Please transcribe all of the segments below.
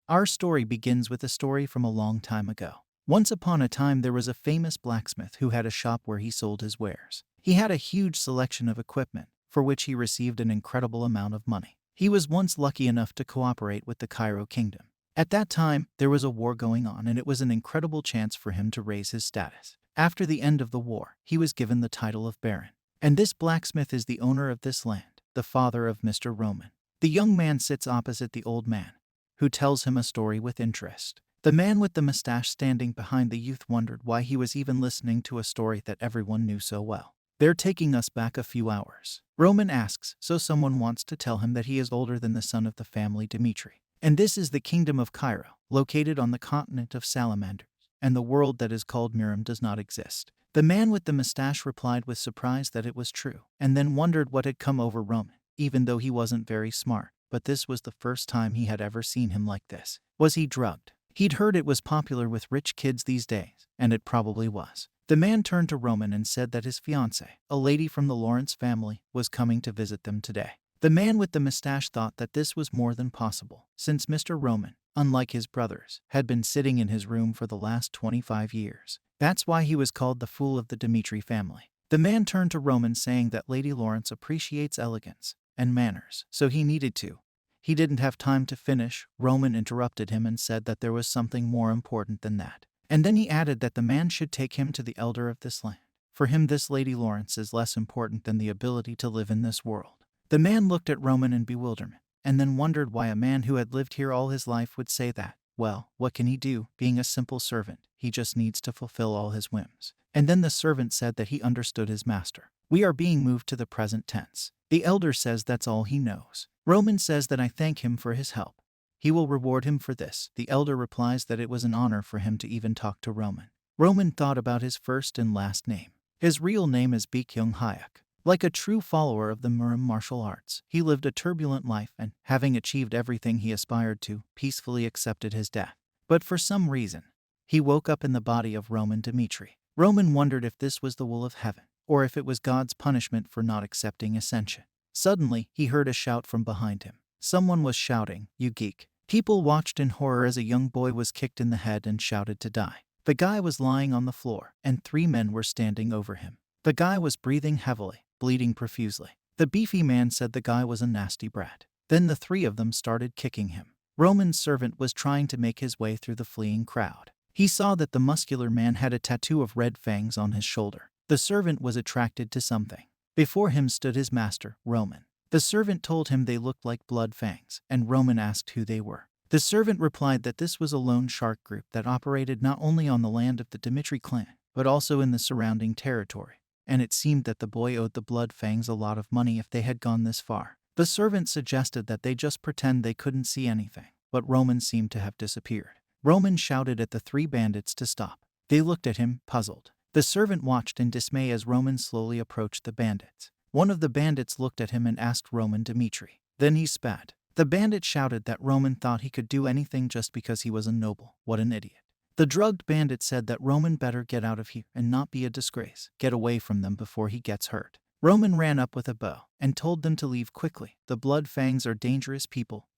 Our story begins with a story from a long time ago. Once upon a time there was a famous blacksmith who had a shop where he sold his wares. He had a huge selection of equipment, for which he received an incredible amount of money. He was once lucky enough to cooperate with the Cairo kingdom. At that time, there was a war going on and it was an incredible chance for him to raise his status. After the end of the war, he was given the title of Baron. And this blacksmith is the owner of this land, the father of Mr. Roman. The young man sits opposite the old man, who tells him a story with interest. The man with the mustache standing behind the youth wondered why he was even listening to a story that everyone knew so well. They're taking us back a few hours. Roman asks, so someone wants to tell him that he is older than the son of the family Dmitri. And this is the kingdom of Cairo, located on the continent of Salamanders, and the world that is called Miram does not exist. The man with the mustache replied with surprise that it was true, and then wondered what had come over Roman, even though he wasn't very smart. But this was the first time he had ever seen him like this. Was he drugged? He'd heard it was popular with rich kids these days, and it probably was. The man turned to Roman and said that his fiancée, a lady from the Lawrence family, was coming to visit them today. The man with the mustache thought that this was more than possible, since Mr. Roman, unlike his brothers, had been sitting in his room for the last 25 years. That's why he was called the fool of the Dmitri family. The man turned to Roman saying that Lady Lawrence appreciates elegance and manners, so he needed to. He didn't have time to finish. Roman interrupted him and said that there was something more important than that. And then he added that the man should take him to the elder of this land. For him, this Lady Lawrence is less important than the ability to live in this world. The man looked at Roman in bewilderment, and then wondered why a man who had lived here all his life would say that. Well, what can he do? Being a simple servant, he just needs to fulfill all his whims. And then the servant said that he understood his master. We are being moved to the present tense. The elder says that's all he knows. Roman says that I thank him for his help. He will reward him for this. The elder replies that it was an honor for him to even talk to Roman. Roman thought about his first and last name. His real name is Baekhyung Hayek. Like a true follower of the Murim martial arts, he lived a turbulent life and, having achieved everything he aspired to, peacefully accepted his death. But for some reason, he woke up in the body of Roman Dmitri. Roman wondered if this was the will of heaven, or if it was God's punishment for not accepting ascension. Suddenly, he heard a shout from behind him. Someone was shouting, "You geek." People watched in horror as a young boy was kicked in the head and shouted to die. The guy was lying on the floor, and 3 men were standing over him. The guy was breathing heavily, bleeding profusely. The beefy man said the guy was a nasty brat. Then the 3 of them started kicking him. Roman's servant was trying to make his way through the fleeing crowd. He saw that the muscular man had a tattoo of red fangs on his shoulder. The servant was attracted to something. Before him stood his master, Roman. The servant told him they looked like blood fangs, and Roman asked who they were. The servant replied that this was a lone shark group that operated not only on the land of the Dmitri clan, but also in the surrounding territory, and it seemed that the boy owed the blood fangs a lot of money if they had gone this far. The servant suggested that they just pretend they couldn't see anything, but Roman seemed to have disappeared. Roman shouted at the 3 bandits to stop. They looked at him, puzzled. The servant watched in dismay as Roman slowly approached the bandits. One of the bandits looked at him and asked Roman Dmitri. Then he spat. The bandit shouted that Roman thought he could do anything just because he was a noble. What an idiot. The drugged bandit said that Roman better get out of here and not be a disgrace. Get away from them before he gets hurt. Roman ran up with a bow and told them to leave quickly. The blood fangs are dangerous people,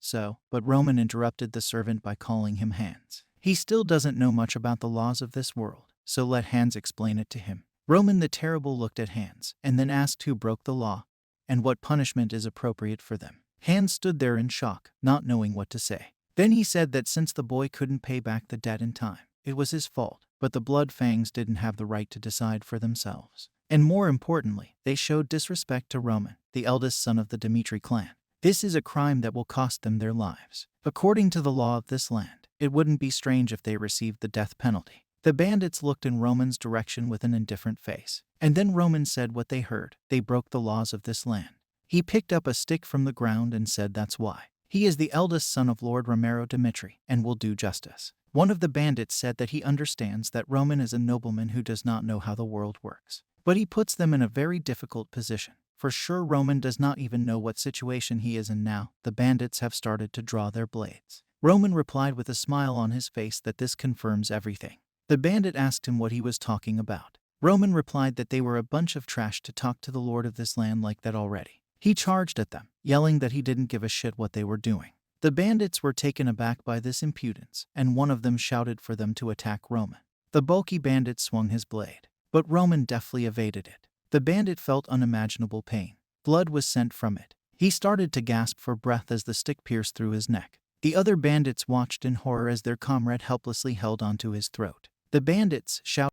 but Roman interrupted the servant by calling him Hans. He still doesn't know much about the laws of this world, so let Hans explain it to him. Roman the Terrible looked at Hans and then asked who broke the law and what punishment is appropriate for them. Hans stood there in shock, not knowing what to say. Then he said that since the boy couldn't pay back the debt in time, it was his fault, but the blood fangs didn't have the right to decide for themselves. And more importantly, they showed disrespect to Roman, the eldest son of the Dmitri clan. This is a crime that will cost them their lives. According to the law of this land, it wouldn't be strange if they received the death penalty. The bandits looked in Roman's direction with an indifferent face. And then Roman said what they heard. They broke the laws of this land. He picked up a stick from the ground and said that's why. He is the eldest son of Lord Romero Dmitri and will do justice. One of the bandits said that he understands that Roman is a nobleman who does not know how the world works. But he puts them in a very difficult position. For sure Roman does not even know what situation he is in now. The bandits have started to draw their blades. Roman replied with a smile on his face that this confirms everything. The bandit asked him what he was talking about. Roman replied that they were a bunch of trash to talk to the lord of this land like that already. He charged at them, yelling that he didn't give a shit what they were doing. The bandits were taken aback by this impudence, and one of them shouted for them to attack Roman. The bulky bandit swung his blade, but Roman deftly evaded it. The bandit felt unimaginable pain. Blood was sent from it. He started to gasp for breath as the stick pierced through his neck. The other bandits watched in horror as their comrade helplessly held onto his throat. The bandits, shouting,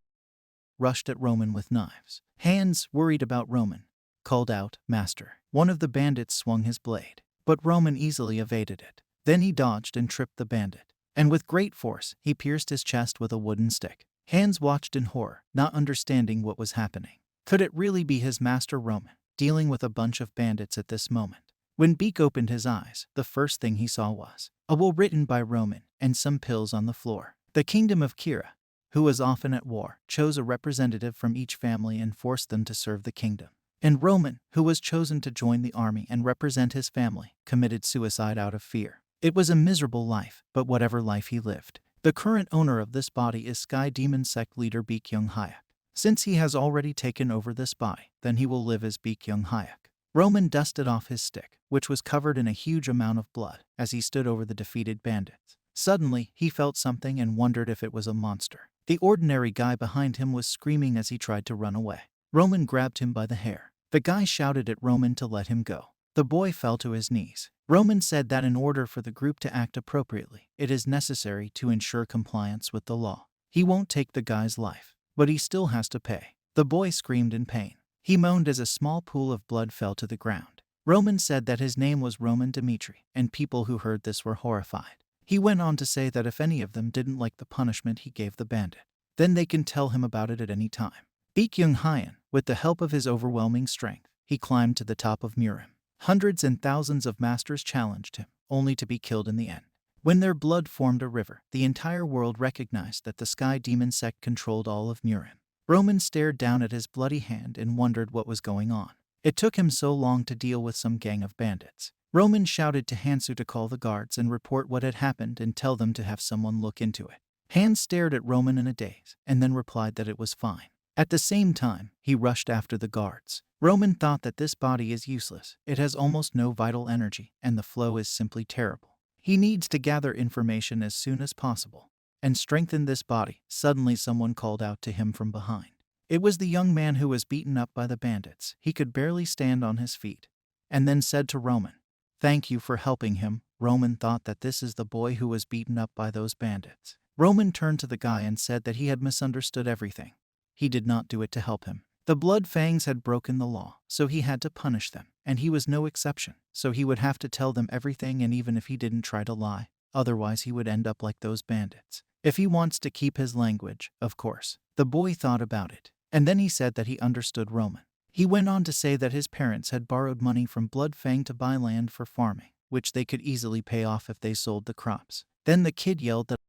rushed at Roman with knives. Hans, worried about Roman, called out, "Master." One of the bandits swung his blade, but Roman easily evaded it. Then he dodged and tripped the bandit, and with great force, he pierced his chest with a wooden stick. Hans watched in horror, not understanding what was happening. Could it really be his master Roman, dealing with a bunch of bandits at this moment? When Beak opened his eyes, the first thing he saw was a will written by Roman and some pills on the floor. The kingdom of Kira, who was often at war, chose a representative from each family and forced them to serve the kingdom. And Roman, who was chosen to join the army and represent his family, committed suicide out of fear. It was a miserable life, but whatever life he lived. The current owner of this body is Sky Demon Sect leader Baekhyun Hyuk. Since he has already taken over this body, then he will live as Baekhyun Hyuk. Roman dusted off his stick, which was covered in a huge amount of blood, as he stood over the defeated bandits. Suddenly, he felt something and wondered if it was a monster. The ordinary guy behind him was screaming as he tried to run away. Roman grabbed him by the hair. The guy shouted at Roman to let him go. The boy fell to his knees. Roman said that in order for the group to act appropriately, it is necessary to ensure compliance with the law. He won't take the guy's life, but he still has to pay. The boy screamed in pain. He moaned as a small pool of blood fell to the ground. Roman said that his name was Roman Dmitri, and people who heard this were horrified. He went on to say that if any of them didn't like the punishment he gave the bandit, then they can tell him about it at any time. Baekhyun Hyun, with the help of his overwhelming strength, he climbed to the top of Murim. Hundreds and thousands of masters challenged him, only to be killed in the end. When their blood formed a river, the entire world recognized that the Sky Demon Sect controlled all of Murim. Roman stared down at his bloody hand and wondered what was going on. It took him so long to deal with some gang of bandits. Roman shouted to Hansu to call the guards and report what had happened and tell them to have someone look into it. Hans stared at Roman in a daze, and then replied that it was fine. At the same time, he rushed after the guards. Roman thought that this body is useless. It has almost no vital energy, and the flow is simply terrible. He needs to gather information as soon as possible and strengthen this body. Suddenly someone called out to him from behind. It was the young man who was beaten up by the bandits. He could barely stand on his feet, and then said to Roman, "Thank you for helping him." Roman thought that this is the boy who was beaten up by those bandits. Roman turned to the guy and said that he had misunderstood everything. He did not do it to help him. The Blood Fangs had broken the law, so he had to punish them, and he was no exception, so he would have to tell them everything, and even if he didn't try to lie, otherwise he would end up like those bandits. If he wants to keep his language, of course. The boy thought about it, and then he said that he understood Roman. He went on to say that his parents had borrowed money from Blood Fang to buy land for farming, which they could easily pay off if they sold the crops. Then the kid yelled that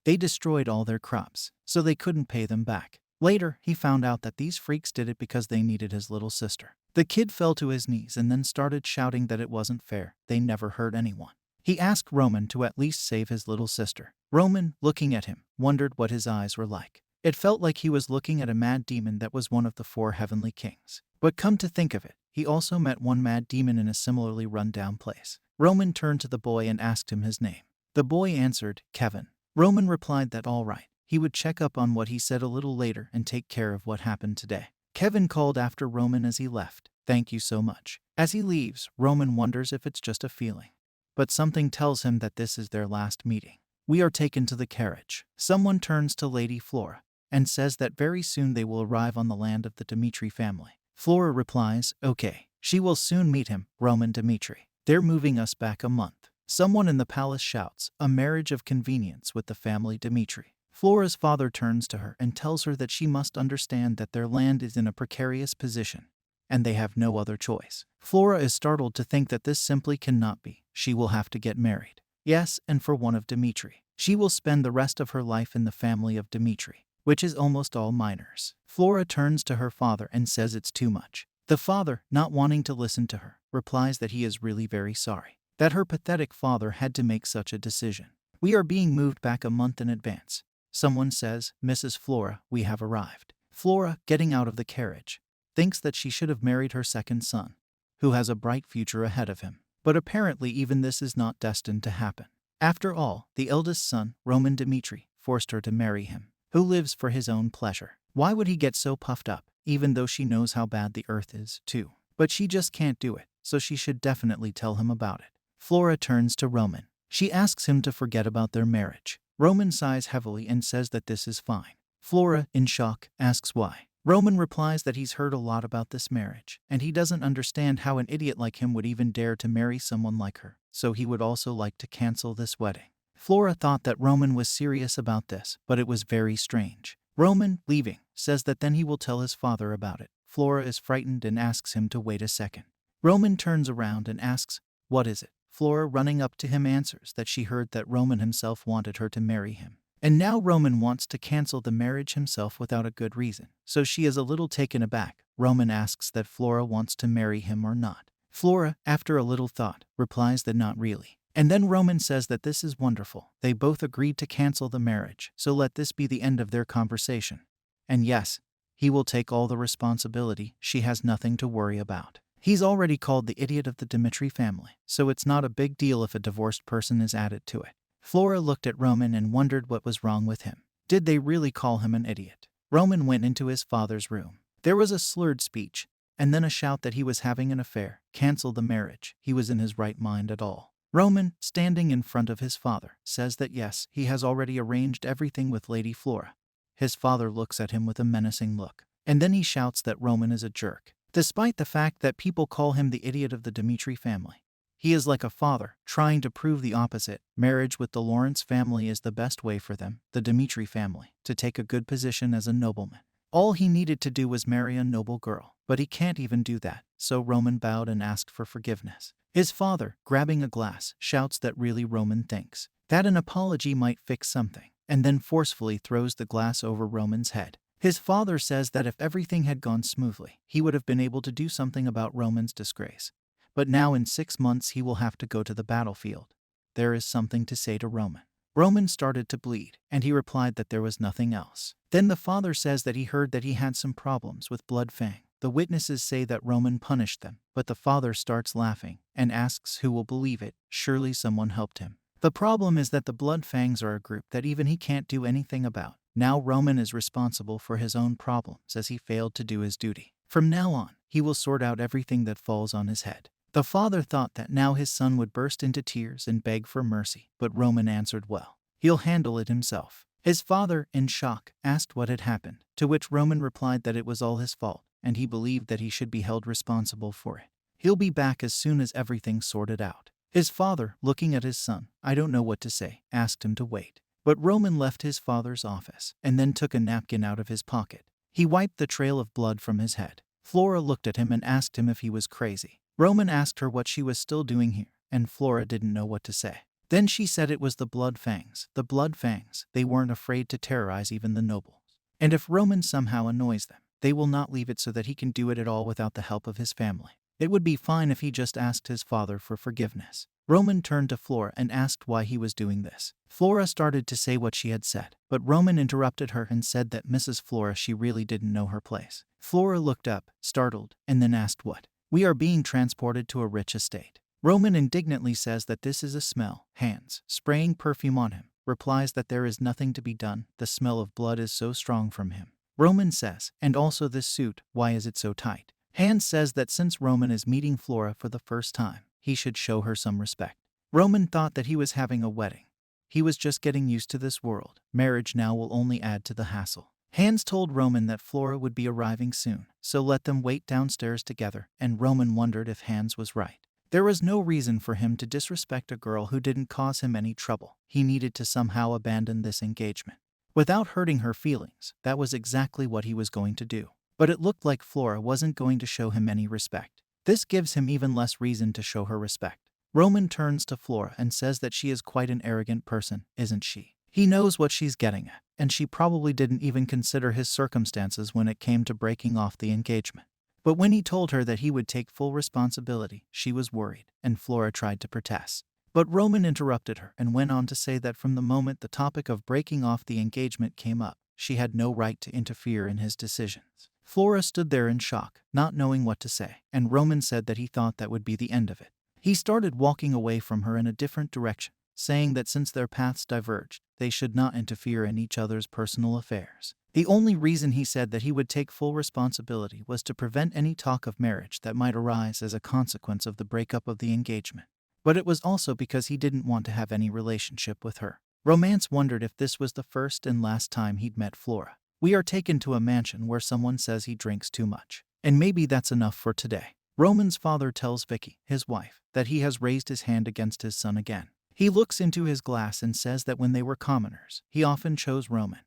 they destroyed all their crops, so they couldn't pay them back. Later, he found out that these freaks did it because they needed his little sister. The kid fell to his knees and then started shouting that it wasn't fair. They never hurt anyone. He asked Roman to at least save his little sister. Roman, looking at him, wondered what his eyes were like. It felt like he was looking at a mad demon that was one of the 4 heavenly kings. But come to think of it, he also met one mad demon in a similarly run-down place. Roman turned to the boy and asked him his name. The boy answered, Kevin. Roman replied that all right. He would check up on what he said a little later and take care of what happened today. Kevin called after Roman as he left. Thank you so much. As he leaves, Roman wonders if it's just a feeling. But something tells him that this is their last meeting. We are taken to the carriage. Someone turns to Lady Flora and says that very soon they will arrive on the land of the Dmitri family. Flora replies, okay. She will soon meet him, Roman Dmitri. They're moving us back a month. Someone in the palace shouts, a marriage of convenience with the family Dmitri. Flora's father turns to her and tells her that she must understand that their land is in a precarious position, and they have no other choice. Flora is startled to think that this simply cannot be. She will have to get married. Yes, and for one of Dmitri. She will spend the rest of her life in the family of Dmitri, which is almost all minors. Flora turns to her father and says it's too much. The father, not wanting to listen to her, replies that he is really very sorry that her pathetic father had to make such a decision. We are being moved back a month in advance. Someone says, Mrs. Flora, we have arrived. Flora, getting out of the carriage, thinks that she should have married her second son, who has a bright future ahead of him. But apparently even this is not destined to happen. After all, the eldest son, Roman Dmitri, forced her to marry him, who lives for his own pleasure. Why would he get so puffed up, even though she knows how bad the earth is, too? But she just can't do it, so she should definitely tell him about it. Flora turns to Roman. She asks him to forget about their marriage. Roman sighs heavily and says that this is fine. Flora, in shock, asks why. Roman replies that he's heard a lot about this marriage, and he doesn't understand how an idiot like him would even dare to marry someone like her, so he would also like to cancel this wedding. Flora thought that Roman was serious about this, but it was very strange. Roman, leaving, says that then he will tell his father about it. Flora is frightened and asks him to wait a second. Roman turns around and asks, "What is it?" Flora, running up to him, answers that she heard that Roman himself wanted her to marry him. And now Roman wants to cancel the marriage himself without a good reason. So she is a little taken aback. Roman asks that Flora wants to marry him or not. Flora, after a little thought, replies that not really. And then Roman says that this is wonderful. They both agreed to cancel the marriage, so let this be the end of their conversation. And yes, he will take all the responsibility. She has nothing to worry about. He's already called the idiot of the Dmitri family, so it's not a big deal if a divorced person is added to it. Flora looked at Roman and wondered what was wrong with him. Did they really call him an idiot? Roman went into his father's room. There was a slurred speech, and then a shout that he was having an affair. Cancel the marriage. He was in his right mind at all. Roman, standing in front of his father, says that yes, he has already arranged everything with Lady Flora. His father looks at him with a menacing look, and then he shouts that Roman is a jerk. Despite the fact that people call him the idiot of the Dmitri family, he is like a father, trying to prove the opposite. Marriage with the Lawrence family is the best way for them, the Dmitri family, to take a good position as a nobleman. All he needed to do was marry a noble girl, but he can't even do that, so Roman bowed and asked for forgiveness. His father, grabbing a glass, shouts that really Roman thinks that an apology might fix something, and then forcefully throws the glass over Roman's head. His father says that if everything had gone smoothly, he would have been able to do something about Roman's disgrace. But now in 6 months he will have to go to the battlefield. There is something to say to Roman. Roman started to bleed, and he replied that there was nothing else. Then the father says that he heard that he had some problems with Bloodfang. The witnesses say that Roman punished them, but the father starts laughing and asks who will believe it. Surely someone helped him. The problem is that the Bloodfangs are a group that even he can't do anything about. Now Roman is responsible for his own problems as he failed to do his duty. From now on, he will sort out everything that falls on his head. The father thought that now his son would burst into tears and beg for mercy, but Roman answered well. He'll handle it himself. His father, in shock, asked what had happened, to which Roman replied that it was all his fault, and he believed that he should be held responsible for it. He'll be back as soon as everything's sorted out. His father, looking at his son, I don't know what to say, asked him to wait. But Roman left his father's office, and then took a napkin out of his pocket. He wiped the trail of blood from his head. Flora looked at him and asked him if he was crazy. Roman asked her what she was still doing here, and Flora didn't know what to say. Then she said it was the Bloodfangs. The Bloodfangs, they weren't afraid to terrorize even the nobles. And if Roman somehow annoys them, they will not leave it so that he can do it at all without the help of his family. It would be fine if he just asked his father for forgiveness. Roman turned to Flora and asked why he was doing this. Flora started to say what she had said, but Roman interrupted her and said that Mrs. Flora, she really didn't know her place. Flora looked up, startled, and then asked what. We are being transported to a rich estate. Roman indignantly says that this is a smell. Hands, spraying perfume on him, replies that there is nothing to be done. The smell of blood is so strong from him. Roman says, and also this suit, why is it so tight? Hans says that since Roman is meeting Flora for the first time, he should show her some respect. Roman thought that he was having a wedding. He was just getting used to this world. Marriage now will only add to the hassle. Hans told Roman that Flora would be arriving soon, so let them wait downstairs together, and Roman wondered if Hans was right. There was no reason for him to disrespect a girl who didn't cause him any trouble. He needed to somehow abandon this engagement. Without hurting her feelings, that was exactly what he was going to do. But it looked like Flora wasn't going to show him any respect. This gives him even less reason to show her respect. Roman turns to Flora and says that she is quite an arrogant person, isn't she? He knows what she's getting at, and she probably didn't even consider his circumstances when it came to breaking off the engagement. But when he told her that he would take full responsibility, she was worried, and Flora tried to protest. But Roman interrupted her and went on to say that from the moment the topic of breaking off the engagement came up, she had no right to interfere in his decisions. Flora stood there in shock, not knowing what to say, and Roman said that he thought that would be the end of it. He started walking away from her in a different direction, saying that since their paths diverged, they should not interfere in each other's personal affairs. The only reason he said that he would take full responsibility was to prevent any talk of marriage that might arise as a consequence of the breakup of the engagement. But it was also because he didn't want to have any relationship with her. Romance wondered if this was the first and last time he'd met Flora. We are taken to a mansion where someone says he drinks too much. And maybe that's enough for today. Roman's father tells Vicky, his wife, that he has raised his hand against his son again. He looks into his glass and says that when they were commoners, he often chose Roman.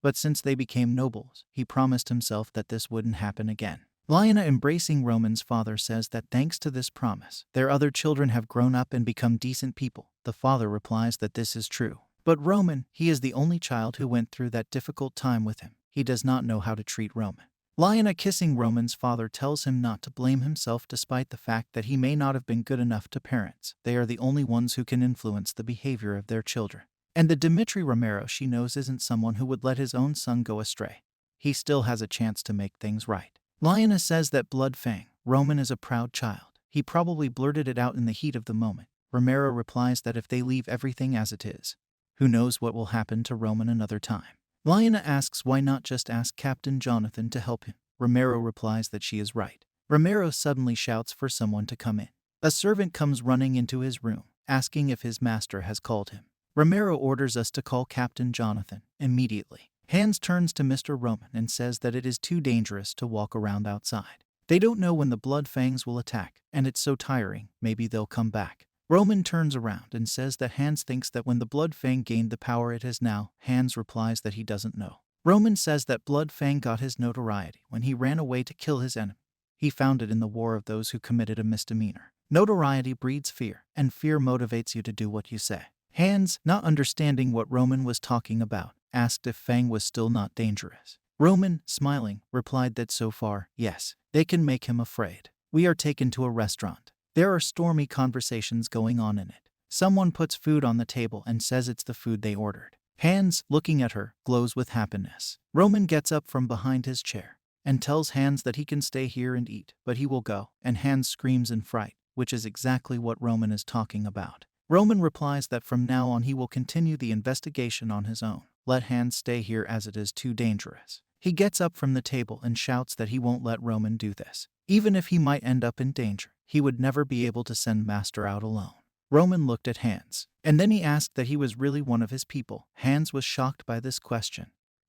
But since they became nobles, he promised himself that this wouldn't happen again. Lyanna, embracing Roman's father, says that thanks to this promise, their other children have grown up and become decent people. The father replies that this is true. But Roman, he is the only child who went through that difficult time with him. He does not know how to treat Roman. Lyanna, kissing Roman's father, tells him not to blame himself despite the fact that he may not have been good enough to parents. They are the only ones who can influence the behavior of their children. And the Dimitri Romero she knows isn't someone who would let his own son go astray. He still has a chance to make things right. Lyanna says that Bloodfang, Roman is a proud child. He probably blurted it out in the heat of the moment. Romero replies that if they leave everything as it is, who knows what will happen to Roman another time. Lyanna asks why not just ask Captain Jonathan to help him. Romero replies that she is right. Romero suddenly shouts for someone to come in. A servant comes running into his room, asking if his master has called him. Romero orders us to call Captain Jonathan immediately. Hans turns to Mr. Roman and says that it is too dangerous to walk around outside. They don't know when the Bloodfangs will attack, and it's so tiring, maybe they'll come back. Roman turns around and says that Hans thinks that when the Bloodfang gained the power it has now. Hans replies that he doesn't know. Roman says that Bloodfang got his notoriety when he ran away to kill his enemy. He found it in the war of those who committed a misdemeanor. Notoriety breeds fear, and fear motivates you to do what you say. Hans, not understanding what Roman was talking about, asked if Fang was still not dangerous. Roman, smiling, replied that so far, yes, they can make him afraid. We are taken to a restaurant. There are stormy conversations going on in it. Someone puts food on the table and says it's the food they ordered. Hans, looking at her, glows with happiness. Roman gets up from behind his chair and tells Hans that he can stay here and eat, but he will go, and Hans screams in fright, which is exactly what Roman is talking about. Roman replies that from now on he will continue the investigation on his own. Let Hans stay here as it is too dangerous. He gets up from the table and shouts that he won't let Roman do this. Even if he might end up in danger, he would never be able to send Master out alone. Roman looked at Hans, and then he asked that he was really one of his people. Hans was shocked by this question,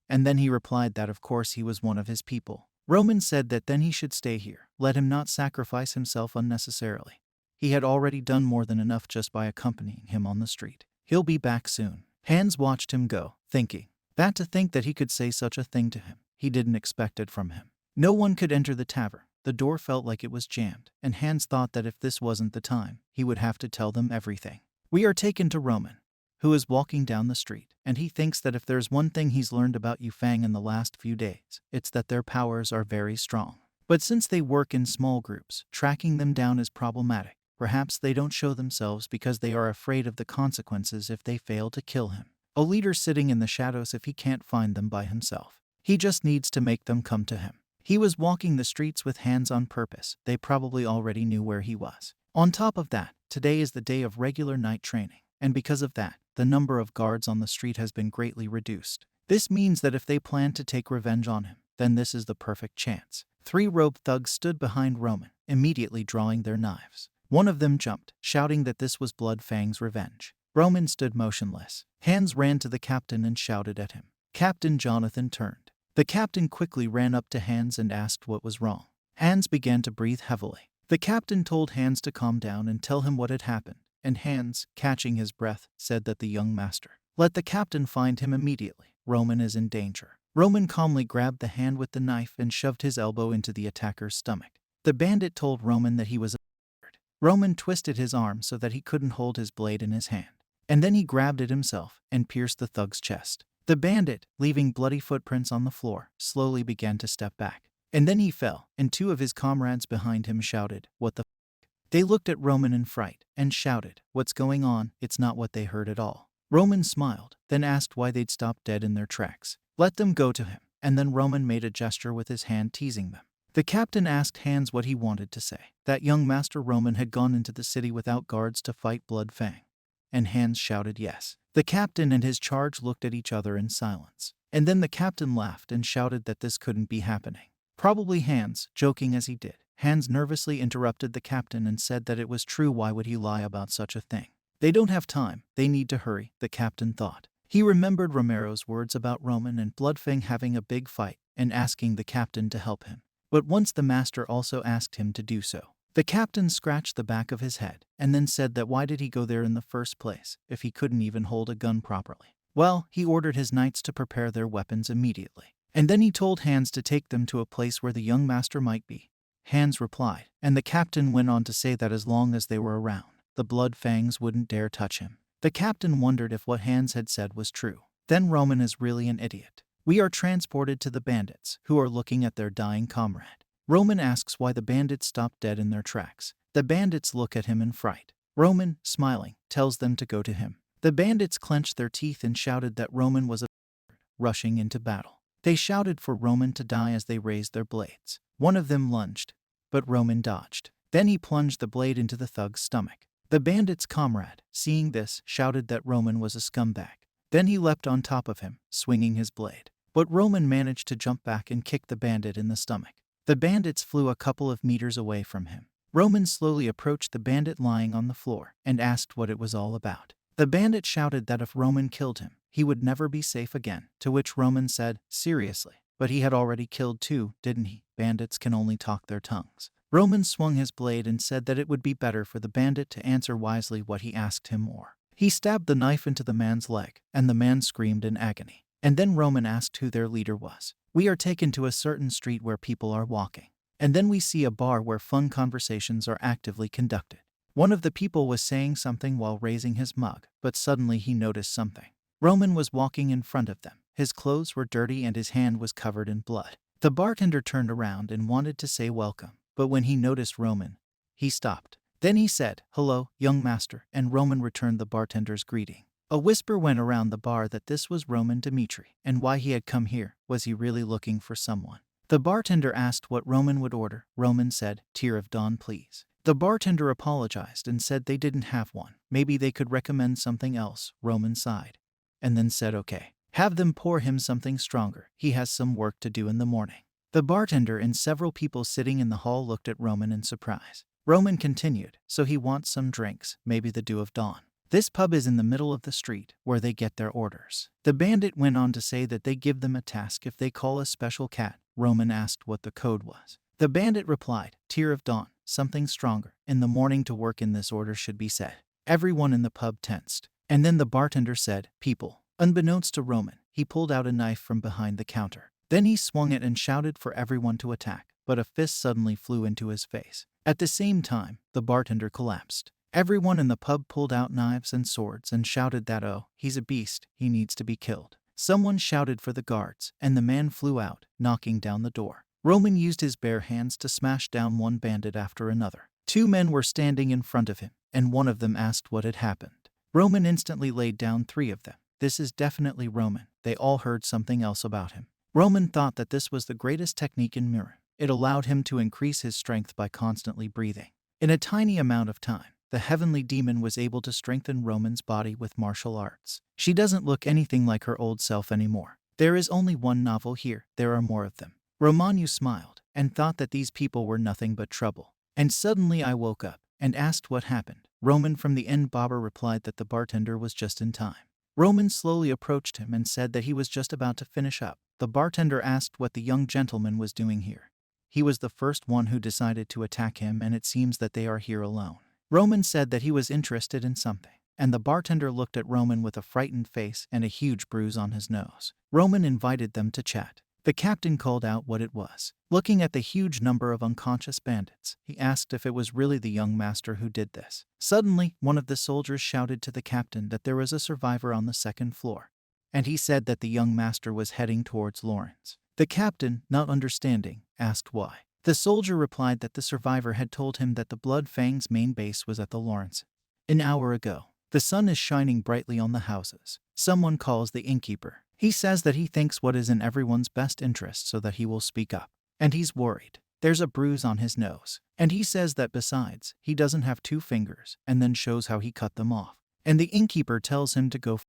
and then he replied that of course he was one of his people. Roman said that then he should stay here, let him not sacrifice himself unnecessarily. He had already done more than enough just by accompanying him on the street. He'll be back soon. Hans watched him go, thinking that to think that he could say such a thing to him. He didn't expect it from him. No one could enter the tavern. The door felt like it was jammed, and Hans thought that if this wasn't the time, he would have to tell them everything. We are taken to Roman, who is walking down the street, and he thinks that if there's one thing he's learned about Yufang in the last few days, it's that their powers are very strong. But since they work in small groups, tracking them down is problematic. Perhaps they don't show themselves because they are afraid of the consequences if they fail to kill him. A leader sitting in the shadows if he can't find them by himself. He just needs to make them come to him. He was walking the streets with Hans on purpose. They probably already knew where he was. On top of that, today is the day of regular night training, and because of that, the number of guards on the street has been greatly reduced. This means that if they plan to take revenge on him, then this is the perfect chance. 3 robed thugs stood behind Roman, immediately drawing their knives. One of them jumped, shouting that this was Bloodfang's revenge. Roman stood motionless. Hans ran to the captain and shouted at him. Captain Jonathan turned. The captain quickly ran up to Hans and asked what was wrong. Hans began to breathe heavily. The captain told Hans to calm down and tell him what had happened, and Hans, catching his breath, said that the young master. Let the captain find him immediately. Roman is in danger. Roman calmly grabbed the hand with the knife and shoved his elbow into the attacker's stomach. The bandit told Roman that he was injured. Roman twisted his arm so that he couldn't hold his blade in his hand, and then he grabbed it himself and pierced the thug's chest. The bandit, leaving bloody footprints on the floor, slowly began to step back. And then he fell, and 2 of his comrades behind him shouted, "What the f***?" They looked at Roman in fright, and shouted, "What's going on?" It's not what they heard at all. Roman smiled, then asked why they'd stopped dead in their tracks. Let them go to him, and then Roman made a gesture with his hand teasing them. The captain asked Hans what he wanted to say. That young Master Roman had gone into the city without guards to fight Blood Fang. And Hans shouted yes. The captain and his charge looked at each other in silence. And then the captain laughed and shouted that this couldn't be happening. Probably Hans, joking as he did. Hans nervously interrupted the captain and said that it was true. Why would he lie about such a thing? They don't have time, they need to hurry, the captain thought. He remembered Romero's words about Roman and Bloodfang having a big fight and asking the captain to help him. But once the master also asked him to do so. The captain scratched the back of his head and then said that why did he go there in the first place if he couldn't even hold a gun properly? Well, he ordered his knights to prepare their weapons immediately. And then he told Hans to take them to a place where the young master might be. Hans replied, and the captain went on to say that as long as they were around, the Blood Fangs wouldn't dare touch him. The captain wondered if what Hans had said was true. Then Roman is really an idiot. We are transported to the bandits, who are looking at their dying comrade. Roman asks why the bandits stopped dead in their tracks. The bandits look at him in fright. Roman, smiling, tells them to go to him. The bandits clenched their teeth and shouted that Roman was a rushing into battle. They shouted for Roman to die as they raised their blades. One of them lunged, but Roman dodged. Then he plunged the blade into the thug's stomach. The bandit's comrade, seeing this, shouted that Roman was a scumbag. Then he leapt on top of him, swinging his blade. But Roman managed to jump back and kick the bandit in the stomach. The bandits flew a couple of meters away from him. Roman slowly approached the bandit lying on the floor and asked what it was all about. The bandit shouted that if Roman killed him, he would never be safe again, to which Roman said, seriously, but he had already killed two, didn't he? Bandits can only talk their tongues. Roman swung his blade and said that it would be better for the bandit to answer wisely what he asked him more. He stabbed the knife into the man's leg, and the man screamed in agony. And then Roman asked who their leader was. We are taken to a certain street where people are walking. And then we see a bar where fun conversations are actively conducted. One of the people was saying something while raising his mug, but suddenly he noticed something. Roman was walking in front of them. His clothes were dirty and his hand was covered in blood. The bartender turned around and wanted to say welcome, but when he noticed Roman, he stopped. Then he said, hello, young master, and Roman returned the bartender's greeting. A whisper went around the bar that this was Roman Dmitri, and why he had come here. Was he really looking for someone? The bartender asked what Roman would order. Roman said, Tear of Dawn, please. The bartender apologized and said they didn't have one. Maybe they could recommend something else. Roman sighed, and then said okay. Have them pour him something stronger. He has some work to do in the morning. The bartender and several people sitting in the hall looked at Roman in surprise. Roman continued, so he wants some drinks, maybe the Dew of Dawn. This pub is in the middle of the street, where they get their orders. The bandit went on to say that they give them a task if they call a special cat. Roman asked what the code was. The bandit replied, Tear of Dawn, something stronger. In the morning to work in this order should be said. Everyone in the pub tensed. And then the bartender said, people. Unbeknownst to Roman, he pulled out a knife from behind the counter. Then he swung it and shouted for everyone to attack, but a fist suddenly flew into his face. At the same time, the bartender collapsed. Everyone in the pub pulled out knives and swords and shouted that, oh, he's a beast, he needs to be killed. Someone shouted for the guards, and the man flew out, knocking down the door. Roman used his bare hands to smash down one bandit after another. Two men were standing in front of him, and one of them asked what had happened. Roman instantly laid down three of them. This is definitely Roman. They all heard something else about him. Roman thought that this was the greatest technique in Mirror. It allowed him to increase his strength by constantly breathing. In a tiny amount of time, the heavenly demon was able to strengthen Roman's body with martial arts. She doesn't look anything like her old self anymore. There is only one novel here, there are more of them. Romanu smiled and thought that these people were nothing but trouble. And suddenly I woke up and asked what happened. Roman from the inn barber replied that the bartender was just in time. Roman slowly approached him and said that he was just about to finish up. The bartender asked what the young gentleman was doing here. He was the first one who decided to attack him, and it seems that they are here alone. Roman said that he was interested in something, and the bartender looked at Roman with a frightened face and a huge bruise on his nose. Roman invited them to chat. The captain called out what it was. Looking at the huge number of unconscious bandits, he asked if it was really the young master who did this. Suddenly, one of the soldiers shouted to the captain that there was a survivor on the second floor, and he said that the young master was heading towards Lawrence. The captain, not understanding, asked why. The soldier replied that the survivor had told him that the Blood Fang's main base was at the Lawrence. An hour ago. The sun is shining brightly on the houses. Someone calls the innkeeper. He says that he thinks what is in everyone's best interest so that he will speak up. And he's worried. There's a bruise on his nose. And he says that besides, he doesn't have 2 fingers, and then shows how he cut them off. And the innkeeper tells him to go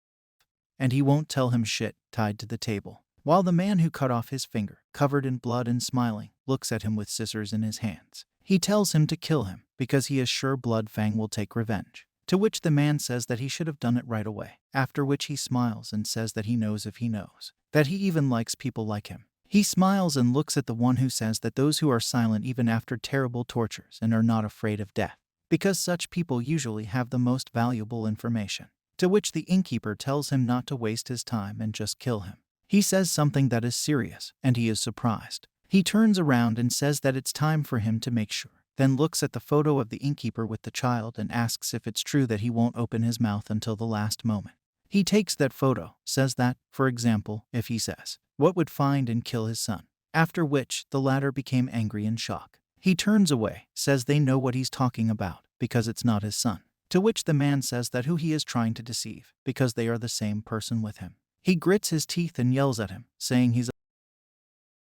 and he won't tell him shit, tied to the table. While the man who cut off his finger, covered in blood and smiling, looks at him with scissors in his hands. He tells him to kill him, because he is sure Blood Fang will take revenge. To which the man says that he should have done it right away, after which he smiles and says that he knows if he knows, that he even likes people like him. He smiles and looks at the one who says that those who are silent even after terrible tortures and are not afraid of death, because such people usually have the most valuable information. To which the innkeeper tells him not to waste his time and just kill him. He says something that is serious, and he is surprised. He turns around and says that it's time for him to make sure, then looks at the photo of the innkeeper with the child and asks if it's true that he won't open his mouth until the last moment. He takes that photo, says that, for example, if he says, what would find and kill his son, after which the latter became angry in shock. He turns away, says they know what he's talking about, because it's not his son. To which the man says that who he is trying to deceive, because they are the same person with him. He grits his teeth and yells at him, saying he's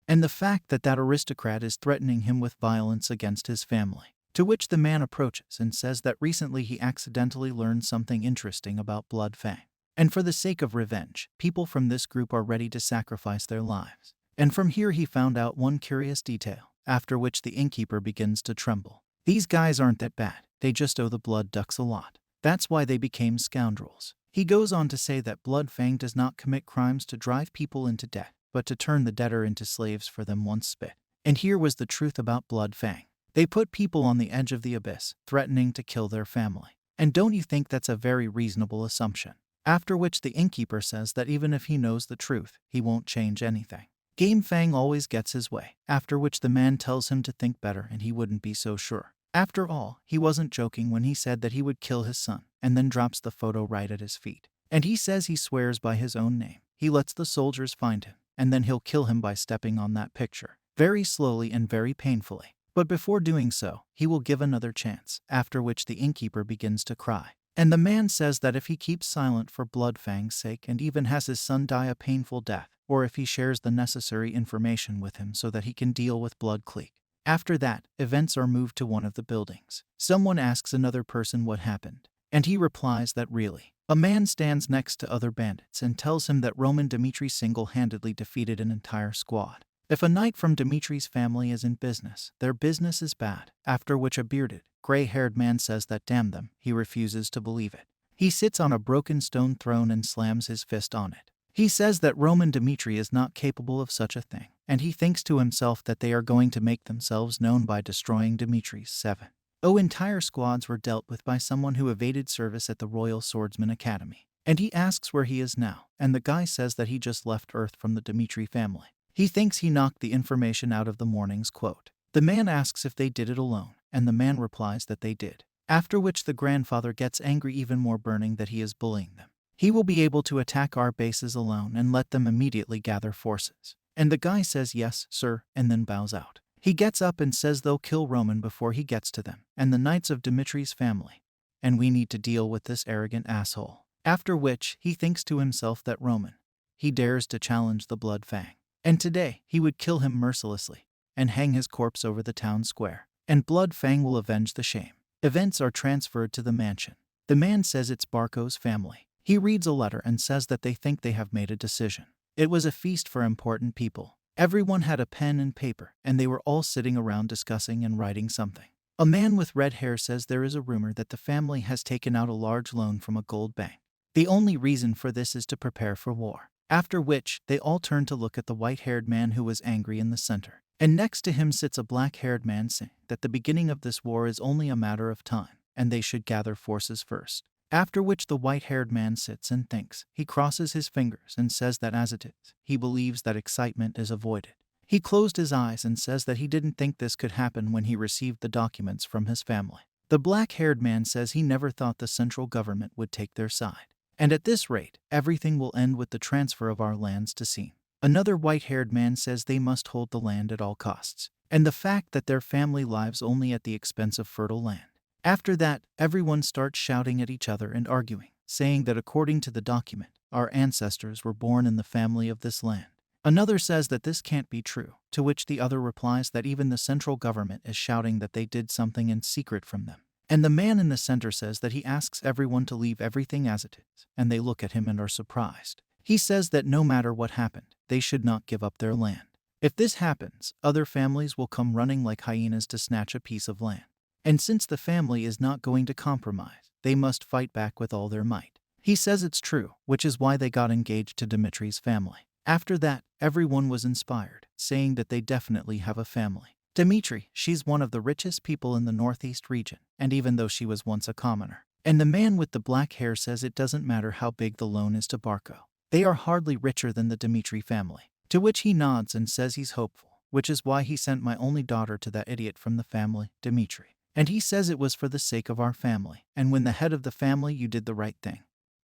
and the fact that that aristocrat is threatening him with violence against his family. To which the man approaches and says that recently he accidentally learned something interesting about Blood Fang. And for the sake of revenge, people from this group are ready to sacrifice their lives. And from here he found out one curious detail, after which the innkeeper begins to tremble. These guys aren't that bad, they just owe the Blood Ducks a lot. That's why they became scoundrels. He goes on to say that Blood Fang does not commit crimes to drive people into debt, but to turn the debtor into slaves for them once spit. And here was the truth about Blood Fang. They put people on the edge of the abyss, threatening to kill their family. And don't you think that's a very reasonable assumption? After which the innkeeper says that even if he knows the truth, he won't change anything. Game Fang always gets his way, after which the man tells him to think better and he wouldn't be so sure. After all, he wasn't joking when he said that he would kill his son, and then drops the photo right at his feet. And he says he swears by his own name. He lets the soldiers find him, and then he'll kill him by stepping on that picture, very slowly and very painfully. But before doing so, he will give another chance, after which the innkeeper begins to cry. And the man says that if he keeps silent for Blood Fang's sake and even has his son die a painful death, or if he shares the necessary information with him so that he can deal with Blood Clique. After that, events are moved to one of the buildings. Someone asks another person what happened, and he replies that really, a man stands next to other bandits and tells him that Roman Dmitri single-handedly defeated an entire squad. If a knight from Dmitri's family is in business, their business is bad, after which a bearded, gray-haired man says that damn them, he refuses to believe it. He sits on a broken stone throne and slams his fist on it. He says that Roman Dmitri is not capable of such a thing, and he thinks to himself that they are going to make themselves known by destroying Dmitri's 7. Entire squads were dealt with by someone who evaded service at the Royal Swordsman Academy. And he asks where he is now, and the guy says that he just left Earth from the Dmitri family. He thinks he knocked the information out of the morning's quote. The man asks if they did it alone, and the man replies that they did. After which the grandfather gets angry even more, burning that he is bullying them. He will be able to attack our bases alone and let them immediately gather forces. And the guy says yes, sir, and then bows out. He gets up and says they'll kill Roman before he gets to them, and the knights of Dmitri's family. And we need to deal with this arrogant asshole. After which, he thinks to himself that Roman, he dares to challenge the Blood Fang. And today, he would kill him mercilessly, and hang his corpse over the town square. And Blood Fang will avenge the shame. Events are transferred to the mansion. The man says it's Barco's family. He reads a letter and says that they think they have made a decision. It was a feast for important people. Everyone had a pen and paper, and they were all sitting around discussing and writing something. A man with red hair says there is a rumor that the family has taken out a large loan from a gold bank. The only reason for this is to prepare for war. After which, they all turn to look at the white-haired man who was angry in the center. And next to him sits a black-haired man saying that the beginning of this war is only a matter of time, and they should gather forces first. After which the white-haired man sits and thinks. He crosses his fingers and says that as it is, he believes that excitement is avoided. He closed his eyes and says that he didn't think this could happen when he received the documents from his family. The black-haired man says he never thought the central government would take their side. And at this rate, everything will end with the transfer of our lands to Seam. Another white-haired man says they must hold the land at all costs, and the fact that their family lives only at the expense of fertile land. After that, everyone starts shouting at each other and arguing, saying that according to the document, our ancestors were born in the family of this land, Another says that this can't be true, to which the other replies that even the central government is shouting that they did something in secret from them. And the man in the center says that he asks everyone to leave everything as it is, and they look at him and are surprised. He says that no matter what happened, they should not give up their land. If this happens, other families will come running like hyenas to snatch a piece of land. And since the family is not going to compromise, they must fight back with all their might. He says it's true, which is why they got engaged to Dimitri's family. After that, everyone was inspired, saying that they definitely have a family. Dimitri, she's one of the richest people in the Northeast region, and even though she was once a commoner. And the man with the black hair says it doesn't matter how big the loan is to Barco. They are hardly richer than the Dimitri family. To which he nods and says he's hopeful, which is why he sent my only daughter to that idiot from the family, Dimitri. And he says it was for the sake of our family, and when the head of the family you did the right thing.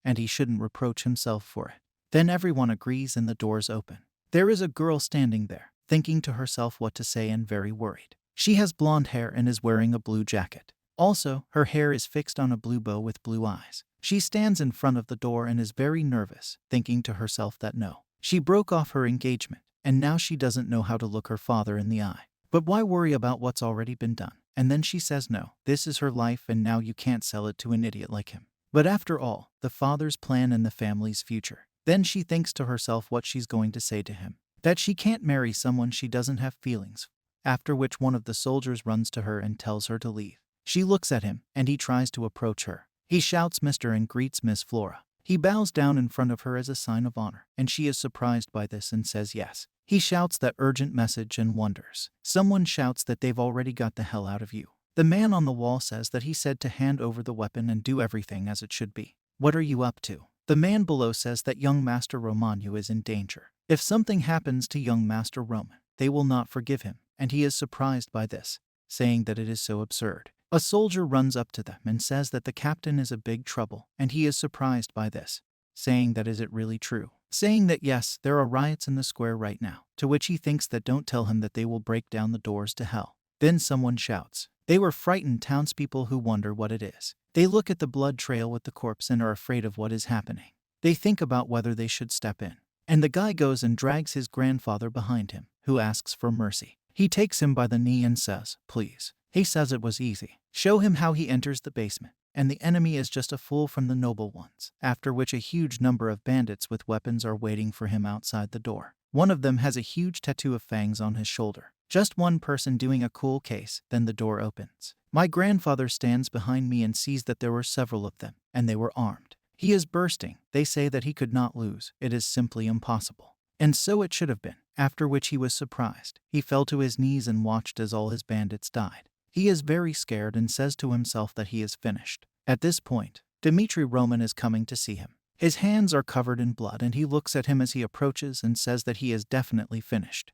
And he shouldn't reproach himself for it. Then everyone agrees and the doors open. There is a girl standing there, thinking to herself what to say and very worried. She has blonde hair and is wearing a blue jacket. Also, her hair is fixed on a blue bow with blue eyes. She stands in front of the door and is very nervous, thinking to herself that no, she broke off her engagement, and now she doesn't know how to look her father in the eye. But why worry about what's already been done? And then she says no, this is her life and now you can't sell it to an idiot like him. But after all, the father's plan and the family's future. Then she thinks to herself what she's going to say to him. That she can't marry someone she doesn't have feelings. After which one of the soldiers runs to her and tells her to leave. She looks at him, and he tries to approach her. He shouts Mr. and greets Miss Flora. He bows down in front of her as a sign of honor, and she is surprised by this and says yes. He shouts that urgent message and wonders. Someone shouts that they've already got the hell out of you. The man on the wall says that he said to hand over the weapon and do everything as it should be. What are you up to? The man below says that young Master Romano is in danger. If something happens to young Master Roman, they will not forgive him, and he is surprised by this, saying that it is so absurd. A soldier runs up to them and says that the captain is a big trouble, and he is surprised by this, saying that is it really true? Saying that yes, there are riots in the square right now, to which he thinks that don't tell him that they will break down the doors to hell. Then someone shouts. They were frightened townspeople who wonder what it is. They look at the blood trail with the corpse and are afraid of what is happening. They think about whether they should step in. And the guy goes and drags his grandfather behind him, who asks for mercy. He takes him by the knee and says, please. He says it was easy. Show him how he enters the basement. And the enemy is just a fool from the noble ones, after which a huge number of bandits with weapons are waiting for him outside the door. One of them has a huge tattoo of fangs on his shoulder. Just one person doing a cool case, then the door opens. My grandfather stands behind me and sees that there were several of them, and they were armed. He is bursting. They say that he could not lose. It is simply impossible. And so it should have been. After which he was surprised. He fell to his knees and watched as all his bandits died. He is very scared and says to himself that he is finished. At this point, Dimitri Roman is coming to see him. His hands are covered in blood and he looks at him as he approaches and says that he is definitely finished.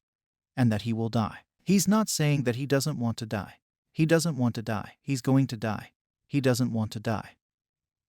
And that he will die. He's not saying that he doesn't want to die. He doesn't want to die. He's going to die. He doesn't want to die.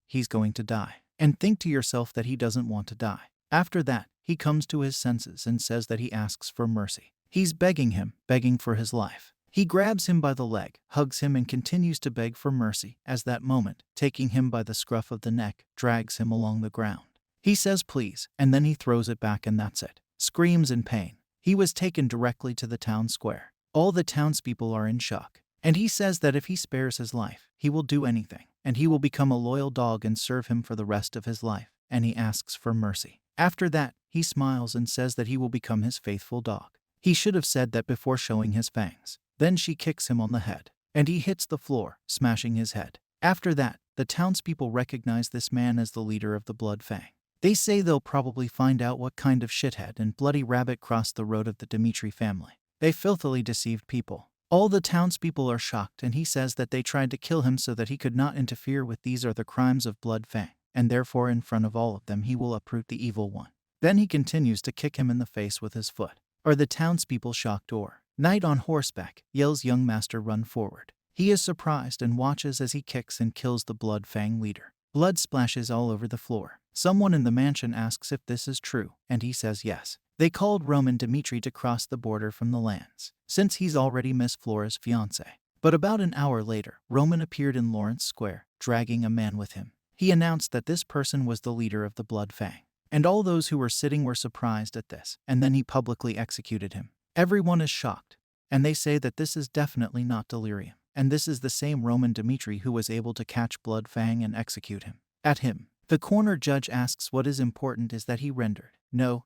He's going to die. And think to yourself that he doesn't want to die. After that, he comes to his senses and says that he asks for mercy. He's begging him, begging for his life. He grabs him by the leg, hugs him and continues to beg for mercy, as that moment, taking him by the scruff of the neck, drags him along the ground. He says please, and then he throws it back and that's it. Screams in pain. He was taken directly to the town square. All the townspeople are in shock. And he says that if he spares his life, he will do anything, and he will become a loyal dog and serve him for the rest of his life, and he asks for mercy. After that, he smiles and says that he will become his faithful dog. He should have said that before showing his fangs. Then she kicks him on the head, and he hits the floor, smashing his head. After that, the townspeople recognize this man as the leader of the Blood Fang. They say they'll probably find out what kind of shithead and bloody rabbit crossed the road of the Dimitri family. They filthily deceived people. All the townspeople are shocked and he says that they tried to kill him so that he could not interfere with these are the crimes of Blood Fang, and therefore in front of all of them he will uproot the evil one. Then he continues to kick him in the face with his foot. Are the townspeople shocked or? Knight on horseback, yells young master run forward. He is surprised and watches as he kicks and kills the Blood Fang leader. Blood splashes all over the floor. Someone in the mansion asks if this is true, and he says yes. They called Roman Dimitri to cross the border from the lands, since he's already Miss Flora's fiancé. But about an hour later, Roman appeared in Lawrence Square, dragging a man with him. He announced that this person was the leader of the Blood Fang. And all those who were sitting were surprised at this, and then he publicly executed him. Everyone is shocked, and they say that this is definitely not delirium, and this is the same Roman Dmitri who was able to catch Blood Fang and execute him. At him, the corner judge asks what is important is that he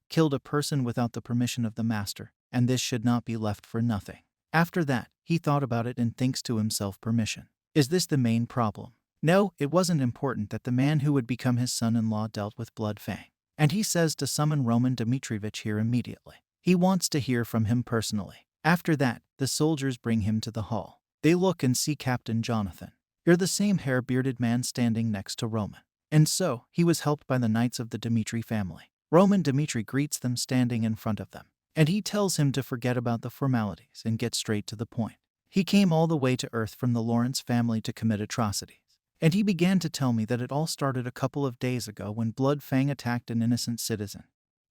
killed a person without the permission of the master, and this should not be left for nothing. After that, he thought about it and thinks to himself, permission. Is this the main problem? No, it wasn't important that the man who would become his son-in-law dealt with Blood Fang. And he says to summon Roman Dmitrievich here immediately. He wants to hear from him personally. After that, the soldiers bring him to the hall. They look and see Captain Jonathan. You're the same hair-bearded man standing next to Roman. And so, he was helped by the knights of the Dmitri family. Roman Dmitri greets them standing in front of them. And he tells him to forget about the formalities and get straight to the point. He came all the way to Earth from the Lawrence family to commit atrocities. And he began to tell me that it all started a couple of days ago when Blood Fang attacked an innocent citizen.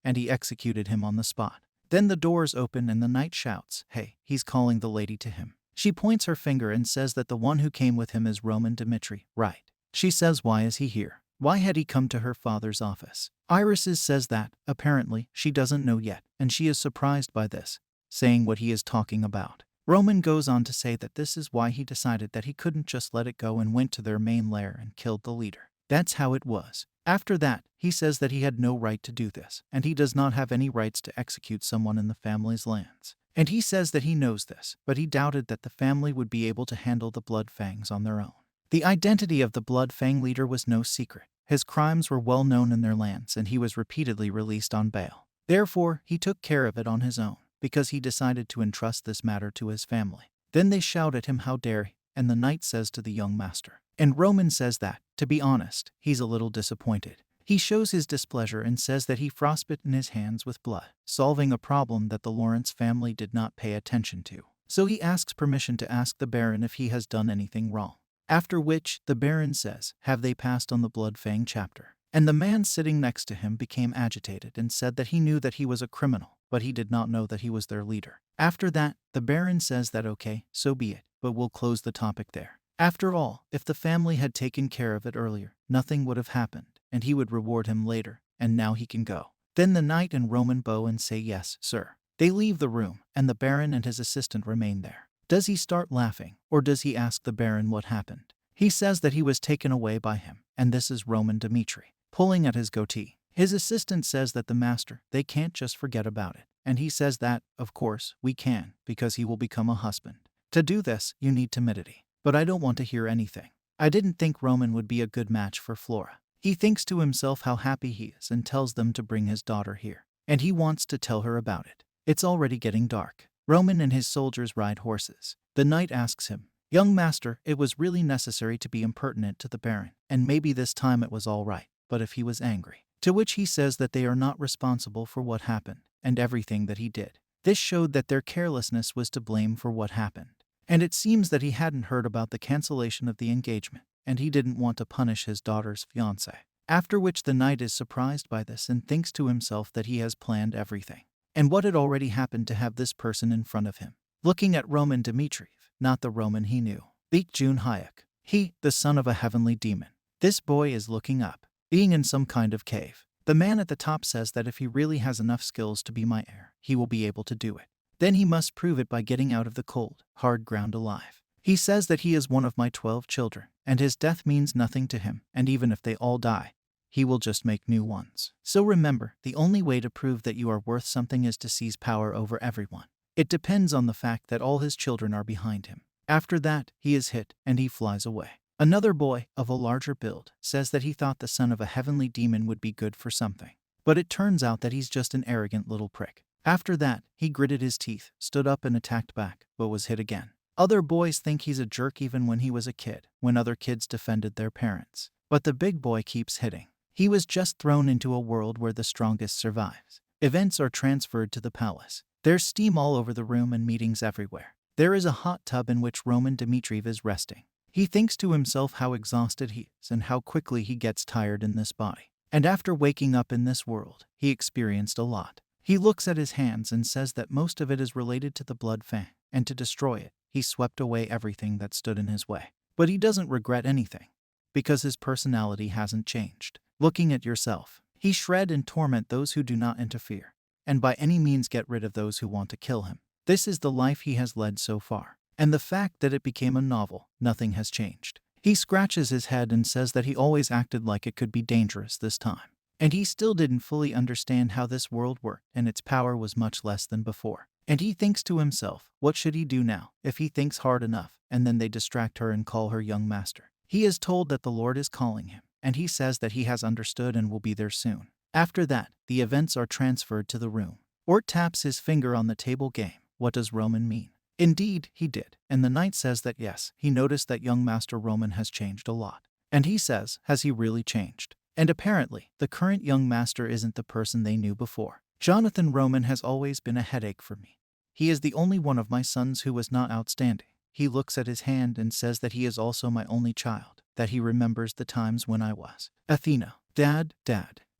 And he executed him on the spot. Then the doors open and the knight shouts, "Hey," he's calling the lady to him. She points her finger and says that the one who came with him is Roman Dmitri, right? She says, why is he here? Why had he come to her father's office? Iris says that, apparently, she doesn't know yet, and she is surprised by this, saying what he is talking about. Roman goes on to say that this is why he decided that he couldn't just let it go and went to their main lair and killed the leader. That's how it was. After that, he says that he had no right to do this, and he does not have any rights to execute someone in the family's lands. And he says that he knows this, but he doubted that the family would be able to handle the Blood Fangs on their own. The identity of the Blood Fang leader was no secret. His crimes were well known in their lands, and he was repeatedly released on bail. Therefore, he took care of it on his own, because he decided to entrust this matter to his family. Then they shout at him, how dare he, and the knight says to the young master. And Roman says that, to be honest, he's a little disappointed. He shows his displeasure and says that he frostbitten his hands with blood, solving a problem that the Lawrence family did not pay attention to. So he asks permission to ask the Baron if he has done anything wrong. After which, the Baron says, have they passed on the Blood Fang chapter? And the man sitting next to him became agitated and said that he knew that he was a criminal, but he did not know that he was their leader. After that, the Baron says that okay, so be it, but we'll close the topic there. After all, if the family had taken care of it earlier, nothing would have happened, and he would reward him later, and now he can go. Then the knight and Roman bow and say yes, sir. They leave the room, and the Baron and his assistant remain there. Does he start laughing, or does he ask the Baron what happened? He says that he was taken away by him, and this is Roman Dmitri, pulling at his goatee. His assistant says that the master, they can't just forget about it, and he says that, of course, we can, because he will become a husband. To do this, you need timidity. But I don't want to hear anything. I didn't think Roman would be a good match for Flora. He thinks to himself how happy he is and tells them to bring his daughter here. And he wants to tell her about it. It's already getting dark. Roman and his soldiers ride horses. The knight asks him, young master, it was really necessary to be impertinent to the Baron, and maybe this time it was all right, but if he was angry. To which he says that they are not responsible for what happened, and everything that he did. This showed that their carelessness was to blame for what happened. And it seems that he hadn't heard about the cancellation of the engagement, and he didn't want to punish his daughter's fiancé. After which the knight is surprised by this and thinks to himself that he has planned everything. And what had already happened to have this person in front of him. Looking at Roman Dmitriev, not the Roman he knew. Beat Jun Hayek. He, the son of a heavenly demon. This boy is looking up, being in some kind of cave. The man at the top says that if he really has enough skills to be my heir, he will be able to do it. Then he must prove it by getting out of the cold, hard ground alive. He says that he is one of my 12 children, and his death means nothing to him, and even if they all die, he will just make new ones. So remember, the only way to prove that you are worth something is to seize power over everyone. It depends on the fact that all his children are behind him. After that, he is hit, and he flies away. Another boy, of a larger build, says that he thought the son of a heavenly demon would be good for something. But it turns out that he's just an arrogant little prick. After that, he gritted his teeth, stood up and attacked back, but was hit again. Other boys think he's a jerk even when he was a kid, when other kids defended their parents. But the big boy keeps hitting. He was just thrown into a world where the strongest survives. Events are transferred to the palace. There's steam all over the room and meetings everywhere. There is a hot tub in which Roman Dmitriev is resting. He thinks to himself how exhausted he is and how quickly he gets tired in this body. And after waking up in this world, he experienced a lot. He looks at his hands and says that most of it is related to the Blood Fang, and to destroy it, he swept away everything that stood in his way. But he doesn't regret anything, because his personality hasn't changed. Looking at yourself, He shred and torment those who do not interfere, and by any means get rid of those who want to kill him. This is the life he has led so far. And the fact that it became a novel, nothing has changed. He scratches his head and says that he always acted like it could be dangerous this time. And he still didn't fully understand how this world worked, and its power was much less than before. And he thinks to himself, what should he do now? If he thinks hard enough, and then they distract her and call her young master. He is told that the Lord is calling him, and he says that he has understood and will be there soon. After that, the events are transferred to the room. Ort taps his finger on the table game. What does Roman mean? Indeed, he did, and the knight says that yes, he noticed that young Master Roman has changed a lot. And he says, has he really changed? And apparently, the current young master isn't the person they knew before. Jonathan Roman has always been a headache for me. He is the only one of my sons who was not outstanding. He looks at his hand and says that he is also my only child, that he remembers the times when I was. Athena. Dad.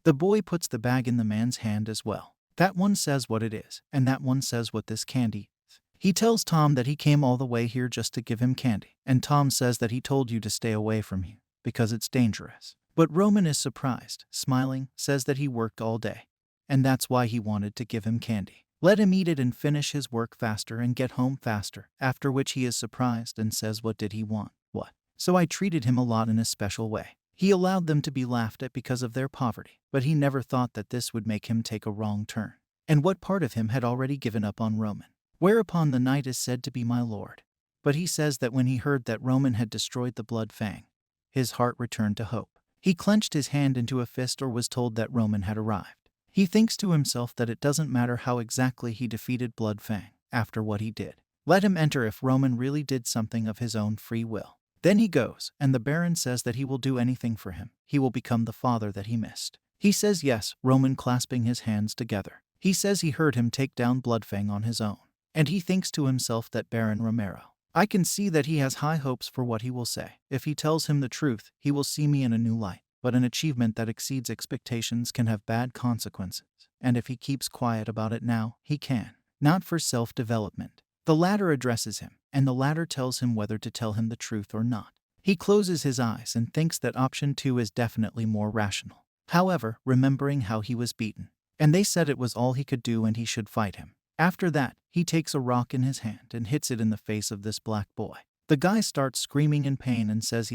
The boy puts the bag in the man's hand as well. That one says what it is, and that one says what this candy is. He tells Tom that he came all the way here just to give him candy, and Tom says that he told you to stay away from you, because it's dangerous. But Roman is surprised, smiling, says that he worked all day, and that's why he wanted to give him candy. Let him eat it and finish his work faster and get home faster, after which he is surprised and says what did he want? What? So I treated him a lot in a special way. He allowed them to be laughed at because of their poverty, but he never thought that this would make him take a wrong turn. And what part of him had already given up on Roman? Whereupon the knight is said to be my lord. But he says that when he heard that Roman had destroyed the blood fang, his heart returned to hope. He clenched his hand into a fist or was told that Roman had arrived. He thinks to himself that it doesn't matter how exactly he defeated Blood Fang after what he did. Let him enter if Roman really did something of his own free will. Then he goes, and the Baron says that he will do anything for him. He will become the father that he missed. He says yes, Roman clasping his hands together. He says he heard him take down Bloodfang on his own. And he thinks to himself that Baron Romero. I can see that he has high hopes for what he will say. If he tells him the truth, he will see me in a new light. But an achievement that exceeds expectations can have bad consequences. And if he keeps quiet about it now, he can. Not for self-development. The latter addresses him, and the latter tells him whether to tell him the truth or not. He closes his eyes and thinks that option 2 is definitely more rational. However, remembering how he was beaten, and they said it was all he could do and he should fight him. After that, he takes a rock in his hand and hits it in the face of this black boy. The guy starts screaming in pain and says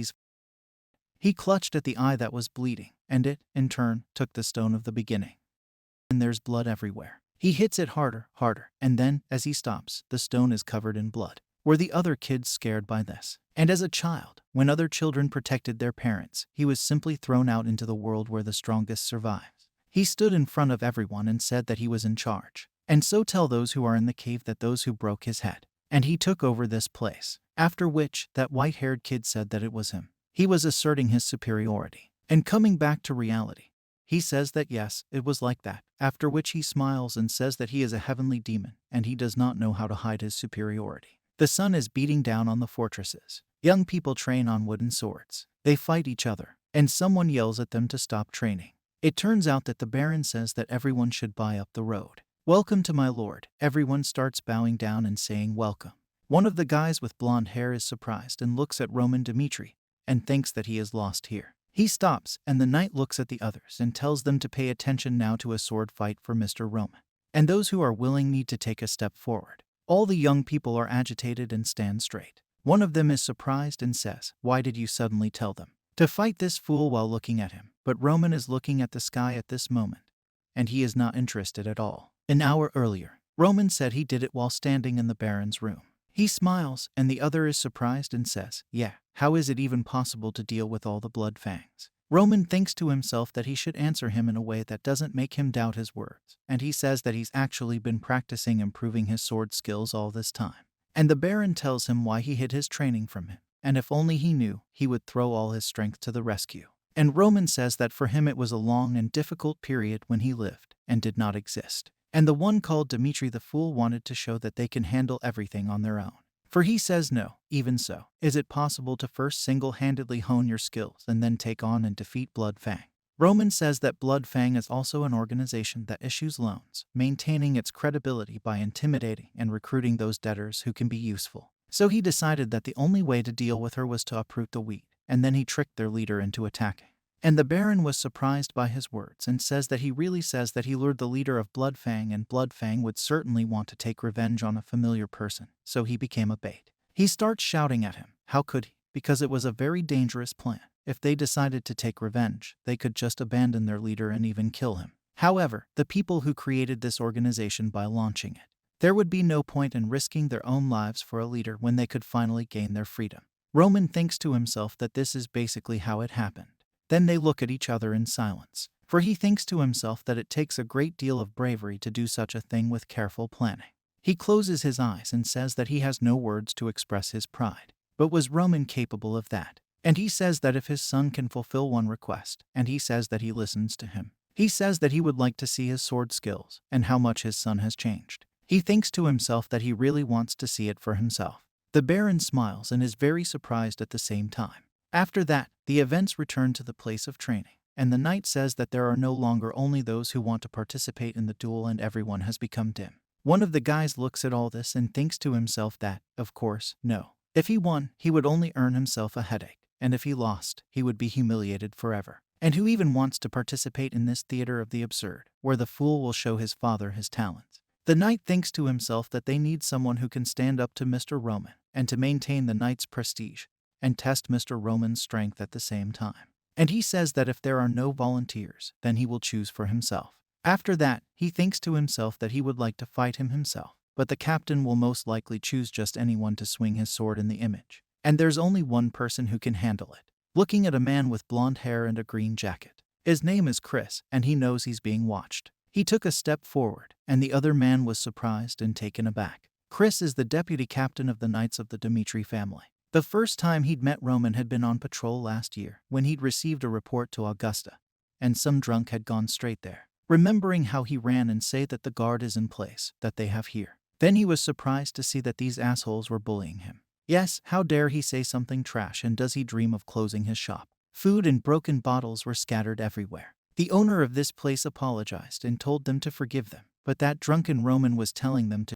he clutched at the eye that was bleeding, and it, in turn, took the stone of the beginning. And there's blood everywhere. He hits it harder, and then, as he stops, the stone is covered in blood. Were the other kids scared by this? And as a child, when other children protected their parents, he was simply thrown out into the world where the strongest survives. He stood in front of everyone and said that he was in charge. And so tell those who are in the cave that those who broke his head. And he took over this place. After which, that white-haired kid said that it was him. He was asserting his superiority. And coming back to reality, he says that yes, it was like that, after which he smiles and says that he is a heavenly demon, and he does not know how to hide his superiority. The sun is beating down on the fortresses. Young people train on wooden swords. They fight each other, and someone yells at them to stop training. It turns out that the Baron says that everyone should buy up the road. Welcome to my lord. Everyone starts bowing down and saying welcome. One of the guys with blonde hair is surprised and looks at Roman Dmitri, and thinks that he is lost here. He stops, and the knight looks at the others and tells them to pay attention now to a sword fight for Mr. Roman. And those who are willing need to take a step forward. All the young people are agitated and stand straight. One of them is surprised and says, why did you suddenly tell them to fight this fool while looking at him? But Roman is looking at the sky at this moment, and he is not interested at all. An hour earlier, Roman said he did it while standing in the Baron's room. He smiles, and the other is surprised and says, yeah, how is it even possible to deal with all the blood fangs? Roman thinks to himself that he should answer him in a way that doesn't make him doubt his words, and he says that he's actually been practicing improving his sword skills all this time. And the Baron tells him why he hid his training from him, and if only he knew, he would throw all his strength to the rescue. And Roman says that for him it was a long and difficult period when he lived and did not exist. And the one called Dmitri the Fool wanted to show that they can handle everything on their own. For he says no, even so, is it possible to first single-handedly hone your skills and then take on and defeat Blood Fang? Roman says that Blood Fang is also an organization that issues loans, maintaining its credibility by intimidating and recruiting those debtors who can be useful. So he decided that the only way to deal with her was to uproot the weed, and then he tricked their leader into attacking. And the Baron was surprised by his words and says that he lured the leader of Bloodfang, and Bloodfang would certainly want to take revenge on a familiar person, so he became a bait. He starts shouting at him. How could he? Because it was a very dangerous plan. If they decided to take revenge, they could just abandon their leader and even kill him. However, the people who created this organization by launching it, there would be no point in risking their own lives for a leader when they could finally gain their freedom. Roman thinks to himself that this is basically how it happened. Then they look at each other in silence, for he thinks to himself that it takes a great deal of bravery to do such a thing with careful planning. He closes his eyes and says that he has no words to express his pride. But was Roman capable of that? And he says that if his son can fulfill one request, and he says that he listens to him. He says that he would like to see his sword skills and how much his son has changed. He thinks to himself that he really wants to see it for himself. The Baron smiles and is very surprised at the same time. After that, the events return to the place of training, and the knight says that there are no longer only those who want to participate in the duel and everyone has become dim. One of the guys looks at all this and thinks to himself that, of course, no. If he won, he would only earn himself a headache, and if he lost, he would be humiliated forever. And who even wants to participate in this theater of the absurd, where the fool will show his father his talents? The knight thinks to himself that they need someone who can stand up to Mr. Roman, and to maintain the knight's prestige, and test Mr. Roman's strength at the same time. And he says that if there are no volunteers, then he will choose for himself. After that, he thinks to himself that he would like to fight him himself, but the captain will most likely choose just anyone to swing his sword in the image. And there's only one person who can handle it. Looking at a man with blonde hair and a green jacket. His name is Chris, and he knows he's being watched. He took a step forward, and the other man was surprised and taken aback. Chris is the deputy captain of the Knights of the Dmitri family. The first time he'd met Roman had been on patrol last year, when he'd received a report to Augusta, and some drunk had gone straight there, remembering how he ran and say that the guard is in place, that they have here. Then he was surprised to see that these assholes were bullying him. Yes, how dare he say something trash, and does he dream of closing his shop? Food and broken bottles were scattered everywhere. The owner of this place apologized and told them to forgive them, but that drunken Roman was telling them to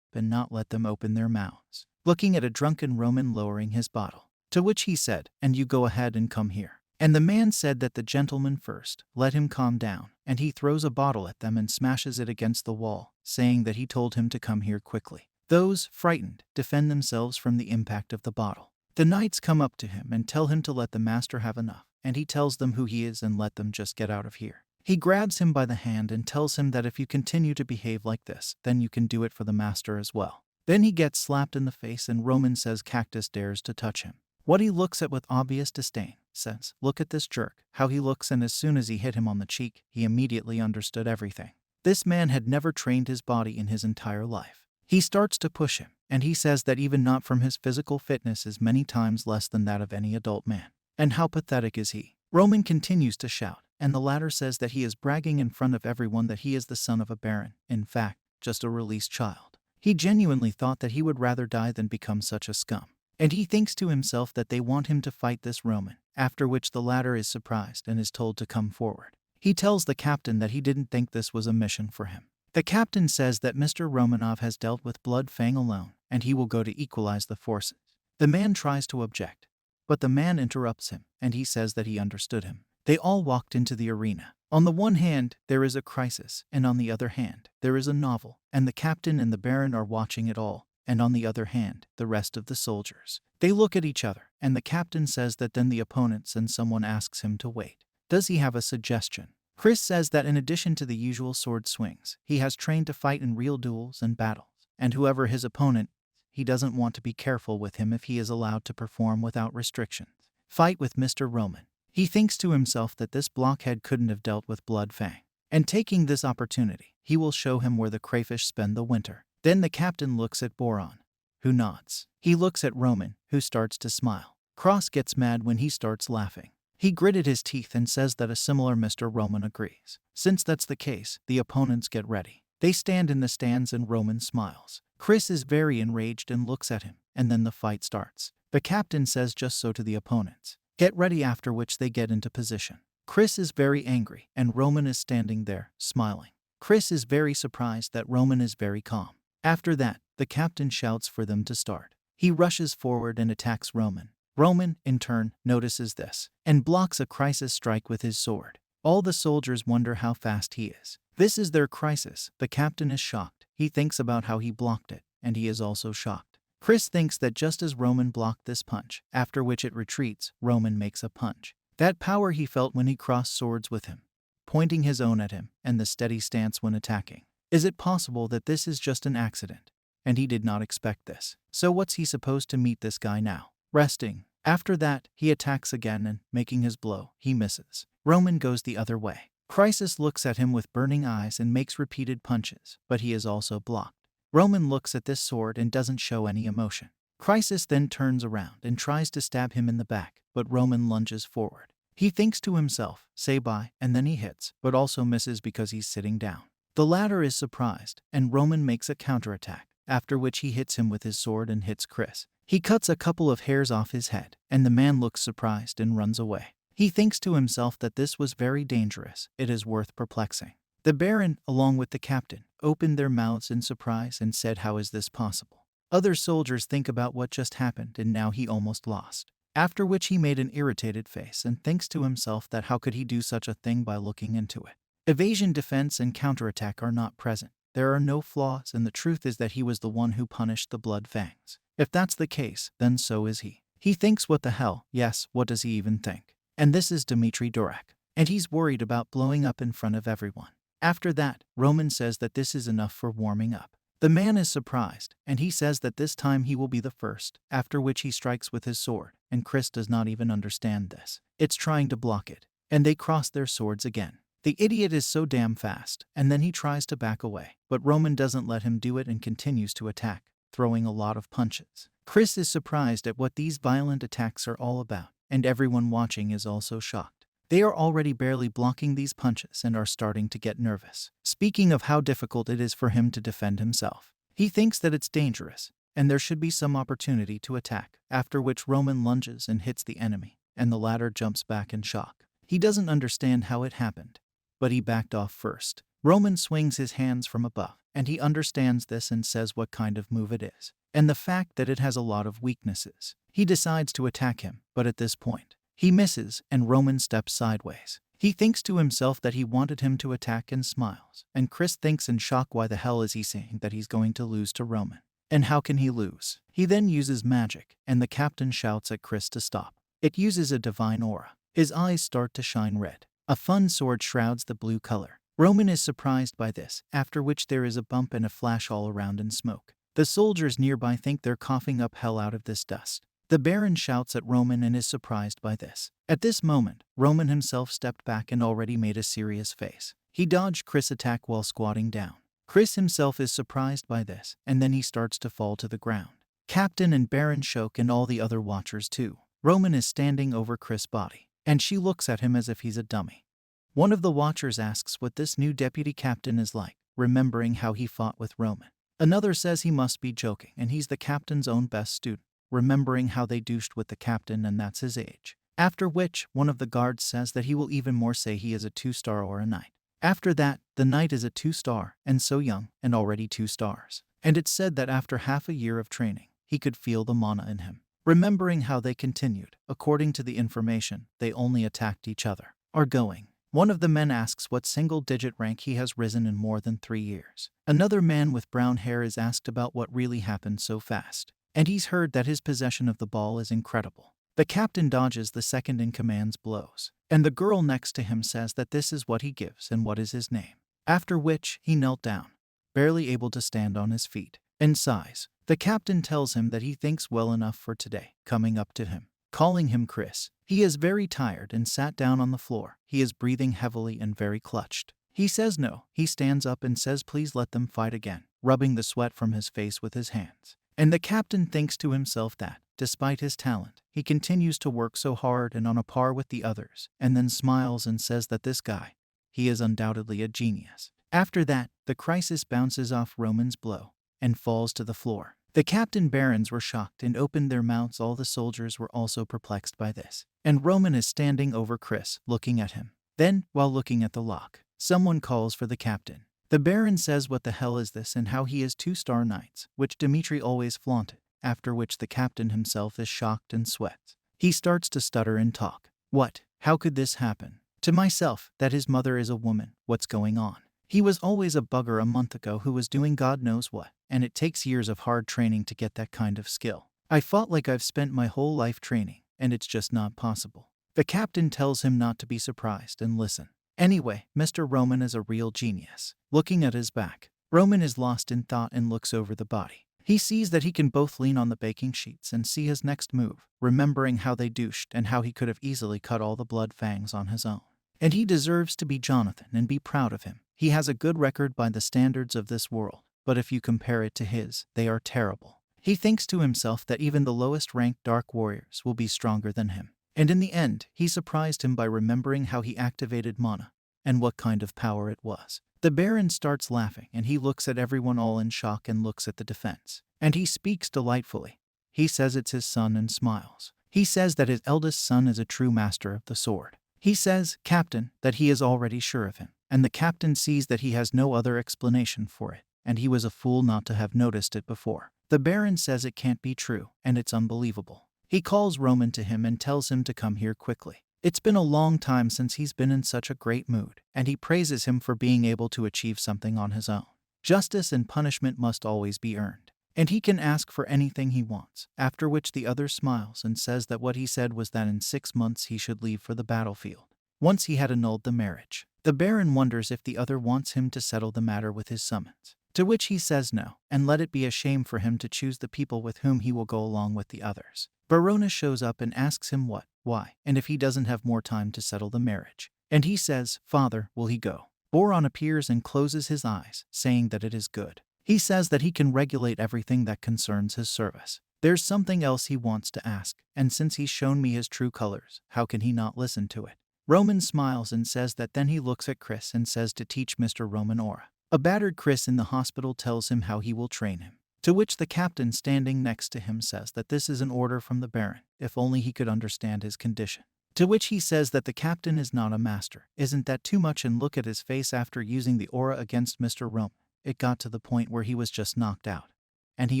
and not let them open their mouths. Looking at a drunken Roman lowering his bottle, to which he said, "And you go ahead and come here." And the man said that the gentleman first, let him calm down, and he throws a bottle at them and smashes it against the wall, saying that he told him to come here quickly. Those, frightened, defend themselves from the impact of the bottle. The knights come up to him and tell him to let the master have enough, and he tells them who he is and let them just get out of here. He grabs him by the hand and tells him that if you continue to behave like this, then you can do it for the master as well. Then he gets slapped in the face and Roman says Cactus dares to touch him. What he looks at with obvious disdain, says, "Look at this jerk, how he looks," and as soon as he hit him on the cheek, he immediately understood everything. This man had never trained his body in his entire life. He starts to push him, and he says that even not from his physical fitness is many times less than that of any adult man. And how pathetic is he? Roman continues to shout, and the latter says that he is bragging in front of everyone that he is the son of a baron, in fact, just a released child. He genuinely thought that he would rather die than become such a scum. And he thinks to himself that they want him to fight this Roman, after which the latter is surprised and is told to come forward. He tells the captain that he didn't think this was a mission for him. The captain says that Mr. Romanov has dealt with Blood Fang alone, and he will go to equalize the forces. The man tries to object, but the man interrupts him, and he says that he understood him. They all walked into the arena. On the one hand, there is a crisis, and on the other hand, there is a novel, and the captain and the baron are watching it all, and on the other hand, the rest of the soldiers. They look at each other, and the captain says that then the opponents and someone asks him to wait. Does he have a suggestion? Chris says that in addition to the usual sword swings, he has trained to fight in real duels and battles, and whoever his opponent, he doesn't want to be careful with him if he is allowed to perform without restrictions. Fight with Mr. Roman. He thinks to himself that this blockhead couldn't have dealt with Blood Fang, and taking this opportunity, he will show him where the crayfish spend the winter. Then the captain looks at Boron, who nods. He looks at Roman, who starts to smile. Cross gets mad when he starts laughing. He gritted his teeth and says that a similar Mr. Roman agrees. Since that's the case, the opponents get ready. They stand in the stands and Roman smiles. Chris is very enraged and looks at him, and then the fight starts. The captain says just so to the opponents. Get ready, after which they get into position. Chris is very angry, and Roman is standing there, smiling. Chris is very surprised that Roman is very calm. After that, the captain shouts for them to start. He rushes forward and attacks Roman. Roman, in turn, notices this and blocks a crisis strike with his sword. All the soldiers wonder how fast he is. This is their crisis. The captain is shocked. He thinks about how he blocked it, and he is also shocked. Chris thinks that just as Roman blocked this punch, after which it retreats, Roman makes a punch. That power he felt when he crossed swords with him, pointing his own at him, and the steady stance when attacking. Is it possible that this is just an accident? And he did not expect this. So what's he supposed to meet this guy now? Resting. After that, he attacks again and, making his blow, he misses. Roman goes the other way. Crisis looks at him with burning eyes and makes repeated punches, but he is also blocked. Roman looks at this sword and doesn't show any emotion. Crisis then turns around and tries to stab him in the back, but Roman lunges forward. He thinks to himself, say bye, and then he hits, but also misses because he's sitting down. The latter is surprised, and Roman makes a counterattack, after which he hits him with his sword and hits Chris. He cuts a couple of hairs off his head, and the man looks surprised and runs away. He thinks to himself that this was very dangerous. It is worth perplexing. The Baron, along with the captain, opened their mouths in surprise and said, how is this possible? Other soldiers think about what just happened, and now he almost lost. After which he made an irritated face and thinks to himself that how could he do such a thing by looking into it. Evasion, defense, and counterattack are not present. There are no flaws, and the truth is that he was the one who punished the Blood Fangs. If that's the case, then so is he. He thinks, what the hell? Yes, what does he even think? And this is Dmitry Durek. And he's worried about blowing up in front of everyone. After that, Roman says that this is enough for warming up. The man is surprised, and he says that this time he will be the first, after which he strikes with his sword, and Chris does not even understand this. It's trying to block it, and they cross their swords again. The idiot is so damn fast, and then he tries to back away, but Roman doesn't let him do it and continues to attack, throwing a lot of punches. Chris is surprised at what these violent attacks are all about, and everyone watching is also shocked. They are already barely blocking these punches and are starting to get nervous. Speaking of how difficult it is for him to defend himself, he thinks that it's dangerous, and there should be some opportunity to attack, after which Roman lunges and hits the enemy, and the latter jumps back in shock. He doesn't understand how it happened, but he backed off first. Roman swings his hands from above, and he understands this and says what kind of move it is, and the fact that it has a lot of weaknesses. He decides to attack him, but at this point, he misses, and Roman steps sideways. He thinks to himself that he wanted him to attack and smiles, and Chris thinks in shock, why the hell is he saying that he's going to lose to Roman? And how can he lose? He then uses magic, and the captain shouts at Chris to stop. It uses a divine aura. His eyes start to shine red. A fun sword shrouds the blue color. Roman is surprised by this, after which there is a bump and a flash all around in smoke. The soldiers nearby think they're coughing up hell out of this dust. The Baron shouts at Roman and is surprised by this. At this moment, Roman himself stepped back and already made a serious face. He dodged Chris' attack while squatting down. Chris himself is surprised by this, and then he starts to fall to the ground. Captain and Baron shock, and all the other watchers too. Roman is standing over Chris' body, and she looks at him as if he's a dummy. One of the watchers asks what this new deputy captain is like, remembering how he fought with Roman. Another says he must be joking and he's the captain's own best student, remembering how they douched with the captain and that's his age. After which, one of the guards says that he will even more say he is a 2-star or a knight. After that, the knight is a 2-star, and so young, and already 2 stars. And it's said that after half a year of training, he could feel the mana in him. Remembering how they continued, according to the information, they only attacked each other. Are going. One of the men asks what single-digit rank he has risen in more than 3 years. Another man with brown hair is asked about what really happened so fast, and he's heard that his possession of the ball is incredible. The captain dodges the second-in-command's blows, and the girl next to him says that this is what he gives and what is his name. After which, he knelt down, barely able to stand on his feet, and sighs. The captain tells him that he thinks well enough for today, coming up to him, calling him Chris. He is very tired and sat down on the floor. He is breathing heavily and very clutched. He says no. He stands up and says please let them fight again, rubbing the sweat from his face with his hands. And the captain thinks to himself that, despite his talent, he continues to work so hard and on a par with the others, and then smiles and says that this guy, he is undoubtedly a genius. After that, the crisis bounces off Roman's blow and falls to the floor. The captain barons were shocked and opened their mouths. All the soldiers were also perplexed by this. And Roman is standing over Chris, looking at him. Then, while looking at the lock, someone calls for the captain. The baron says what the hell is this and how he is 2-star knights, which Dmitry always flaunted, after which the captain himself is shocked and sweats. He starts to stutter and talk. What? How could this happen? To myself, that his mother is a woman, what's going on? He was always a bugger a month ago who was doing God knows what, and it takes years of hard training to get that kind of skill. I fought like I've spent my whole life training, and it's just not possible. The captain tells him not to be surprised and listen. Anyway, Mr. Roman is a real genius. Looking at his back, Roman is lost in thought and looks over the body. He sees that he can both lean on the baking sheets and see his next move, remembering how they douched and how he could have easily cut all the blood fangs on his own. And he deserves to be Jonathan and be proud of him. He has a good record by the standards of this world, but if you compare it to his, they are terrible. He thinks to himself that even the lowest-ranked dark warriors will be stronger than him. And in the end, he surprised him by remembering how he activated mana, and what kind of power it was. The Baron starts laughing, and he looks at everyone all in shock and looks at the defense. And he speaks delightfully. He says it's his son and smiles. He says that his eldest son is a true master of the sword. He says, Captain, that he is already sure of him. And the captain sees that he has no other explanation for it, and he was a fool not to have noticed it before. The Baron says it can't be true, and it's unbelievable. He calls Roman to him and tells him to come here quickly. It's been a long time since he's been in such a great mood, and he praises him for being able to achieve something on his own. Justice and punishment must always be earned, and he can ask for anything he wants, after which the other smiles and says that what he said was that in 6 months he should leave for the battlefield, once he had annulled the marriage. The Baron wonders if the other wants him to settle the matter with his summons, to which he says no, and let it be a shame for him to choose the people with whom he will go along with the others. Verona shows up and asks him what, why, and if he doesn't have more time to settle the marriage. And he says, Father, will he go? Boron appears and closes his eyes, saying that it is good. He says that he can regulate everything that concerns his service. There's something else he wants to ask, and since he's shown me his true colors, how can he not listen to it? Roman smiles and says that then he looks at Chris and says to teach Mr. Roman aura. A battered Chris in the hospital tells him how he will train him. To which the captain standing next to him says that this is an order from the Baron, if only he could understand his condition. To which he says that the captain is not a master. Isn't that too much? And look at his face after using the aura against Mr. Roman. It got to the point where he was just knocked out. And he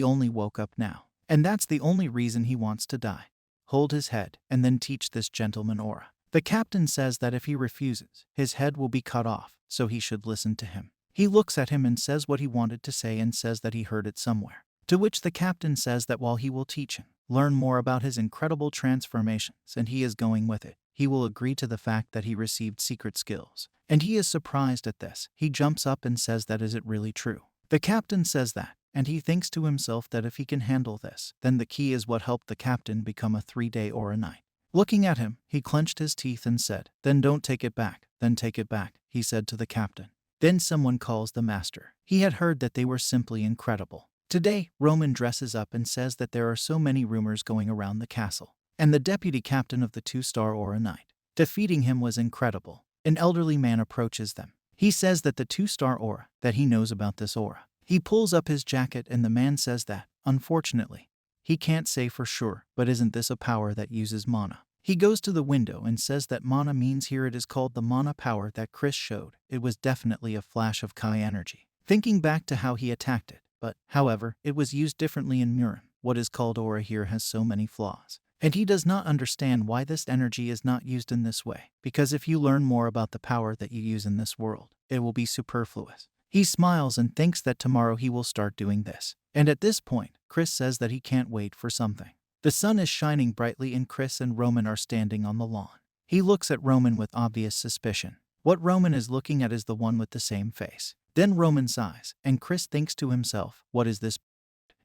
only woke up now. And that's the only reason he wants to die. Hold his head, and then teach this gentleman aura. The captain says that if he refuses, his head will be cut off, so he should listen to him. He looks at him and says what he wanted to say and says that he heard it somewhere. To which the captain says that while he will teach him, learn more about his incredible transformations and he is going with it, he will agree to the fact that he received secret skills. And he is surprised at this. He jumps up and says that is it really true? The captain says that, and he thinks to himself that if he can handle this, then the key is what helped the captain become a 3-day or a night. Looking at him, he clenched his teeth and said, Then don't take it back, then take it back, he said to the captain. Then someone calls the master. He had heard that they were simply incredible. Today, Roman dresses up and says that there are so many rumors going around the castle, and the deputy captain of the 2-star Aura Knight. Defeating him was incredible. An elderly man approaches them. He says that the 2-star Aura, that he knows about this aura. He pulls up his jacket and the man says that, unfortunately, he can't say for sure, but isn't this a power that uses mana? He goes to the window and says that mana means here it is called the mana power that Chris showed. It was definitely a flash of Kai energy. Thinking back to how he attacked it, but, however, it was used differently in Murin. What is called aura here has so many flaws. And he does not understand why this energy is not used in this way, because if you learn more about the power that you use in this world, it will be superfluous. He smiles and thinks that tomorrow he will start doing this. And at this point, Chris says that he can't wait for something. The sun is shining brightly and Chris and Roman are standing on the lawn. He looks at Roman with obvious suspicion. What Roman is looking at is the one with the same face. Then Roman sighs, and Chris thinks to himself, what is this?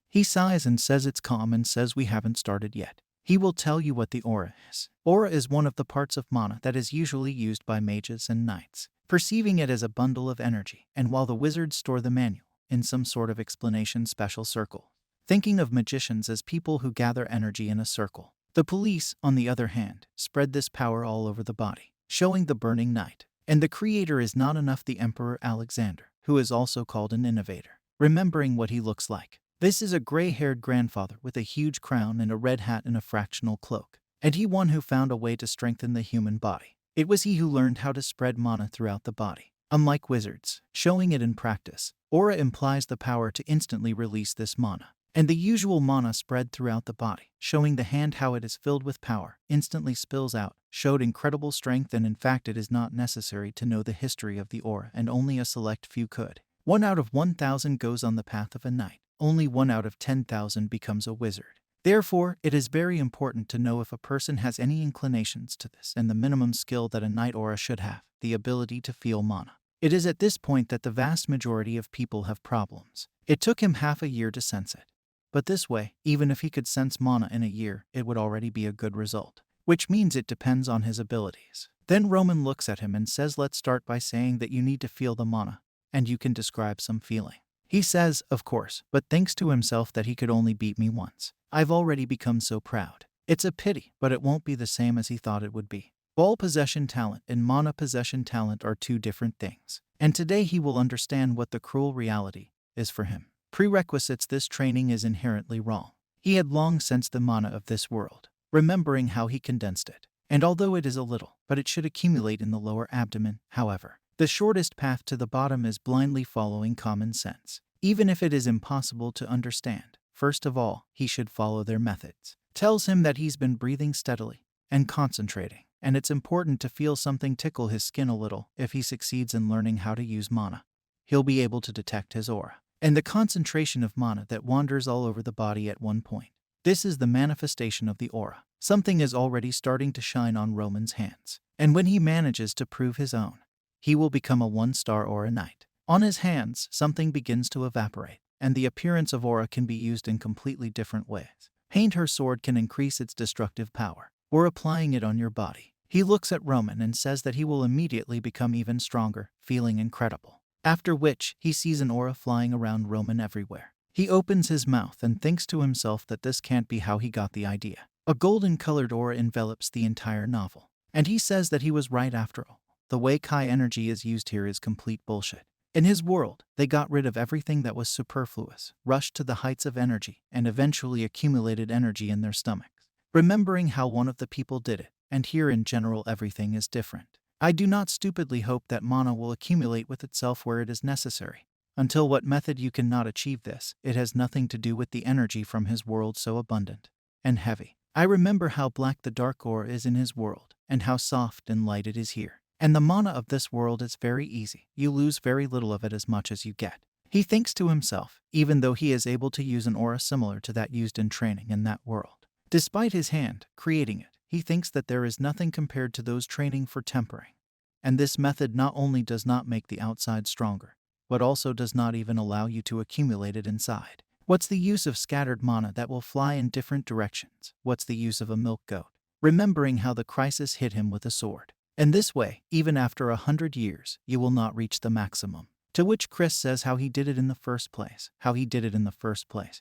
He sighs and says it's calm and says we haven't started yet. He will tell you what the aura is. Aura is one of the parts of mana that is usually used by mages and knights, perceiving it as a bundle of energy, and while the wizards store the manual in some sort of explanation special circle, thinking of magicians as people who gather energy in a circle. The police, on the other hand, spread this power all over the body, showing the burning night. And the creator is not enough the Emperor Alexander, who is also called an innovator, remembering what he looks like. This is a gray-haired grandfather with a huge crown and a red hat and a fractional cloak. And he one who found a way to strengthen the human body. It was he who learned how to spread mana throughout the body. Unlike wizards, showing it in practice, aura implies the power to instantly release this mana. and the usual mana spread throughout the body, showing the hand how it is filled with power, instantly spills out, showed incredible strength, and in fact it is not necessary to know the history of the aura, and only a select few could. 1 out of 1,000 goes on the path of a knight. Only 1 out of 10,000 becomes a wizard. Therefore, it is very important to know if a person has any inclinations to this, and the minimum skill that a knight aura should have, the ability to feel mana. It is at this point that the vast majority of people have problems. It took him half a year to sense it. But this way, even if he could sense mana in a year, it would already be a good result. Which means it depends on his abilities. Then Roman looks at him and says, let's start by saying that you need to feel the mana, and you can describe some feeling. He says, of course, but thinks to himself that he could only beat me once. I've already become so proud. It's a pity, but it won't be the same as he thought it would be. Ball possession talent and mana possession talent are two different things. And today he will understand what the cruel reality is for him. Prerequisites: this training is inherently wrong. He had long sensed the mana of this world, remembering how he condensed it. And although it is a little, but it should accumulate in the lower abdomen, however. The shortest path to the bottom is blindly following common sense. Even if it is impossible to understand, first of all, he should follow their methods. Tells him that he's been breathing steadily and concentrating, and it's important to feel something tickle his skin a little. If he succeeds in learning how to use mana, he'll be able to detect his aura and the concentration of mana that wanders all over the body at one point. This is the manifestation of the aura. Something is already starting to shine on Roman's hands, and when he manages to prove his own, he will become a 1-star aura knight. On his hands, something begins to evaporate, and the appearance of aura can be used in completely different ways. Paint her sword can increase its destructive power, or applying it on your body. He looks at Roman and says that he will immediately become even stronger, feeling incredible. After which, he sees an aura flying around Roman everywhere. He opens his mouth and thinks to himself that this can't be how he got the idea. A golden-colored aura envelops the entire novel, and he says that he was right after all. The way Kai energy is used here is complete bullshit. In his world, they got rid of everything that was superfluous, rushed to the heights of energy, and eventually accumulated energy in their stomachs. Remembering how one of the people did it, and here in general everything is different. I do not stupidly hope that mana will accumulate with itself where it is necessary. Until what method you cannot achieve this, it has nothing to do with the energy from his world so abundant and heavy. I remember how black the dark aura is in his world, and how soft and light it is here. And the mana of this world is very easy. You lose very little of it as much as you get. He thinks to himself, even though he is able to use an aura similar to that used in training in that world. Despite his hand creating it, he thinks that there is nothing compared to those training for tempering. And this method not only does not make the outside stronger, but also does not even allow you to accumulate it inside. What's the use of scattered mana that will fly in different directions? What's the use of a milk goat? Remembering how the crisis hit him with a sword. And this way, even after 100 years, you will not reach the maximum. To which Chris says how he did it in the first place.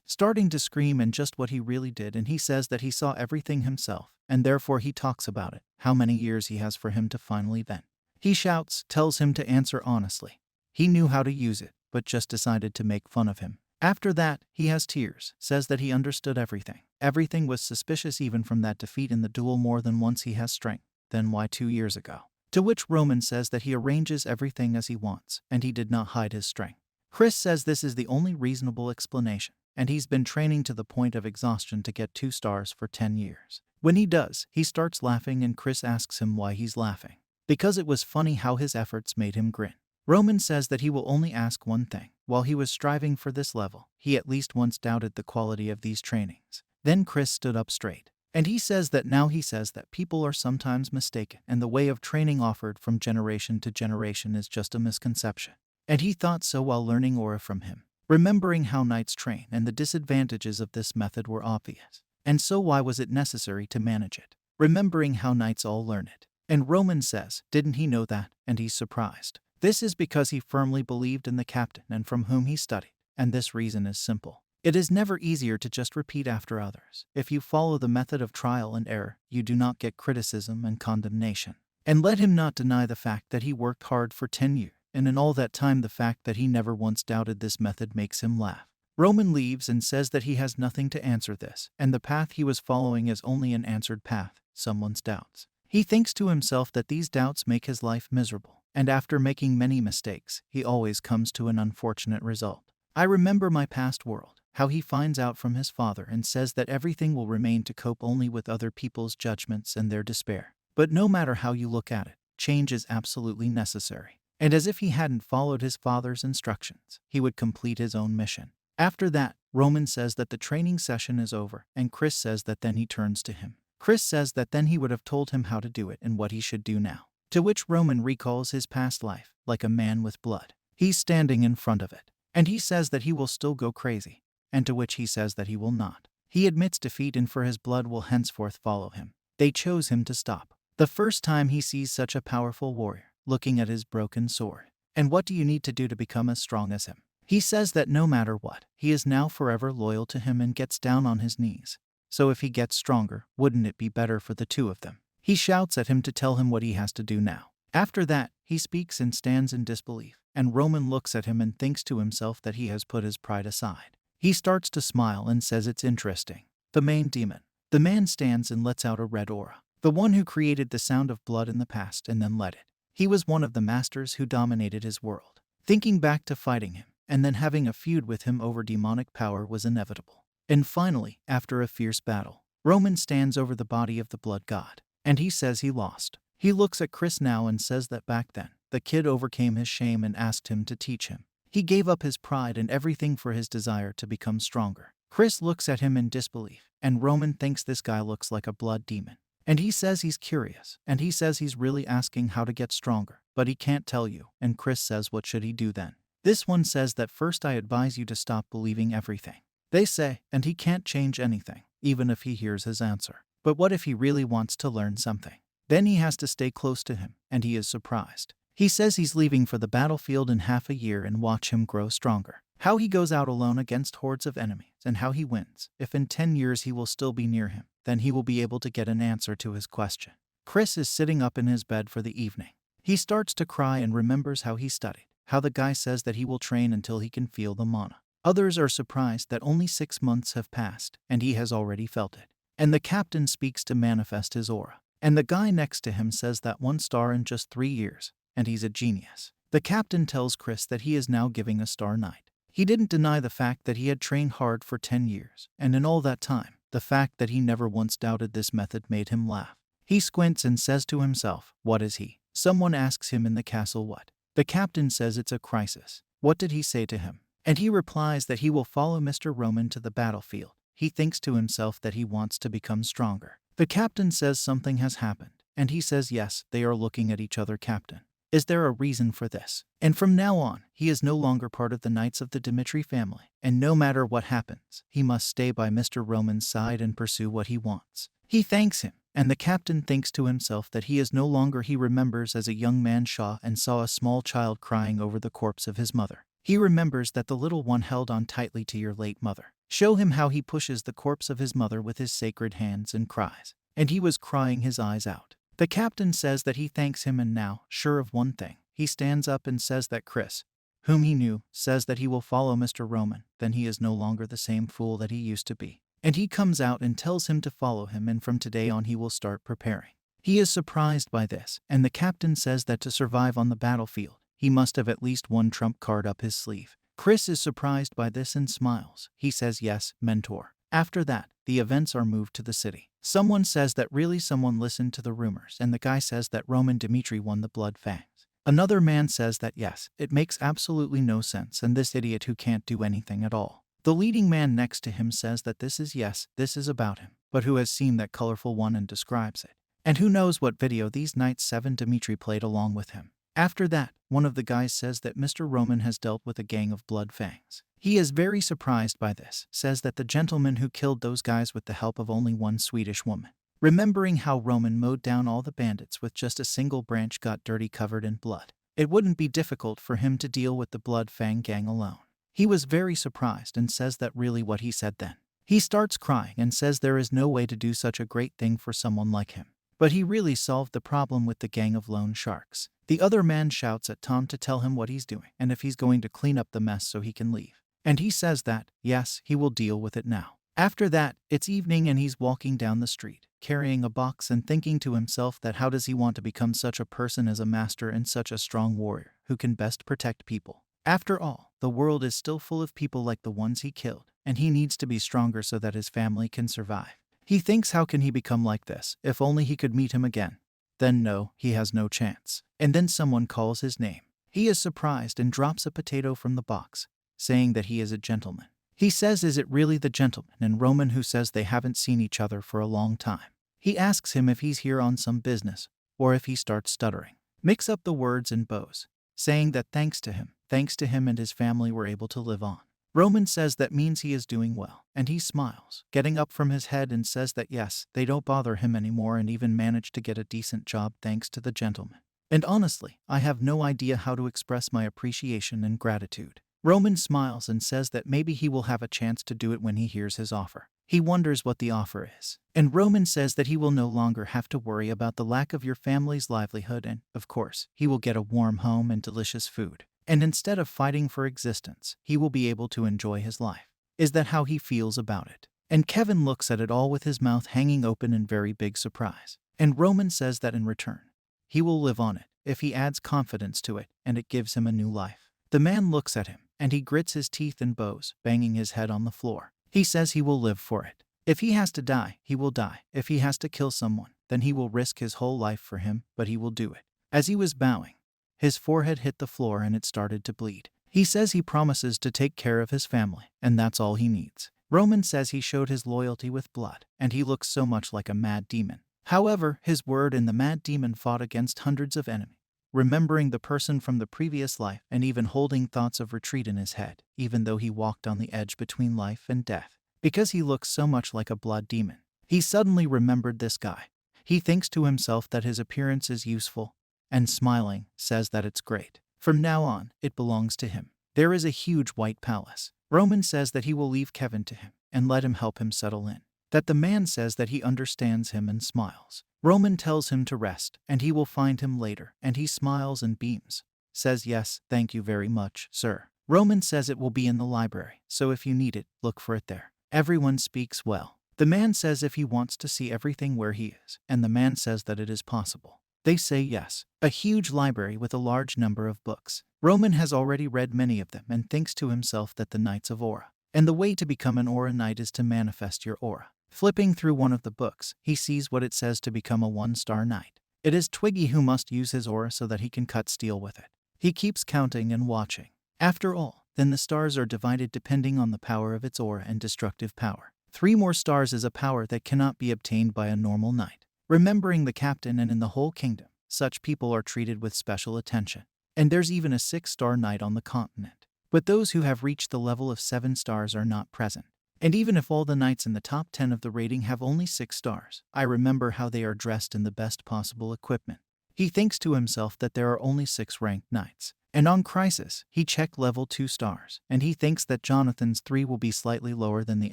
Starting to scream and just what he really did, and he says that he saw everything himself, and therefore he talks about it, how many years he has for him to finally vent. He shouts, tells him to answer honestly. He knew how to use it, but just decided to make fun of him. After that, he has tears, says that he understood everything. Everything was suspicious even from that defeat in the duel more than once. He has strength. Then why 2 years ago? To which Roman says that he arranges everything as he wants, and he did not hide his strength. Chris says this is the only reasonable explanation, and he's been training to the point of exhaustion to get 2 stars for 10 years. When he does, he starts laughing and Chris asks him why he's laughing. Because it was funny how his efforts made him grin. Roman says that he will only ask one thing. While he was striving for this level, he at least once doubted the quality of these trainings. Then Chris stood up straight. And he says that now he says that people are sometimes mistaken, and the way of training offered from generation to generation is just a misconception. And he thought so while learning aura from him. Remembering how knights train and the disadvantages of this method were obvious. And so why was it necessary to manage it? Remembering how knights all learn it. And Roman says, didn't he know that? And he's surprised. This is because he firmly believed in the captain and from whom he studied. And this reason is simple. It is never easier to just repeat after others. If you follow the method of trial and error, you do not get criticism and condemnation. And let him not deny the fact that he worked hard for 10 years, and in all that time the fact that he never once doubted this method makes him laugh. Roman leaves and says that he has nothing to answer this, and the path he was following is only an answered path, someone's doubts. He thinks to himself that these doubts make his life miserable, and after making many mistakes, he always comes to an unfortunate result. I remember my past world, how he finds out from his father and says that everything will remain to cope only with other people's judgments and their despair. But no matter how you look at it, change is absolutely necessary. And as if he hadn't followed his father's instructions, he would complete his own mission. After that, Roman says that the training session is over, and Chris says that then he turns to him. Chris says that then he would have told him how to do it and what he should do now. To which Roman recalls his past life, like a man with blood. He's standing in front of it, and he says that he will still go crazy, and to which he says that he will not. He admits defeat and for his blood will henceforth follow him. They chose him to stop. The first time he sees such a powerful warrior, looking at his broken sword. And what do you need to do to become as strong as him? He says that no matter what, he is now forever loyal to him and gets down on his knees. So if he gets stronger, wouldn't it be better for the two of them? He shouts at him to tell him what he has to do now. After that, he speaks and stands in disbelief, and Roman looks at him and thinks to himself that he has put his pride aside. He starts to smile and says it's interesting. The main demon. The man stands and lets out a red aura. The one who created the sound of blood in the past and then let it. He was one of the masters who dominated his world. Thinking back to fighting him, and then having a feud with him over demonic power was inevitable. And finally, after a fierce battle, Roman stands over the body of the blood god, and he says he lost. He looks at Chris now and says that back then, the kid overcame his shame and asked him to teach him. He gave up his pride and everything for his desire to become stronger. Chris looks at him in disbelief, and Roman thinks this guy looks like a blood demon. And he says he's curious, and he says he's really asking how to get stronger, but he can't tell you, and Chris says what should he do then? This one says that first I advise you to stop believing everything they say, and he can't change anything, even if he hears his answer. But what if he really wants to learn something? Then he has to stay close to him, and he is surprised. He says he's leaving for the battlefield in half a year and watch him grow stronger. How he goes out alone against hordes of enemies, and how he wins. If in 10 years he will still be near him, then he will be able to get an answer to his question. Chris is sitting up in his bed for the evening. He starts to cry and remembers how he studied, how the guy says that he will train until he can feel the mana. Others are surprised that only 6 months have passed, and he has already felt it. And the captain speaks to manifest his aura. And the guy next to him says that 1 star in just 3 years, and he's a genius. The captain tells Chris that he is now giving a star night. He didn't deny the fact that he had trained hard for 10 years, and in all that time, the fact that he never once doubted this method made him laugh. He squints and says to himself, what is he? Someone asks him in the castle what. The captain says it's a crisis. What did he say to him? And he replies that he will follow Mr. Roman to the battlefield. He thinks to himself that he wants to become stronger. The captain says something has happened, and he says yes, they are looking at each other. Captain, is there a reason for this? And from now on, he is no longer part of the Knights of the Dmitri family, and no matter what happens, he must stay by Mr. Roman's side and pursue what he wants. He thanks him, and the captain thinks to himself that he is no longer. He remembers as a young man saw a small child crying over the corpse of his mother. He remembers that the little one held on tightly to your late mother. Show him how he pushes the corpse of his mother with his sacred hands and cries. And he was crying his eyes out. The captain says that he thanks him, and now, sure of one thing, he stands up and says that Chris, whom he knew, says that he will follow Mr. Roman. Then he is no longer the same fool that he used to be. And he comes out and tells him to follow him, and from today on he will start preparing. He is surprised by this, and the captain says that to survive on the battlefield, he must have at least 1 trump card up his sleeve. Chris is surprised by this and smiles. He says yes, mentor. After that, the events are moved to the city. Someone says that really someone listened to the rumors, and the guy says that Roman Dmitri won the Blood Fangs. Another man says that yes, it makes absolutely no sense, and this idiot who can't do anything at all. The leading man next to him says that this is about him, but who has seen that colorful one and describes it. And who knows what video these Knights 7 Dmitri played along with him. After that, one of the guys says that Mr. Roman has dealt with a gang of Blood Fangs. He is very surprised by this, says that the gentleman who killed those guys with the help of only one Swedish woman. Remembering how Roman mowed down all the bandits with just a single branch got dirty covered in blood. It wouldn't be difficult for him to deal with the Blood Fang gang alone. He was very surprised and says that really what he said then. He starts crying and says there is no way to do such a great thing for someone like him. But he really solved the problem with the gang of lone sharks. The other man shouts at Tom to tell him what he's doing and if he's going to clean up the mess so he can leave. And he says that, yes, he will deal with it now. After that, it's evening and he's walking down the street, carrying a box and thinking to himself that how does he want to become such a person as a master and such a strong warrior who can best protect people. After all, the world is still full of people like the ones he killed, and he needs to be stronger so that his family can survive. He thinks, how can he become like this? If only he could meet him again. Then no, he has no chance. And then someone calls his name. He is surprised and drops a potato from the box, saying that he is a gentleman. He says, is it really the gentleman? And Roman, who says they haven't seen each other for a long time. He asks him if he's here on some business, or if he starts stuttering. Mix up the words and bows, saying that thanks to him and his family were able to live on. Roman says that means he is doing well, and he smiles, getting up from his head, and says that yes, they don't bother him anymore and even managed to get a decent job thanks to the gentleman. And honestly, I have no idea how to express my appreciation and gratitude. Roman smiles and says that maybe he will have a chance to do it when he hears his offer. He wonders what the offer is. And Roman says that he will no longer have to worry about the lack of your family's livelihood and, of course, he will get a warm home and delicious food. And instead of fighting for existence, he will be able to enjoy his life. Is that how he feels about it? And Kevin looks at it all with his mouth hanging open in very big surprise. And Roman says that in return, he will live on it if he adds confidence to it, and it gives him a new life. The man looks at him, and he grits his teeth and bows, banging his head on the floor. He says he will live for it. If he has to die, he will die. If he has to kill someone, then he will risk his whole life for him, but he will do it. As he was bowing, his forehead hit the floor and it started to bleed. He says he promises to take care of his family, and that's all he needs. Roman says he showed his loyalty with blood, and he looks so much like a mad demon. However, his word and the mad demon fought against hundreds of enemies, remembering the person from the previous life and even holding thoughts of retreat in his head, even though he walked on the edge between life and death. Because he looks so much like a blood demon, he suddenly remembered this guy. He thinks to himself that his appearance is useful, and smiling, says that it's great. From now on, it belongs to him. There is a huge white palace. Roman says that he will leave Kevin to him and let him help him settle in. That the man says that he understands him and smiles. Roman tells him to rest, and he will find him later, and he smiles and beams. Says yes, thank you very much, sir. Roman says it will be in the library, so if you need it, look for it there. Everyone speaks well. The man says if he wants to see everything where he is, and the man says that it is possible. They say yes. A huge library with a large number of books. Roman has already read many of them and thinks to himself that the Knights of Aura. And the way to become an Aura Knight is to manifest your aura. Flipping through one of the books, he sees what it says to become a 1-star knight. It is Twiggy who must use his aura so that he can cut steel with it. He keeps counting and watching. After all, then the stars are divided depending on the power of its aura and destructive power. 3 more stars is a power that cannot be obtained by a normal knight. Remembering the captain and in the whole kingdom, such people are treated with special attention. And there's even a 6-star knight on the continent. But those who have reached the level of 7 stars are not present. And even if all the knights in the top 10 of the rating have only 6 stars, I remember how they are dressed in the best possible equipment. He thinks to himself that there are only 6 ranked knights. And on Crisis, he checked level 2 stars, and he thinks that Jonathan's 3 will be slightly lower than the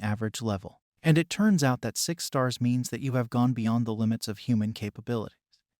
average level. And it turns out that 6 stars means that you have gone beyond the limits of human capabilities.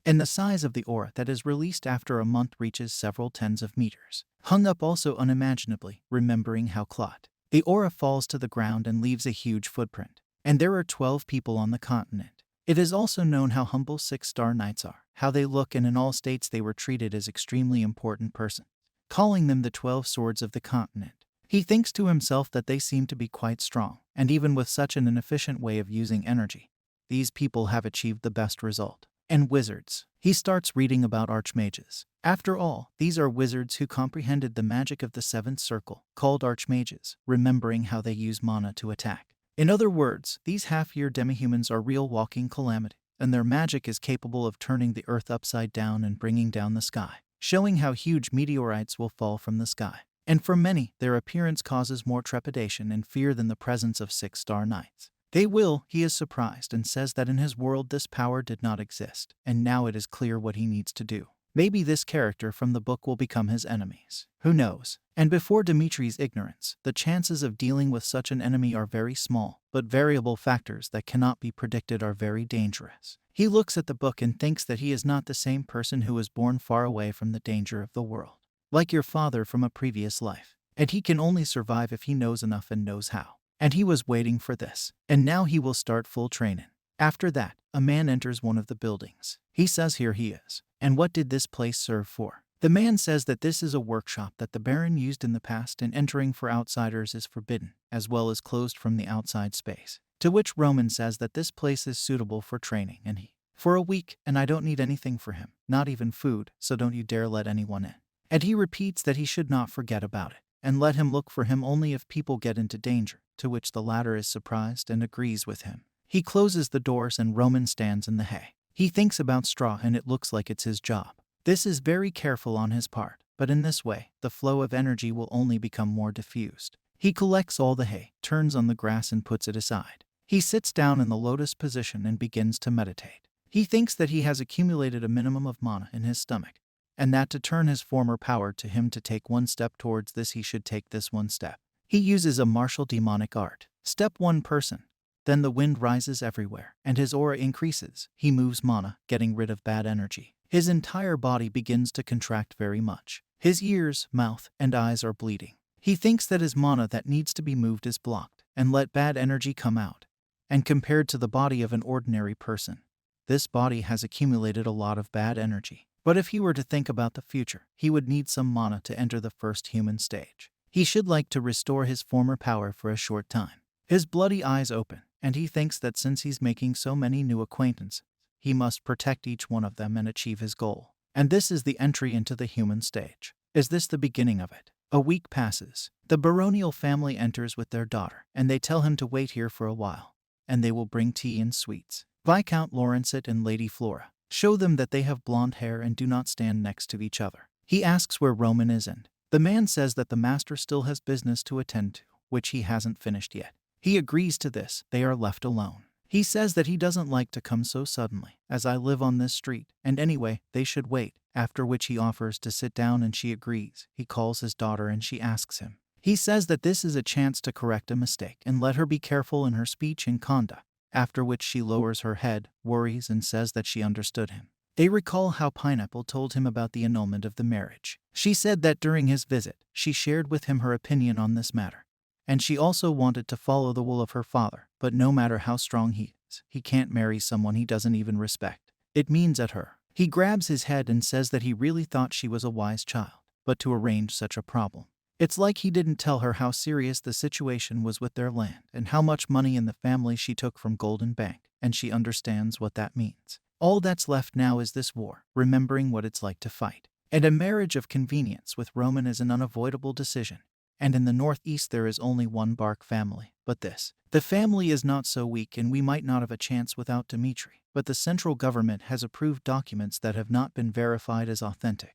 And the size of the aura that is released after a month reaches several tens of meters. Hung up also unimaginably, remembering how clot. The aura falls to the ground and leaves a huge footprint. And there are 12 people on the continent. It is also known how humble 6-star knights are, how they look, and in all states they were treated as extremely important persons, calling them the 12 swords of the continent. He thinks to himself that they seem to be quite strong, and even with such an inefficient way of using energy, these people have achieved the best result. And wizards. He starts reading about archmages. After all, these are wizards who comprehended the magic of the 7th circle, called archmages, remembering how they use mana to attack. In other words, these half-year demihumans are real walking calamity, and their magic is capable of turning the earth upside down and bringing down the sky, showing how huge meteorites will fall from the sky. And for many, their appearance causes more trepidation and fear than the presence of 6-star knights. They will, he is surprised and says that in his world this power did not exist, and now it is clear what he needs to do. Maybe this character from the book will become his enemies. Who knows? And before Dimitri's ignorance, the chances of dealing with such an enemy are very small, but variable factors that cannot be predicted are very dangerous. He looks at the book and thinks that he is not the same person who was born far away from the danger of the world, like your father from a previous life, and he can only survive if he knows enough and knows how. And he was waiting for this, and now he will start full training. After that, a man enters one of the buildings. He says here he is. And what did this place serve for? The man says that this is a workshop that the Baron used in the past and entering for outsiders is forbidden, as well as closed from the outside space. To which Roman says that this place is suitable for training and for a week, and I don't need anything for him, not even food, so don't you dare let anyone in. And he repeats that he should not forget about it, and let him look for him only if people get into danger, to which the latter is surprised and agrees with him. He closes the doors and Roman stands in the hay. He thinks about straw and it looks like it's his job. This is very careful on his part, but in this way, the flow of energy will only become more diffused. He collects all the hay, turns on the grass and puts it aside. He sits down in the lotus position and begins to meditate. He thinks that he has accumulated a minimum of mana in his stomach, and that to turn his former power to him to take one step towards this he should take this one step. He uses a martial demonic art. Step 1 person. Then the wind rises everywhere, and his aura increases. He moves mana, getting rid of bad energy. His entire body begins to contract very much. His ears, mouth, and eyes are bleeding. He thinks that his mana that needs to be moved is blocked, and let bad energy come out. And compared to the body of an ordinary person, this body has accumulated a lot of bad energy. But if he were to think about the future, he would need some mana to enter the first human stage. He should like to restore his former power for a short time. His bloody eyes open, and he thinks that since he's making so many new acquaintances, he must protect each one of them and achieve his goal. And this is the entry into the human stage. Is this the beginning of it? A week passes. The baronial family enters with their daughter, and they tell him to wait here for a while, and they will bring tea and sweets. Viscount Laurencet and Lady Flora show them that they have blonde hair and do not stand next to each other. He asks where Roman is, and the man says that the master still has business to attend to, which he hasn't finished yet. He agrees to this. They are left alone. He says that he doesn't like to come so suddenly, as I live on this street, and anyway, they should wait, after which he offers to sit down and she agrees. He calls his daughter and she asks him. He says that this is a chance to correct a mistake and let her be careful in her speech and conduct, after which she lowers her head, worries, and says that she understood him. They recall how Pineapple told him about the annulment of the marriage. She said that during his visit, she shared with him her opinion on this matter. And she also wanted to follow the will of her father, but no matter how strong he is, he can't marry someone he doesn't even respect. It means at her. He grabs his head and says that he really thought she was a wise child, but to arrange such a problem. It's like he didn't tell her how serious the situation was with their land and how much money in the family she took from Golden Bank, and she understands what that means. All that's left now is this war, remembering what it's like to fight. And a marriage of convenience with Roman is an unavoidable decision. And in the northeast there is only one Bark family, but the family is not so weak and we might not have a chance without Dimitri, but the central government has approved documents that have not been verified as authentic.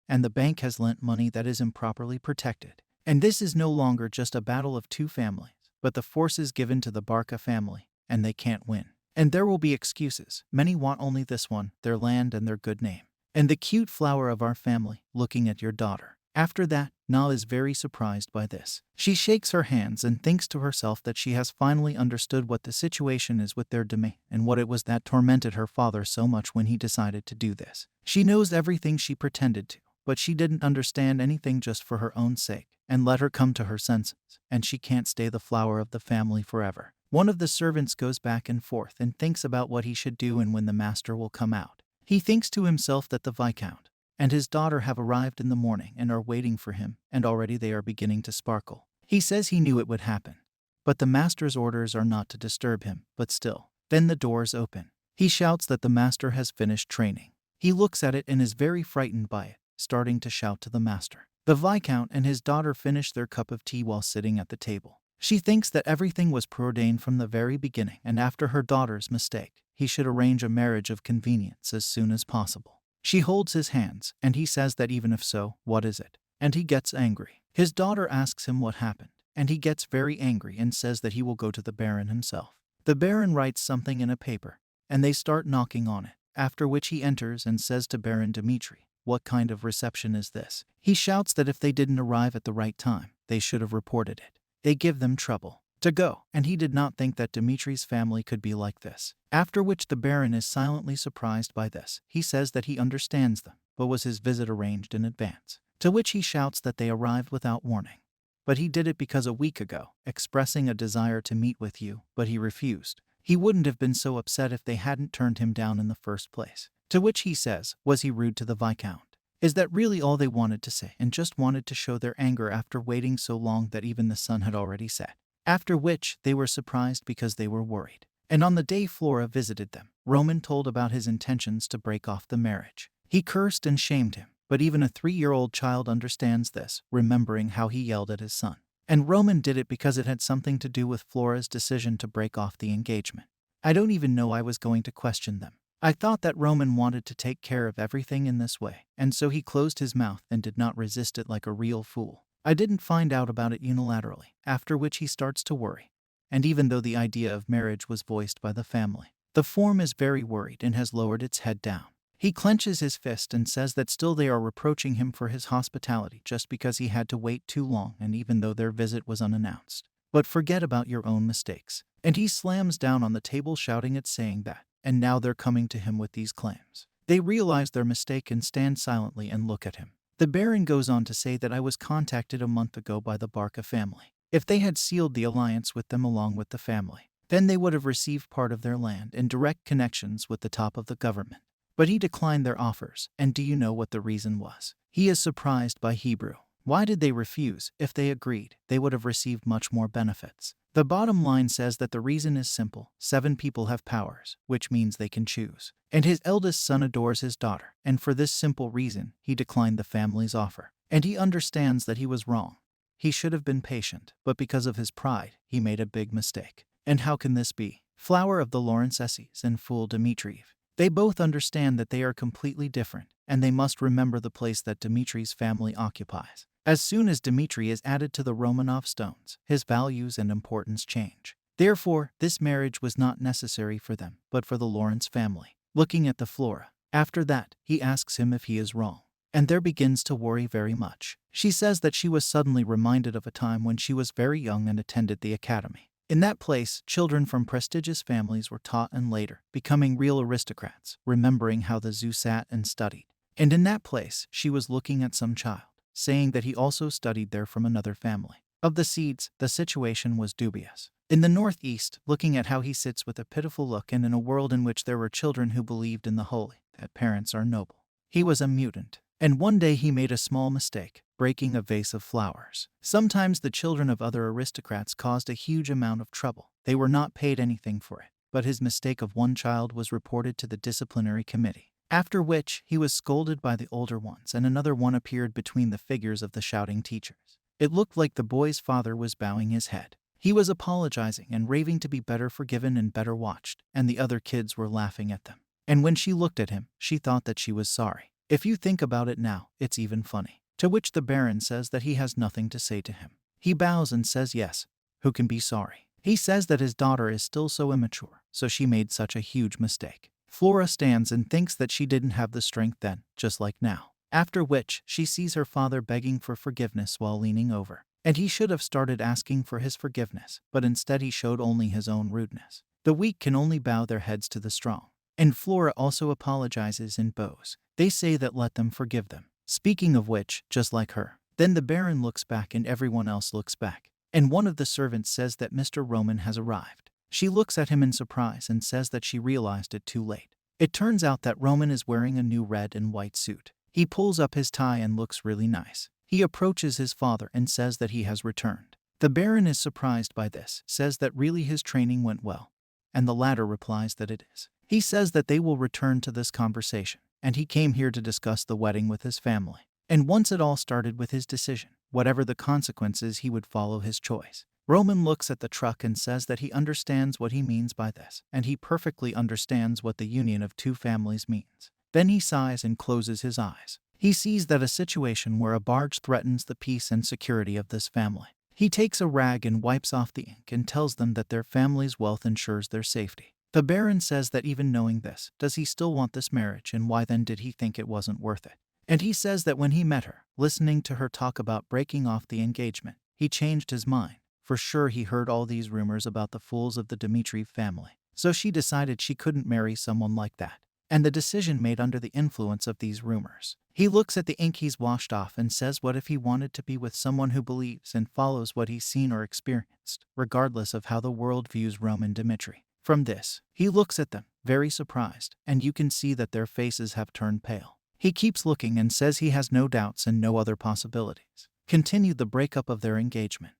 And the bank has lent money that is improperly protected. And this is no longer just a battle of two families, but the forces given to the Barca family, and they can't win. And there will be excuses. Many want only this one, their land and their good name. And the cute flower of our family, looking at your daughter. After that, Na is very surprised by this. She shakes her hands and thinks to herself that she has finally understood what the situation is with their domain and what it was that tormented her father so much when he decided to do this. She knows everything she pretended to, but she didn't understand anything just for her own sake, and let her come to her senses, and she can't stay the flower of the family forever. One of the servants goes back and forth and thinks about what he should do and when the master will come out. He thinks to himself that the Viscount and his daughter have arrived in the morning and are waiting for him, and already they are beginning to sparkle. He says he knew it would happen, but the master's orders are not to disturb him, but still. Then the doors open. He shouts that the master has finished training. He looks at it and is very frightened by it, starting to shout to the master. The Viscount and his daughter finish their cup of tea while sitting at the table. She thinks that everything was preordained from the very beginning, and after her daughter's mistake, he should arrange a marriage of convenience as soon as possible. She holds his hands, and he says that even if so, what is it? And he gets angry. His daughter asks him what happened, and he gets very angry and says that he will go to the Baron himself. The Baron writes something in a paper, and they start knocking on it, after which he enters and says to Baron Dimitri, "What kind of reception is this?" He shouts that if they didn't arrive at the right time, they should have reported it. They give them trouble to go, and he did not think that Dimitri's family could be like this. After which the Baron is silently surprised by this. He says that he understands them, but was his visit arranged in advance? To which he shouts that they arrived without warning. But he did it because a week ago, expressing a desire to meet with you, but he refused. He wouldn't have been so upset if they hadn't turned him down in the first place. To which he says, was he rude to the Viscount? Is that really all they wanted to say, and just wanted to show their anger after waiting so long that even the sun had already set? After which, they were surprised because they were worried. And on the day Flora visited them, Roman told about his intentions to break off the marriage. He cursed and shamed him, but even a 3-year-old child understands this, remembering how he yelled at his son. And Roman did it because it had something to do with Flora's decision to break off the engagement. I don't even know I was going to question them. I thought that Roman wanted to take care of everything in this way, and so he closed his mouth and did not resist it like a real fool. I didn't find out about it unilaterally, after which he starts to worry. And even though the idea of marriage was voiced by the family, the form is very worried and has lowered its head down. He clenches his fist and says that still they are reproaching him for his hospitality just because he had to wait too long and even though their visit was unannounced. But forget about your own mistakes. And he slams down on the table shouting it, saying that, and now they're coming to him with these claims. They realize their mistake and stand silently and look at him. The Baron goes on to say that I was contacted a month ago by the Barca family. If they had sealed the alliance with them along with the family, then they would have received part of their land and direct connections with the top of the government. But he declined their offers, and do you know what the reason was? He is surprised by Hebrew. Why did they refuse? If they agreed, they would have received much more benefits. The bottom line says that the reason is simple. 7 people have powers, which means they can choose. And his eldest son adores his daughter, and for this simple reason, he declined the family's offer. And he understands that he was wrong. He should have been patient, but because of his pride, he made a big mistake. And how can this be? Flower of the Lawrenceses and fool Dmitriev. They both understand that they are completely different, and they must remember the place that Dmitri's family occupies. As soon as Dmitri is added to the Romanov stones, his values and importance change. Therefore, this marriage was not necessary for them, but for the Lawrence family. Looking at the Flora. After that, he asks him if he is wrong. And there begins to worry very much. She says that she was suddenly reminded of a time when she was very young and attended the academy. In that place, children from prestigious families were taught and later, becoming real aristocrats, remembering how the zoo sat and studied. And in that place, she was looking at some child, saying that he also studied there from another family. Of the seeds, the situation was dubious. In the northeast, looking at how he sits with a pitiful look and in a world in which there were children who believed in the holy, that parents are noble. He was a mutant. And one day he made a small mistake, breaking a vase of flowers. Sometimes the children of other aristocrats caused a huge amount of trouble. They were not paid anything for it, but his mistake of one child was reported to the disciplinary committee. After which, he was scolded by the older ones and another one appeared between the figures of the shouting teachers. It looked like the boy's father was bowing his head. He was apologizing and raving to be better forgiven and better watched, and the other kids were laughing at them. And when she looked at him, she thought that she was sorry. If you think about it now, it's even funny. To which the Baron says that he has nothing to say to him. He bows and says yes, who can be sorry? He says that his daughter is still so immature, so she made such a huge mistake. Flora stands and thinks that she didn't have the strength then, just like now. After which, she sees her father begging for forgiveness while leaning over. And he should have started asking for his forgiveness, but instead he showed only his own rudeness. The weak can only bow their heads to the strong. And Flora also apologizes and bows. They say that let them forgive them. Speaking of which, just like her. Then the Baron looks back and everyone else looks back. And one of the servants says that Mr. Roman has arrived. She looks at him in surprise and says that she realized it too late. It turns out that Roman is wearing a new red and white suit. He pulls up his tie and looks really nice. He approaches his father and says that he has returned. The Baron is surprised by this, says that really his training went well. And the latter replies that it is. He says that they will return to this conversation, and he came here to discuss the wedding with his family. And once it all started with his decision, whatever the consequences, he would follow his choice. Roman looks at the truck and says that he understands what he means by this, and he perfectly understands what the union of two families means. Then he sighs and closes his eyes. He sees that a situation where a barge threatens the peace and security of this family. He takes a rag and wipes off the ink and tells them that their family's wealth ensures their safety. The Baron says that even knowing this, does he still want this marriage, and why then did he think it wasn't worth it? And he says that when he met her, listening to her talk about breaking off the engagement, he changed his mind. For sure he heard all these rumors about the fools of the Dmitriev family. So she decided she couldn't marry someone like that. And the decision made under the influence of these rumors. He looks at the ink he's washed off and says what if he wanted to be with someone who believes and follows what he's seen or experienced, regardless of how the world views Roman Dmitri. From this, he looks at them, very surprised, and you can see that their faces have turned pale. He keeps looking and says he has no doubts and no other possibilities. Continued the breakup of their engagement.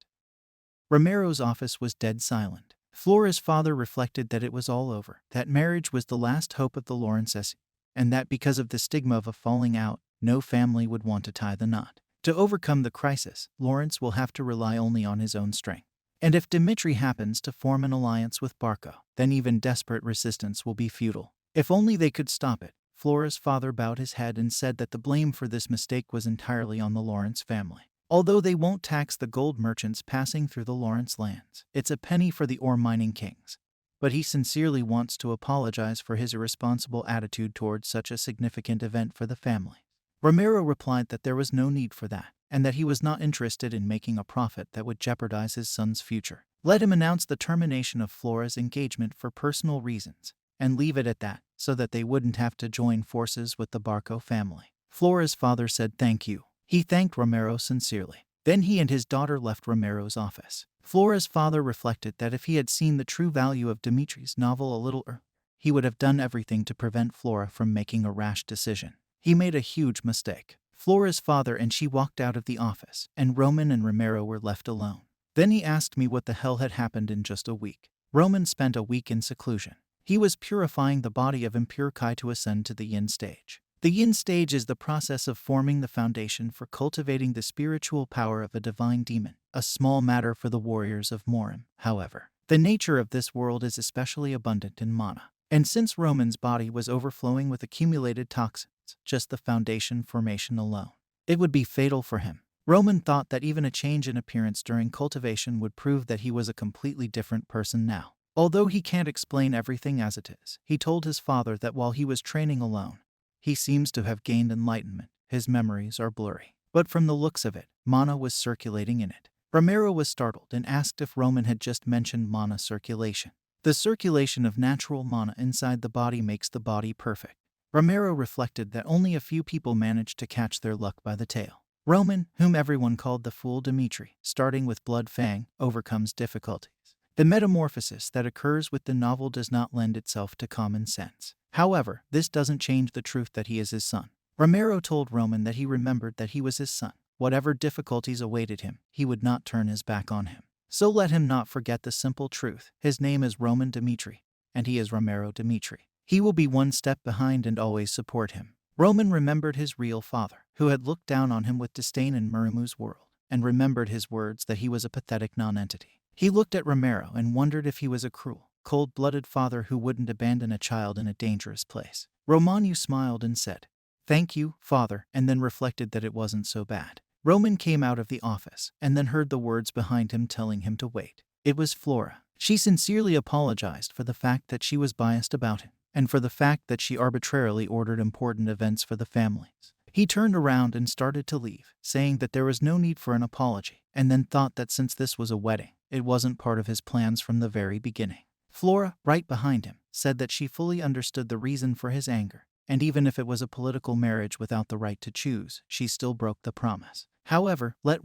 Romero's office was dead silent. Flora's father reflected that it was all over, that marriage was the last hope of the Lawrences, and that because of the stigma of a falling out, no family would want to tie the knot. To overcome the crisis, Lawrence will have to rely only on his own strength. And if Dimitri happens to form an alliance with Barco, then even desperate resistance will be futile. If only they could stop it. Flora's father bowed his head and said that the blame for this mistake was entirely on the Lawrence family. Although they won't tax the gold merchants passing through the Lawrence lands, it's a penny for the ore mining kings. But he sincerely wants to apologize for his irresponsible attitude towards such a significant event for the family. Romero replied that there was no need for that, and that he was not interested in making a profit that would jeopardize his son's future. Let him announce the termination of Flora's engagement for personal reasons, and leave it at that, so that they wouldn't have to join forces with the Barco family. Flora's father said thank you. He thanked Romero sincerely. Then he and his daughter left Romero's office. Flora's father reflected that if he had seen the true value of Dimitri's novel a little earlier, he would have done everything to prevent Flora from making a rash decision. He made a huge mistake. Flora's father and she walked out of the office, and Roman and Romero were left alone. Then he asked me what the hell had happened in just a week. Roman spent a week in seclusion. He was purifying the body of impure Kai to ascend to the yin stage. The yin stage is the process of forming the foundation for cultivating the spiritual power of a divine demon, a small matter for the warriors of Morim, however. The nature of this world is especially abundant in mana. And since Roman's body was overflowing with accumulated toxins, just the foundation formation alone, it would be fatal for him. Roman thought that even a change in appearance during cultivation would prove that he was a completely different person now. Although he can't explain everything as it is, he told his father that while he was training alone, he seems to have gained enlightenment. His memories are blurry. But from the looks of it, mana was circulating in it. Romero was startled and asked if Roman had just mentioned mana circulation. The circulation of natural mana inside the body makes the body perfect. Romero reflected that only a few people managed to catch their luck by the tail. Roman, whom everyone called the fool Dimitri, starting with Blood Fang, overcomes difficulties. The metamorphosis that occurs with the novel does not lend itself to common sense. However, this doesn't change the truth that he is his son. Romero told Roman that he remembered that he was his son. Whatever difficulties awaited him, he would not turn his back on him. So let him not forget the simple truth. His name is Roman Dimitri, and he is Romero Dimitri. He will be one step behind and always support him. Roman remembered his real father, who had looked down on him with disdain in Murimu's world, and remembered his words that he was a pathetic non-entity. He looked at Romero and wondered if he was a cruel, cold-blooded father who wouldn't abandon a child in a dangerous place. Romanu smiled and said, "Thank you, father," and then reflected that it wasn't so bad. Roman came out of the office and then heard the words behind him telling him to wait. It was Flora. She sincerely apologized for the fact that she was biased about him, and for the fact that she arbitrarily ordered important events for the families. He turned around and started to leave, saying that there was no need for an apology, and then thought that since this was a wedding, it wasn't part of his plans from the very beginning. Flora, right behind him, said that she fully understood the reason for his anger, and even if it was a political marriage without the right to choose, she still broke the promise. However, let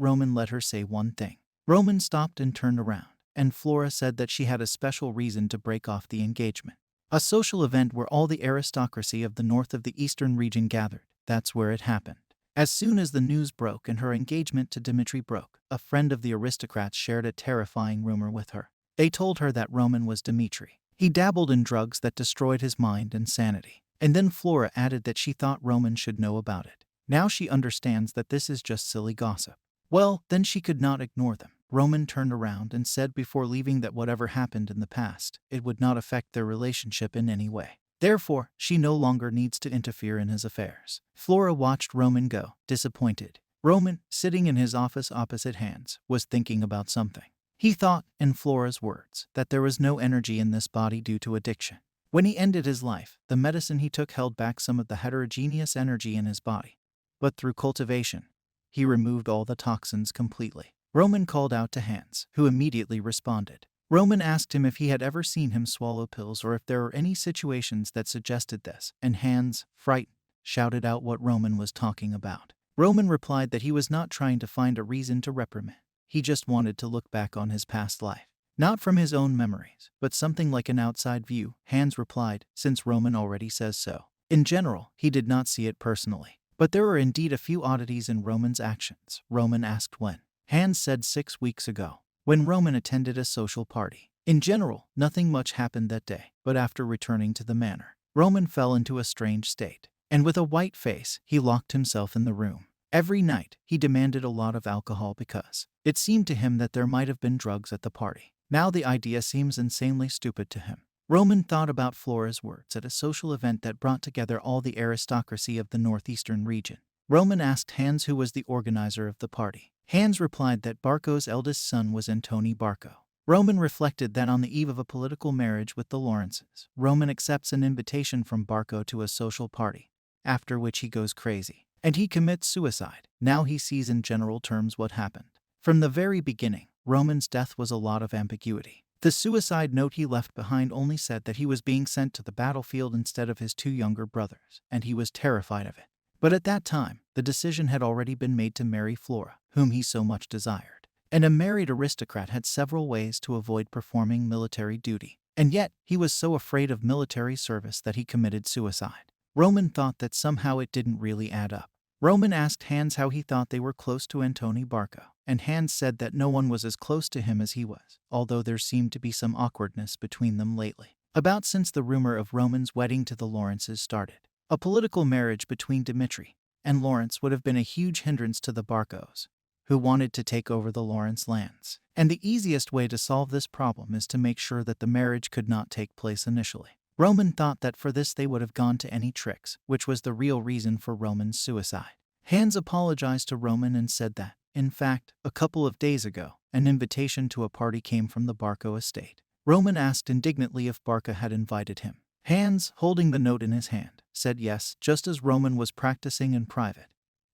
her say one thing. Roman stopped and turned around, and Flora said that she had a special reason to break off the engagement. A social event where all the aristocracy of the north of the eastern region gathered. That's where it happened. As soon as the news broke and her engagement to Dimitri broke, a friend of the aristocrats shared a terrifying rumor with her. They told her that Roman was Dimitri. He dabbled in drugs that destroyed his mind and sanity. And then Flora added that she thought Roman should know about it. Now she understands that this is just silly gossip. Well, then she could not ignore them. Roman turned around and said before leaving that whatever happened in the past, it would not affect their relationship in any way. Therefore, she no longer needs to interfere in his affairs. Flora watched Roman go, disappointed. Roman, sitting in his office opposite Hans, was thinking about something. He thought, in Flora's words, that there was no energy in this body due to addiction. When he ended his life, the medicine he took held back some of the heterogeneous energy in his body. But through cultivation, he removed all the toxins completely. Roman called out to Hans, who immediately responded. Roman asked him if he had ever seen him swallow pills or if there were any situations that suggested this, and Hans, frightened, shouted out what Roman was talking about. Roman replied that he was not trying to find a reason to reprimand. He just wanted to look back on his past life. Not from his own memories, but something like an outside view, Hans replied, since Roman already says so. In general, he did not see it personally. But there were indeed a few oddities in Roman's actions. Roman asked when. Hans said 6 weeks ago, when Roman attended a social party. In general, nothing much happened that day, but after returning to the manor, Roman fell into a strange state, and with a white face, he locked himself in the room. Every night, he demanded a lot of alcohol because it seemed to him that there might have been drugs at the party. Now the idea seems insanely stupid to him. Roman thought about Flora's words at a social event that brought together all the aristocracy of the northeastern region. Roman asked Hans who was the organizer of the party. Hans replied that Barco's eldest son was Antoni Barco. Roman reflected that on the eve of a political marriage with the Lawrences, Roman accepts an invitation from Barco to a social party, after which he goes crazy, and he commits suicide. Now he sees in general terms what happened. From the very beginning, Roman's death was a lot of ambiguity. The suicide note he left behind only said that he was being sent to the battlefield instead of his 2 younger brothers, and he was terrified of it. But at that time, the decision had already been made to marry Flora, whom he so much desired. And a married aristocrat had several ways to avoid performing military duty. And yet, he was so afraid of military service that he committed suicide. Roman thought that somehow it didn't really add up. Roman asked Hans how he thought they were close to Antoni Barco, and Hans said that no one was as close to him as he was, although there seemed to be some awkwardness between them lately. About since the rumor of Roman's wedding to the Lawrences started. A political marriage between Dmitri and Lawrence would have been a huge hindrance to the Barcos, who wanted to take over the Lawrence lands. And the easiest way to solve this problem is to make sure that the marriage could not take place initially. Roman thought that for this they would have gone to any tricks, which was the real reason for Roman's suicide. Hans apologized to Roman and said that, in fact, a couple of days ago, an invitation to a party came from the Barco estate. Roman asked indignantly if Barca had invited him. Hans, holding the note in his hand, said yes, just as Roman was practicing in private.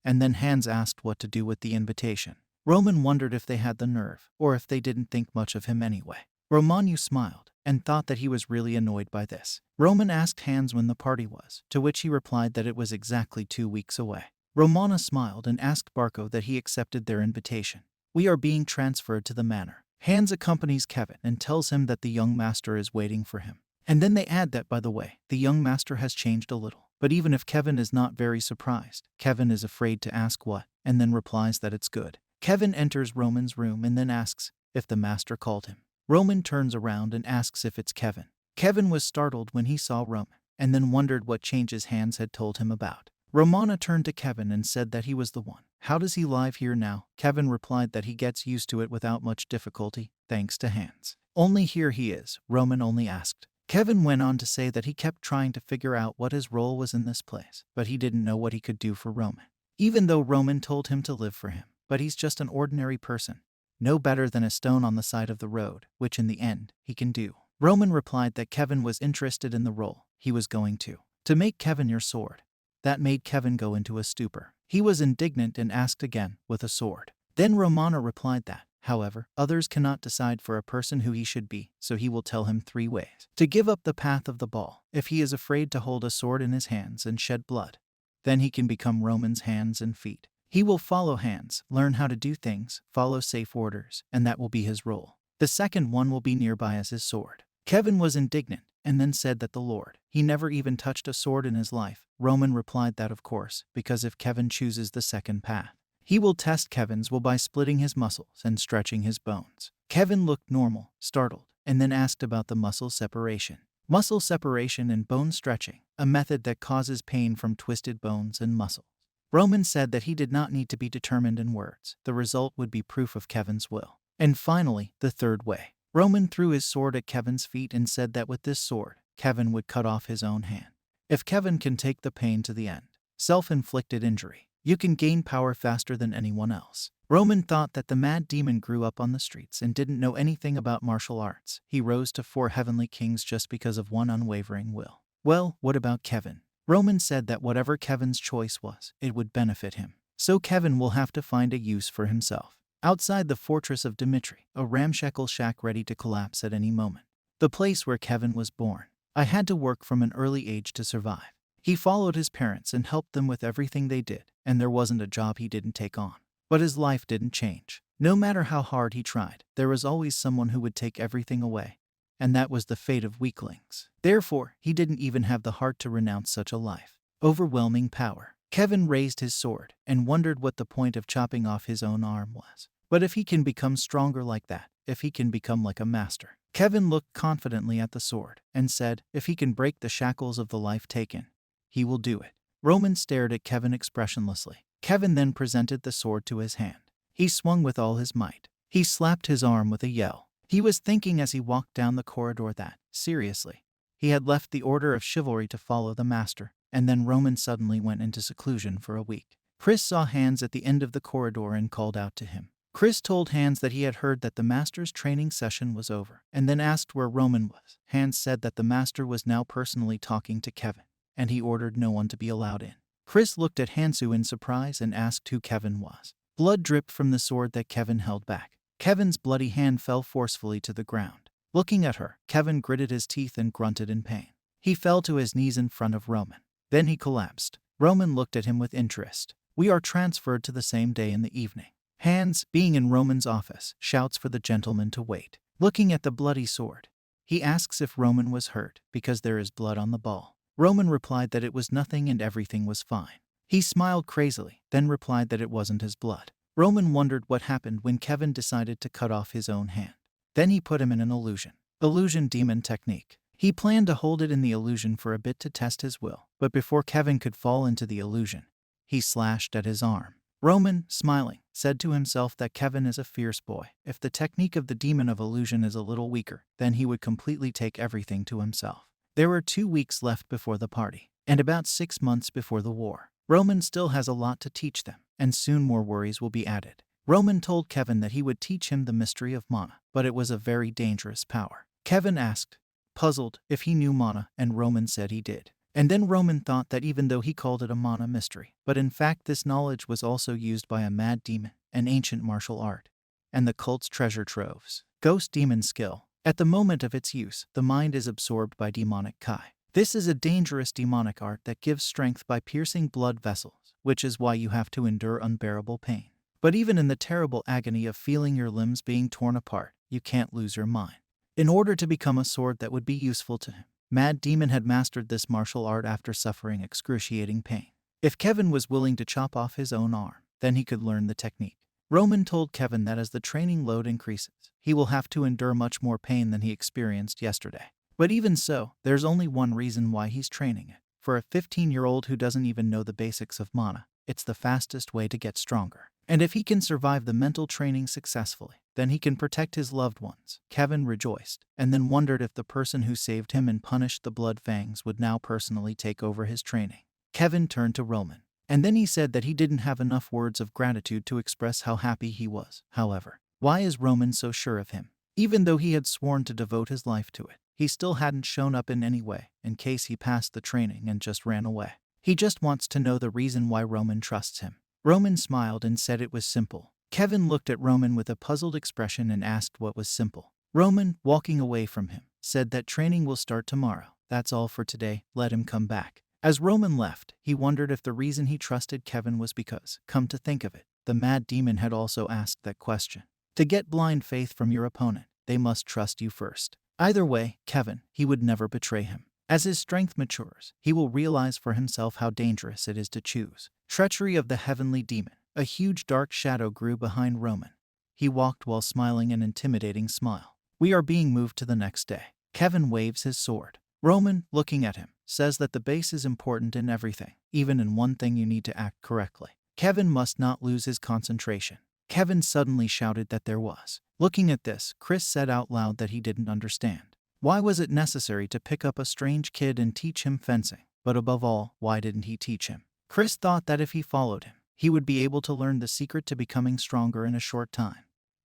And then Hans asked what to do with the invitation. Roman wondered if they had the nerve, or if they didn't think much of him anyway. Romanu smiled, and thought that he was really annoyed by this. Roman asked Hans when the party was, to which he replied that it was exactly 2 weeks away. Romana smiled and asked Barco that he accepted their invitation. We are being transferred to the manor. Hans accompanies Kevin and tells him that the young master is waiting for him. And then they add that, by the way, the young master has changed a little. But even if Kevin is not very surprised, Kevin is afraid to ask what, and then replies that it's good. Kevin enters Roman's room and then asks if the master called him. Roman turns around and asks if it's Kevin. Kevin was startled when he saw Roman, and then wondered what changes Hans had told him about. Romana turned to Kevin and said that he was the one. How does he live here now? Kevin replied that he gets used to it without much difficulty, thanks to Hans. Only here he is, Roman only asked. Kevin went on to say that he kept trying to figure out what his role was in this place, but he didn't know what he could do for Roman. Even though Roman told him to live for him, but he's just an ordinary person. No better than a stone on the side of the road, which in the end, he can do. Roman replied that Kevin was interested in the role he was going to make Kevin your sword. That made Kevin go into a stupor. He was indignant and asked again, with a sword. Then Romana replied that, however, others cannot decide for a person who he should be, so he will tell him 3 ways. To give up the path of the ball, if he is afraid to hold a sword in his hands and shed blood. Then he can become Roman's hands and feet. He will follow Hans, learn how to do things, follow safe orders, and that will be his role. The second one will be nearby as his sword. Kevin was indignant, and then said that the Lord, he never even touched a sword in his life. Roman replied that of course, because if Kevin chooses the second path, he will test Kevin's will by splitting his muscles and stretching his bones. Kevin looked normal, startled, and then asked about the muscle separation. Muscle separation and bone stretching, a method that causes pain from twisted bones and muscles. Roman said that he did not need to be determined in words. The result would be proof of Kevin's will. And finally, the third way. Roman threw his sword at Kevin's feet and said that with this sword, Kevin would cut off his own hand. If Kevin can take the pain to the end, self-inflicted injury, you can gain power faster than anyone else. Roman thought that the mad demon grew up on the streets and didn't know anything about martial arts. He rose to 4 heavenly kings just because of one unwavering will. Well, what about Kevin? Roman said that whatever Kevin's choice was, it would benefit him. So Kevin will have to find a use for himself. Outside the fortress of Dmitri, a ramshackle shack ready to collapse at any moment. The place where Kevin was born. I had to work from an early age to survive. He followed his parents and helped them with everything they did, and there wasn't a job he didn't take on. But his life didn't change. No matter how hard he tried, there was always someone who would take everything away. and that was the fate of weaklings. Therefore, he didn't even have the heart to renounce such a life. Overwhelming power. Kevin raised his sword and wondered what the point of chopping off his own arm was. But if he can become stronger like that, if he can become like a master. Kevin looked confidently at the sword and said, if he can break the shackles of the life taken, he will do it. Roman stared at Kevin expressionlessly. Kevin then presented the sword to his hand. He swung with all his might. He slapped his arm with a yell. He was thinking as he walked down the corridor that, seriously, he had left the order of chivalry to follow the master, and then Roman suddenly went into seclusion for a week. Chris saw Hans at the end of the corridor and called out to him. Chris told Hans that he had heard that the master's training session was over, and then asked where Roman was. Hans said that the master was now personally talking to Kevin, and he ordered no one to be allowed in. Chris looked at Hansu in surprise and asked who Kevin was. Blood dripped from the sword that Kevin held back. Kevin's bloody hand fell forcefully to the ground. Looking at her, Kevin gritted his teeth and grunted in pain. He fell to his knees in front of Roman. Then he collapsed. Roman looked at him with interest. We are transferred to the same day in the evening. Hans, being in Roman's office, shouts for the gentleman to wait. Looking at the bloody sword, he asks if Roman was hurt because there is blood on the ball. Roman replied that it was nothing and everything was fine. He smiled crazily, then replied that it wasn't his blood. Roman wondered what happened when Kevin decided to cut off his own hand. Then he put him in an illusion. Illusion demon technique. He planned to hold it in the illusion for a bit to test his will, but before Kevin could fall into the illusion, he slashed at his arm. Roman, smiling, said to himself that Kevin is a fierce boy. If the technique of the demon of illusion is a little weaker, then he would completely take everything to himself. There were 2 weeks left before the party, and about 6 months before the war. Roman still has a lot to teach them, and soon more worries will be added. Roman told Kevin that he would teach him the mystery of mana, but it was a very dangerous power. Kevin asked, puzzled, if he knew mana, and Roman said he did. And then Roman thought that even though he called it a mana mystery, but in fact this knowledge was also used by a mad demon, an ancient martial art, and the cult's treasure troves. Ghost demon skill. At the moment of its use, the mind is absorbed by demonic kai. This is a dangerous demonic art that gives strength by piercing blood vessels, which is why you have to endure unbearable pain. But even in the terrible agony of feeling your limbs being torn apart, you can't lose your mind. In order to become a sword that would be useful to him, Mad Demon had mastered this martial art after suffering excruciating pain. If Kevin was willing to chop off his own arm, then he could learn the technique. Roman told Kevin that as the training load increases, he will have to endure much more pain than he experienced yesterday. But even so, there's only one reason why he's training it. For a 15-year-old who doesn't even know the basics of mana, it's the fastest way to get stronger. And if he can survive the mental training successfully, then he can protect his loved ones. Kevin rejoiced, and then wondered if the person who saved him and punished the Blood Fangs would now personally take over his training. Kevin turned to Roman, and then he said that he didn't have enough words of gratitude to express how happy he was. However, why is Roman so sure of him? Even though he had sworn to devote his life to it, he still hadn't shown up in any way, in case he passed the training and just ran away. He just wants to know the reason why Roman trusts him. Roman smiled and said it was simple. Kevin looked at Roman with a puzzled expression and asked what was simple. Roman, walking away from him, said that training will start tomorrow. That's all for today, let him come back. As Roman left, he wondered if the reason he trusted Kevin was because, come to think of it, the Mad Demon had also asked that question. To get blind faith from your opponent, they must trust you first. Either way, Kevin, he would never betray him. As his strength matures, he will realize for himself how dangerous it is to choose. Treachery of the heavenly demon. A huge dark shadow grew behind Roman. He walked while smiling an intimidating smile. We are being moved to the next day. Kevin waves his sword. Roman, looking at him, says that the base is important in everything. Even in one thing you need to act correctly. Kevin must not lose his concentration. Kevin suddenly shouted that there was. Looking at this, Chris said out loud that he didn't understand. Why was it necessary to pick up a strange kid and teach him fencing? But above all, why didn't he teach him? Chris thought that if he followed him, he would be able to learn the secret to becoming stronger in a short time.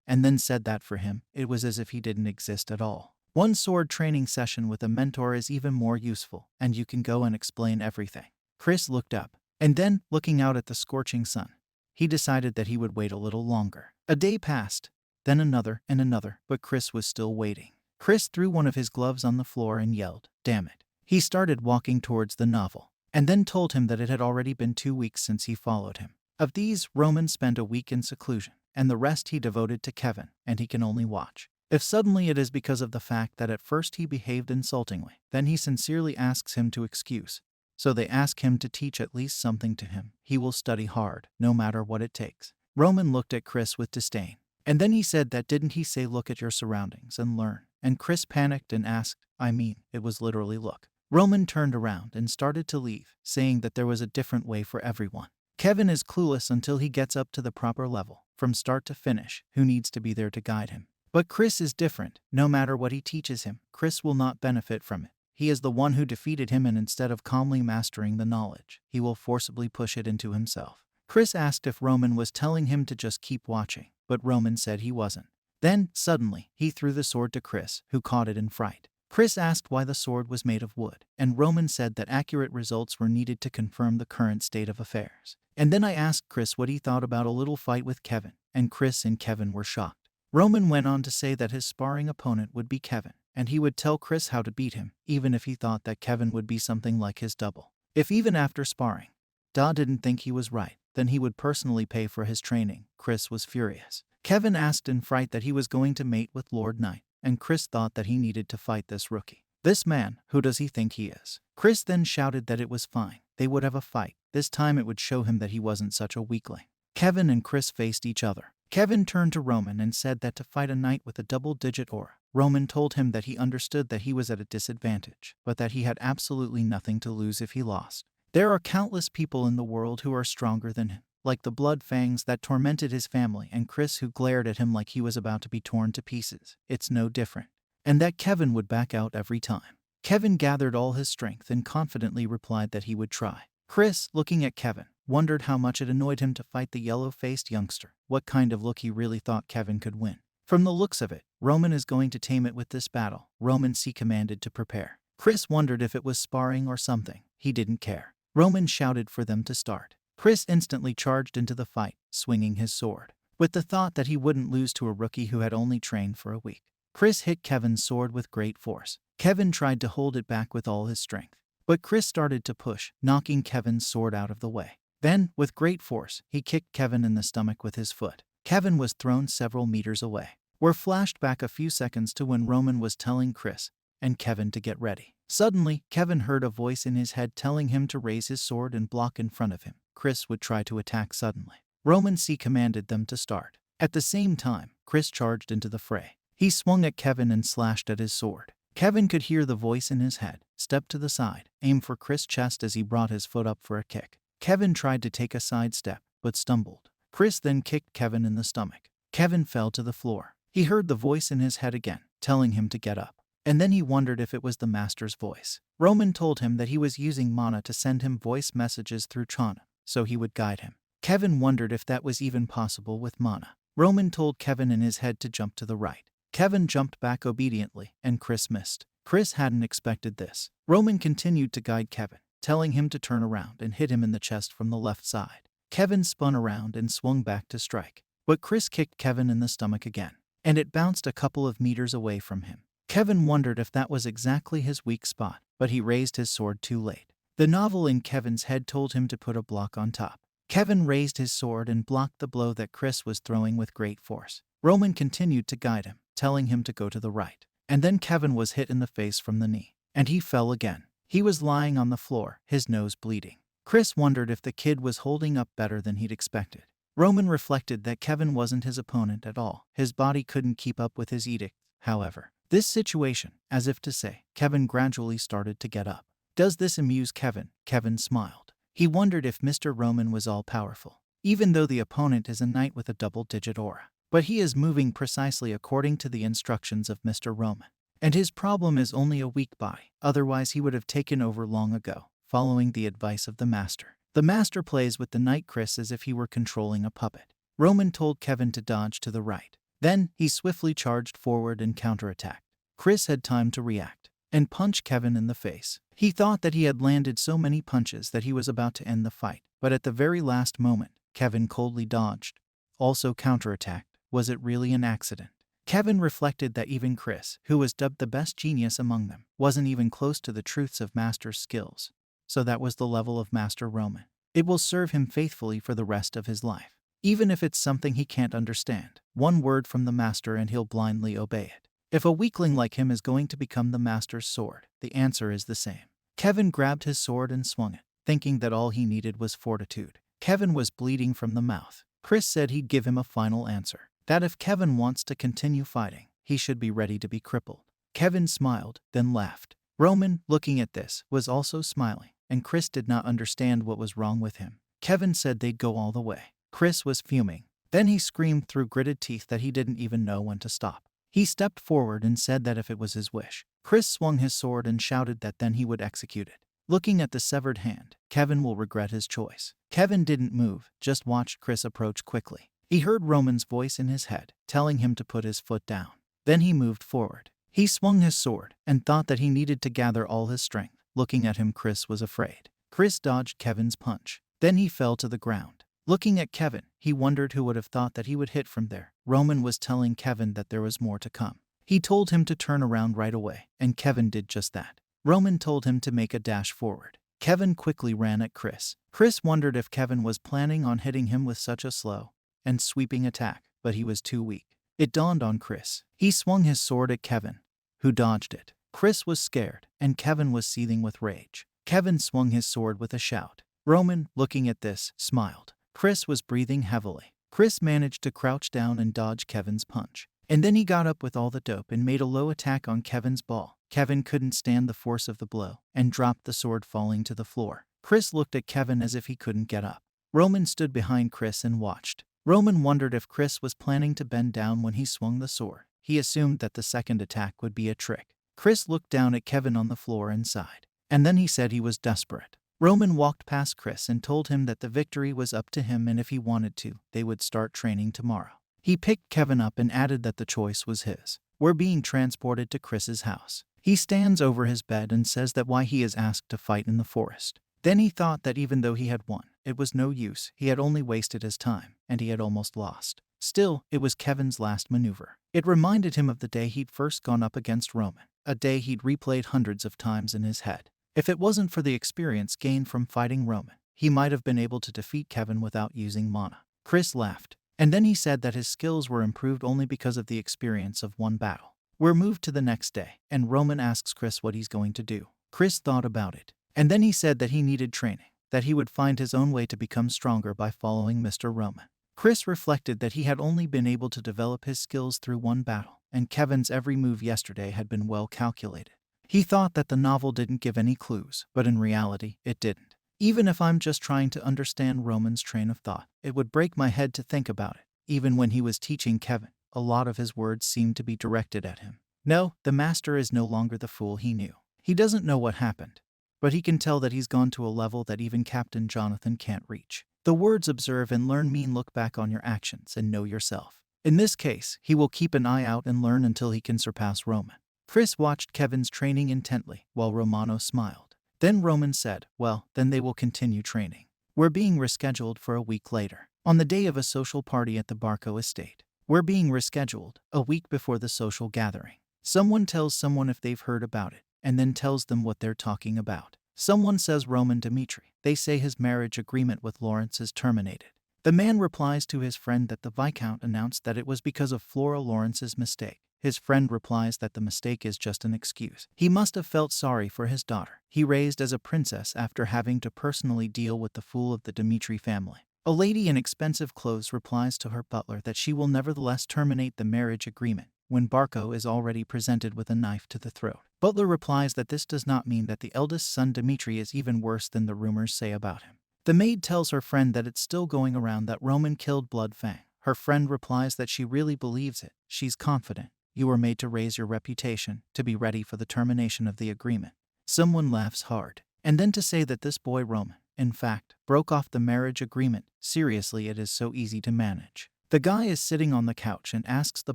And then said that for him, it was as if he didn't exist at all. One sword training session with a mentor is even more useful, and you can go and explain everything. Chris looked up, and then, looking out at the scorching sun, he decided that he would wait a little longer. A day passed, then another and another, but Chris was still waiting. Chris threw one of his gloves on the floor and yelled, "Damn it." He started walking towards the novel, and then told him that it had already been 2 weeks since he followed him. Of these, Roman spent a week in seclusion, and the rest he devoted to Kevin, and he can only watch. If suddenly it is because of the fact that at first he behaved insultingly, then he sincerely asks him to excuse. So they ask him to teach at least something to him. He will study hard, no matter what it takes. Roman looked at Chris with disdain. And then he said that didn't he say look at your surroundings and learn? And Chris panicked and asked, I mean, it was literally look. Roman turned around and started to leave, saying that there was a different way for everyone. Kevin is clueless until he gets up to the proper level, from start to finish, who needs to be there to guide him. But Chris is different. No matter what he teaches him, Chris will not benefit from it. He is the one who defeated him, and instead of calmly mastering the knowledge, he will forcibly push it into himself. Chris asked if Roman was telling him to just keep watching, but Roman said he wasn't. Then, suddenly, he threw the sword to Chris, who caught it in fright. Chris asked why the sword was made of wood, and Roman said that accurate results were needed to confirm the current state of affairs. And then I asked Chris what he thought about a little fight with Kevin, and Chris and Kevin were shocked. Roman went on to say that his sparring opponent would be Kevin, and he would tell Chris how to beat him, even if he thought that Kevin would be something like his double. If even after sparring, Da didn't think he was right, then he would personally pay for his training. Chris was furious. Kevin asked in fright that he was going to mate with Lord Knight, and Chris thought that he needed to fight this rookie. This man, who does he think he is? Chris then shouted that it was fine. They would have a fight. This time it would show him that he wasn't such a weakling. Kevin and Chris faced each other. Kevin turned to Roman and said that to fight a knight with a double-digit aura, Roman told him that he understood that he was at a disadvantage, but that he had absolutely nothing to lose if he lost. There are countless people in the world who are stronger than him, like the blood fangs that tormented his family and Chris who glared at him like he was about to be torn to pieces. It's no different. And that Kevin would back out every time. Kevin gathered all his strength and confidently replied that he would try. Chris, looking at Kevin, wondered how much it annoyed him to fight the yellow-faced youngster, what kind of look he really thought Kevin could win. From the looks of it, Roman is going to tame it with this battle. Roman commanded to prepare. Chris wondered if it was sparring or something. He didn't care. Roman shouted for them to start. Chris instantly charged into the fight, swinging his sword, with the thought that he wouldn't lose to a rookie who had only trained for a week. Chris hit Kevin's sword with great force. Kevin tried to hold it back with all his strength, but Chris started to push, knocking Kevin's sword out of the way. Then, with great force, he kicked Kevin in the stomach with his foot. Kevin was thrown several meters away. We're flashed back a few seconds to when Roman was telling Chris and Kevin to get ready. Suddenly, Kevin heard a voice in his head telling him to raise his sword and block in front of him. Chris would try to attack suddenly. Roman commanded them to start. At the same time, Chris charged into the fray. He swung at Kevin and slashed at his sword. Kevin could hear the voice in his head, step to the side, aim for Chris' chest as he brought his foot up for a kick. Kevin tried to take a side step, but stumbled. Chris then kicked Kevin in the stomach. Kevin fell to the floor. He heard the voice in his head again, telling him to get up. And then he wondered if it was the master's voice. Roman told him that he was using mana to send him voice messages through Chana, so he would guide him. Kevin wondered if that was even possible with mana. Roman told Kevin in his head to jump to the right. Kevin jumped back obediently, and Chris missed. Chris hadn't expected this. Roman continued to guide Kevin, telling him to turn around and hit him in the chest from the left side. Kevin spun around and swung back to strike, but Chris kicked Kevin in the stomach again, and it bounced a couple of meters away from him. Kevin wondered if that was exactly his weak spot, but he raised his sword too late. The novel in Kevin's head told him to put a block on top. Kevin raised his sword and blocked the blow that Chris was throwing with great force. Roman continued to guide him, telling him to go to the right. And then Kevin was hit in the face from the knee, and he fell again. He was lying on the floor, his nose bleeding. Chris wondered if the kid was holding up better than he'd expected. Roman reflected that Kevin wasn't his opponent at all. His body couldn't keep up with his edict, however. This situation, as if to say, Kevin gradually started to get up. Does this amuse Kevin? Kevin smiled. He wondered if Mr. Roman was all-powerful, even though the opponent is a knight with a double-digit aura. But he is moving precisely according to the instructions of Mr. Roman. And his problem is only a weak body, otherwise he would have taken over long ago, following the advice of the master. The master plays with the knight Chris as if he were controlling a puppet. Roman told Kevin to dodge to the right. Then, he swiftly charged forward and counterattacked. Chris had time to react and punch Kevin in the face. He thought that he had landed so many punches that he was about to end the fight, but at the very last moment, Kevin coldly dodged, also counterattacked. Was it really an accident? Kevin reflected that even Chris, who was dubbed the best genius among them, wasn't even close to the truths of Master's skills. So that was the level of Master Roman. It will serve him faithfully for the rest of his life. even if it's something he can't understand. One word from the master and he'll blindly obey it. If a weakling like him is going to become the master's sword, the answer is the same. Kevin grabbed his sword and swung it, thinking that all he needed was fortitude. Kevin was bleeding from the mouth. Chris said he'd give him a final answer, that if Kevin wants to continue fighting, he should be ready to be crippled. Kevin smiled, then laughed. Roman, looking at this, was also smiling, and Chris did not understand what was wrong with him. Kevin said they'd go all the way. Chris was fuming. Then he screamed through gritted teeth that he didn't even know when to stop. He stepped forward and said that if it was his wish. Chris swung his sword and shouted that then he would execute it. Looking at the severed hand, Kevin will regret his choice. Kevin didn't move, just watched Chris approach quickly. He heard Roman's voice in his head, telling him to put his foot down. Then he moved forward. He swung his sword and thought that he needed to gather all his strength. Looking at him, Chris was afraid. Chris dodged Kevin's punch. Then he fell to the ground. Looking at Kevin, he wondered who would have thought that he would hit from there. Roman was telling Kevin that there was more to come. He told him to turn around right away, and Kevin did just that. Roman told him to make a dash forward. Kevin quickly ran at Chris. Chris wondered if Kevin was planning on hitting him with such a slow and sweeping attack, but he was too weak. It dawned on Chris. He swung his sword at Kevin, who dodged it. Chris was scared, and Kevin was seething with rage. Kevin swung his sword with a shout. Roman, looking at this, smiled. Chris was breathing heavily. Chris managed to crouch down and dodge Kevin's punch. And then he got up with all the dope and made a low attack on Kevin's ball. Kevin couldn't stand the force of the blow and dropped the sword, falling to the floor. Chris looked at Kevin as if he couldn't get up. Roman stood behind Chris and watched. Roman wondered if Chris was planning to bend down when he swung the sword. He assumed that the second attack would be a trick. Chris looked down at Kevin on the floor and sighed. And then he said he was desperate. Roman walked past Chris and told him that the victory was up to him, and if he wanted to, they would start training tomorrow. He picked Kevin up and added that the choice was his. We're being transported to Chris's house. He stands over his bed and says that why he is asked to fight in the forest. Then he thought that even though he had won, it was no use. He had only wasted his time, and he had almost lost. Still, it was Kevin's last maneuver. It reminded him of the day he'd first gone up against Roman, a day he'd replayed hundreds of times in his head. If it wasn't for the experience gained from fighting Roman, he might have been able to defeat Kevin without using mana. Chris laughed, and then he said that his skills were improved only because of the experience of one battle. We're moved to the next day, and Roman asks Chris what he's going to do. Chris thought about it, and then he said that he needed training, that he would find his own way to become stronger by following Mr. Roman. Chris reflected that he had only been able to develop his skills through one battle, and Kevin's every move yesterday had been well calculated. He thought that the novel didn't give any clues, but in reality, it didn't. Even if I'm just trying to understand Roman's train of thought, it would break my head to think about it. Even when he was teaching Kevin, a lot of his words seemed to be directed at him. No, the master is no longer the fool he knew. He doesn't know what happened, but he can tell that he's gone to a level that even Captain Jonathan can't reach. The words observe and learn mean look back on your actions and know yourself. In this case, he will keep an eye out and learn until he can surpass Roman. Chris watched Kevin's training intently while Romano smiled. Then Roman said, well, then they will continue training. We're being rescheduled for a week later, on the day of a social party at the Barco estate. We're being rescheduled a week before the social gathering. Someone tells someone if they've heard about it, and then tells them what they're talking about. Someone says Roman Dmitri. They say his marriage agreement with Lawrence is terminated. The man replies to his friend that the Viscount announced that it was because of Flora Lawrence's mistake. His friend replies that the mistake is just an excuse. He must have felt sorry for his daughter, he raised as a princess after having to personally deal with the fool of the Dmitri family. A lady in expensive clothes replies to her butler that she will nevertheless terminate the marriage agreement when Barco is already presented with a knife to the throat. Butler replies that this does not mean that the eldest son Dmitri is even worse than the rumors say about him. The maid tells her friend that it's still going around that Roman killed Bloodfang. Her friend replies that she really believes it. She's confident. You were made to raise your reputation, to be ready for the termination of the agreement. Someone laughs hard. And then to say that this boy Roman, in fact, broke off the marriage agreement. Seriously, it is so easy to manage. The guy is sitting on the couch and asks the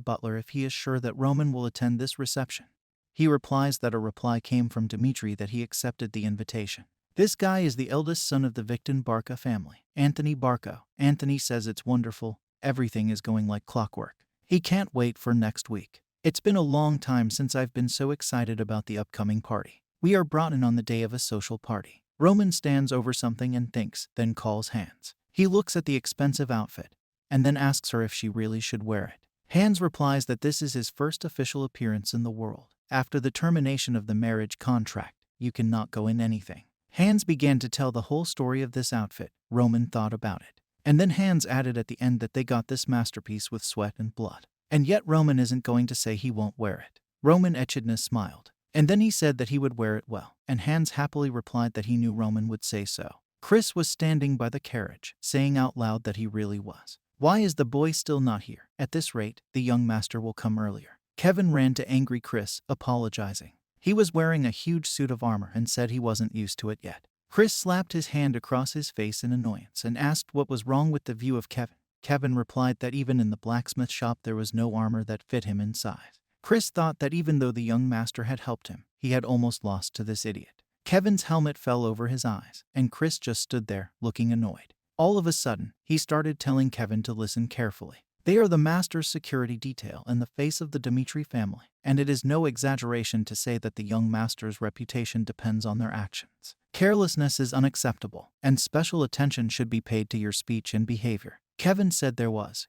butler if he is sure that Roman will attend this reception. He replies that a reply came from Dmitri that he accepted the invitation. This guy is the eldest son of the Victon Barca family, Anthony Barco. Anthony says it's wonderful. Everything is going like clockwork. He can't wait for next week. It's been a long time since I've been so excited about the upcoming party. We are brought in on the day of a social party. Roman stands over something and thinks, then calls hands. He looks at the expensive outfit, and then asks her if she really should wear it. Hans replies that this is his first official appearance in the world. After the termination of the marriage contract, you cannot go in anything. Hans began to tell the whole story of this outfit. Roman thought about it. And then Hans added at the end that they got this masterpiece with sweat and blood. And yet Roman isn't going to say he won't wear it. Roman Echidna smiled. And then he said that he would wear it well, and Hans happily replied that he knew Roman would say so. Chris was standing by the carriage, saying out loud that he really was. Why is the boy still not here? At this rate, the young master will come earlier. Kevin ran to angry Chris, apologizing. He was wearing a huge suit of armor and said he wasn't used to it yet. Chris slapped his hand across his face in annoyance and asked what was wrong with the view of Kevin. Kevin replied that even in the blacksmith shop there was no armor that fit him in size. Chris thought that even though the young master had helped him, he had almost lost to this idiot. Kevin's helmet fell over his eyes, and Chris just stood there, looking annoyed. All of a sudden, he started telling Kevin to listen carefully. They are the master's security detail and the face of the Dmitri family, and it is no exaggeration to say that the young master's reputation depends on their actions. Carelessness is unacceptable, and special attention should be paid to your speech and behavior. Kevin said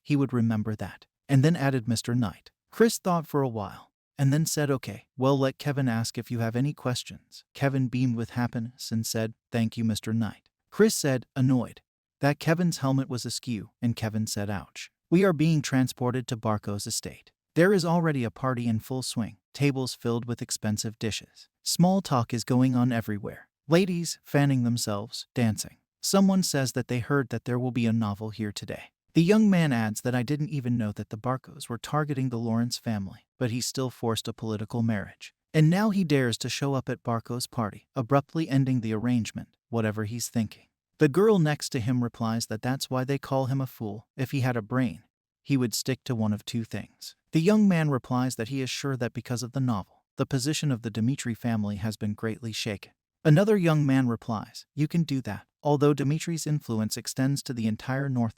he would remember that, and then added Mr. Knight. Chris thought for a while, and then said okay, well, let Kevin ask if you have any questions. Kevin beamed with happiness and said, thank you, Mr. Knight. Chris said, annoyed, that Kevin's helmet was askew, and Kevin said ouch. We are being transported to Barco's estate. There is already a party in full swing, tables filled with expensive dishes. Small talk is going on everywhere. Ladies fanning themselves, dancing. Someone says that they heard that there will be a novel here today. The young man adds that I didn't even know that the Barcos were targeting the Lawrence family, but he still forced a political marriage. And now he dares to show up at Barco's party, abruptly ending the arrangement, whatever he's thinking. The girl next to him replies that that's why they call him a fool. If he had a brain, he would stick to one of two things. The young man replies that he is sure that because of the novel, the position of the Dmitri family has been greatly shaken. Another young man replies, you can do that, although Dmitri's influence extends to the entire North.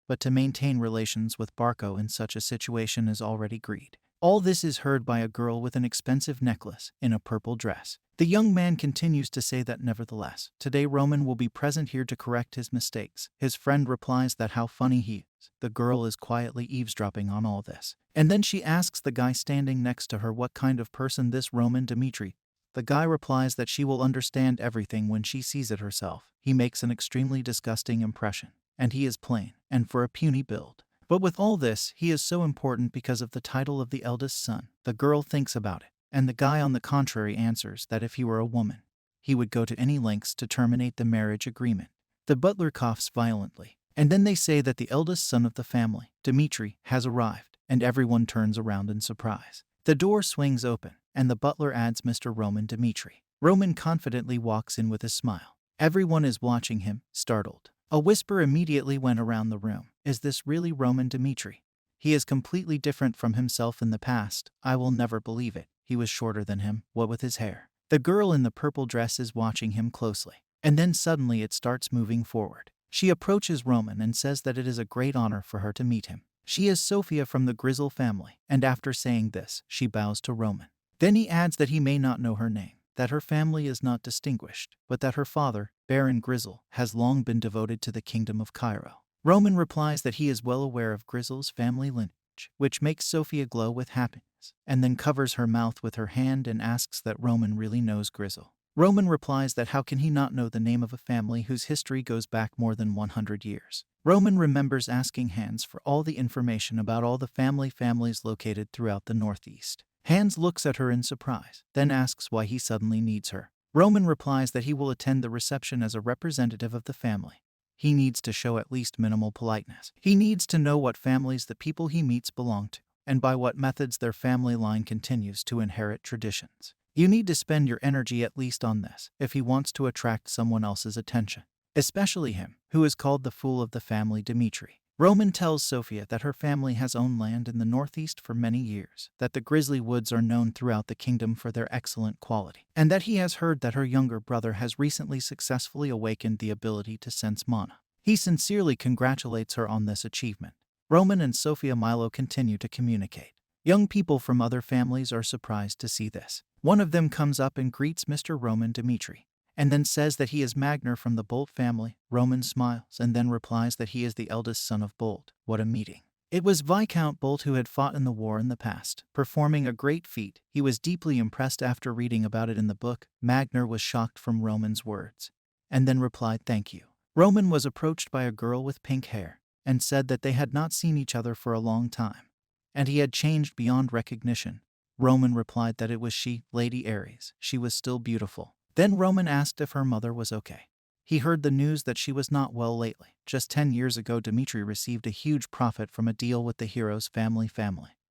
But to maintain relations with Barco in such a situation is already greed. All this is heard by a girl with an expensive necklace in a purple dress. The young man continues to say that nevertheless, today Roman will be present here to correct his mistakes. His friend replies that how funny he is. The girl is quietly eavesdropping on all this. And then she asks the guy standing next to her what kind of person this Roman Dmitri. The guy replies that she will understand everything when she sees it herself. He makes an extremely disgusting impression. And he is plain, and for a puny build. But with all this, he is so important because of the title of the eldest son. The girl thinks about it, and the guy on the contrary answers that if he were a woman, he would go to any lengths to terminate the marriage agreement. The butler coughs violently, and then they say that the eldest son of the family, Dmitri, has arrived, and everyone turns around in surprise. The door swings open, and the butler adds Mr. Roman Dmitri. Roman confidently walks in with a smile. Everyone is watching him, startled. A whisper immediately went around the room. Is this really Roman Dmitri? He is completely different from himself in the past. I will never believe it. He was shorter than him, what with his hair. The girl in the purple dress is watching him closely. And then suddenly it starts moving forward. She approaches Roman and says that it is a great honor for her to meet him. She is Sophia from the Grizzle family, and after saying this, she bows to Roman. Then he adds that he may not know her name, that her family is not distinguished, but that her father, Baron Grizzle, has long been devoted to the kingdom of Cairo. Roman replies that he is well aware of Grizzle's family lineage, which makes Sophia glow with happiness, and then covers her mouth with her hand and asks that Roman really knows Grizzle. Roman replies that how can he not know the name of a family whose history goes back more than 100 years. Roman remembers asking Hans for all the information about all the families located throughout the Northeast. Hans looks at her in surprise, then asks why he suddenly needs her. Roman replies that he will attend the reception as a representative of the family. He needs to show at least minimal politeness. He needs to know what families the people he meets belong to, and by what methods their family line continues to inherit traditions. You need to spend your energy at least on this if he wants to attract someone else's attention, especially him, who is called the fool of the family Dmitri. Roman tells Sophia that her family has owned land in the Northeast for many years, that the grizzly woods are known throughout the kingdom for their excellent quality, and that he has heard that her younger brother has recently successfully awakened the ability to sense mana. He sincerely congratulates her on this achievement. Roman and Sophia Milo continue to communicate. Young people from other families are surprised to see this. One of them comes up and greets Mr. Roman Dmitri, and then says that he is Magner from the Bolt family. Roman smiles and then replies that he is the eldest son of Bolt. What a meeting. It was Viscount Bolt who had fought in the war in the past, performing a great feat. He was deeply impressed after reading about it in the book. Magner was shocked from Roman's words, and then replied, "Thank you." Roman was approached by a girl with pink hair, and said that they had not seen each other for a long time, and he had changed beyond recognition. Roman replied that it was she, Lady Ares. She was still beautiful. Then Roman asked if her mother was okay. He heard the news that she was not well lately. Just 10 years ago, Dmitri received a huge profit from a deal with the hero's family.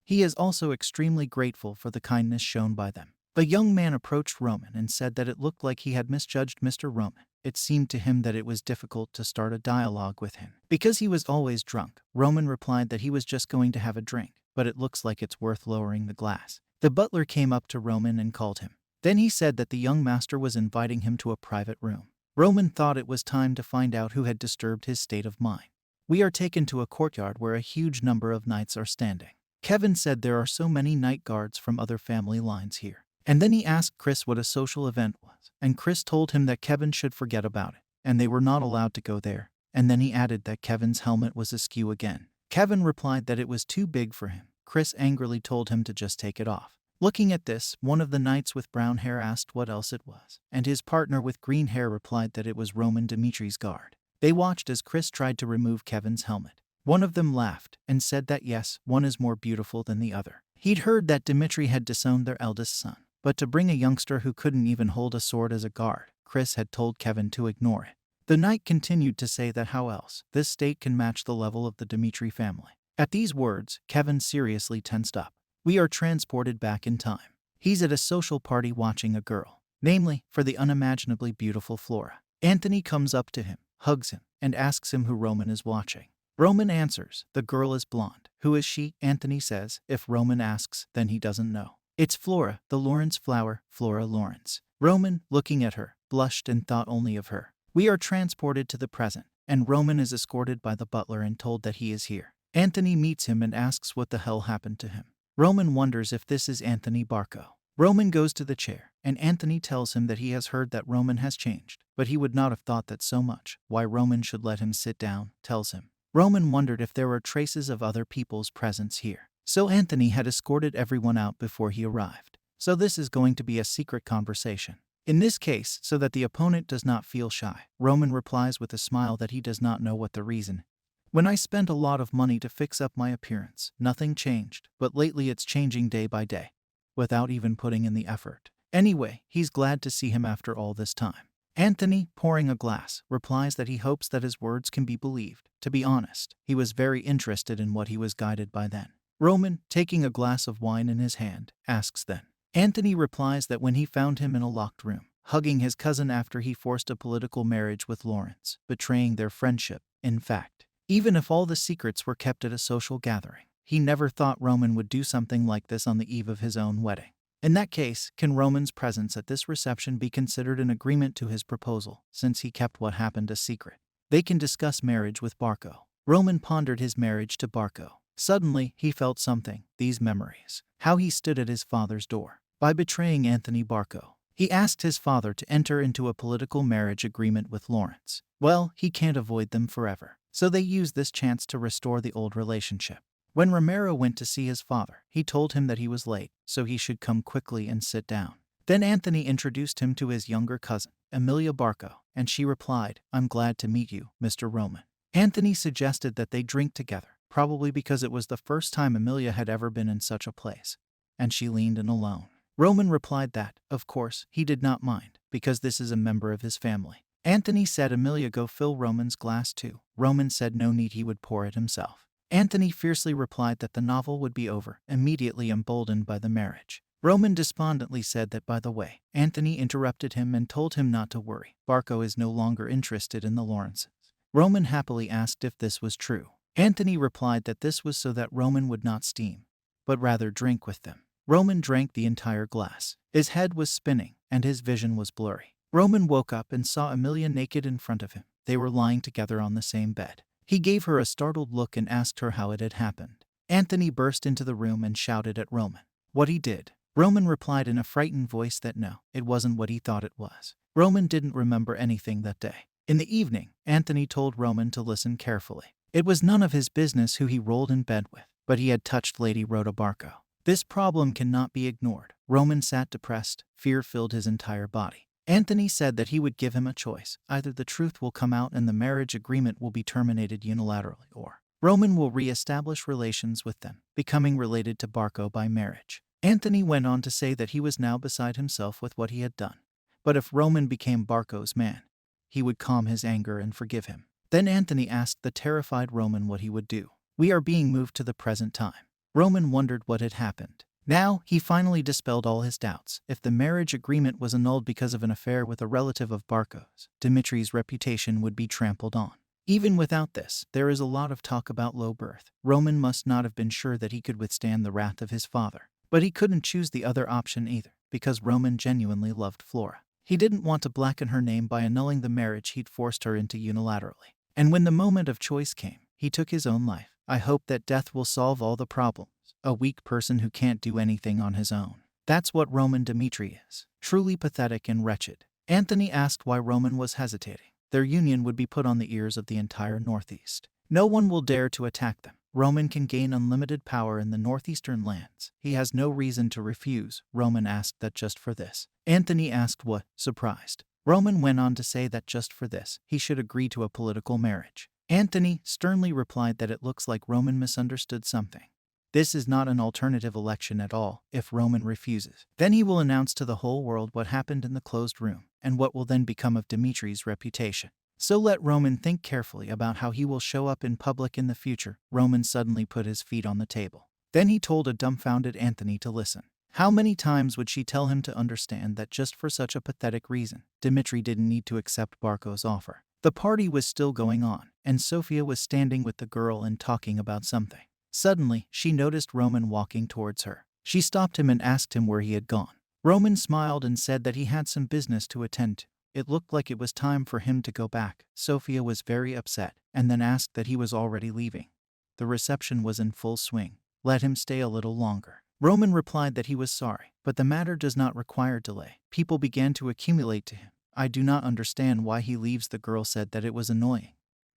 He is also extremely grateful for the kindness shown by them. The young man approached Roman and said that it looked like he had misjudged Mr. Roman. It seemed to him that it was difficult to start a dialogue with him because he was always drunk. Roman replied that he was just going to have a drink, but it looks like it's worth lowering the glass. The butler came up to Roman and called him. Then he said that the young master was inviting him to a private room. Roman thought it was time to find out who had disturbed his state of mind. We are taken to a courtyard where a huge number of knights are standing. Kevin said there are so many knight guards from other family lines here. And then he asked Chris what a social event was, and Chris told him that Kevin should forget about it, and they were not allowed to go there. And then he added that Kevin's helmet was askew again. Kevin replied that it was too big for him. Chris angrily told him to just take it off. Looking at this, one of the knights with brown hair asked what else it was, and his partner with green hair replied that it was Roman Dimitri's guard. They watched as Chris tried to remove Kevin's helmet. One of them laughed and said that yes, one is more beautiful than the other. He'd heard that Dmitri had disowned their eldest son, but to bring a youngster who couldn't even hold a sword as a guard, Chris had told Kevin to ignore it. The knight continued to say that how else this state can match the level of the Dmitri family. At these words, Kevin seriously tensed up. We are transported back in time. He's at a social party watching a girl, namely, for the unimaginably beautiful Flora. Anthony comes up to him, hugs him, and asks him who Roman is watching. Roman answers, the girl is blonde. Who is she? Anthony says, if Roman asks, then he doesn't know. It's Flora, the Lawrence flower, Flora Lawrence. Roman, looking at her, blushed and thought only of her. We are transported to the present, and Roman is escorted by the butler and told that he is here. Anthony meets him and asks what the hell happened to him. Roman wonders if this is Anthony Barco. Roman goes to the chair, and Anthony tells him that he has heard that Roman has changed, but he would not have thought that so much. Why Roman should let him sit down, tells him. Roman wondered if there were traces of other people's presence here. So Anthony had escorted everyone out before he arrived. So this is going to be a secret conversation. In this case, so that the opponent does not feel shy, Roman replies with a smile that he does not know what the reason. When I spent a lot of money to fix up my appearance, nothing changed, but lately it's changing day by day, without even putting in the effort. Anyway, he's glad to see him after all this time. Anthony, pouring a glass, replies that he hopes that his words can be believed. To be honest, he was very interested in what he was guided by then. Roman, taking a glass of wine in his hand, asks then. Anthony replies that when he found him in a locked room, hugging his cousin after he forced a political marriage with Lawrence, betraying their friendship, in fact. Even if all the secrets were kept at a social gathering, he never thought Roman would do something like this on the eve of his own wedding. In that case, can Roman's presence at this reception be considered an agreement to his proposal, since he kept what happened a secret? They can discuss marriage with Barco. Roman pondered his marriage to Barco. Suddenly, he felt something, these memories. How he stood at his father's door. By betraying Anthony Barco, he asked his father to enter into a political marriage agreement with Lawrence. Well, he can't avoid them forever. So they used this chance to restore the old relationship. When Romero went to see his father, he told him that he was late, so he should come quickly and sit down. Then Anthony introduced him to his younger cousin, Emilia Barco, and she replied, I'm glad to meet you, Mr. Roman. Anthony suggested that they drink together, probably because it was the first time Emilia had ever been in such a place, and she leaned in alone. Roman replied that, of course, he did not mind, because this is a member of his family. Anthony said Emilia go fill Roman's glass too. Roman said no need, he would pour it himself. Anthony fiercely replied that the novel would be over, immediately emboldened by the marriage. Roman despondently said that by the way, Anthony interrupted him and told him not to worry. Barco is no longer interested in the Lawrences. Roman happily asked if this was true. Anthony replied that this was so that Roman would not steam, but rather drink with them. Roman drank the entire glass. His head was spinning, and his vision was blurry. Roman woke up and saw Emilia naked in front of him. They were lying together on the same bed. He gave her a startled look and asked her how it had happened. Anthony burst into the room and shouted at Roman what he did. Roman replied in a frightened voice that no, it wasn't what he thought it was. Roman didn't remember anything that day. In the evening, Anthony told Roman to listen carefully. It was none of his business who he rolled in bed with, but he had touched Lady Rhoda Barco. This problem cannot be ignored. Roman sat depressed. Fear filled his entire body. Anthony said that he would give him a choice. Either the truth will come out and the marriage agreement will be terminated unilaterally, or Roman will re-establish relations with them, becoming related to Barco by marriage. Anthony went on to say that he was now beside himself with what he had done. But if Roman became Barco's man, he would calm his anger and forgive him. Then Anthony asked the terrified Roman what he would do. We are being moved to the present time. Roman wondered what had happened. Now, he finally dispelled all his doubts. If the marriage agreement was annulled because of an affair with a relative of Barco's, Dimitri's reputation would be trampled on. Even without this, there is a lot of talk about low birth. Roman must not have been sure that he could withstand the wrath of his father. But he couldn't choose the other option either, because Roman genuinely loved Flora. He didn't want to blacken her name by annulling the marriage he'd forced her into unilaterally. And when the moment of choice came, he took his own life. I hope that death will solve all the problems. A weak person who can't do anything on his own. That's what Roman Dimitri is. Truly pathetic and wretched. Anthony asked why Roman was hesitating. Their union would be put on the ears of the entire Northeast. No one will dare to attack them. Roman can gain unlimited power in the northeastern lands. He has no reason to refuse. Roman asked that just for this. Anthony asked what, surprised. Roman went on to say that just for this, he should agree to a political marriage. Anthony sternly replied that it looks like Roman misunderstood something. This is not an alternative election at all. If Roman refuses, then he will announce to the whole world what happened in the closed room, and what will then become of Dimitri's reputation. So let Roman think carefully about how he will show up in public in the future. Roman suddenly put his feet on the table. Then he told a dumbfounded Anthony to listen. How many times would she tell him to understand that just for such a pathetic reason, Dimitri didn't need to accept Barco's offer? The party was still going on, and Sophia was standing with the girl and talking about something. Suddenly, she noticed Roman walking towards her. She stopped him and asked him where he had gone. Roman smiled and said that he had some business to attend to. It looked like it was time for him to go back. Sophia was very upset, and then asked that he was already leaving. The reception was in full swing. Let him stay a little longer. Roman replied that he was sorry, but the matter does not require delay. People began to accumulate to him. I do not understand why he leaves. The girl said that it was annoying.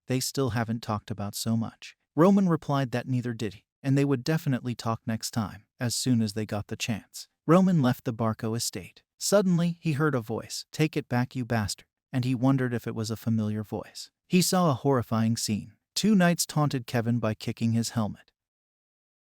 They still haven't talked about so much. Roman replied that neither did he, and they would definitely talk next time, as soon as they got the chance. Roman left the Barco estate. Suddenly, he heard a voice, "Take it back, you bastard," and he wondered if it was a familiar voice. He saw a horrifying scene. Two knights taunted Kevin by kicking his helmet.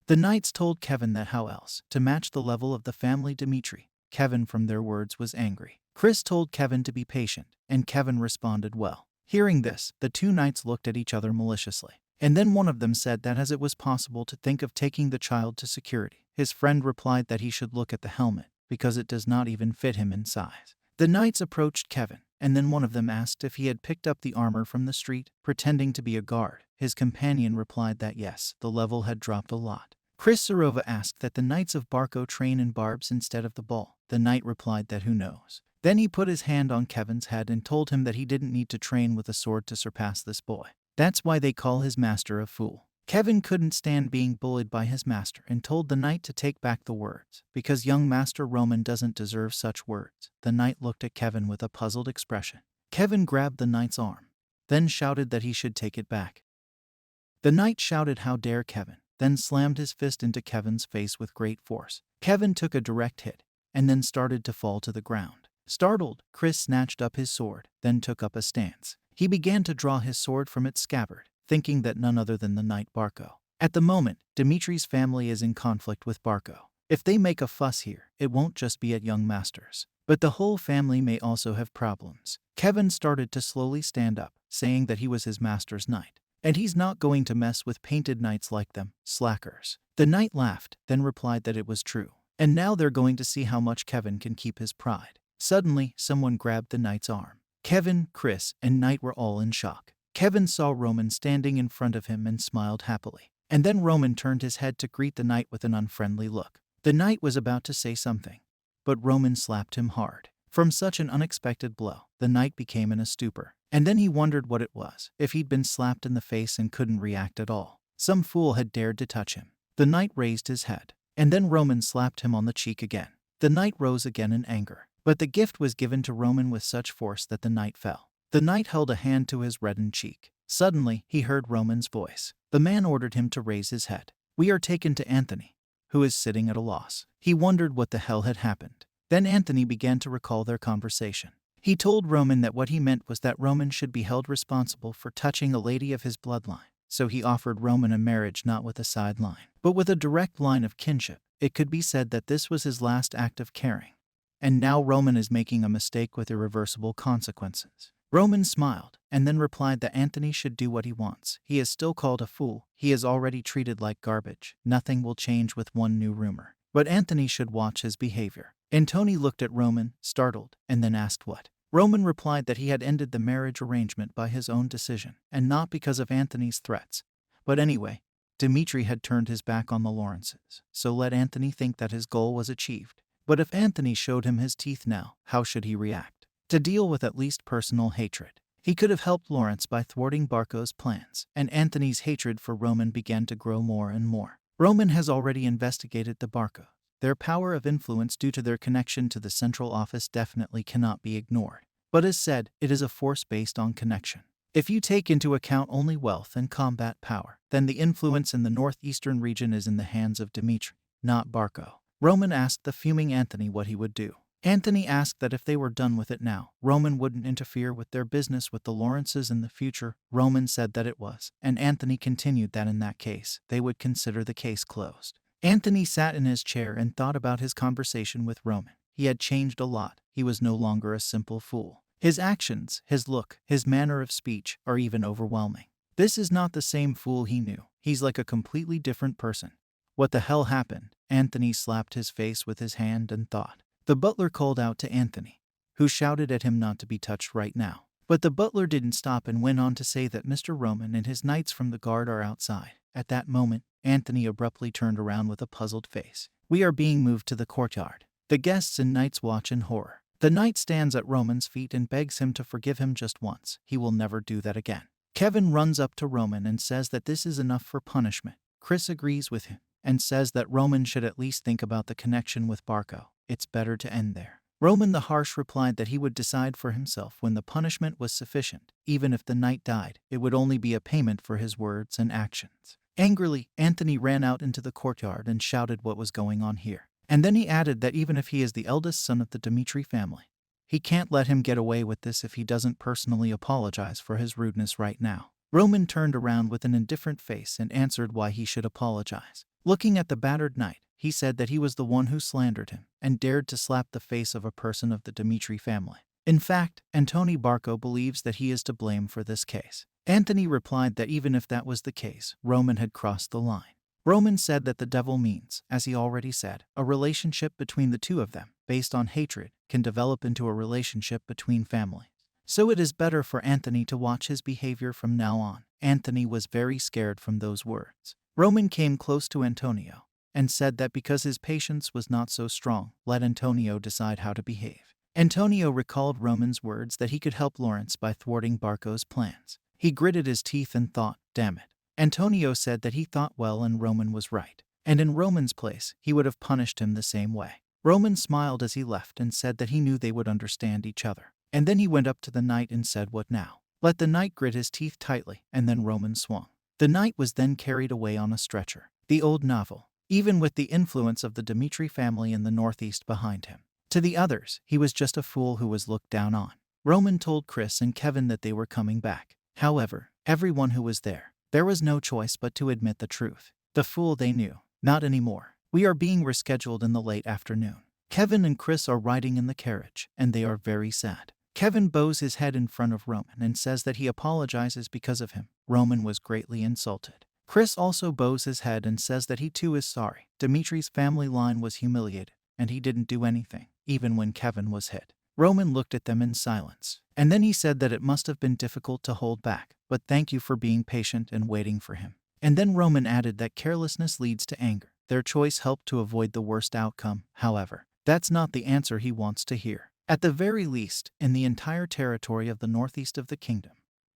The knights told Kevin that how else to match the level of the family Dimitri. Kevin, from their words, was angry. Chris told Kevin to be patient, and Kevin responded well. Hearing this, the two knights looked at each other maliciously. And then one of them said that as it was possible to think of taking the child to security. His friend replied that he should look at the helmet, because it does not even fit him in size. The knights approached Kevin, and then one of them asked if he had picked up the armor from the street, pretending to be a guard. His companion replied that yes, the level had dropped a lot. Chris Sarova asked that the Knights of Barco train in barbs instead of the ball. The knight replied that who knows. Then he put his hand on Kevin's head and told him that he didn't need to train with a sword to surpass this boy. That's why they call his master a fool. Kevin couldn't stand being bullied by his master and told the knight to take back the words, because young Master Roman doesn't deserve such words. The knight looked at Kevin with a puzzled expression. Kevin grabbed the knight's arm, then shouted that he should take it back. The knight shouted, "How dare Kevin," then slammed his fist into Kevin's face with great force. Kevin took a direct hit, and then started to fall to the ground. Startled, Chris snatched up his sword, then took up a stance. He began to draw his sword from its scabbard, thinking that none other than the knight Barco. At the moment, Dimitri's family is in conflict with Barco. If they make a fuss here, it won't just be at young Master's, but the whole family may also have problems. Kevin started to slowly stand up, saying that he was his master's knight, and he's not going to mess with painted knights like them, slackers. The knight laughed, then replied that it was true, and now they're going to see how much Kevin can keep his pride. Suddenly, someone grabbed the knight's arm. Kevin, Chris, and Knight were all in shock. Kevin saw Roman standing in front of him and smiled happily. And then Roman turned his head to greet the knight with an unfriendly look. The knight was about to say something, but Roman slapped him hard. From such an unexpected blow, the knight became in a stupor. And then he wondered what it was, if he'd been slapped in the face and couldn't react at all. Some fool had dared to touch him. The knight raised his head, and then Roman slapped him on the cheek again. The knight rose again in anger. But the gift was given to Roman with such force that the knight fell. The knight held a hand to his reddened cheek. Suddenly, he heard Roman's voice. The man ordered him to raise his head. We are taken to Anthony, who is sitting at a loss. He wondered what the hell had happened. Then Anthony began to recall their conversation. He told Roman that what he meant was that Roman should be held responsible for touching a lady of his bloodline. So he offered Roman a marriage not with a sideline, but with a direct line of kinship. It could be said that this was his last act of caring. And now Roman is making a mistake with irreversible consequences. Roman smiled, and then replied that Anthony should do what he wants. He is still called a fool. He is already treated like garbage. Nothing will change with one new rumor. But Anthony should watch his behavior. Antony looked at Roman, startled, and then asked what. Roman replied that he had ended the marriage arrangement by his own decision, and not because of Anthony's threats. But anyway, Dmitri had turned his back on the Lawrences, so let Anthony think that his goal was achieved. But if Anthony showed him his teeth now, how should he react? To deal with at least personal hatred. He could have helped Lawrence by thwarting Barco's plans, and Anthony's hatred for Roman began to grow more and more. Roman has already investigated the Barco. Their power of influence due to their connection to the central office definitely cannot be ignored. But as said, it is a force based on connection. If you take into account only wealth and combat power, then the influence in the northeastern region is in the hands of Dmitri, not Barco. Roman asked the fuming Anthony what he would do. Anthony asked that if they were done with it now, Roman wouldn't interfere with their business with the Lawrences in the future. Roman said that it was, and Anthony continued that in that case, they would consider the case closed. Anthony sat in his chair and thought about his conversation with Roman. He had changed a lot. He was no longer a simple fool. His actions, his look, his manner of speech are even overwhelming. This is not the same fool he knew. He's like a completely different person. What the hell happened? Anthony slapped his face with his hand and thought. The butler called out to Anthony, who shouted at him not to be touched right now. But the butler didn't stop and went on to say that Mr. Roman and his knights from the guard are outside. At that moment, Anthony abruptly turned around with a puzzled face. We are being moved to the courtyard. The guests and knights watch in horror. The knight stands at Roman's feet and begs him to forgive him just once. He will never do that again. Kevin runs up to Roman and says that this is enough for punishment. Chris agrees with him and says that Roman should at least think about the connection with Barco. It's better to end there. Roman the Harsh replied that he would decide for himself when the punishment was sufficient. Even if the knight died, it would only be a payment for his words and actions. Angrily, Anthony ran out into the courtyard and shouted what was going on here. And then he added that even if he is the eldest son of the Dmitri family, he can't let him get away with this if he doesn't personally apologize for his rudeness right now. Roman turned around with an indifferent face and answered why he should apologize. Looking at the battered knight, he said that he was the one who slandered him and dared to slap the face of a person of the Dmitri family. In fact, Antony Barco believes that he is to blame for this case. Anthony replied that even if that was the case, Roman had crossed the line. Roman said that the devil means, as he already said, a relationship between the two of them, based on hatred, can develop into a relationship between families. So it is better for Anthony to watch his behavior from now on. Anthony was very scared from those words. Roman came close to Antonio and said that because his patience was not so strong, let Antonio decide how to behave. Antonio recalled Roman's words that he could help Lawrence by thwarting Barco's plans. He gritted his teeth and thought, damn it. Antonio said that he thought well and Roman was right. And in Roman's place, he would have punished him the same way. Roman smiled as he left and said that he knew they would understand each other. And then he went up to the knight and said, what now? Let the knight grit his teeth tightly, and then Roman swung. The knight was then carried away on a stretcher. The old novel. Even with the influence of the Dmitri family in the northeast behind him. To the others, he was just a fool who was looked down on. Roman told Chris and Kevin that they were coming back. However, everyone who was there was no choice but to admit the truth. The fool they knew. Not anymore. We are being rescheduled in the late afternoon. Kevin and Chris are riding in the carriage, and they are very sad. Kevin bows his head in front of Roman and says that he apologizes because of him. Roman was greatly insulted. Chris also bows his head and says that he too is sorry. Dimitri's family line was humiliated, and he didn't do anything, even when Kevin was hit. Roman looked at them in silence, and then he said that it must have been difficult to hold back, but thank you for being patient and waiting for him. And then Roman added that carelessness leads to anger. Their choice helped to avoid the worst outcome, however. That's not the answer he wants to hear. At the very least, in the entire territory of the northeast of the kingdom,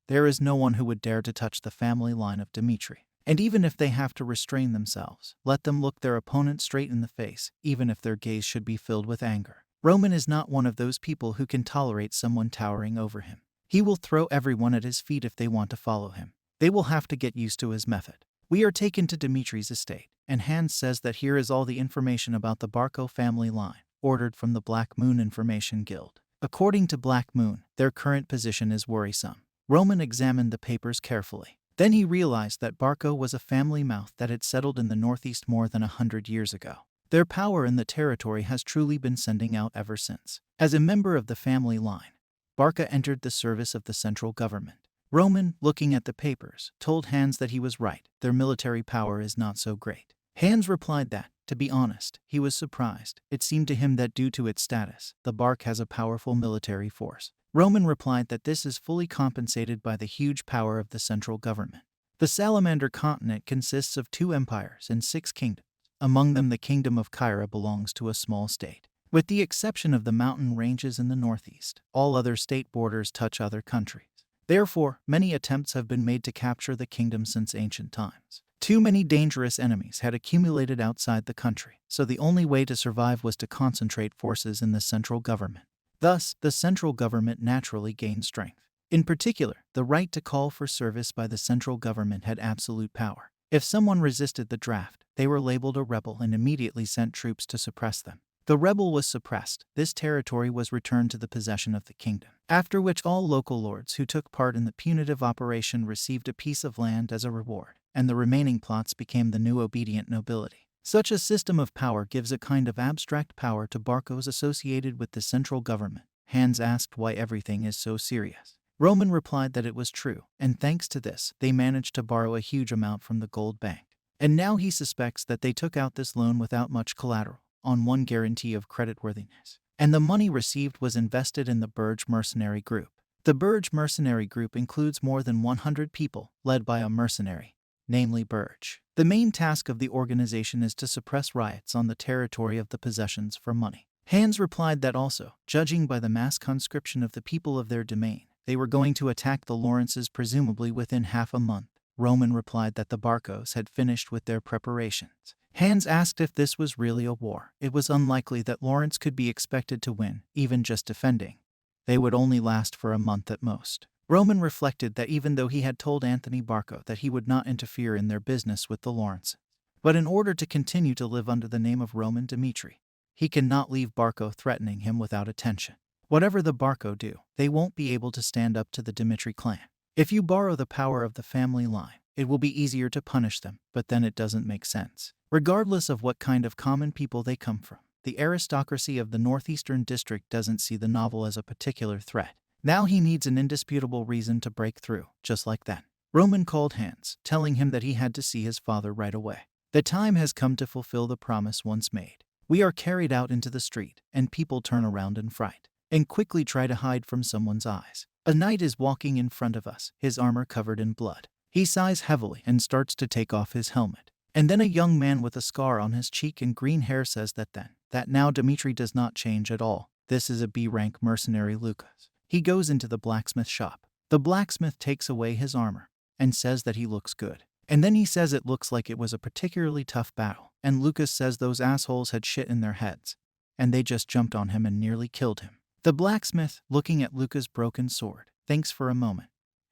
there is no one who would dare to touch the family line of Dmitri. And even if they have to restrain themselves, let them look their opponent straight in the face, even if their gaze should be filled with anger. Roman is not one of those people who can tolerate someone towering over him. He will throw everyone at his feet if they want to follow him. They will have to get used to his method. We are taken to Dimitri's estate, and Hans says that here is all the information about the Barco family line, ordered from the Black Moon Information Guild. According to Black Moon, their current position is worrisome. Roman examined the papers carefully. Then he realized that Barco was a family mouth that had settled in the Northeast more than 100 years ago. Their power in the territory has truly been sending out ever since. As a member of the family line, Barca entered the service of the central government. Roman, looking at the papers, told Hans that he was right. Their military power is not so great. Hans replied that, to be honest, he was surprised. It seemed to him that due to its status, the Bark has a powerful military force. Roman replied that this is fully compensated by the huge power of the central government. The Salamander continent consists of 2 empires and 6 kingdoms. Among them, the kingdom of Kyra belongs to a small state. With the exception of the mountain ranges in the northeast, all other state borders touch other countries. Therefore, many attempts have been made to capture the kingdom since ancient times. Too many dangerous enemies had accumulated outside the country, so the only way to survive was to concentrate forces in the central government. Thus, the central government naturally gained strength. In particular, the right to call for service by the central government had absolute power. If someone resisted the draft, they were labeled a rebel and immediately sent troops to suppress them. The rebel was suppressed. This territory was returned to the possession of the kingdom, after which all local lords who took part in the punitive operation received a piece of land as a reward, and the remaining plots became the new obedient nobility. Such a system of power gives a kind of abstract power to Barcos associated with the central government. Hans asked why everything is so serious. Roman replied that it was true, and thanks to this, they managed to borrow a huge amount from the gold bank. And now he suspects that they took out this loan without much collateral, on one guarantee of creditworthiness. And the money received was invested in the Burge Mercenary Group. The Burge Mercenary Group includes more than 100 people, led by a mercenary, namely Burge. The main task of the organization is to suppress riots on the territory of the possessions for money. Hans replied that also, judging by the mass conscription of the people of their domain, they were going to attack the Lawrences presumably within half a month. Roman replied that the Barcos had finished with their preparations. Hans asked if this was really a war. It was unlikely that Lawrence could be expected to win, even just defending. They would only last for a month at most. Roman reflected that even though he had told Anthony Barco that he would not interfere in their business with the Lawrences, but in order to continue to live under the name of Roman Dimitri, he cannot leave Barco threatening him without attention. Whatever the Barco do, they won't be able to stand up to the Dimitri clan. If you borrow the power of the family line, it will be easier to punish them, but then it doesn't make sense. Regardless of what kind of common people they come from, the aristocracy of the Northeastern District doesn't see the novel as a particular threat. Now he needs an indisputable reason to break through, just like then. Roman called Hans, telling him that he had to see his father right away. The time has come to fulfill the promise once made. We are carried out into the street, and people turn around in fright and quickly try to hide from someone's eyes. A knight is walking in front of us, his armor covered in blood. He sighs heavily and starts to take off his helmet. And then a young man with a scar on his cheek and green hair says that now Dimitri does not change at all. This is a B-rank mercenary Lucas. He goes into the blacksmith shop. The blacksmith takes away his armor and says that he looks good. And then he says it looks like it was a particularly tough battle. And Lucas says those assholes had shit in their heads, and they just jumped on him and nearly killed him. The blacksmith, looking at Lucas' broken sword, thinks for a moment,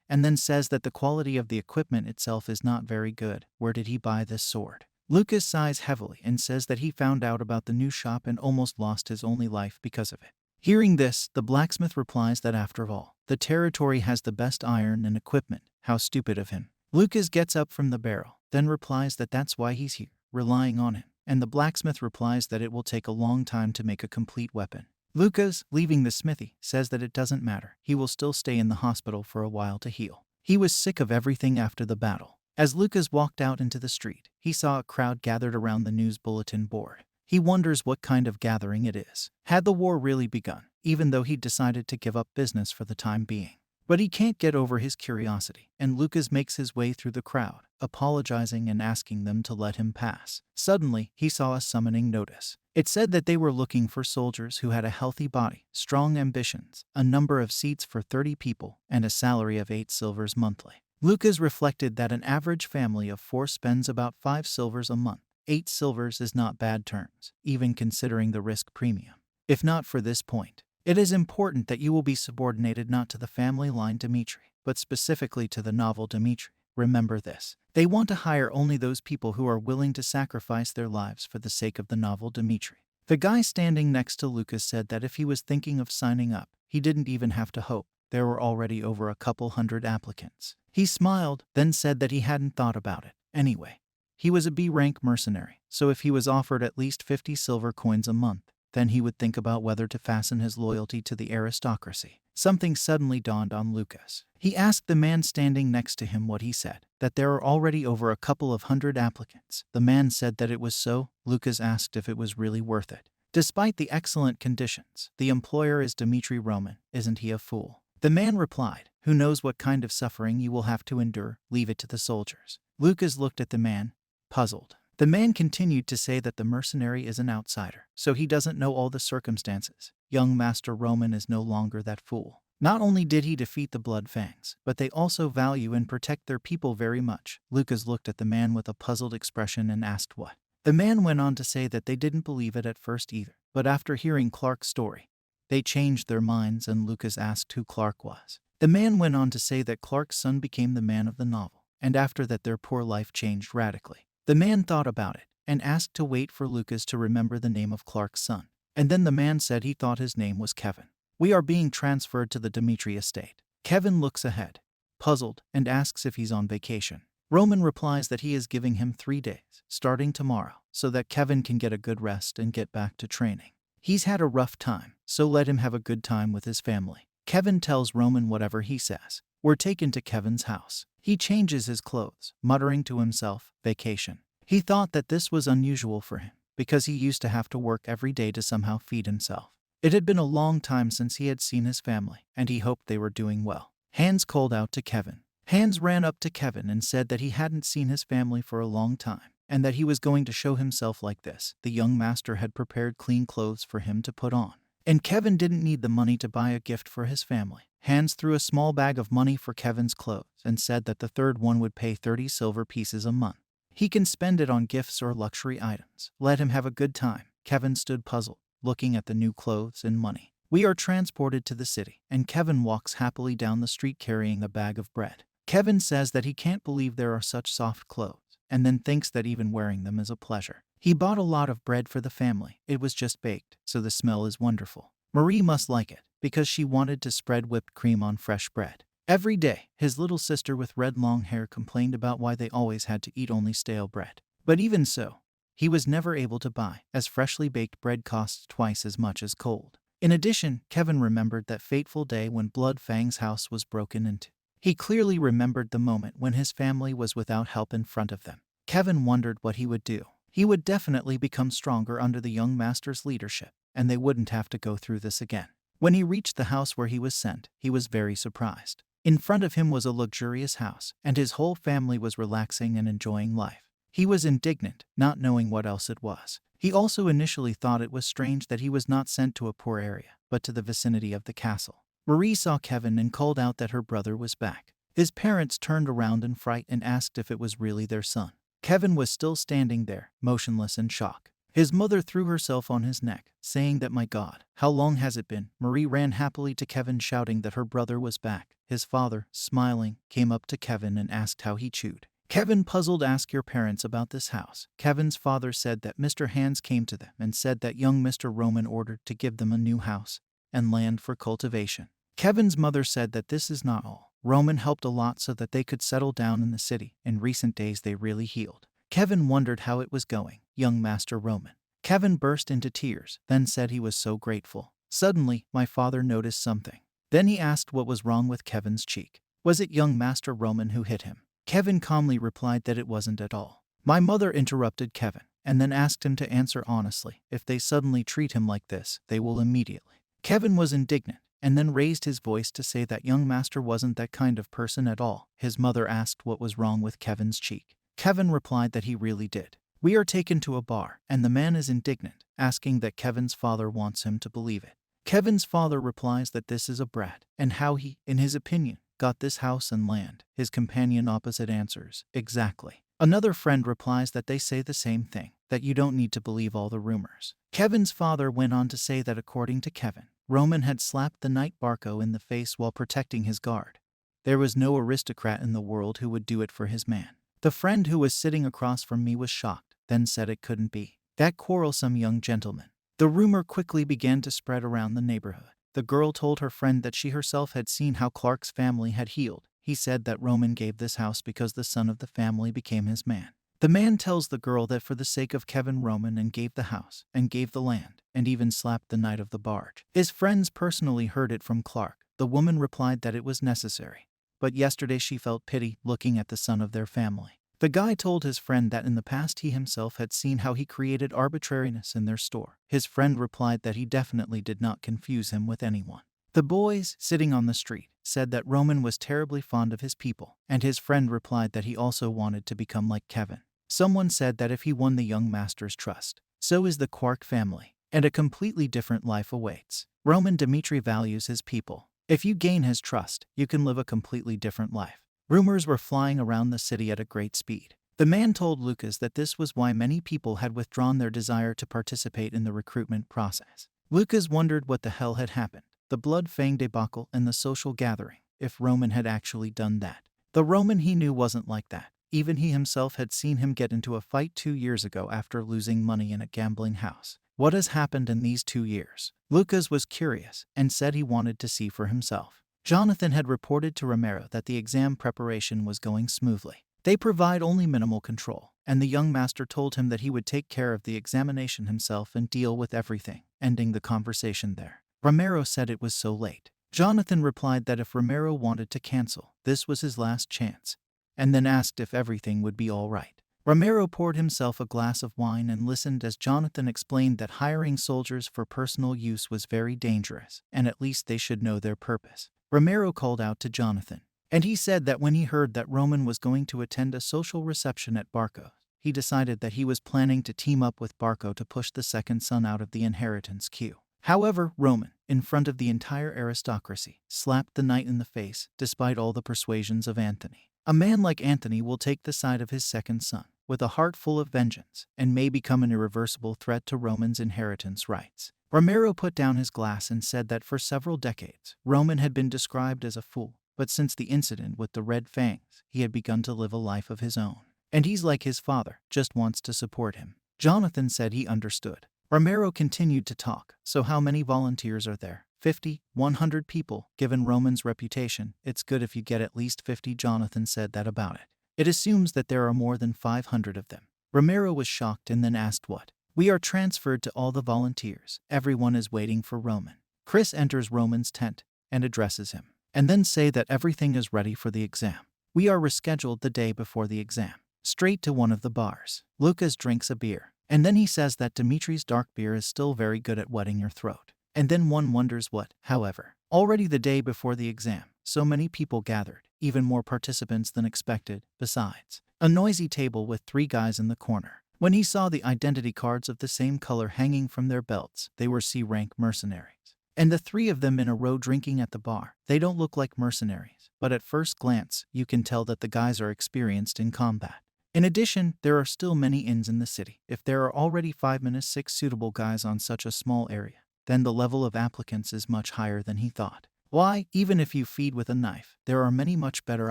and then says that the quality of the equipment itself is not very good. Where did he buy this sword? Lucas sighs heavily and says that he found out about the new shop and almost lost his only life because of it. Hearing this, the blacksmith replies that after all, the territory has the best iron and equipment. How stupid of him. Lucas gets up from the barrel, then replies that that's why he's here, relying on him. And the blacksmith replies that it will take a long time to make a complete weapon. Lucas, leaving the smithy, says that it doesn't matter. He will still stay in the hospital for a while to heal. He was sick of everything after the battle. As Lucas walked out into the street, he saw a crowd gathered around the news bulletin board. He wonders what kind of gathering it is. Had the war really begun, even though he decided to give up business for the time being? But he can't get over his curiosity, and Lucas makes his way through the crowd, apologizing and asking them to let him pass. Suddenly, he saw a summoning notice. It said that they were looking for soldiers who had a healthy body, strong ambitions, a number of seats for 30 people, and a salary of 8 silvers monthly. Lucas reflected that an average family of 4 spends about 5 silvers a month. 8 silvers is not bad terms, even considering the risk premium. if not for this point. It is important that you will be subordinated not to the family line Dimitri, but specifically to the novel Dimitri. Remember this. They want to hire only those people who are willing to sacrifice their lives for the sake of the novel Dimitri. The guy standing next to Lucas said that if he was thinking of signing up, he didn't even have to hope. There were already over a couple hundred applicants. He smiled, then said that he hadn't thought about it. Anyway, he was a B-rank mercenary, so if he was offered at least 50 silver coins a month, then he would think about whether to fasten his loyalty to the aristocracy. Something suddenly dawned on Lucas. He asked the man standing next to him what he said, that there are already over a couple of hundred applicants. The man said that it was so. Lucas asked if it was really worth it. Despite the excellent conditions, the employer is Dmitry Roman. Isn't he a fool? The man replied, who knows what kind of suffering you will have to endure, leave it to the soldiers. Lucas looked at the man, puzzled. The man continued to say that the mercenary is an outsider, so he doesn't know all the circumstances. Young Master Roman is no longer that fool. Not only did he defeat the Blood Fangs, but they also value and protect their people very much. Lucas looked at the man with a puzzled expression and asked what. The man went on to say that they didn't believe it at first either, but after hearing Clark's story, they changed their minds, and Lucas asked who Clark was. The man went on to say that Clark's son became the man of the novel, and after that their poor life changed radically. The man thought about it and asked to wait for Lucas to remember the name of Clark's son. And then the man said he thought his name was Kevin. We are being transferred to the Dmitry estate. Kevin looks ahead, puzzled, and asks if he's on vacation. Roman replies that he is giving him 3 days, starting tomorrow, so that Kevin can get a good rest and get back to training. He's had a rough time, so let him have a good time with his family. Kevin tells Roman whatever he says. We're taken to Kevin's house. He changes his clothes, muttering to himself, vacation. He thought that this was unusual for him, because he used to have to work every day to somehow feed himself. It had been a long time since he had seen his family, and he hoped they were doing well. Hans called out to Kevin. Hans ran up to Kevin and said that he hadn't seen his family for a long time, and that he was going to show himself like this. The young master had prepared clean clothes for him to put on, and Kevin didn't need the money to buy a gift for his family. Hans threw a small bag of money for Kevin's clothes and said that the third one would pay 30 silver pieces a month. He can spend it on gifts or luxury items. Let him have a good time. Kevin stood puzzled, looking at the new clothes and money. We are transported to the city, and Kevin walks happily down the street carrying a bag of bread. Kevin says that he can't believe there are such soft clothes, and then thinks that even wearing them is a pleasure. He bought a lot of bread for the family. It was just baked, so the smell is wonderful. Marie must like it, because she wanted to spread whipped cream on fresh bread. Every day, his little sister with red long hair complained about why they always had to eat only stale bread. But even so, he was never able to buy, as freshly baked bread costs twice as much as cold. In addition, Kevin remembered that fateful day when Blood Fang's house was broken into. He clearly remembered the moment when his family was without help in front of them. Kevin wondered what he would do. He would definitely become stronger under the young master's leadership, and they wouldn't have to go through this again. When he reached the house where he was sent, he was very surprised. In front of him was a luxurious house, and his whole family was relaxing and enjoying life. He was indignant, not knowing what else it was. He also initially thought it was strange that he was not sent to a poor area, but to the vicinity of the castle. Marie saw Kevin and called out that her brother was back. His parents turned around in fright and asked if it was really their son. Kevin was still standing there, motionless in shock. His mother threw herself on his neck, saying that, "My God, how long has it been?" Marie ran happily to Kevin, shouting that her brother was back. His father, smiling, came up to Kevin and asked how he chewed. Kevin, puzzled, asked your parents about this house. Kevin's father said that Mr. Hans came to them and said that young Mr. Roman ordered to give them a new house and land for cultivation. Kevin's mother said that this is not all. Roman helped a lot so that they could settle down in the city. In recent days they really healed. Kevin wondered how it was going. Young Master Roman. Kevin burst into tears, then said he was so grateful. Suddenly, my father noticed something. Then he asked what was wrong with Kevin's cheek. Was it young Master Roman who hit him? Kevin calmly replied that it wasn't at all. My mother interrupted Kevin, and then asked him to answer honestly. If they suddenly treat him like this, they will immediately. Kevin was indignant, and then raised his voice to say that young master wasn't that kind of person at all. His mother asked what was wrong with Kevin's cheek. Kevin replied that he really did. We are taken to a bar, and the man is indignant, asking that Kevin's father wants him to believe it. Kevin's father replies that this is a brat, and how he, in his opinion, got this house and land. His companion opposite answers, exactly. Another friend replies that they say the same thing. that you don't need to believe all the rumors. Kevin's father went on to say that according to Kevin, Roman had slapped the knight Barco in the face while protecting his guard. There was no aristocrat in the world who would do it for his man. The friend who was sitting across from me was shocked, then said it couldn't be that quarrelsome young gentleman. The rumor quickly began to spread around the neighborhood. The girl told her friend that she herself had seen how Clark's family had healed. He said that Roman gave this house because the son of the family became his man. The man tells the girl that for the sake of Kevin, Roman and gave the house, and gave the land, and even slapped the knight of the barge. His friends personally heard it from Clark. The woman replied that it was necessary. But yesterday she felt pity looking at the son of their family. The guy told his friend that in the past he himself had seen how he created arbitrariness in their store. His friend replied that he definitely did not confuse him with anyone. The boys, sitting on the street, said that Roman was terribly fond of his people, and his friend replied that he also wanted to become like Kevin. Someone said that if he won the young master's trust, so is the Quark family, and a completely different life awaits. Roman Dmitri values his people. If you gain his trust, you can live a completely different life. Rumors were flying around the city at a great speed. The man told Lucas that this was why many people had withdrawn their desire to participate in the recruitment process. Lucas wondered what the hell had happened. The Blood Fang debacle and the social gathering, if Roman had actually done that. The Roman he knew wasn't like that. Even he himself had seen him get into a fight 2 years ago after losing money in a gambling house. What has happened in these 2 years? Lucas was curious and said he wanted to see for himself. Jonathan had reported to Romero that the exam preparation was going smoothly. They provide only minimal control, and the young master told him that he would take care of the examination himself and deal with everything, ending the conversation there. Romero said it was so late. Jonathan replied that if Romero wanted to cancel, this was his last chance, and then asked if everything would be all right. Romero poured himself a glass of wine and listened as Jonathan explained that hiring soldiers for personal use was very dangerous, and at least they should know their purpose. Romero called out to Jonathan, and he said that when he heard that Roman was going to attend a social reception at Barco, he decided that he was planning to team up with Barco to push the second son out of the inheritance queue. However, Roman, in front of the entire aristocracy, slapped the knight in the face despite all the persuasions of Anthony. A man like Anthony will take the side of his second son, with a heart full of vengeance, and may become an irreversible threat to Roman's inheritance rights. Romero put down his glass and said that for several decades, Roman had been described as a fool, but since the incident with the red fangs, he had begun to live a life of his own. And he's like his father, just wants to support him. Jonathan said he understood. Romero continued to talk. So how many volunteers are there? 50, 100 people. Given Roman's reputation, it's good if you get at least 50. Jonathan said that about it. It assumes that there are more than 500 of them. Romero was shocked and then asked what. We are transferred to all the volunteers. Everyone is waiting for Roman. Chris enters Roman's tent and addresses him, and then say that everything is ready for the exam. We are rescheduled the day before the exam. Straight to one of the bars. Lucas drinks a beer, and then he says that Dimitri's dark beer is still very good at wetting your throat. And then one wonders what, however. Already the day before the exam, so many people gathered, even more participants than expected, besides a noisy table with 3 guys in the corner. When he saw the identity cards of the same color hanging from their belts, they were C-rank mercenaries. And the 3 of them in a row drinking at the bar. They don't look like mercenaries, but at first glance, you can tell that the guys are experienced in combat. In addition, there are still many inns in the city. If there are already 5-6 suitable guys on such a small area, then the level of applicants is much higher than he thought. Why, even if you feed with a knife, there are many much better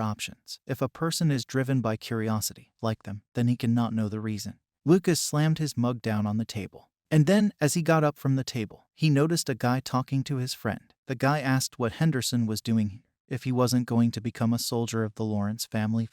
options. If a person is driven by curiosity, like them, then he cannot know the reason. Lucas slammed his mug down on the table. And then, as he got up from the table, he noticed a guy talking to his friend. The guy asked what Henderson was doing here, if he wasn't going to become a soldier of the Lawrence family.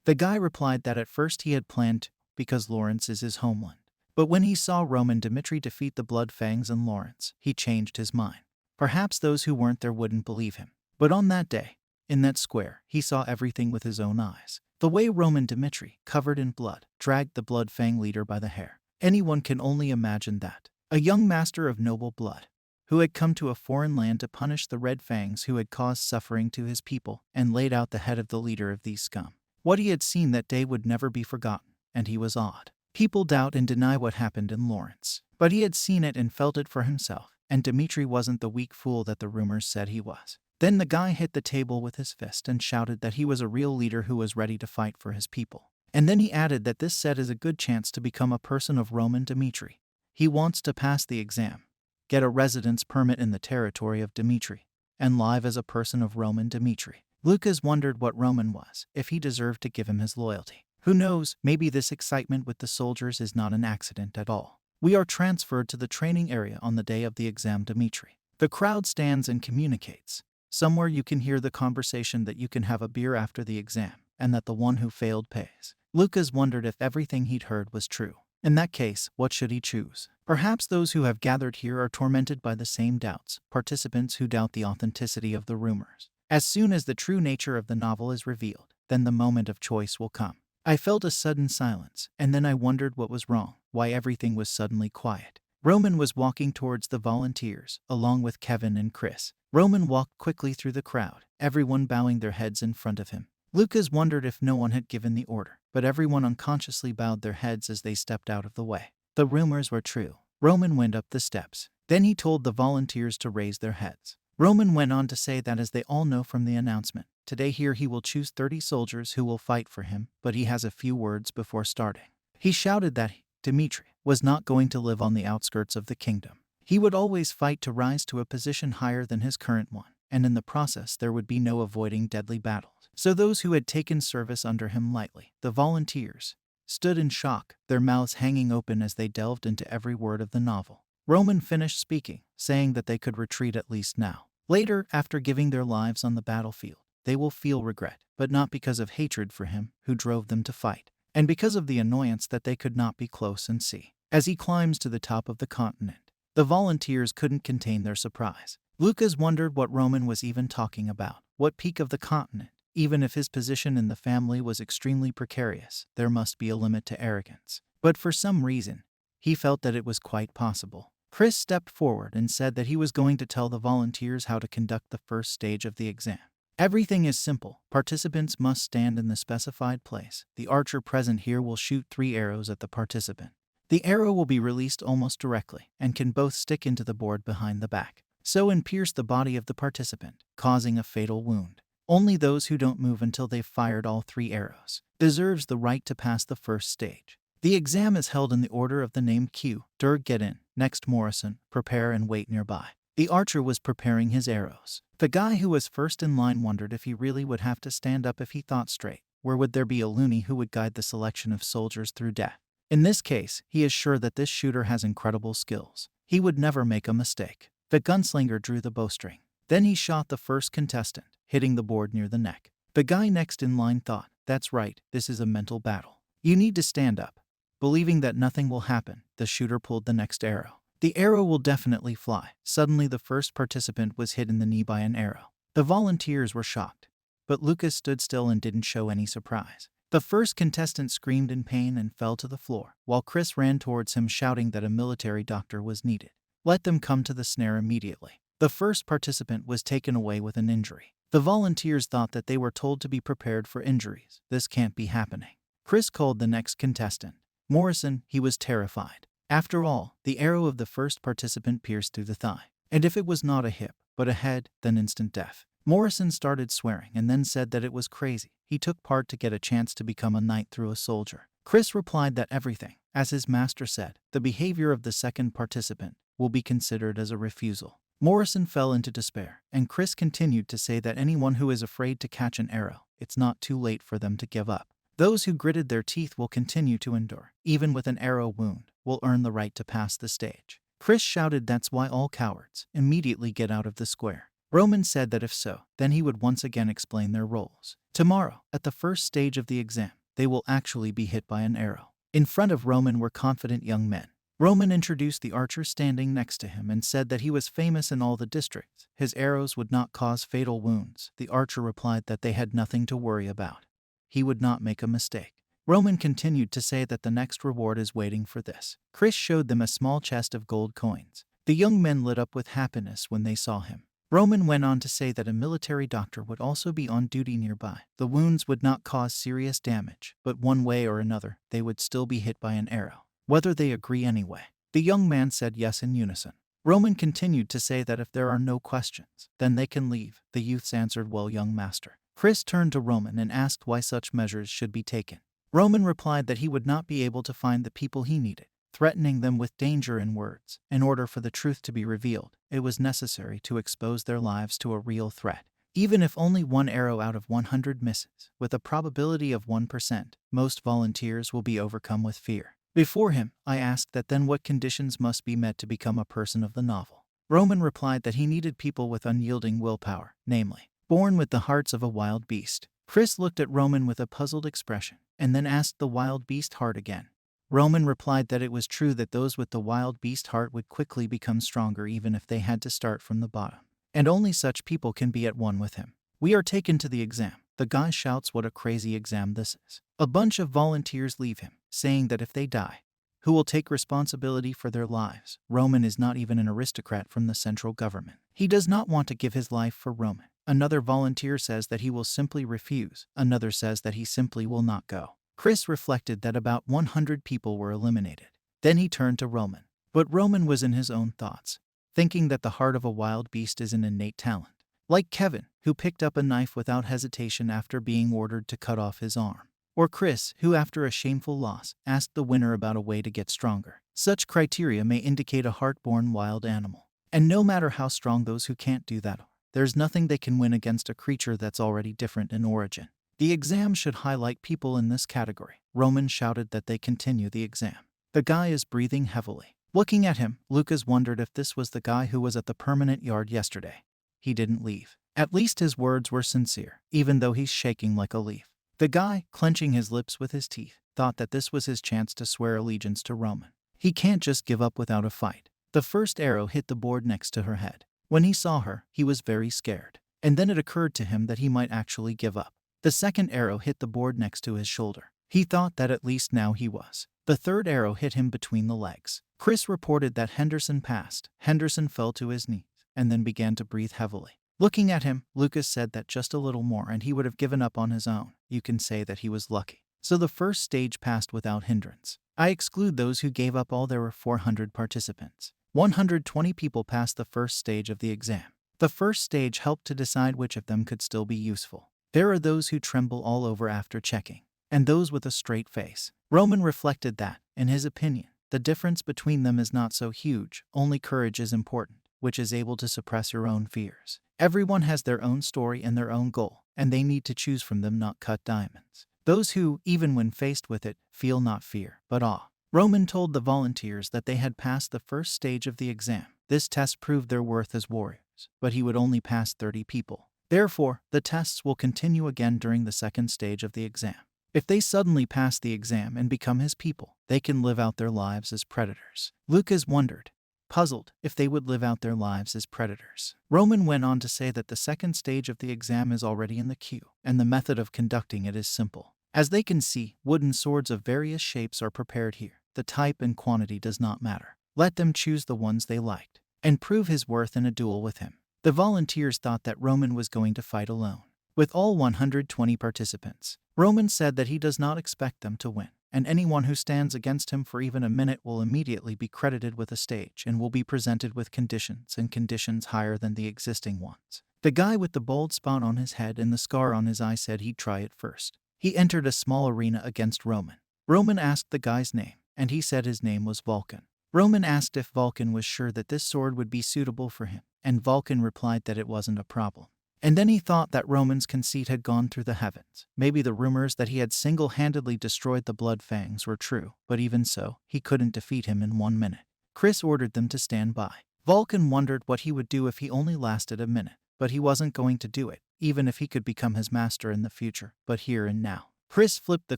The guy replied that at first he had planned to, because Lawrence is his homeland. But when he saw Roman Dmitri defeat the Blood Fangs and Lawrence, he changed his mind. Perhaps those who weren't there wouldn't believe him. But on that day, in that square, he saw everything with his own eyes. The way Roman Dmitri, covered in blood, dragged the Blood Fang leader by the hair. Anyone can only imagine that. A young master of noble blood, who had come to a foreign land to punish the Red Fangs who had caused suffering to his people, and laid out the head of the leader of these scum. What he had seen that day would never be forgotten, and he was awed. People doubt and deny what happened in Lawrence, but he had seen it and felt it for himself, and Dmitri wasn't the weak fool that the rumors said he was. Then the guy hit the table with his fist and shouted that he was a real leader who was ready to fight for his people. And then he added that this set is a good chance to become a person of Roman Dimitri. He wants to pass the exam, get a residence permit in the territory of Dimitri, and live as a person of Roman Dimitri. Lucas wondered what Roman was, if he deserved to give him his loyalty. Who knows, maybe this excitement with the soldiers is not an accident at all. We are transferred to the training area on the day of the exam, Dimitri. The crowd stands and communicates. Somewhere you can hear the conversation that you can have a beer after the exam, and that the one who failed pays. Lucas wondered if everything he'd heard was true. In that case, what should he choose? Perhaps those who have gathered here are tormented by the same doubts, participants who doubt the authenticity of the rumors. As soon as the true nature of the novel is revealed, then the moment of choice will come. I felt a sudden silence, and then I wondered what was wrong, why everything was suddenly quiet. Roman was walking towards the volunteers, along with Kevin and Chris. Roman walked quickly through the crowd, everyone bowing their heads in front of him. Lucas wondered if no one had given the order, but everyone unconsciously bowed their heads as they stepped out of the way. The rumors were true. Roman went up the steps. Then he told the volunteers to raise their heads. Roman went on to say that, as they all know from the announcement, today here he will choose 30 soldiers who will fight for him, but he has a few words before starting. He shouted that Dimitri was not going to live on the outskirts of the kingdom. He would always fight to rise to a position higher than his current one, and in the process there would be no avoiding deadly battles. So those who had taken service under him lightly, the volunteers, stood in shock, their mouths hanging open as they delved into every word of the novel. Roman finished speaking, saying that they could retreat at least now. Later, after giving their lives on the battlefield, they will feel regret, but not because of hatred for him who drove them to fight, and because of the annoyance that they could not be close and see. As he climbs to the top of the continent, the volunteers couldn't contain their surprise. Lucas wondered what Roman was even talking about. What peak of the continent? Even if his position in the family was extremely precarious, there must be a limit to arrogance. But for some reason, he felt that it was quite possible. Chris stepped forward and said that he was going to tell the volunteers how to conduct the first stage of the exam. Everything is simple. Participants must stand in the specified place. The archer present here will shoot 3 arrows at the participant. The arrow will be released almost directly and can both stick into the board behind the back, and pierce the body of the participant, causing a fatal wound. Only those who don't move until they've fired all 3 arrows deserves the right to pass the first stage. The exam is held in the order of the name Q. Dirk, get in. Next, Morrison, prepare and wait nearby. The archer was preparing his arrows. The guy who was first in line wondered if he really would have to stand up if he thought straight. Where would there be a loony who would guide the selection of soldiers through death? In this case, he is sure that this shooter has incredible skills. He would never make a mistake. The gunslinger drew the bowstring. Then he shot the first contestant, hitting the board near the neck. The guy next in line thought, that's right, this is a mental battle. You need to stand up. Believing that nothing will happen, the shooter pulled the next arrow. The arrow will definitely fly. Suddenly the first participant was hit in the knee by an arrow. The volunteers were shocked, but Lucas stood still and didn't show any surprise. The first contestant screamed in pain and fell to the floor, while Chris ran towards him shouting that a military doctor was needed. Let them come to the snare immediately. The first participant was taken away with an injury. The volunteers thought that they were told to be prepared for injuries. This can't be happening. Chris called the next contestant. Morrison, he was terrified. After all, the arrow of the first participant pierced through the thigh. And if it was not a hip, but a head, then instant death. Morrison started swearing and then said that it was crazy. He took part to get a chance to become a knight through a soldier. Chris replied that everything, as his master said, the behavior of the second participant, will be considered as a refusal. Morrison fell into despair, and Chris continued to say that anyone who is afraid to catch an arrow, it's not too late for them to give up. Those who gritted their teeth will continue to endure, even with an arrow wound, will earn the right to pass the stage. Chris shouted that's why all cowards immediately get out of the square. Roman said that if so, then he would once again explain their roles. Tomorrow, at the first stage of the exam, they will actually be hit by an arrow. In front of Roman were confident young men. Roman introduced the archer standing next to him and said that he was famous in all the districts. His arrows would not cause fatal wounds. The archer replied that they had nothing to worry about. He would not make a mistake. Roman continued to say that the next reward is waiting for this. Chris showed them a small chest of gold coins. The young men lit up with happiness when they saw him. Roman went on to say that a military doctor would also be on duty nearby. The wounds would not cause serious damage, but one way or another, they would still be hit by an arrow. Whether they agree anyway. The young man said yes in unison. Roman continued to say that if there are no questions, then they can leave. The youths answered, well, young master. Chris turned to Roman and asked why such measures should be taken. Roman replied that he would not be able to find the people he needed, threatening them with danger in words. In order for the truth to be revealed, it was necessary to expose their lives to a real threat. Even if only one arrow out of 100 misses, with a probability of 1%, most volunteers will be overcome with fear. Before him, I asked that then what conditions must be met to become a person of the novel. Roman replied that he needed people with unyielding willpower, namely, born with the hearts of a wild beast. Chris looked at Roman with a puzzled expression, and then asked the wild beast heart again. Roman replied that it was true that those with the wild beast heart would quickly become stronger even if they had to start from the bottom. And only such people can be at one with him. We are taken to the exam. The guy shouts what a crazy exam this is. A bunch of volunteers leave him, saying that if they die, who will take responsibility for their lives? Roman is not even an aristocrat from the central government. He does not want to give his life for Roman. Another volunteer says that he will simply refuse. Another says that he simply will not go. Chris reflected that about 100 people were eliminated. Then he turned to Roman. But Roman was in his own thoughts, thinking that the heart of a wild beast is an innate talent. Like Kevin, who picked up a knife without hesitation after being ordered to cut off his arm. Or Chris, who after a shameful loss, asked the winner about a way to get stronger. Such criteria may indicate a heart-born wild animal. And no matter how strong those who can't do that are, there's nothing they can win against a creature that's already different in origin. The exam should highlight people in this category. Roman shouted that they continue the exam. The guy is breathing heavily. Looking at him, Lucas wondered if this was the guy who was at the permanent yard yesterday. He didn't leave. At least his words were sincere, even though he's shaking like a leaf. The guy, clenching his lips with his teeth, thought that this was his chance to swear allegiance to Roman. He can't just give up without a fight. The first arrow hit the board next to her head. When he saw her, he was very scared. And then it occurred to him that he might actually give up. The second arrow hit the board next to his shoulder. He thought that at least now he was. The third arrow hit him between the legs. Chris reported that Henderson passed. Henderson fell to his knees and then began to breathe heavily. Looking at him, Lucas said that just a little more and he would have given up on his own. You can say that he was lucky. So the first stage passed without hindrance. I exclude those who gave up. All there were 400 participants. 120 people passed the first stage of the exam. The first stage helped to decide which of them could still be useful. There are those who tremble all over after checking, and those with a straight face. Roman reflected that, in his opinion, the difference between them is not so huge. Only courage is important, which is able to suppress your own fears. Everyone has their own story and their own goal, and they need to choose from them, not cut diamonds. Those who, even when faced with it, feel not fear, but awe. Roman told the volunteers that they had passed the first stage of the exam. This test proved their worth as warriors, but he would only pass 30 people. Therefore, the tests will continue again during the second stage of the exam. If they suddenly pass the exam and become his people, they can live out their lives as predators. Lucas wondered, puzzled, if they would live out their lives as predators. Roman went on to say that the second stage of the exam is already in the queue, and the method of conducting it is simple. As they can see, wooden swords of various shapes are prepared here. The type and quantity does not matter. Let them choose the ones they liked, and prove his worth in a duel with him. The volunteers thought that Roman was going to fight alone. With all 120 participants, Roman said that he does not expect them to win, and anyone who stands against him for even a minute will immediately be credited with a stage and will be presented with conditions and conditions higher than the existing ones. The guy with the bald spot on his head and the scar on his eye said he'd try it first. He entered a small arena against Roman. Roman asked the guy's name, and he said his name was Vulcan. Roman asked if Vulcan was sure that this sword would be suitable for him, and Vulcan replied that it wasn't a problem. And then he thought that Roman's conceit had gone through the heavens. Maybe the rumors that he had single-handedly destroyed the Blood Fangs were true, but even so, he couldn't defeat him in 1 minute. Chris ordered them to stand by. Vulcan wondered what he would do if he only lasted a minute, but he wasn't going to do it, even if he could become his master in the future, but here and now. Chris flipped the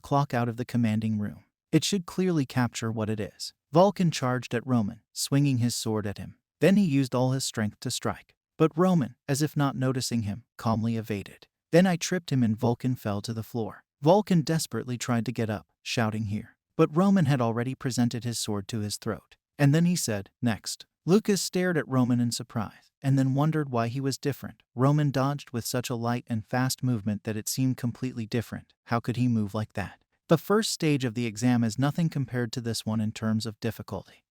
clock out of the commanding room. It should clearly capture what it is. Vulcan charged at Roman, swinging his sword at him. Then he used all his strength to strike. But Roman, as if not noticing him, calmly evaded. Then I tripped him and Vulcan fell to the floor. Vulcan desperately tried to get up, shouting here. But Roman had already presented his sword to his throat. And then he said, "Next." Lucas stared at Roman in surprise, and then wondered why he was different. Roman dodged with such a light and fast movement that it seemed completely different. How could he move like that? The first stage of the exam is nothing compared to this one in terms of difficulty.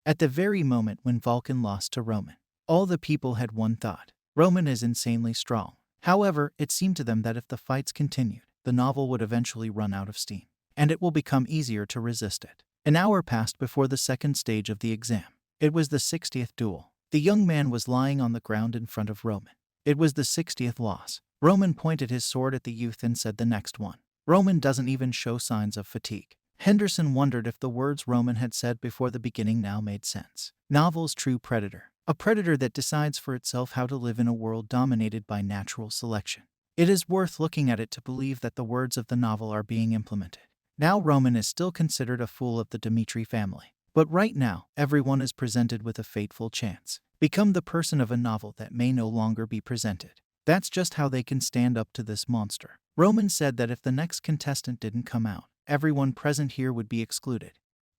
At the very moment when Vulcan lost to Roman, all the people had one thought: Roman is insanely strong. However, it seemed to them that if the fights continued, the novel would eventually run out of steam. and it will become easier to resist it. An hour passed before the second stage of the exam. It was the 60th duel. The young man was lying on the ground in front of Roman. It was the 60th loss. Roman pointed his sword at the youth and said the next one. Roman doesn't even show signs of fatigue. Henderson wondered if the words Roman had said before the beginning now made sense. Novel's true predator. A predator that decides for itself how to live in a world dominated by natural selection. It is worth looking at it to believe that the words of the novel are being implemented. Now Roman is still considered a fool of the Dmitri family. But right now, everyone is presented with a fateful chance. Become the person of a novel that may no longer be presented. That's just how they can stand up to this monster. Roman said that if the next contestant didn't come out, everyone present here would be excluded.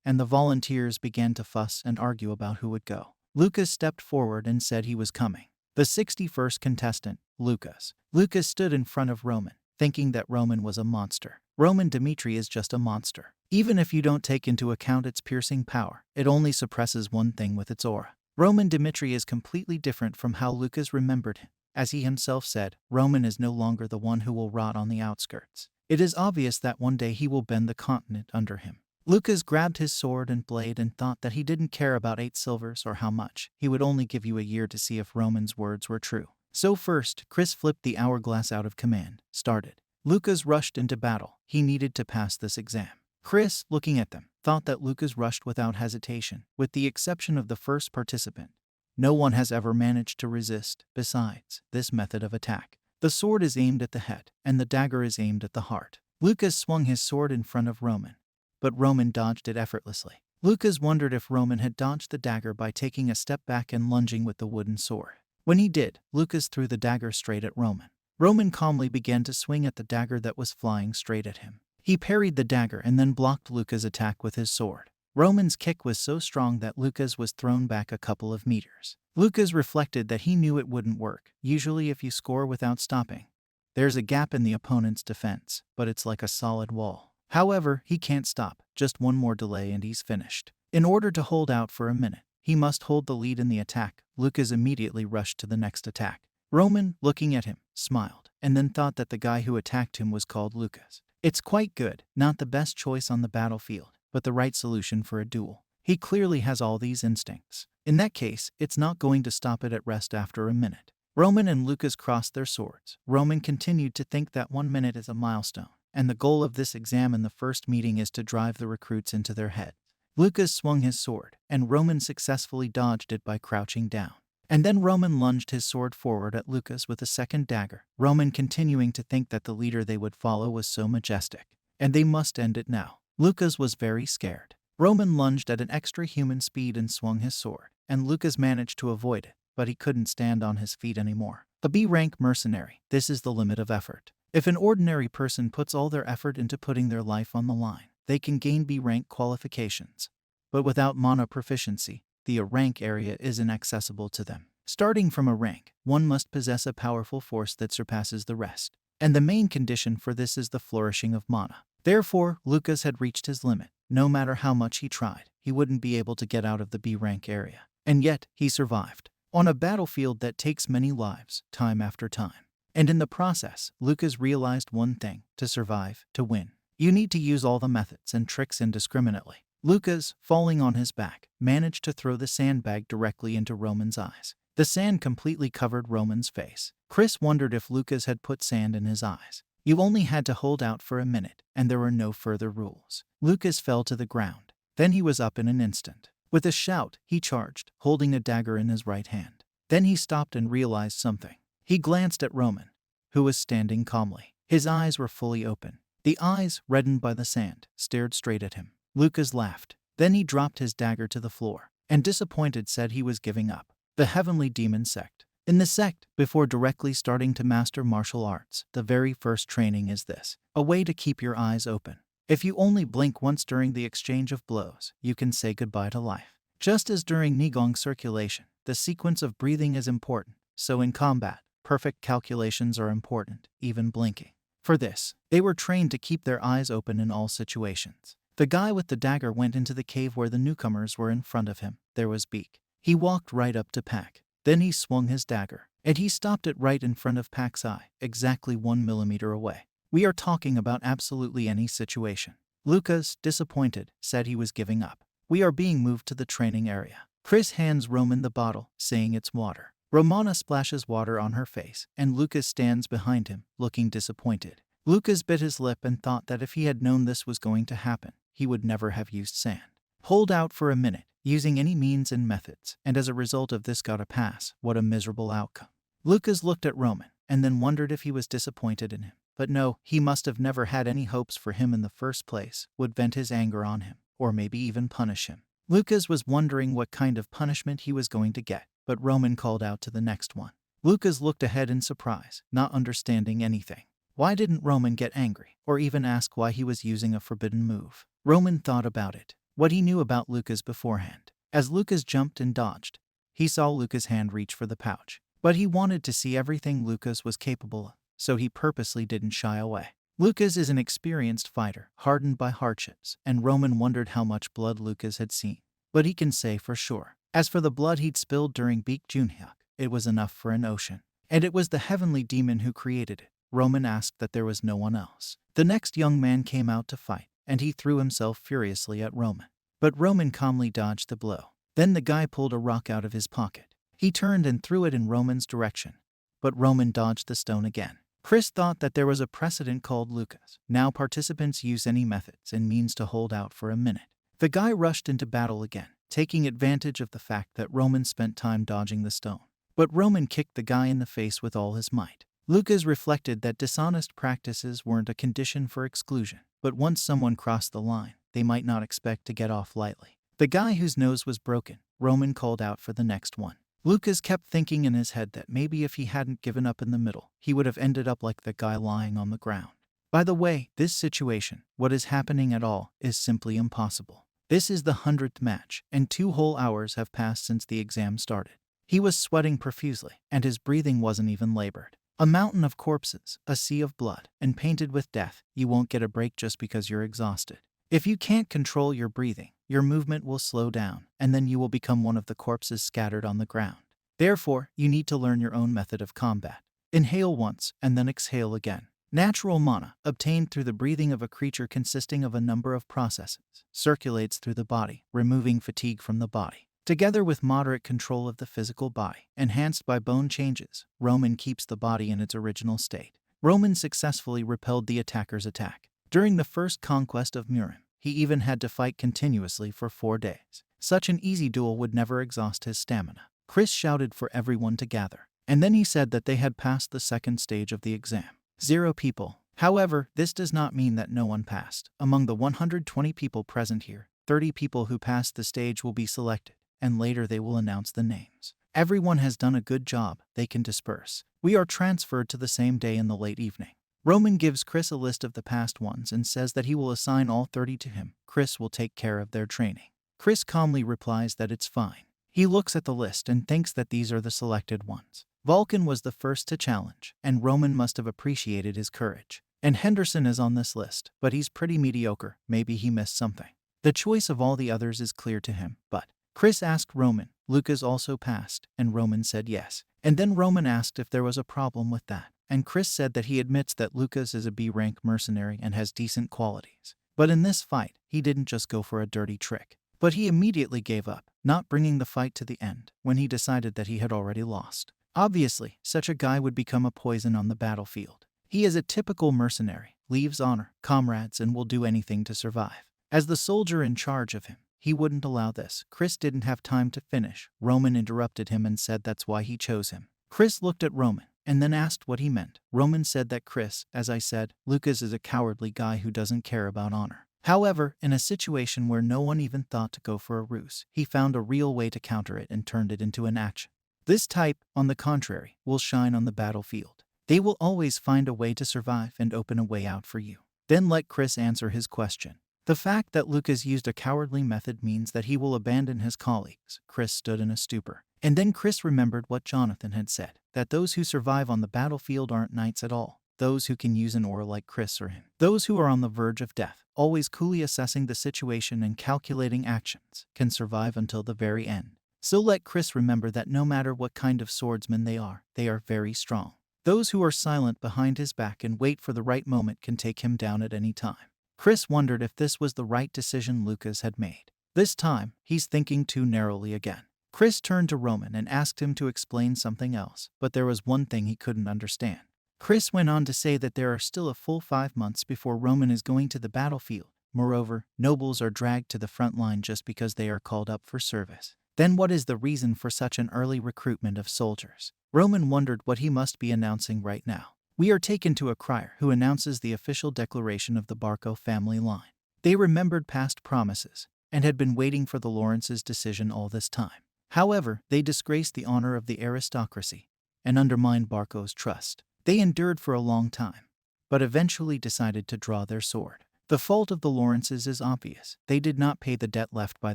And the volunteers began to fuss and argue about who would go. Lucas stepped forward and said he was coming. The 61st contestant, Lucas. Lucas stood in front of Roman, thinking that Roman was a monster. Roman Dmitri is just a monster. Even if you don't take into account its piercing power, it only suppresses one thing with its aura. Roman Dmitri is completely different from how Lucas remembered him. As he himself said, Roman is no longer the one who will rot on the outskirts. It is obvious that one day he will bend the continent under him. Lucas grabbed his sword and blade and thought that he didn't care about 8 silvers or how much. He would only give you a year to see if Roman's words were true. So first, Chris flipped the hourglass out of command, started. Lucas rushed into battle. He needed to pass this exam. Chris, looking at them, thought that Lucas rushed without hesitation, with the exception of the first participant. No one has ever managed to resist, besides, this method of attack. The sword is aimed at the head, and the dagger is aimed at the heart. Lucas swung his sword in front of Roman, but Roman dodged it effortlessly. Lucas wondered if Roman had dodged the dagger by taking a step back and lunging with the wooden sword. When he did, Lucas threw the dagger straight at Roman. Roman calmly began to swing at the dagger that was flying straight at him. He parried the dagger and then blocked Lucas' attack with his sword. Roman's kick was so strong that Lucas was thrown back a couple of meters. Lucas reflected that he knew it wouldn't work. Usually if you score without stopping, there's a gap in the opponent's defense, but it's like a solid wall. However, he can't stop. Just one more delay and he's finished. In order to hold out for a minute, he must hold the lead in the attack. Lucas immediately rushed to the next attack. Roman, looking at him, smiled, and then thought that the guy who attacked him was called Lucas. It's quite good, not the best choice on the battlefield, but the right solution for a duel. He clearly has all these instincts. In that case, it's not going to stop it at rest after a minute. Roman and Lucas crossed their swords. Roman continued to think that 1 minute is a milestone, and the goal of this exam in the first meeting is to drive the recruits into their heads. Lucas swung his sword, and Roman successfully dodged it by crouching down. And then Roman lunged his sword forward at Lucas with a second dagger, Roman continuing to think that the leader they would follow was so majestic, and they must end it now. Lucas was very scared. Roman lunged at an extra human speed and swung his sword, and Lucas managed to avoid it, but he couldn't stand on his feet anymore. A B-rank mercenary, this is the limit of effort. If an ordinary person puts all their effort into putting their life on the line, they can gain B-rank qualifications. But without mana proficiency, the A rank area is inaccessible to them. Starting from a rank, one must possess a powerful force that surpasses the rest. And the main condition for this is the flourishing of mana. Therefore, Lucas had reached his limit. No matter how much he tried, he wouldn't be able to get out of the B-rank area. And yet, he survived. On a battlefield that takes many lives, time after time. And in the process, Lucas realized one thing: to survive, to win, you need to use all the methods and tricks indiscriminately. Lucas, falling on his back, managed to throw the sandbag directly into Roman's eyes. The sand completely covered Roman's face. Chris wondered if Lucas had put sand in his eyes. You only had to hold out for a minute, and there were no further rules. Lucas fell to the ground. Then he was up in an instant. With a shout, he charged, holding a dagger in his right hand. Then he stopped and realized something. He glanced at Roman, who was standing calmly. His eyes were fully open. The eyes, reddened by the sand, stared straight at him. Lucas laughed. Then he dropped his dagger to the floor, and disappointed said he was giving up. The Heavenly Demon Sect. In the sect, before directly starting to master martial arts, the very first training is this: a way to keep your eyes open. If you only blink once during the exchange of blows, you can say goodbye to life. Just as during Nigong circulation, the sequence of breathing is important, so in combat, perfect calculations are important, even blinking. For this, they were trained to keep their eyes open in all situations. The guy with the dagger went into the cave where the newcomers were in front of him. There was Beak. He walked right up to Pack. Then he swung his dagger, and he stopped it right in front of Pack's eye, exactly 1 millimeter away. We are talking about absolutely any situation. Lucas, disappointed, said he was giving up. We are being moved to the training area. Chris hands Roman the bottle, saying it's water. Romana splashes water on her face, and Lucas stands behind him, looking disappointed. Lucas bit his lip and thought that if he had known this was going to happen, he would never have used sand. Hold out for a minute, using any means and methods, and as a result of this got a pass. What a miserable outcome. Lucas looked at Roman, and then wondered if he was disappointed in him. But no, he must have never had any hopes for him in the first place, would vent his anger on him, or maybe even punish him. Lucas was wondering what kind of punishment he was going to get, but Roman called out to the next one. Lucas looked ahead in surprise, not understanding anything. Why didn't Roman get angry, or even ask why he was using a forbidden move? Roman thought about it, what he knew about Lucas beforehand. As Lucas jumped and dodged, he saw Lucas' hand reach for the pouch. But he wanted to see everything Lucas was capable of, so he purposely didn't shy away. Lucas is an experienced fighter, hardened by hardships, and Roman wondered how much blood Lucas had seen. But he can say for sure. As for the blood he'd spilled during Baek Junhyuk, it was enough for an ocean. And it was the heavenly demon who created it. Roman asked that there was no one else. The next young man came out to fight, and he threw himself furiously at Roman. But Roman calmly dodged the blow. Then the guy pulled a rock out of his pocket. He turned and threw it in Roman's direction. But Roman dodged the stone again. Chris thought that there was a precedent called Lucas. Now participants use any methods and means to hold out for a minute. The guy rushed into battle again, taking advantage of the fact that Roman spent time dodging the stone. But Roman kicked the guy in the face with all his might. Lucas reflected that dishonest practices weren't a condition for exclusion, but once someone crossed the line, they might not expect to get off lightly. The guy whose nose was broken, Roman called out for the next one. Lucas kept thinking in his head that maybe if he hadn't given up in the middle, he would have ended up like the guy lying on the ground. By the way, this situation, what is happening at all, is simply impossible. This is the 100th match, and 2 whole hours have passed since the exam started. He was sweating profusely, and his breathing wasn't even labored. A mountain of corpses, a sea of blood, and painted with death. You won't get a break just because you're exhausted. If you can't control your breathing, your movement will slow down, and then you will become one of the corpses scattered on the ground. Therefore, you need to learn your own method of combat. Inhale once, and then exhale again. Natural mana, obtained through the breathing of a creature consisting of a number of processes, circulates through the body, removing fatigue from the body. Together with moderate control of the physical body, enhanced by bone changes, Roman keeps the body in its original state. Roman successfully repelled the attacker's attack. During the first conquest of Murin, he even had to fight continuously for 4 days. Such an easy duel would never exhaust his stamina. Chris shouted for everyone to gather, and then he said that they had passed the second stage of the exam. 0 people. However, this does not mean that no one passed. Among the 120 people present here, 30 people who passed the stage will be selected, and later they will announce the names. Everyone has done a good job, they can disperse. We are transferred to the same day in the late evening. Roman gives Chris a list of the past ones and says that he will assign all 30 to him. Chris will take care of their training. Chris calmly replies that it's fine. He looks at the list and thinks that these are the selected ones. Vulcan was the first to challenge, and Roman must have appreciated his courage. And Henderson is on this list, but he's pretty mediocre, maybe he missed something. The choice of all the others is clear to him, but Chris asked Roman, Lucas also passed, and Roman said yes. And then Roman asked if there was a problem with that, and Chris said that he admits that Lucas is a B-rank mercenary and has decent qualities. But in this fight, he didn't just go for a dirty trick. But he immediately gave up, not bringing the fight to the end, when he decided that he had already lost. Obviously, such a guy would become a poison on the battlefield. He is a typical mercenary, leaves honor, comrades, and will do anything to survive. As the soldier in charge of him, he wouldn't allow this. Chris didn't have time to finish. Roman interrupted him and said that's why he chose him. Chris looked at Roman, and then asked what he meant. Roman said that Chris, as I said, Lucas is a cowardly guy who doesn't care about honor. However, in a situation where no one even thought to go for a ruse, he found a real way to counter it and turned it into an action. This type, on the contrary, will shine on the battlefield. They will always find a way to survive and open a way out for you. Then let Chris answer his question. The fact that Lucas used a cowardly method means that he will abandon his colleagues. Chris stood in a stupor. And then Chris remembered what Jonathan had said, that those who survive on the battlefield aren't knights at all. Those who can use an aura like Chris or him. Those who are on the verge of death, always coolly assessing the situation and calculating actions, can survive until the very end. So let Chris remember that no matter what kind of swordsman they are very strong. Those who are silent behind his back and wait for the right moment can take him down at any time. Chris wondered if this was the right decision Lucas had made. This time, he's thinking too narrowly again. Chris turned to Roman and asked him to explain something else, but there was one thing he couldn't understand. Chris went on to say that there are still a full 5 months before Roman is going to the battlefield. Moreover, nobles are dragged to the front line just because they are called up for service. Then what is the reason for such an early recruitment of soldiers? Roman wondered what he must be announcing right now. We are taken to a crier who announces the official declaration of the Barco family line. They remembered past promises and had been waiting for the Lawrences' decision all this time. However, they disgraced the honor of the aristocracy and undermined Barco's trust. They endured for a long time, but eventually decided to draw their sword. The fault of the Lawrences is obvious. They did not pay the debt left by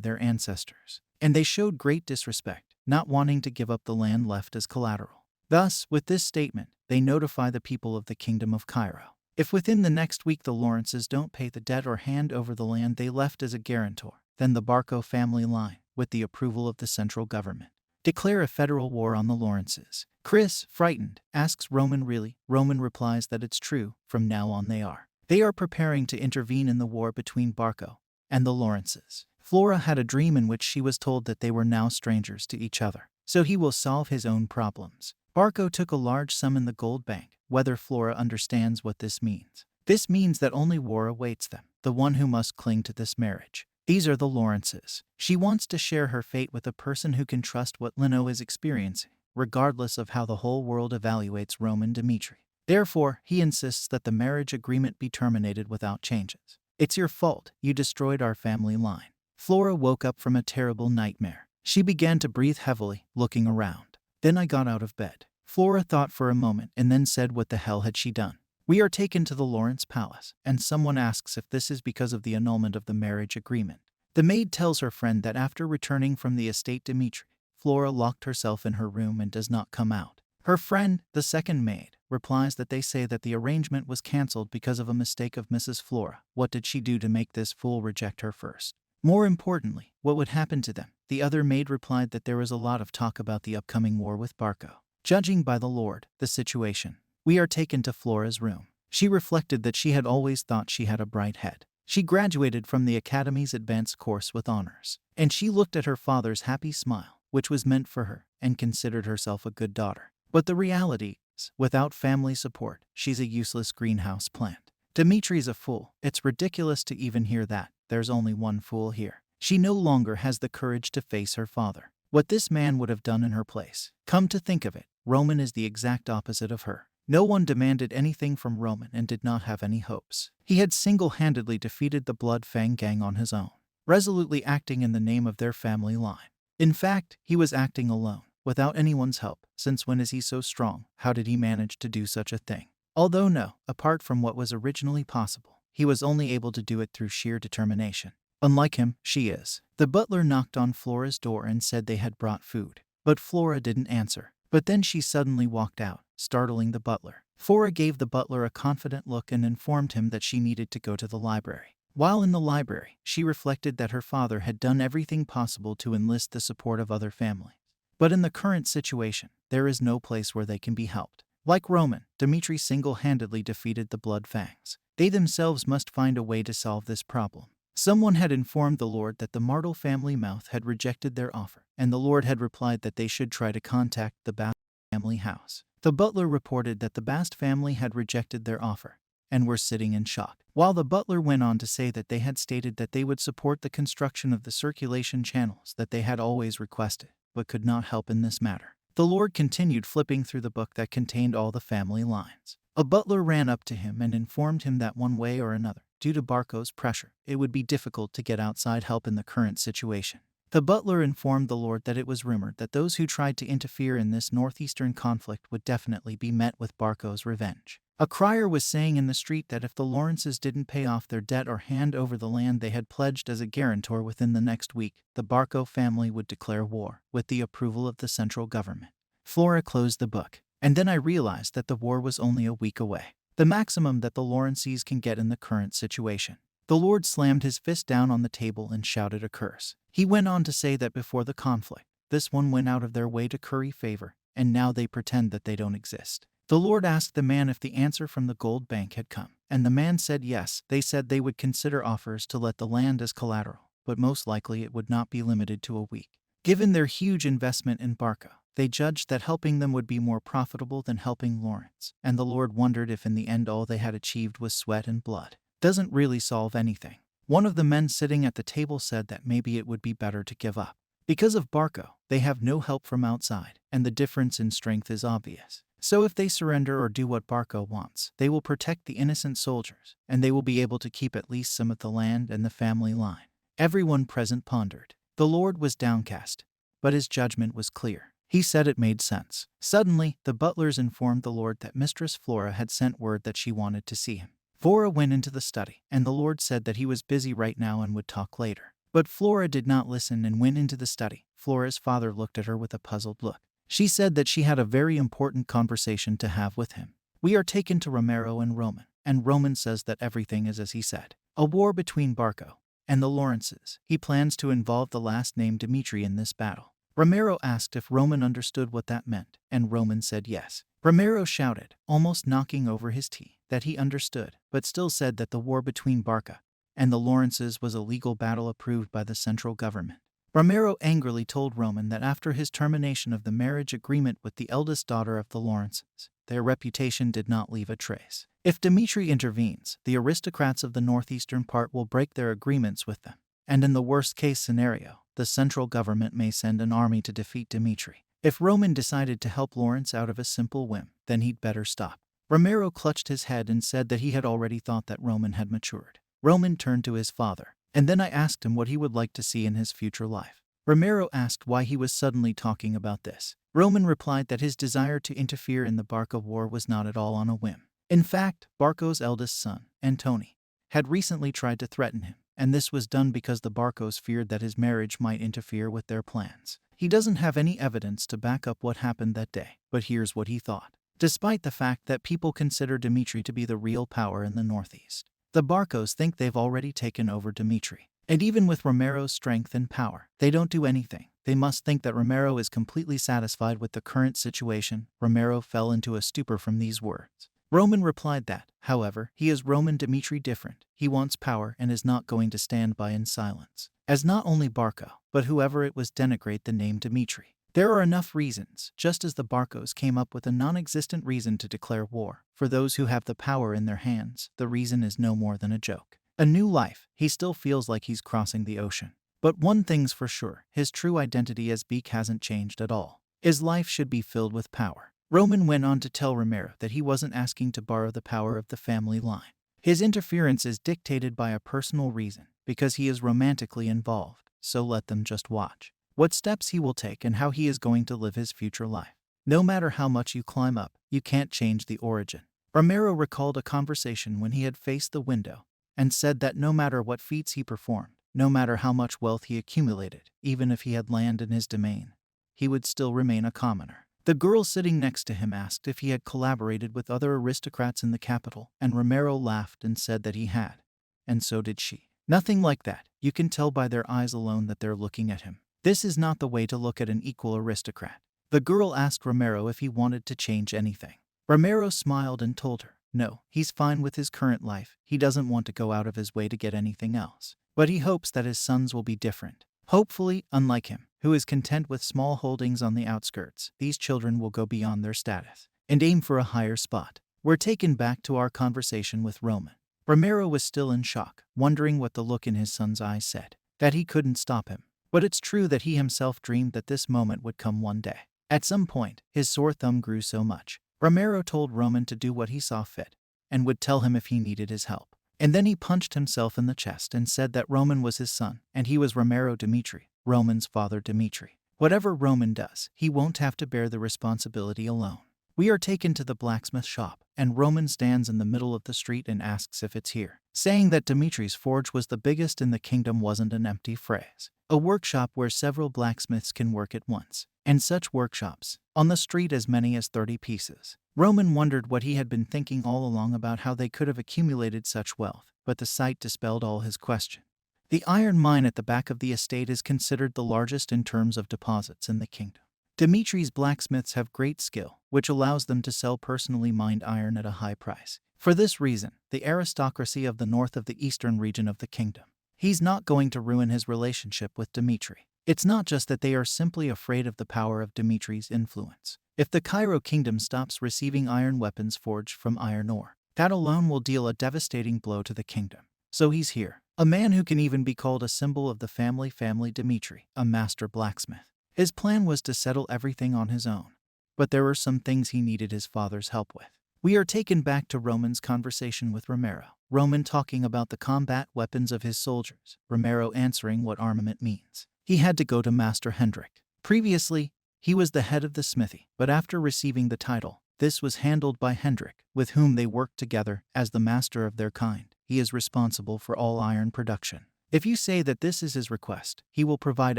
their ancestors, and they showed great disrespect, not wanting to give up the land left as collateral. Thus, with this statement, they notify the people of the Kingdom of Cairo. If within the next week the Lawrences don't pay the debt or hand over the land they left as a guarantor, then the Barco family line, with the approval of the central government, declare a federal war on the Lawrences. Chris, frightened, asks Roman really. Roman replies that it's true, from now on they are. They are preparing to intervene in the war between Barco and the Lawrences. Flora had a dream in which she was told that they were now strangers to each other, so he will solve his own problems. Barco took a large sum in the gold bank. Whether Flora understands what this means. This means that only war awaits them, the one who must cling to this marriage. These are the Lawrences. She wants to share her fate with a person who can trust what Lino is experiencing, regardless of how the whole world evaluates Roman Dmitri. Therefore, he insists that the marriage agreement be terminated without changes. It's your fault, you destroyed our family line. Flora woke up from a terrible nightmare. She began to breathe heavily, looking around. Then I got out of bed. Flora thought for a moment and then said what the hell had she done? We are taken to the Lawrence palace, and someone asks if this is because of the annulment of the marriage agreement. The maid tells her friend that after returning from the estate Dmitri, Flora locked herself in her room and does not come out. Her friend, the second maid, replies that they say that the arrangement was cancelled because of a mistake of Mrs. Flora. What did she do to make this fool reject her first? More importantly, what would happen to them? The other maid replied that there was a lot of talk about the upcoming war with Barco. Judging by the Lord, the situation. We are taken to Flora's room. She reflected that she had always thought she had a bright head. She graduated from the Academy's advanced course with honors, and she looked at her father's happy smile, which was meant for her, and considered herself a good daughter. But the reality is, without family support, she's a useless greenhouse plant. Dimitri's a fool. It's ridiculous to even hear that. There's only one fool here. She no longer has the courage to face her father. What this man would have done in her place. Come to think of it, Roman is the exact opposite of her. No one demanded anything from Roman and did not have any hopes. He had single-handedly defeated the Blood Fang gang on his own, resolutely acting in the name of their family line. In fact, he was acting alone, without anyone's help. Since when is he so strong? How did he manage to do such a thing? Although no, apart from what was originally possible, he was only able to do it through sheer determination. Unlike him, she is. The butler knocked on Flora's door and said they had brought food, but Flora didn't answer. But then she suddenly walked out, startling the butler. Flora gave the butler a confident look and informed him that she needed to go to the library. While in the library, she reflected that her father had done everything possible to enlist the support of other families. But in the current situation, there is no place where they can be helped. Like Roman, Dmitri single-handedly defeated the Blood Fangs. They themselves must find a way to solve this problem. Someone had informed the Lord that the Martel family mouth had rejected their offer, and the Lord had replied that they should try to contact the Bast family house. The butler reported that the Bast family had rejected their offer, and were sitting in shock. While the butler went on to say that they had stated that they would support the construction of the circulation channels that they had always requested, but could not help in this matter. The Lord continued flipping through the book that contained all the family lines. A butler ran up to him and informed him that one way or another, due to Barco's pressure, it would be difficult to get outside help in the current situation. The butler informed the Lord that it was rumored that those who tried to interfere in this northeastern conflict would definitely be met with Barco's revenge. A crier was saying in the street that if the Lawrences didn't pay off their debt or hand over the land they had pledged as a guarantor within the next week, the Barco family would declare war, with the approval of the central government. Flora closed the book, and then I realized that the war was only a week away. The maximum that the Lawrences can get in the current situation. The Lord slammed his fist down on the table and shouted a curse. He went on to say that before the conflict, this one went out of their way to curry favor, and now they pretend that they don't exist. The Lord asked the man if the answer from the gold bank had come, and the man said yes. They said they would consider offers to let the land as collateral, but most likely it would not be limited to a week. Given their huge investment in Barca, they judged that helping them would be more profitable than helping Lawrence, and the Lord wondered if in the end all they had achieved was sweat and blood. Doesn't really solve anything. One of the men sitting at the table said that maybe it would be better to give up. Because of Barco, they have no help from outside, and the difference in strength is obvious. So if they surrender or do what Barco wants, they will protect the innocent soldiers, and they will be able to keep at least some of the land and the family line. Everyone present pondered. The Lord was downcast, but his judgment was clear. He said it made sense. Suddenly, the butlers informed the Lord that Mistress Flora had sent word that she wanted to see him. Flora went into the study, and the Lord said that he was busy right now and would talk later. But Flora did not listen and went into the study. Flora's father looked at her with a puzzled look. She said that she had a very important conversation to have with him. We are taken to Romero and Roman says that everything is as he said. A war between Barco and the Lawrences. He plans to involve the last name Dimitri in this battle. Romero asked if Roman understood what that meant, and Roman said yes. Romero shouted, almost knocking over his tea, that he understood, but still said that the war between Barca and the Lawrences was a legal battle approved by the central government. Romero angrily told Roman that after his termination of the marriage agreement with the eldest daughter of the Lawrences, their reputation did not leave a trace. If Dimitri intervenes, the aristocrats of the northeastern part will break their agreements with them, and in the worst-case scenario, the central government may send an army to defeat Dimitri. If Roman decided to help Lawrence out of a simple whim, then he'd better stop. Romero clutched his head and said that he had already thought that Roman had matured. Roman turned to his father, and then I asked him what he would like to see in his future life. Romero asked why he was suddenly talking about this. Roman replied that his desire to interfere in the Barca war was not at all on a whim. In fact, Barco's eldest son, Antoni, had recently tried to threaten him, and this was done because the Barcos feared that his marriage might interfere with their plans. He doesn't have any evidence to back up what happened that day, but here's what he thought. Despite the fact that people consider Dimitri to be the real power in the Northeast, the Barcos think they've already taken over Dimitri. And even with Romero's strength and power, they don't do anything. They must think that Romero is completely satisfied with the current situation. Romero fell into a stupor from these words. Roman replied that, however, he is Roman Dimitri different. He wants power and is not going to stand by in silence, as not only Barco, but whoever it was denigrate the name Dimitri. There are enough reasons, just as the Barcos came up with a non-existent reason to declare war. For those who have the power in their hands, the reason is no more than a joke. A new life, he still feels like he's crossing the ocean. But one thing's for sure, his true identity as Beak hasn't changed at all. His life should be filled with power. Roman went on to tell Romero that he wasn't asking to borrow the power of the family line. His interference is dictated by a personal reason, because he is romantically involved, so let them just watch what steps he will take and how he is going to live his future life. No matter how much you climb up, you can't change the origin. Romero recalled a conversation when he had faced the window and said that no matter what feats he performed, no matter how much wealth he accumulated, even if he had land in his domain, he would still remain a commoner. The girl sitting next to him asked if he had collaborated with other aristocrats in the capital, and Romero laughed and said that he had. And so did she. Nothing like that. You can tell by their eyes alone that they're looking at him. This is not the way to look at an equal aristocrat. The girl asked Romero if he wanted to change anything. Romero smiled and told her, no, he's fine with his current life. He doesn't want to go out of his way to get anything else. But he hopes that his sons will be different. Hopefully, unlike him, who is content with small holdings on the outskirts, these children will go beyond their status and aim for a higher spot. We're taken back to our conversation with Roman. Romero was still in shock, wondering what the look in his son's eyes said, that he couldn't stop him. But it's true that he himself dreamed that this moment would come one day. At some point, his sore thumb grew so much. Romero told Roman to do what he saw fit, and would tell him if he needed his help. And then he punched himself in the chest and said that Roman was his son, and he was Romero Dimitri, Roman's father Dimitri. Whatever Roman does, he won't have to bear the responsibility alone. We are taken to the blacksmith shop, and Roman stands in the middle of the street and asks if it's here. Saying that Dimitri's forge was the biggest in the kingdom wasn't an empty phrase. A workshop where several blacksmiths can work at once. And such workshops, on the street as many as 30 pieces. Roman wondered what he had been thinking all along about how they could have accumulated such wealth, but the sight dispelled all his question. The iron mine at the back of the estate is considered the largest in terms of deposits in the kingdom. Dimitri's blacksmiths have great skill, which allows them to sell personally mined iron at a high price. For this reason, the aristocracy of the north of the eastern region of the kingdom. He's not going to ruin his relationship with Dimitri. It's not just that they are simply afraid of the power of Dimitri's influence. If the Cairo kingdom stops receiving iron weapons forged from iron ore, that alone will deal a devastating blow to the kingdom. So he's here. A man who can even be called a symbol of the family Dimitri, a master blacksmith. His plan was to settle everything on his own. But there were some things he needed his father's help with. We are taken back to Roman's conversation with Romero. Roman talking about the combat weapons of his soldiers, Romero answering what armament means. He had to go to Master Hendrik. Previously, he was the head of the smithy, but after receiving the title, this was handled by Hendrik, with whom they worked together as the master of their kind. He is responsible for all iron production. If you say that this is his request, he will provide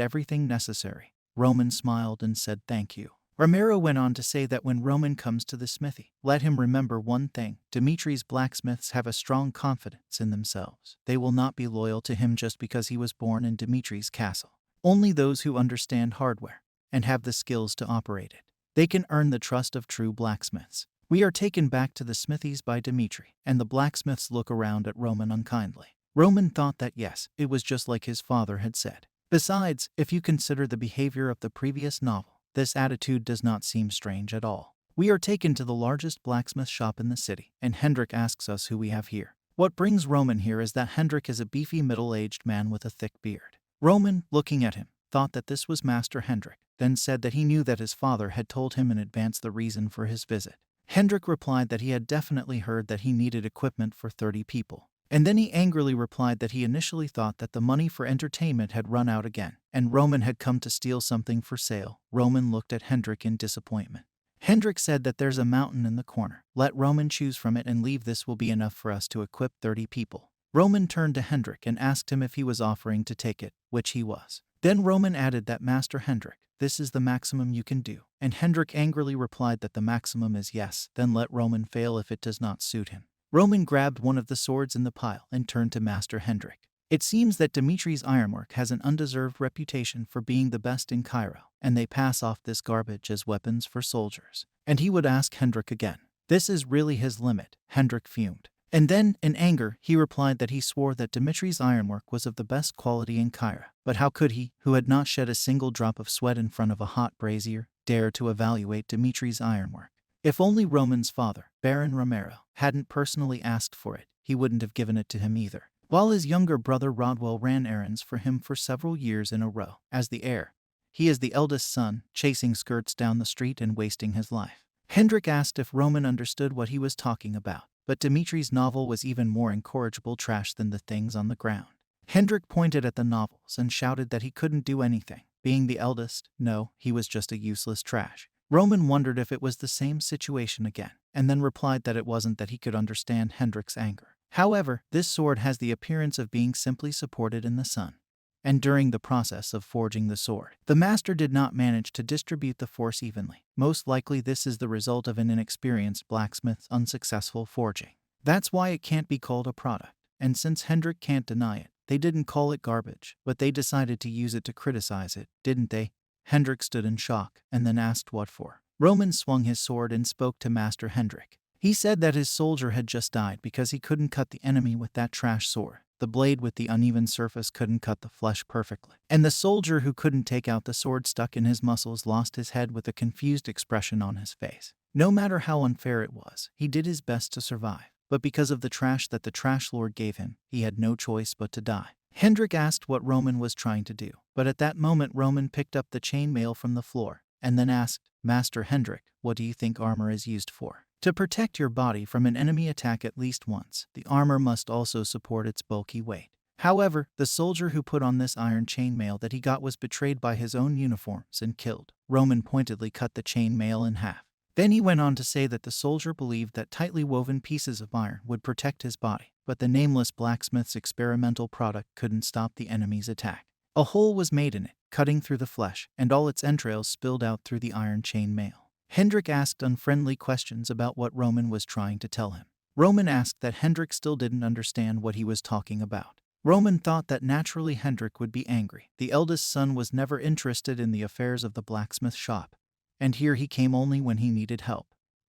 everything necessary. Roman smiled and said thank you. Romero went on to say that when Roman comes to the smithy, let him remember one thing: Dimitri's blacksmiths have a strong confidence in themselves. They will not be loyal to him just because he was born in Dimitri's castle. Only those who understand hardware and have the skills to operate it. They can earn the trust of true blacksmiths. We are taken back to the smithies by Dimitri, and the blacksmiths look around at Roman unkindly. Roman thought that yes, it was just like his father had said. Besides, if you consider the behavior of the previous novel, this attitude does not seem strange at all. We are taken to the largest blacksmith shop in the city, and Hendrik asks us who we have here. What brings Roman here is that Hendrik is a beefy middle-aged man with a thick beard. Roman, looking at him, thought that this was Master Hendrik, then said that he knew that his father had told him in advance the reason for his visit. Hendrik replied that he had definitely heard that he needed equipment for 30 people. And then he angrily replied that he initially thought that the money for entertainment had run out again, and Roman had come to steal something for sale. Roman looked at Hendrik in disappointment. Hendrik said that there's a mountain in the corner. Let Roman choose from it and leave. This will be enough for us to equip 30 people. Roman turned to Hendrik and asked him if he was offering to take it, which he was. Then Roman added that Master Hendrik, this is the maximum you can do. And Hendrik angrily replied that the maximum is yes, then let Roman fail if it does not suit him. Roman grabbed one of the swords in the pile and turned to Master Hendrik. It seems that Dimitri's ironwork has an undeserved reputation for being the best in Cairo, and they pass off this garbage as weapons for soldiers. And he would ask Hendrik again. This is really his limit, Hendrik fumed. And then, in anger, he replied that he swore that Dimitri's ironwork was of the best quality in Cairo. But how could he, who had not shed a single drop of sweat in front of a hot brazier, dare to evaluate Dimitri's ironwork? If only Roman's father, Baron Romero, hadn't personally asked for it, he wouldn't have given it to him either. While his younger brother Rodwell ran errands for him for several years in a row, as the heir, he is the eldest son, chasing skirts down the street and wasting his life. Hendrik asked if Roman understood what he was talking about, but Dimitri's novel was even more incorrigible trash than the things on the ground. Hendrik pointed at the novels and shouted that he couldn't do anything. Being the eldest, no, he was just a useless trash. Roman wondered if it was the same situation again, and then replied that it wasn't, that he could understand Hendrik's anger. However, this sword has the appearance of being simply supported in the sun. And during the process of forging the sword, the master did not manage to distribute the force evenly. Most likely this is the result of an inexperienced blacksmith's unsuccessful forging. That's why it can't be called a product, and since Hendrik can't deny it, they didn't call it garbage, but they decided to use it to criticize it, didn't they? Hendrik stood in shock, and then asked what for. Roman swung his sword and spoke to Master Hendrik. He said that his soldier had just died because he couldn't cut the enemy with that trash sword. The blade with the uneven surface couldn't cut the flesh perfectly. And the soldier who couldn't take out the sword stuck in his muscles lost his head with a confused expression on his face. No matter how unfair it was, he did his best to survive. But because of the trash that the trash lord gave him, he had no choice but to die. Hendrik asked what Roman was trying to do, but at that moment Roman picked up the chainmail from the floor, and then asked, Master Hendrik, what do you think armor is used for? To protect your body from an enemy attack at least once, the armor must also support its bulky weight. However, the soldier who put on this iron chainmail that he got was betrayed by his own uniforms and killed. Roman pointedly cut the chainmail in half. Then he went on to say that the soldier believed that tightly woven pieces of iron would protect his body, but the nameless blacksmith's experimental product couldn't stop the enemy's attack. A hole was made in it, cutting through the flesh, and all its entrails spilled out through the iron chain mail. Hendrik asked unfriendly questions about what Roman was trying to tell him. Roman asked that Hendrik still didn't understand what he was talking about. Roman thought that naturally Hendrik would be angry. The eldest son was never interested in the affairs of the blacksmith shop. and here he came only when he needed help,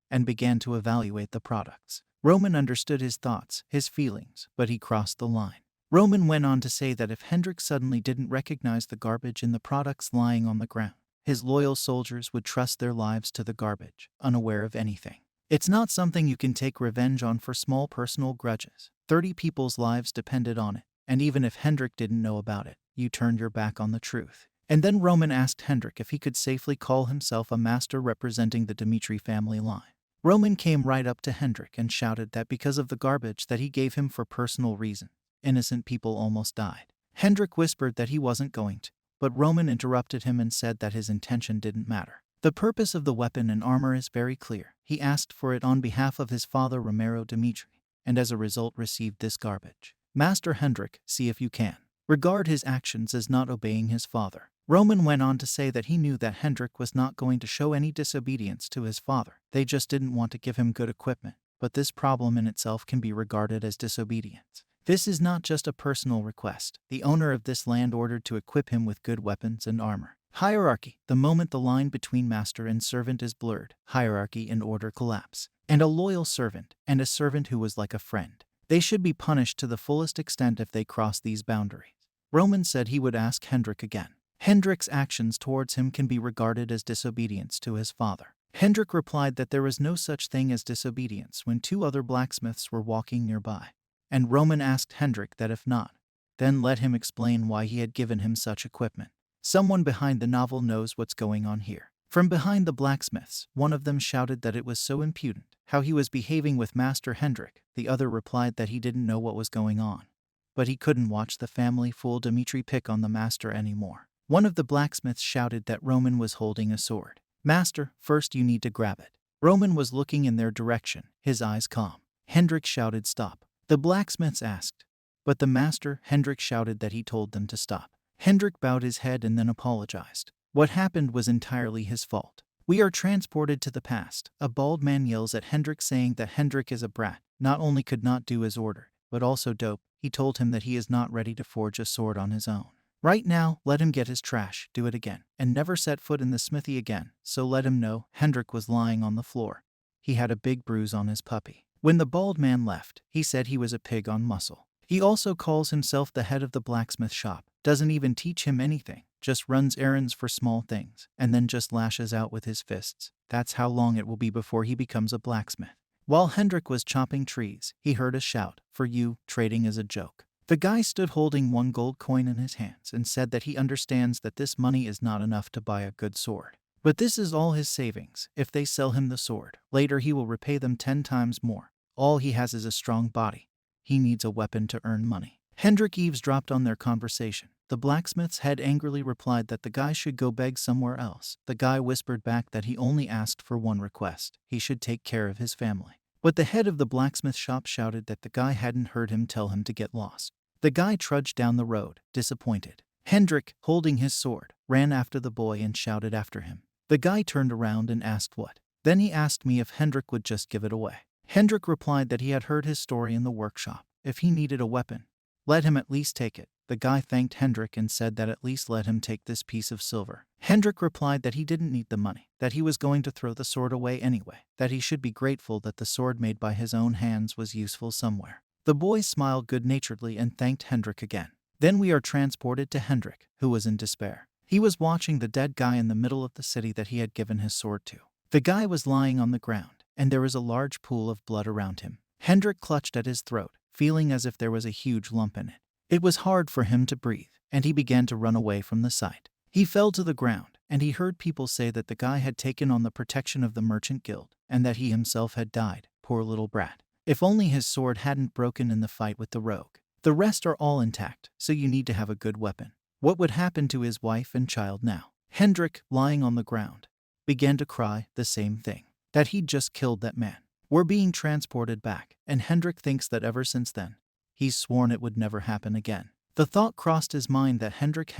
and began to evaluate the products. Roman understood his thoughts, his feelings, but he crossed the line. Roman went on to say that if Hendrik suddenly didn't recognize the garbage in the products lying on the ground, his loyal soldiers would trust their lives to the garbage, unaware of anything. It's not something you can take revenge on for small personal grudges. 30 people's lives depended on it, and even if Hendrik didn't know about it, you turned your back on the truth. And then Roman asked Hendrik if he could safely call himself a master representing the Dmitri family line. Roman came right up to Hendrik and shouted that because of the garbage that he gave him for personal reasons, innocent people almost died. Hendrik whispered that he wasn't going to, but Roman interrupted him and said that his intention didn't matter. The purpose of the weapon and armor is very clear. He asked for it on behalf of his father Romero Dmitri, and as a result received this garbage. Master Hendrik, see if you can regard his actions as not obeying his father. Roman went on to say that he knew that Hendrik was not going to show any disobedience to his father. They just didn't want to give him good equipment, but this problem in itself can be regarded as disobedience. This is not just a personal request. The owner of this land ordered to equip him with good weapons and armor. Hierarchy. The moment the line between master and servant is blurred, hierarchy and order collapse. And a loyal servant, and a servant who was like a friend. They should be punished to the fullest extent if they cross these boundaries. Roman said he would ask Hendrik again. Hendrik's actions towards him can be regarded as disobedience to his father. Hendrik replied that there was no such thing as disobedience when 2 other blacksmiths were walking nearby. And Roman asked Hendrik that if not, then let him explain why he had given him such equipment. Someone behind the novel knows what's going on here. From behind the blacksmiths, one of them shouted that it was so impudent, how he was behaving with Master Hendrik. The other replied that he didn't know what was going on, but he couldn't watch the family fool Dmitri pick on the master anymore. One of the blacksmiths shouted that Roman was holding a sword. Master, first you need to grab it. Roman was looking in their direction, his eyes calm. Hendrik shouted stop. The blacksmiths asked, but the master, Hendrik, shouted that he told them to stop. Hendrik bowed his head and then apologized. What happened was entirely his fault. We are transported to the past. A bald man yells at Hendrik saying that Hendrik is a brat, not only could not do his order, but also dope. He told him that he is not ready to forge a sword on his own. Right now, let him get his trash, do it again, and never set foot in the smithy again, so let him know. Hendrik was lying on the floor. He had a big bruise on his puppy. When the bald man left, he said he was a pig on muscle. He also calls himself the head of the blacksmith shop, doesn't even teach him anything, just runs errands for small things, and then just lashes out with his fists. That's how long it will be before he becomes a blacksmith. While Hendrik was chopping trees, he heard a shout, "For you, trading is a joke." The guy stood holding 1 gold coin in his hands and said that he understands that this money is not enough to buy a good sword. But this is all his savings. If they sell him the sword, later he will repay them 10 times more. All he has is a strong body. He needs a weapon to earn money. Hendrik eavesdropped on their conversation. The blacksmith's head angrily replied that the guy should go beg somewhere else. The guy whispered back that he only asked for one request. He should take care of his family. But the head of the blacksmith shop shouted that the guy hadn't heard him tell him to get lost. The guy trudged down the road, disappointed. Hendrik, holding his sword, ran after the boy and shouted after him. The guy turned around and asked what. Then he asked me if Hendrik would just give it away. Hendrik replied that he had heard his story in the workshop. If he needed a weapon, let him at least take it. The guy thanked Hendrik and said that at least let him take this piece of silver. Hendrik replied that he didn't need the money, that he was going to throw the sword away anyway, that he should be grateful that the sword made by his own hands was useful somewhere. The boy smiled good-naturedly and thanked Hendrik again. Then we are transported to Hendrik, who was in despair. He was watching the dead guy in the middle of the city that he had given his sword to. The guy was lying on the ground, and there was a large pool of blood around him. Hendrik clutched at his throat, feeling as if there was a huge lump in it. It was hard for him to breathe, and he began to run away from the sight. He fell to the ground, and he heard people say that the guy had taken on the protection of the merchant guild, and that he himself had died. Poor little brat. If only his sword hadn't broken in the fight with the rogue. The rest are all intact, so you need to have a good weapon. What would happen to his wife and child now? Hendrik, lying on the ground, began to cry the same thing. That he'd just killed that man. We're being transported back, and Hendrik thinks that ever since then, he's sworn it would never happen again. The thought crossed his mind that Hendrik,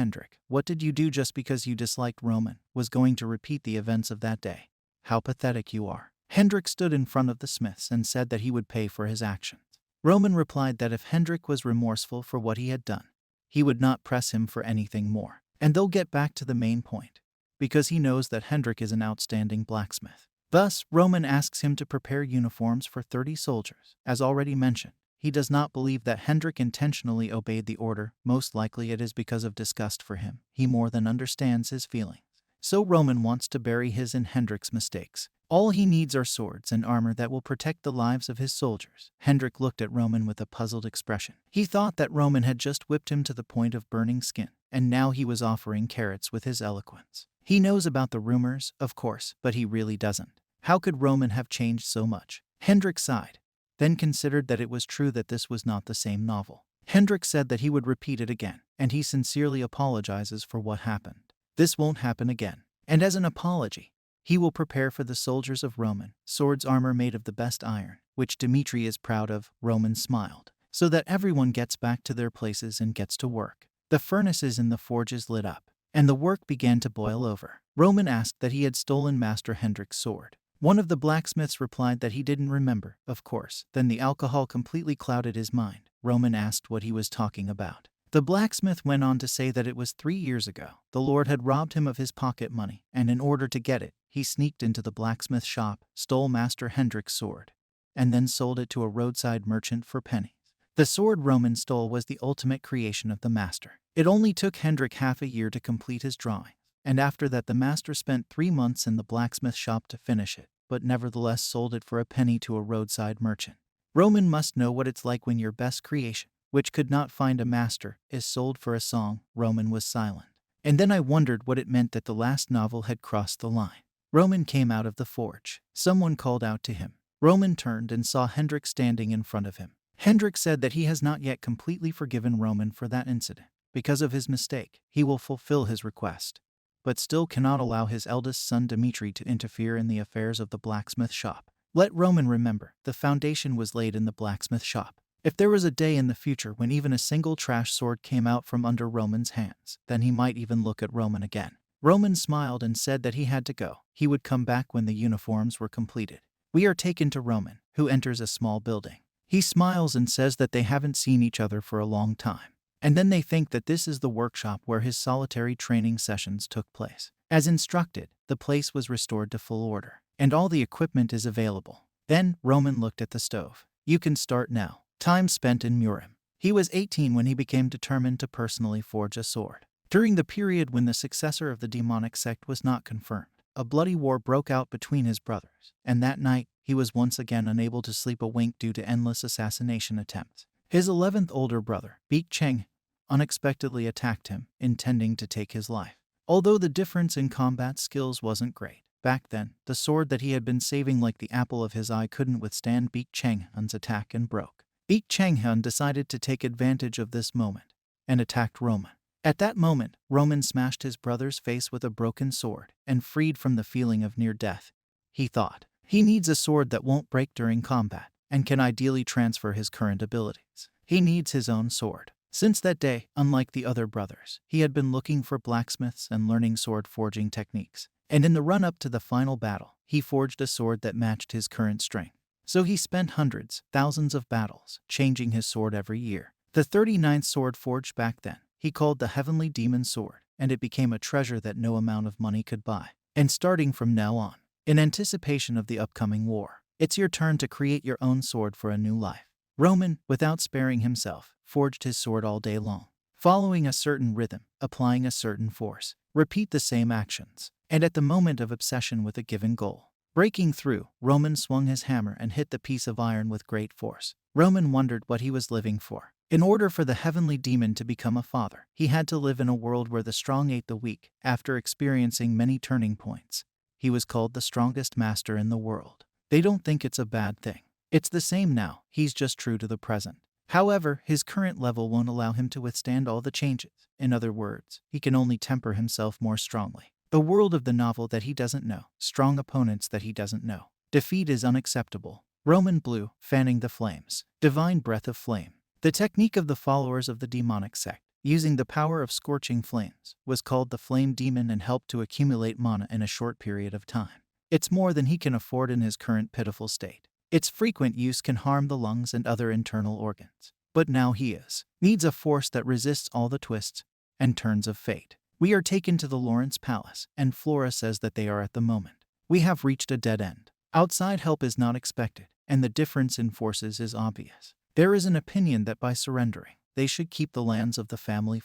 what did you do just because you disliked Roman, was going to repeat the events of that day. How pathetic you are. Hendrik stood in front of the smiths and said that he would pay for his actions. Roman replied that if Hendrik was remorseful for what he had done, he would not press him for anything more. And they'll get back to the main point. because he knows that Hendrik is an outstanding blacksmith. Thus, Roman asks him to prepare uniforms for 30 soldiers. As already mentioned, he does not believe that Hendrik intentionally obeyed the order. Most likely it is because of disgust for him. He more than understands his feelings. So Roman wants to bury his and Hendrik's mistakes. All he needs are swords and armor that will protect the lives of his soldiers. Hendrik looked at Roman with a puzzled expression. He thought that Roman had just whipped him to the point of burning skin, and now he was offering carrots with his eloquence. He knows about the rumors, of course, but he really doesn't. How could Roman have changed so much? Hendrik sighed, then considered that it was true that this was not the same novel. Hendrik said that he would repeat it again, and he sincerely apologizes for what happened. This won't happen again. And as an apology, he will prepare for the soldiers of Roman swords armor made of the best iron, which Dmitri is proud of. Roman smiled, so that everyone gets back to their places and gets to work. The furnaces in the forges lit up, and the work began to boil over. Roman asked that he had stolen Master Hendrik's sword. One of the blacksmiths replied that he didn't remember, of course. Then the alcohol completely clouded his mind. Roman asked what he was talking about. The blacksmith went on to say that it was 3 years ago. The Lord had robbed him of his pocket money, and in order to get it, he sneaked into the blacksmith shop, stole Master Hendrik's sword, and then sold it to a roadside merchant for pennies. The sword Roman stole was the ultimate creation of the master. It only took Hendrik half a year to complete his drawings, and after that the master spent 3 months in the blacksmith shop to finish it, but nevertheless sold it for a penny to a roadside merchant. Roman must know what it's like when your best creation, which could not find a master, is sold for a song. Roman was silent. And then I wondered what it meant that the last novel had crossed the line. Roman came out of the forge. Someone called out to him. Roman turned and saw Hendrik standing in front of him. Hendrik said that he has not yet completely forgiven Roman for that incident. Because of his mistake, he will fulfill his request, but still cannot allow his eldest son Dmitri to interfere in the affairs of the blacksmith shop. Let Roman remember, the foundation was laid in the blacksmith shop. If there was a day in the future when even a single trash sword came out from under Roman's hands, then he might even look at Roman again. Roman smiled and said that he had to go. He would come back when the uniforms were completed. We are taken to Roman, who enters a small building. He smiles and says that they haven't seen each other for a long time. And then they think that this is the workshop where his solitary training sessions took place. As instructed, the place was restored to full order, and all the equipment is available. Then Roman looked at the stove. You can start now. Time spent in Murim. He was 18 when he became determined to personally forge a sword. During the period when the successor of the demonic sect was not confirmed, a bloody war broke out between his brothers, and that night, he was once again unable to sleep a wink due to endless assassination attempts. His 11th older brother, Beek Cheng, unexpectedly attacked him, intending to take his life. Although the difference in combat skills wasn't great, back then, the sword that he had been saving like the apple of his eye couldn't withstand Beek Cheng Hun's attack and broke. Beek Cheng Hun decided to take advantage of this moment and attacked Roman. At that moment, Roman smashed his brother's face with a broken sword, and freed from the feeling of near death, he thought. He needs a sword that won't break during combat, and can ideally transfer his current abilities. He needs his own sword. Since that day, unlike the other brothers, he had been looking for blacksmiths and learning sword forging techniques. And in the run-up to the final battle, he forged a sword that matched his current strength. So he spent hundreds, thousands of battles, changing his sword every year. The 39th sword forged back then, he called the Heavenly Demon Sword, and it became a treasure that no amount of money could buy. And starting from now on, in anticipation of the upcoming war, it's your turn to create your own sword for a new life. Roman, without sparing himself, forged his sword all day long, following a certain rhythm, applying a certain force. Repeat the same actions, and at the moment of obsession with a given goal. Breaking through, Roman swung his hammer and hit the piece of iron with great force. Roman wondered what he was living for. In order for the heavenly demon to become a father, he had to live in a world where the strong ate the weak. After experiencing many turning points, he was called the strongest master in the world. They don't think it's a bad thing. It's the same now, he's just true to the present. However, his current level won't allow him to withstand all the changes. In other words, he can only temper himself more strongly. The world of the novel that he doesn't know, strong opponents that he doesn't know. Defeat is unacceptable. Roman blew, fanning the flames. Divine breath of flame. The technique of the followers of the demonic sect, using the power of scorching flames, was called the flame demon and helped to accumulate mana in a short period of time. It's more than he can afford in his current pitiful state. Its frequent use can harm the lungs and other internal organs. But now he needs a force that resists all the twists and turns of fate. We are taken to the Lawrence Palace, and Flora says that they are at the moment. We have reached a dead end. Outside help is not expected, and the difference in forces is obvious. There is an opinion that by surrendering, they should keep the lands of the family.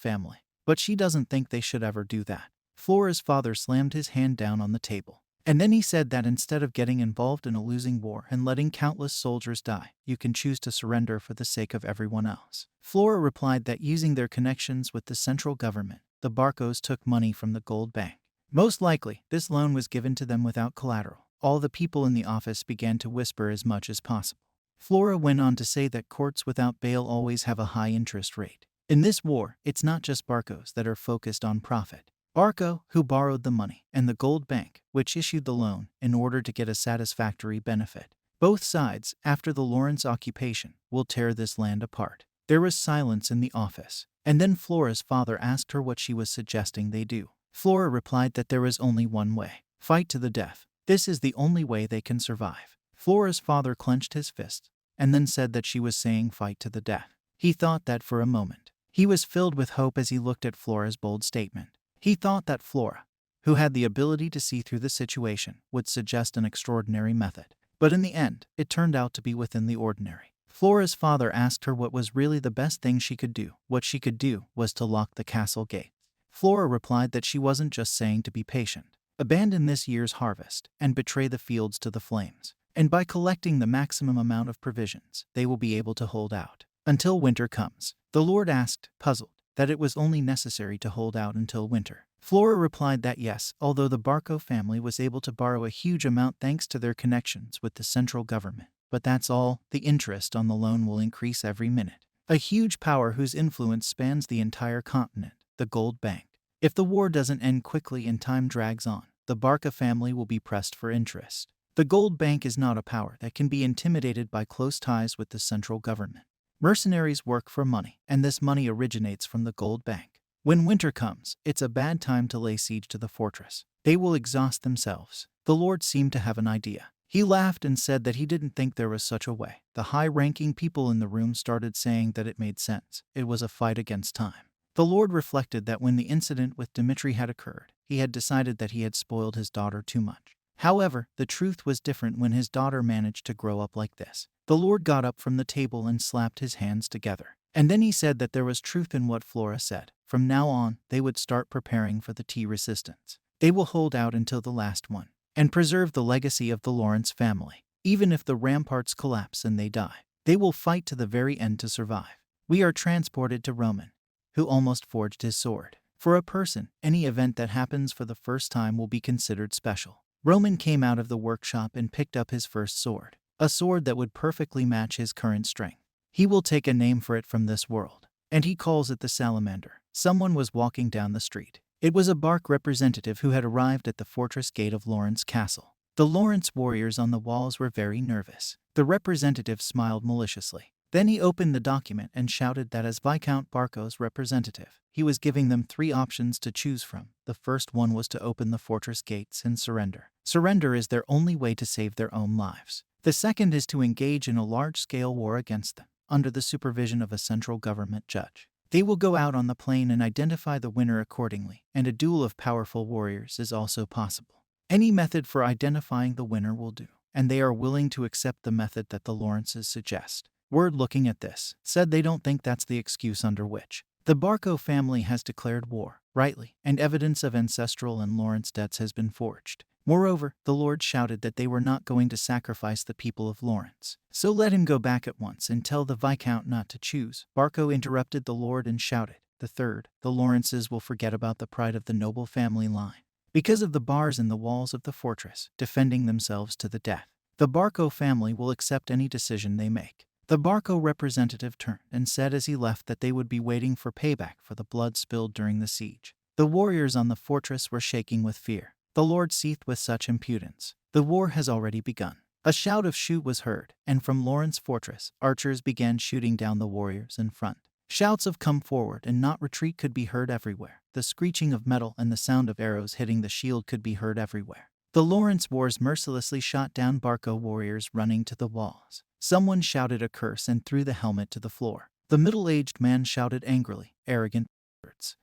But she doesn't think they should ever do that. Flora's father slammed his hand down on the table. And then he said that instead of getting involved in a losing war and letting countless soldiers die, you can choose to surrender for the sake of everyone else. Flora replied that using their connections with the central government, the Barcos took money from the gold bank. Most likely, this loan was given to them without collateral. All the people in the office began to whisper as much as possible. Flora went on to say that courts without bail always have a high interest rate. In this war, it's not just Barcos that are focused on profit. Barco, who borrowed the money, and the gold bank, which issued the loan in order to get a satisfactory benefit. Both sides, after the Lawrence occupation, will tear this land apart. There was silence in the office, and then Flora's father asked her what she was suggesting they do. Flora replied that there is only one way: fight to the death. This is the only way they can survive. Flora's father clenched his fist, and then said that she was saying fight to the death. He thought that for a moment. He was filled with hope as he looked at Flora's bold statement. He thought that Flora, who had the ability to see through the situation, would suggest an extraordinary method. But in the end, it turned out to be within the ordinary. Flora's father asked her what was really the best thing she could do. What she could do was to lock the castle gate. Flora replied that she wasn't just saying to be patient. Abandon this year's harvest and betray the fields to the flames. And by collecting the maximum amount of provisions, they will be able to hold out until winter comes. The Lord asked, puzzled, that it was only necessary to hold out until winter. Flora replied that yes, although the Barco family was able to borrow a huge amount thanks to their connections with the central government. But that's all. The interest on the loan will increase every minute. A huge power whose influence spans the entire continent, the gold bank. If the war doesn't end quickly and time drags on, the Barca family will be pressed for interest. The gold bank is not a power that can be intimidated by close ties with the central government. Mercenaries work for money, and this money originates from the gold bank. When winter comes, it's a bad time to lay siege to the fortress. They will exhaust themselves. The Lord seemed to have an idea. He laughed and said that he didn't think there was such a way. The high-ranking people in the room started saying that it made sense. It was a fight against time. The Lord reflected that when the incident with Dmitri had occurred, he had decided that he had spoiled his daughter too much. However, the truth was different when his daughter managed to grow up like this. The Lord got up from the table and slapped his hands together. And then he said that there was truth in what Flora said. From now on, they would start preparing for the tea resistance. They will hold out until the last one, and preserve the legacy of the Lawrence family. Even if the ramparts collapse and they die, they will fight to the very end to survive. We are transported to Roman, who almost forged his sword. For a person, any event that happens for the first time will be considered special. Roman came out of the workshop and picked up his first sword, a sword that would perfectly match his current strength. He will take a name for it from this world, and he calls it the Salamander. Someone was walking down the street. It was a Bark representative who had arrived at the fortress gate of Lawrence Castle. The Lawrence warriors on the walls were very nervous. The representative smiled maliciously. Then he opened the document and shouted that as Viscount Barco's representative, he was giving them 3 options to choose from. The first one was to open the fortress gates and surrender. Surrender is their only way to save their own lives. The second is to engage in a large-scale war against them, under the supervision of a central government judge. They will go out on the plain and identify the winner accordingly, and a duel of powerful warriors is also possible. Any method for identifying the winner will do, and they are willing to accept the method that the Lawrences suggest. Word looking at this, said they don't think that's the excuse under which the Barco family has declared war, rightly, and evidence of ancestral and Lawrence debts has been forged. Moreover, the Lord shouted that they were not going to sacrifice the people of Lawrence. So let him go back at once and tell the Viscount not to choose. Barco interrupted the Lord and shouted, the third, the Lawrences will forget about the pride of the noble family line. Because of the bars in the walls of the fortress, defending themselves to the death, the Barco family will accept any decision they make. The Barco representative turned and said as he left that they would be waiting for payback for the blood spilled during the siege. The warriors on the fortress were shaking with fear. The Lord seethed with such impudence. The war has already begun. A shout of shoot was heard, and from Lawrence Fortress, archers began shooting down the warriors in front. Shouts of come forward and not retreat could be heard everywhere. The screeching of metal and the sound of arrows hitting the shield could be heard everywhere. The Lawrence wars mercilessly shot down Barco warriors running to the walls. Someone shouted a curse and threw the helmet to the floor. The middle-aged man shouted angrily, arrogant.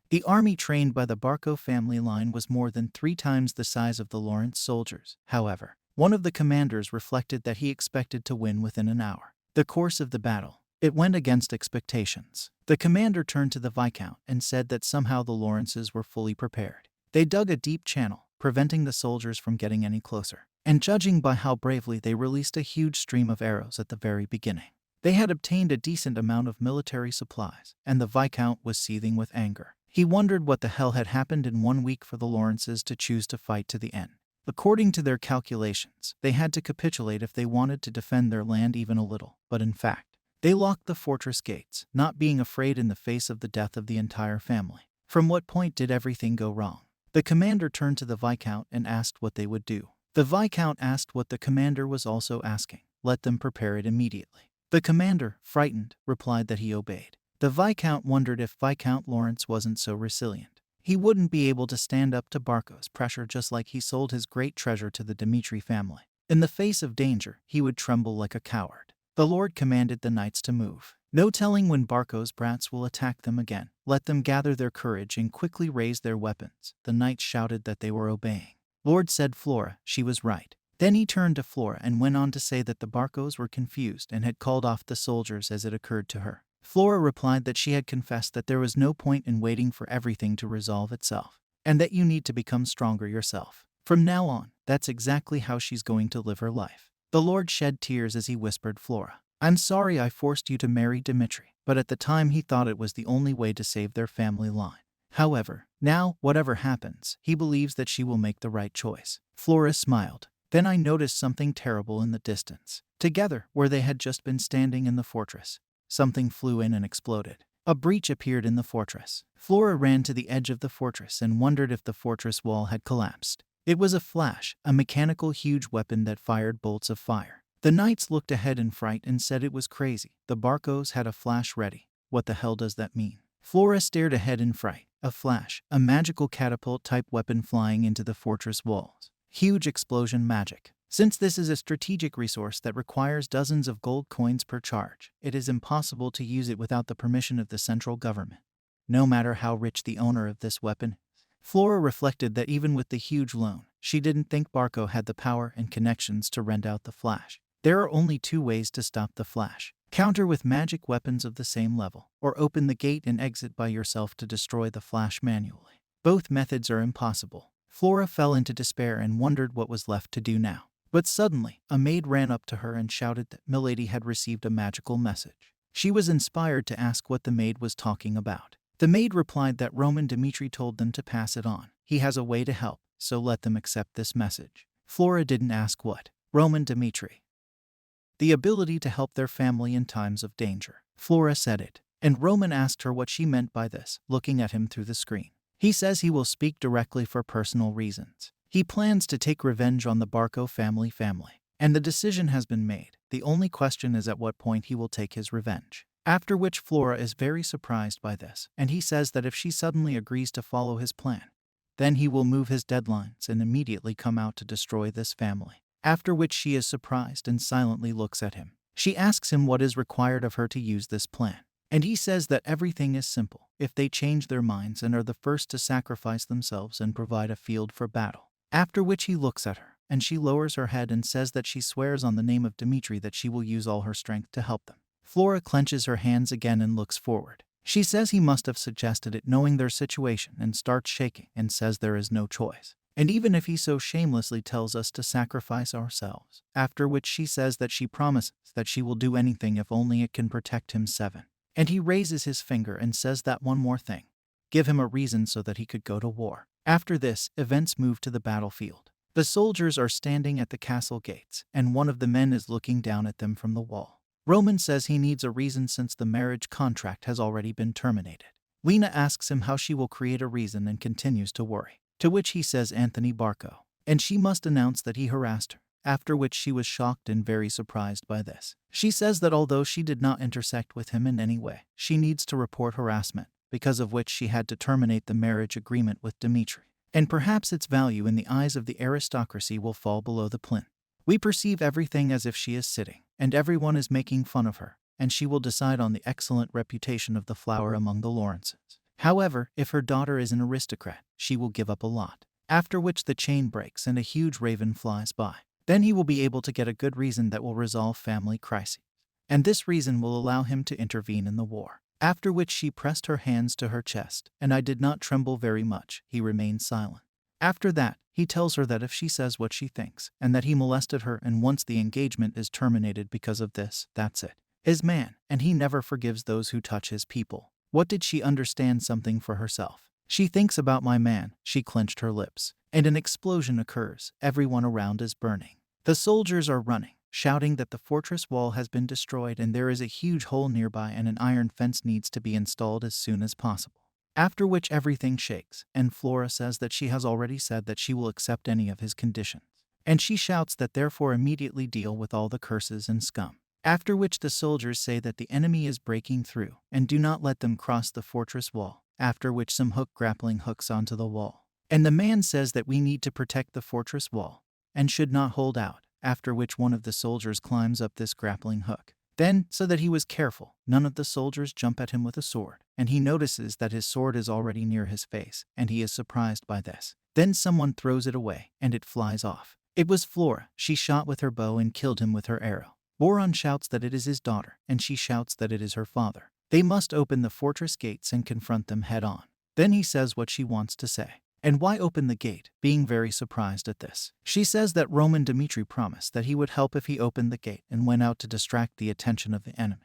The army trained by the Barco family line was more than 3 times the size of the Lawrence soldiers. However, one of the commanders reflected that he expected to win within an hour. The course of the battle. It went against expectations. The commander turned to the Viscount and said that somehow the Lawrences were fully prepared. They dug a deep channel, preventing the soldiers from getting any closer. And judging by how bravely they released a huge stream of arrows at the very beginning, they had obtained a decent amount of military supplies, and the Viscount was seething with anger. He wondered what the hell had happened in 1 week for the Lawrences to choose to fight to the end. According to their calculations, they had to capitulate if they wanted to defend their land even a little, but in fact, they locked the fortress gates, not being afraid in the face of the death of the entire family. From what point did everything go wrong? The commander turned to the Viscount and asked what they would do. The Viscount asked what the commander was also asking. Let them prepare it immediately. The commander, frightened, replied that he obeyed. The Viscount wondered if Viscount Lawrence wasn't so resilient. He wouldn't be able to stand up to Barco's pressure just like he sold his great treasure to the Dmitri family. In the face of danger, he would tremble like a coward. The Lord commanded the knights to move. No telling when Barco's brats will attack them again. Let them gather their courage and quickly raise their weapons. The knights shouted that they were obeying. Lord said Flora, she was right. Then he turned to Flora and went on to say that the Barcos were confused and had called off the soldiers as it occurred to her. Flora replied that she had confessed that there was no point in waiting for everything to resolve itself, and that you need to become stronger yourself. From now on, that's exactly how she's going to live her life. The Lord shed tears as he whispered Flora, I'm sorry I forced you to marry Dmitri, but at the time he thought it was the only way to save their family line. However, now, whatever happens, he believes that she will make the right choice. Flora smiled. Then I noticed something terrible in the distance. Together, where they had just been standing in the fortress, something flew in and exploded. A breach appeared in the fortress. Flora ran to the edge of the fortress and wondered if the fortress wall had collapsed. It was a flash, a mechanical huge weapon that fired bolts of fire. The knights looked ahead in fright and said it was crazy. The Barcos had a flash ready. What the hell does that mean? Flora stared ahead in fright. A flash, a magical catapult-type weapon flying into the fortress walls. Huge explosion magic. Since this is a strategic resource that requires dozens of gold coins per charge, it is impossible to use it without the permission of the central government, no matter how rich the owner of this weapon. Flora reflected that even with the huge loan, she didn't think Barco had the power and connections to rent out the flash. There are only 2 ways to stop the flash. Counter with magic weapons of the same level, or open the gate and exit by yourself to destroy the flash manually. Both methods are impossible. Flora fell into despair and wondered what was left to do now. But suddenly, a maid ran up to her and shouted that Milady had received a magical message. She was inspired to ask what the maid was talking about. The maid replied that Roman Dmitri told them to pass it on. He has a way to help, so let them accept this message. Flora didn't ask what. Roman Dmitri. The ability to help their family in times of danger. Flora said it, and Roman asked her what she meant by this, looking at him through the screen. He says he will speak directly for personal reasons. He plans to take revenge on the Barco family, and the decision has been made. The only question is at what point he will take his revenge. After which Flora is very surprised by this, and he says that if she suddenly agrees to follow his plan, then he will move his deadlines and immediately come out to destroy this family. After which she is surprised and silently looks at him. She asks him what is required of her to use this plan, and he says that everything is simple if they change their minds and are the first to sacrifice themselves and provide a field for battle. After which he looks at her, and she lowers her head and says that she swears on the name of Dmitri that she will use all her strength to help them. Flora clenches her hands again and looks forward. She says he must have suggested it knowing their situation and starts shaking and says there is no choice. And even if he so shamelessly tells us to sacrifice ourselves. After which she says that she promises that she will do anything if only it can protect him. 7. And he raises his finger and says that one more thing. Give him a reason so that he could go to war. After this, events move to the battlefield. The soldiers are standing at the castle gates, and one of the men is looking down at them from the wall. Roman says he needs a reason since the marriage contract has already been terminated. Lena asks him how she will create a reason and continues to worry. To which he says Anthony Barco, and she must announce that he harassed her. After which she was shocked and very surprised by this. She says that although she did not intersect with him in any way, she needs to report harassment, because of which she had to terminate the marriage agreement with Dmitri. And perhaps its value in the eyes of the aristocracy will fall below the plinth. We perceive everything as if she is sitting, and everyone is making fun of her, and she will decide on the excellent reputation of the flower among the Lawrences. However, if her daughter is an aristocrat, she will give up a lot. After which the chain breaks and a huge raven flies by. Then he will be able to get a good reason that will resolve family crises. And this reason will allow him to intervene in the war. After which she pressed her hands to her chest, and I did not tremble very much. He remained silent. After that, he tells her that if she says what she thinks, and that he molested her, and once the engagement is terminated because of this, that's it. His man, and he never forgives those who touch his people. What did she understand something for herself? She thinks about my man. She clenched her lips, and an explosion occurs. Everyone around is burning. The soldiers are running, shouting that the fortress wall has been destroyed and there is a huge hole nearby and an iron fence needs to be installed as soon as possible. After which everything shakes, and Flora says that she has already said that she will accept any of his conditions. And she shouts that therefore immediately deal with all the curses and scum. After which the soldiers say that the enemy is breaking through, and do not let them cross the fortress wall. After which some grappling hooks onto the wall. And the man says that we need to protect the fortress wall, and should not hold out. After which one of the soldiers climbs up this grappling hook. Then, so that he was careful, none of the soldiers jump at him with a sword, and he notices that his sword is already near his face, and he is surprised by this. Then someone throws it away, and it flies off. It was Flora. She shot with her bow and killed him with her arrow. Boron shouts that it is his daughter, and she shouts that it is her father. They must open the fortress gates and confront them head on. Then he says what she wants to say. And why open the gate, being very surprised at this. She says that Roman Dmitri promised that he would help if he opened the gate and went out to distract the attention of the enemy.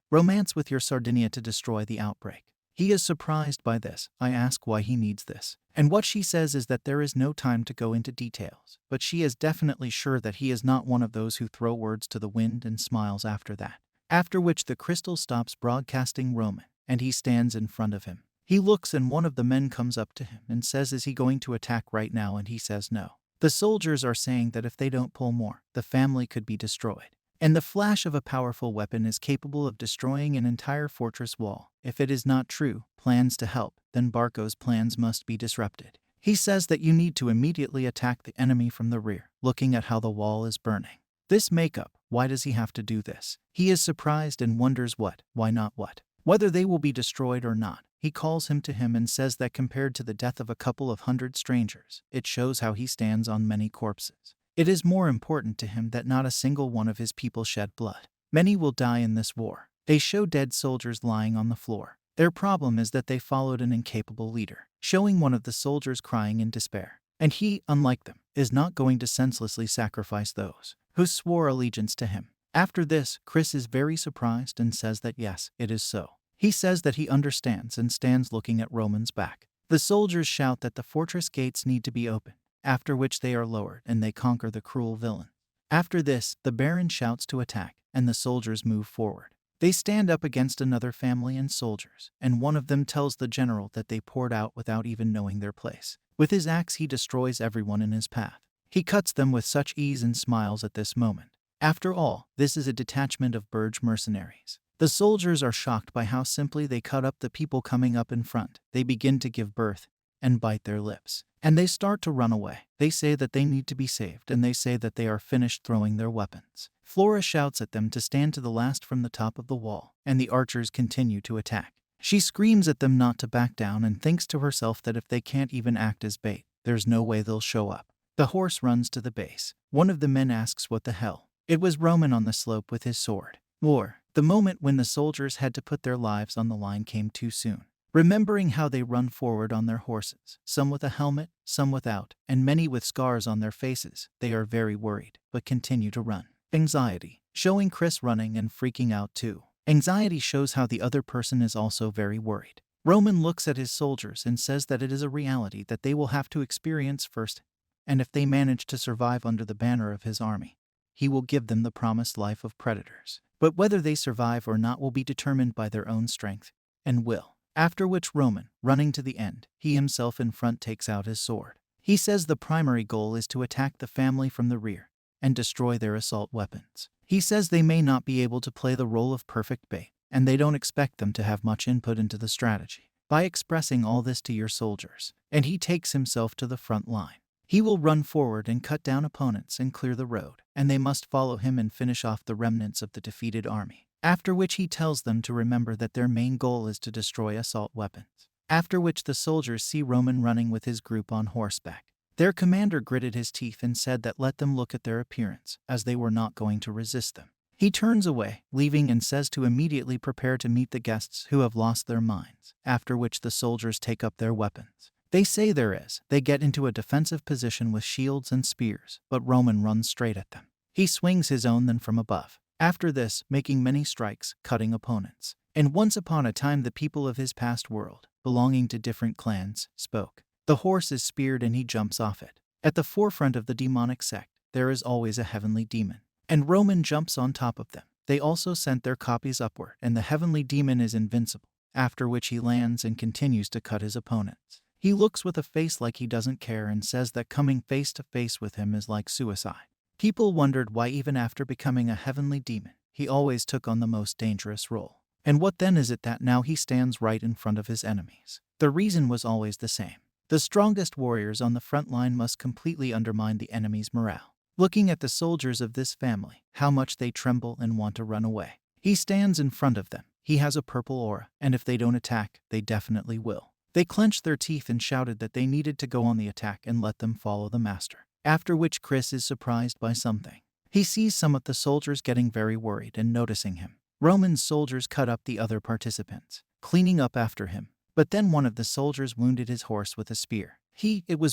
Romance with your Sardinia to destroy the outbreak. He is surprised by this. I ask why he needs this. And what she says is that there is no time to go into details, but she is definitely sure that he is not one of those who throw words to the wind and smiles after that. After which the crystal stops broadcasting Roman, and he stands in front of him. He looks and one of the men comes up to him and says, is he going to attack right now? And he says no. The soldiers are saying that if they don't pull more, the family could be destroyed. And the flash of a powerful weapon is capable of destroying an entire fortress wall. If it is not true, plans to help, then Barco's plans must be disrupted. He says that you need to immediately attack the enemy from the rear, looking at how the wall is burning. This makeup, why does he have to do this? He is surprised and wonders what, why not what? Whether they will be destroyed or not. He calls him to him and says that compared to the death of a couple of hundred strangers, it shows how he stands on many corpses. It is more important to him that not a single one of his people shed blood. Many will die in this war. They show dead soldiers lying on the floor. Their problem is that they followed an incapable leader, showing one of the soldiers crying in despair. And he, unlike them, is not going to senselessly sacrifice those who swore allegiance to him. After this, Chris is very surprised and says that yes, it is so. He says that he understands and stands looking at Roman's back. The soldiers shout that the fortress gates need to be opened, after which they are lowered and they conquer the cruel villain. After this, the Baron shouts to attack, and the soldiers move forward. They stand up against another family and soldiers, and one of them tells the general that they poured out without even knowing their place. With his axe he destroys everyone in his path. He cuts them with such ease and smiles at this moment. After all, this is a detachment of Burge mercenaries. The soldiers are shocked by how simply they cut up the people coming up in front. They begin to give birth and bite their lips. And they start to run away. They say that they need to be saved, and they say that they are finished throwing their weapons. Flora shouts at them to stand to the last from the top of the wall, and the archers continue to attack. She screams at them not to back down and thinks to herself that if they can't even act as bait, there's no way they'll show up. The horse runs to the base. One of the men asks what the hell. It was Roman on the slope with his sword. War. The moment when the soldiers had to put their lives on the line came too soon. Remembering how they run forward on their horses, some with a helmet, some without, and many with scars on their faces, they are very worried, but continue to run. Anxiety. Showing Chris running and freaking out too. Anxiety shows how the other person is also very worried. Roman looks at his soldiers and says that it is a reality that they will have to experience first, and if they manage to survive under the banner of his army, he will give them the promised life of predators. But whether they survive or not will be determined by their own strength and will. After which Roman, running to the end, he himself in front takes out his sword. He says the primary goal is to attack the family from the rear and destroy their assault weapons. He says they may not be able to play the role of perfect bait, and they don't expect them to have much input into the strategy. By expressing all this to your soldiers, and he takes himself to the front line. He will run forward and cut down opponents and clear the road, and they must follow him and finish off the remnants of the defeated army. After which he tells them to remember that their main goal is to destroy assault weapons. after which the soldiers see Roman running with his group on horseback. Their commander gritted his teeth and said that let them look at their appearance, as they were not going to resist them. He turns away, leaving, and says to immediately prepare to meet the guests who have lost their minds, after which the soldiers take up their weapons. They say they get into a defensive position with shields and spears, but Roman runs straight at them. He swings his own then from above. After this, making many strikes, cutting opponents. And once upon a time the people of his past world, belonging to different clans, spoke. The horse is speared and he jumps off it. At the forefront of the demonic sect, there is always a heavenly demon. And Roman jumps on top of them. They also sent their copies upward, and the heavenly demon is invincible, after which he lands and continues to cut his opponents. He looks with a face like he doesn't care and says that coming face to face with him is like suicide. People wondered why even after becoming a heavenly demon, he always took on the most dangerous role. And what then is it that now he stands right in front of his enemies? The reason was always the same. The strongest warriors on the front line must completely undermine the enemy's morale. Looking at the soldiers of this family, how much they tremble and want to run away. He stands in front of them. He has a purple aura, and if they don't attack, they definitely will. They clenched their teeth and shouted that they needed to go on the attack and let them follow the master. After which Chris is surprised by something. He sees some of the soldiers getting very worried and noticing him. Roman's soldiers cut up the other participants, cleaning up after him. But then one of the soldiers wounded his horse with a spear.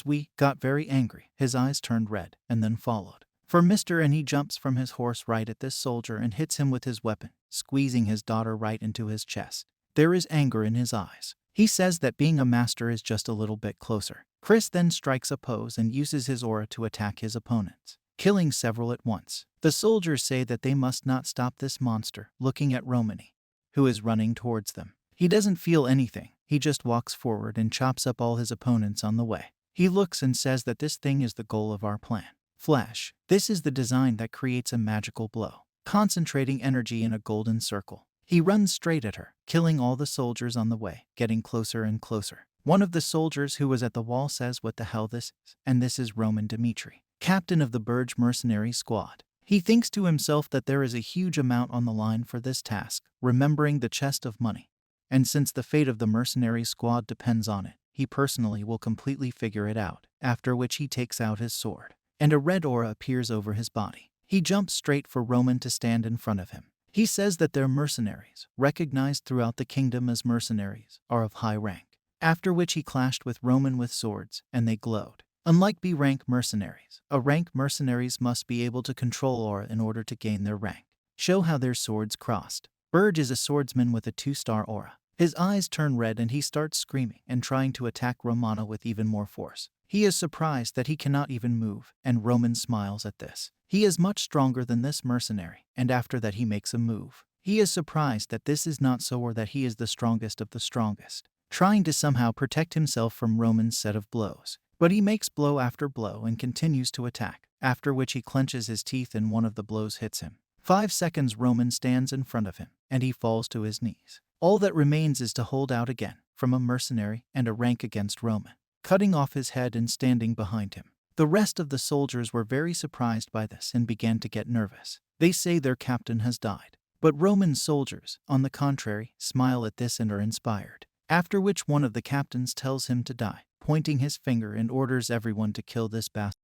We got very angry. His eyes turned red, and then followed. For Mr. and he jumps from his horse right at this soldier and hits him with his weapon, squeezing his daughter right into his chest. There is anger in his eyes. He says that being a master is just a little bit closer. Chris then strikes a pose and uses his aura to attack his opponents, killing several at once. The soldiers say that they must not stop this monster, looking at Romani, who is running towards them. He doesn't feel anything. He just walks forward and chops up all his opponents on the way. He looks and says that this thing is the goal of our plan. Flash. This is the design that creates a magical blow, concentrating energy in a golden circle. He runs straight at her, killing all the soldiers on the way, getting closer and closer. One of the soldiers who was at the wall says what the hell this is, and this is Roman Dimitri, captain of the Burge mercenary squad. He thinks to himself that there is a huge amount on the line for this task, remembering the chest of money. And since the fate of the mercenary squad depends on it, he personally will completely figure it out, after which he takes out his sword, and a red aura appears over his body. He jumps straight for Roman to stand in front of him. He says that their mercenaries, recognized throughout the kingdom as mercenaries, are of high rank, after which he clashed with Roman with swords, and they glowed. Unlike B-rank mercenaries, A-rank mercenaries must be able to control aura in order to gain their rank. Show how their swords crossed. Burge is a swordsman with a 2-star aura. His eyes turn red and he starts screaming and trying to attack Romana with even more force. He is surprised that he cannot even move, and Roman smiles at this. He is much stronger than this mercenary, and after that he makes a move. He is surprised that this is not so, or that he is the strongest of the strongest, trying to somehow protect himself from Roman's set of blows. But he makes blow after blow and continues to attack, after which he clenches his teeth and one of the blows hits him. 5 seconds Roman stands in front of him, and he falls to his knees. All that remains is to hold out again, from a mercenary and a rank against Roman, cutting off his head and standing behind him. The rest of the soldiers were very surprised by this and began to get nervous. They say their captain has died. But Roman soldiers, on the contrary, smile at this and are inspired. After which one of the captains tells him to die, pointing his finger, and orders everyone to kill this bastard.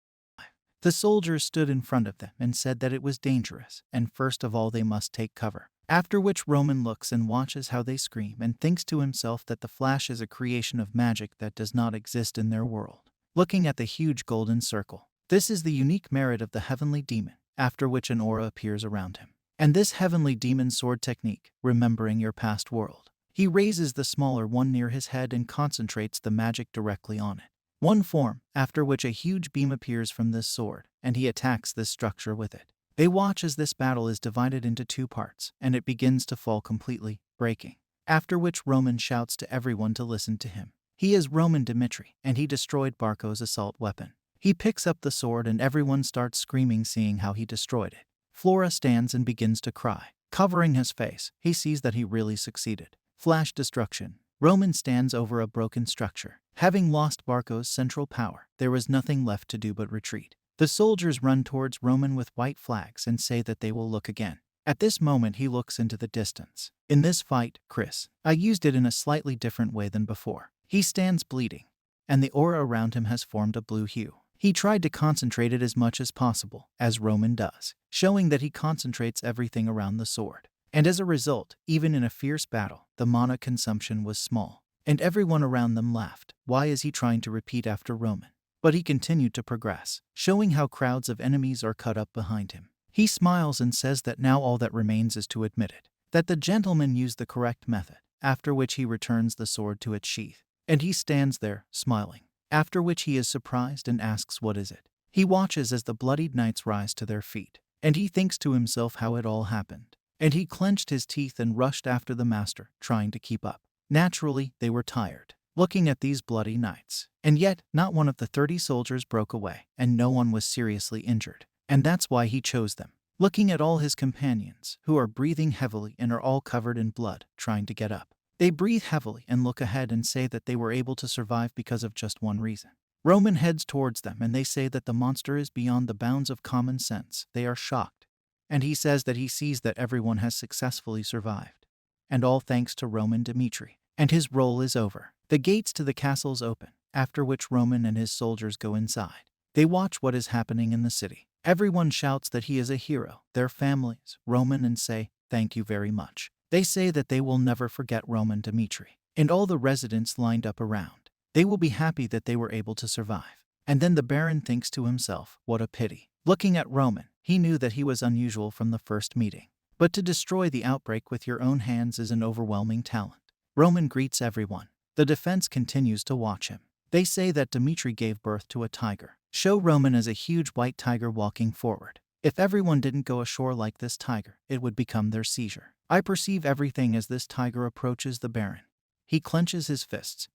The soldiers stood in front of them and said that it was dangerous, and first of all they must take cover. After which Roman looks and watches how they scream and thinks to himself that the flash is a creation of magic that does not exist in their world. Looking at the huge golden circle, this is the unique merit of the heavenly demon, after which an aura appears around him. And this heavenly demon sword technique, remembering your past world. He raises the smaller one near his head and concentrates the magic directly on it. One form, after which a huge beam appears from this sword, and he attacks this structure with it. They watch as this battle is divided into 2 parts, and it begins to fall completely, breaking. After which Roman shouts to everyone to listen to him. He is Roman Dimitri, and he destroyed Barco's assault weapon. He picks up the sword and everyone starts screaming seeing how he destroyed it. Flora stands and begins to cry. Covering his face, he sees that he really succeeded. Flash destruction. Roman stands over a broken structure. Having lost Barco's central power, there was nothing left to do but retreat. The soldiers run towards Roman with white flags and say that they will look again. At this moment he looks into the distance. In this fight, Chris, I used it in a slightly different way than before. He stands bleeding, and the aura around him has formed a blue hue. He tried to concentrate it as much as possible, as Roman does, showing that he concentrates everything around the sword. And as a result, even in a fierce battle, the mana consumption was small, and everyone around them laughed. Why is he trying to repeat after Roman? But he continued to progress, showing how crowds of enemies are cut up behind him. He smiles and says that now all that remains is to admit it, that the gentleman used the correct method, after which he returns the sword to its sheath. And he stands there, smiling, after which he is surprised and asks what is it. He watches as the bloodied knights rise to their feet, and he thinks to himself how it all happened. And he clenched his teeth and rushed after the master, trying to keep up. Naturally, they were tired, looking at these bloody knights. And yet, not one of the 30 soldiers broke away, and no one was seriously injured. And that's why he chose them. Looking at all his companions, who are breathing heavily and are all covered in blood, trying to get up. They breathe heavily and look ahead and say that they were able to survive because of just one reason. Roman heads towards them and they say that the monster is beyond the bounds of common sense. They are shocked. And he says that he sees that everyone has successfully survived. And all thanks to Roman Dmitri. And his role is over. The gates to the castles open, after which Roman and his soldiers go inside. They watch what is happening in the city. Everyone shouts that he is a hero, their families, Roman, and say, "Thank you very much." They say that they will never forget Roman Dmitri. And all the residents lined up around. They will be happy that they were able to survive. And then the Baron thinks to himself, what a pity. Looking at Roman, he knew that he was unusual from the first meeting. But to destroy the outbreak with your own hands is an overwhelming talent. Roman greets everyone. The defense continues to watch him. They say that Dmitri gave birth to a tiger. Show Roman as a huge white tiger walking forward. If everyone didn't go ashore like this tiger, it would become their seizure. I perceive everything as this tiger approaches the Baron. He clenches his fists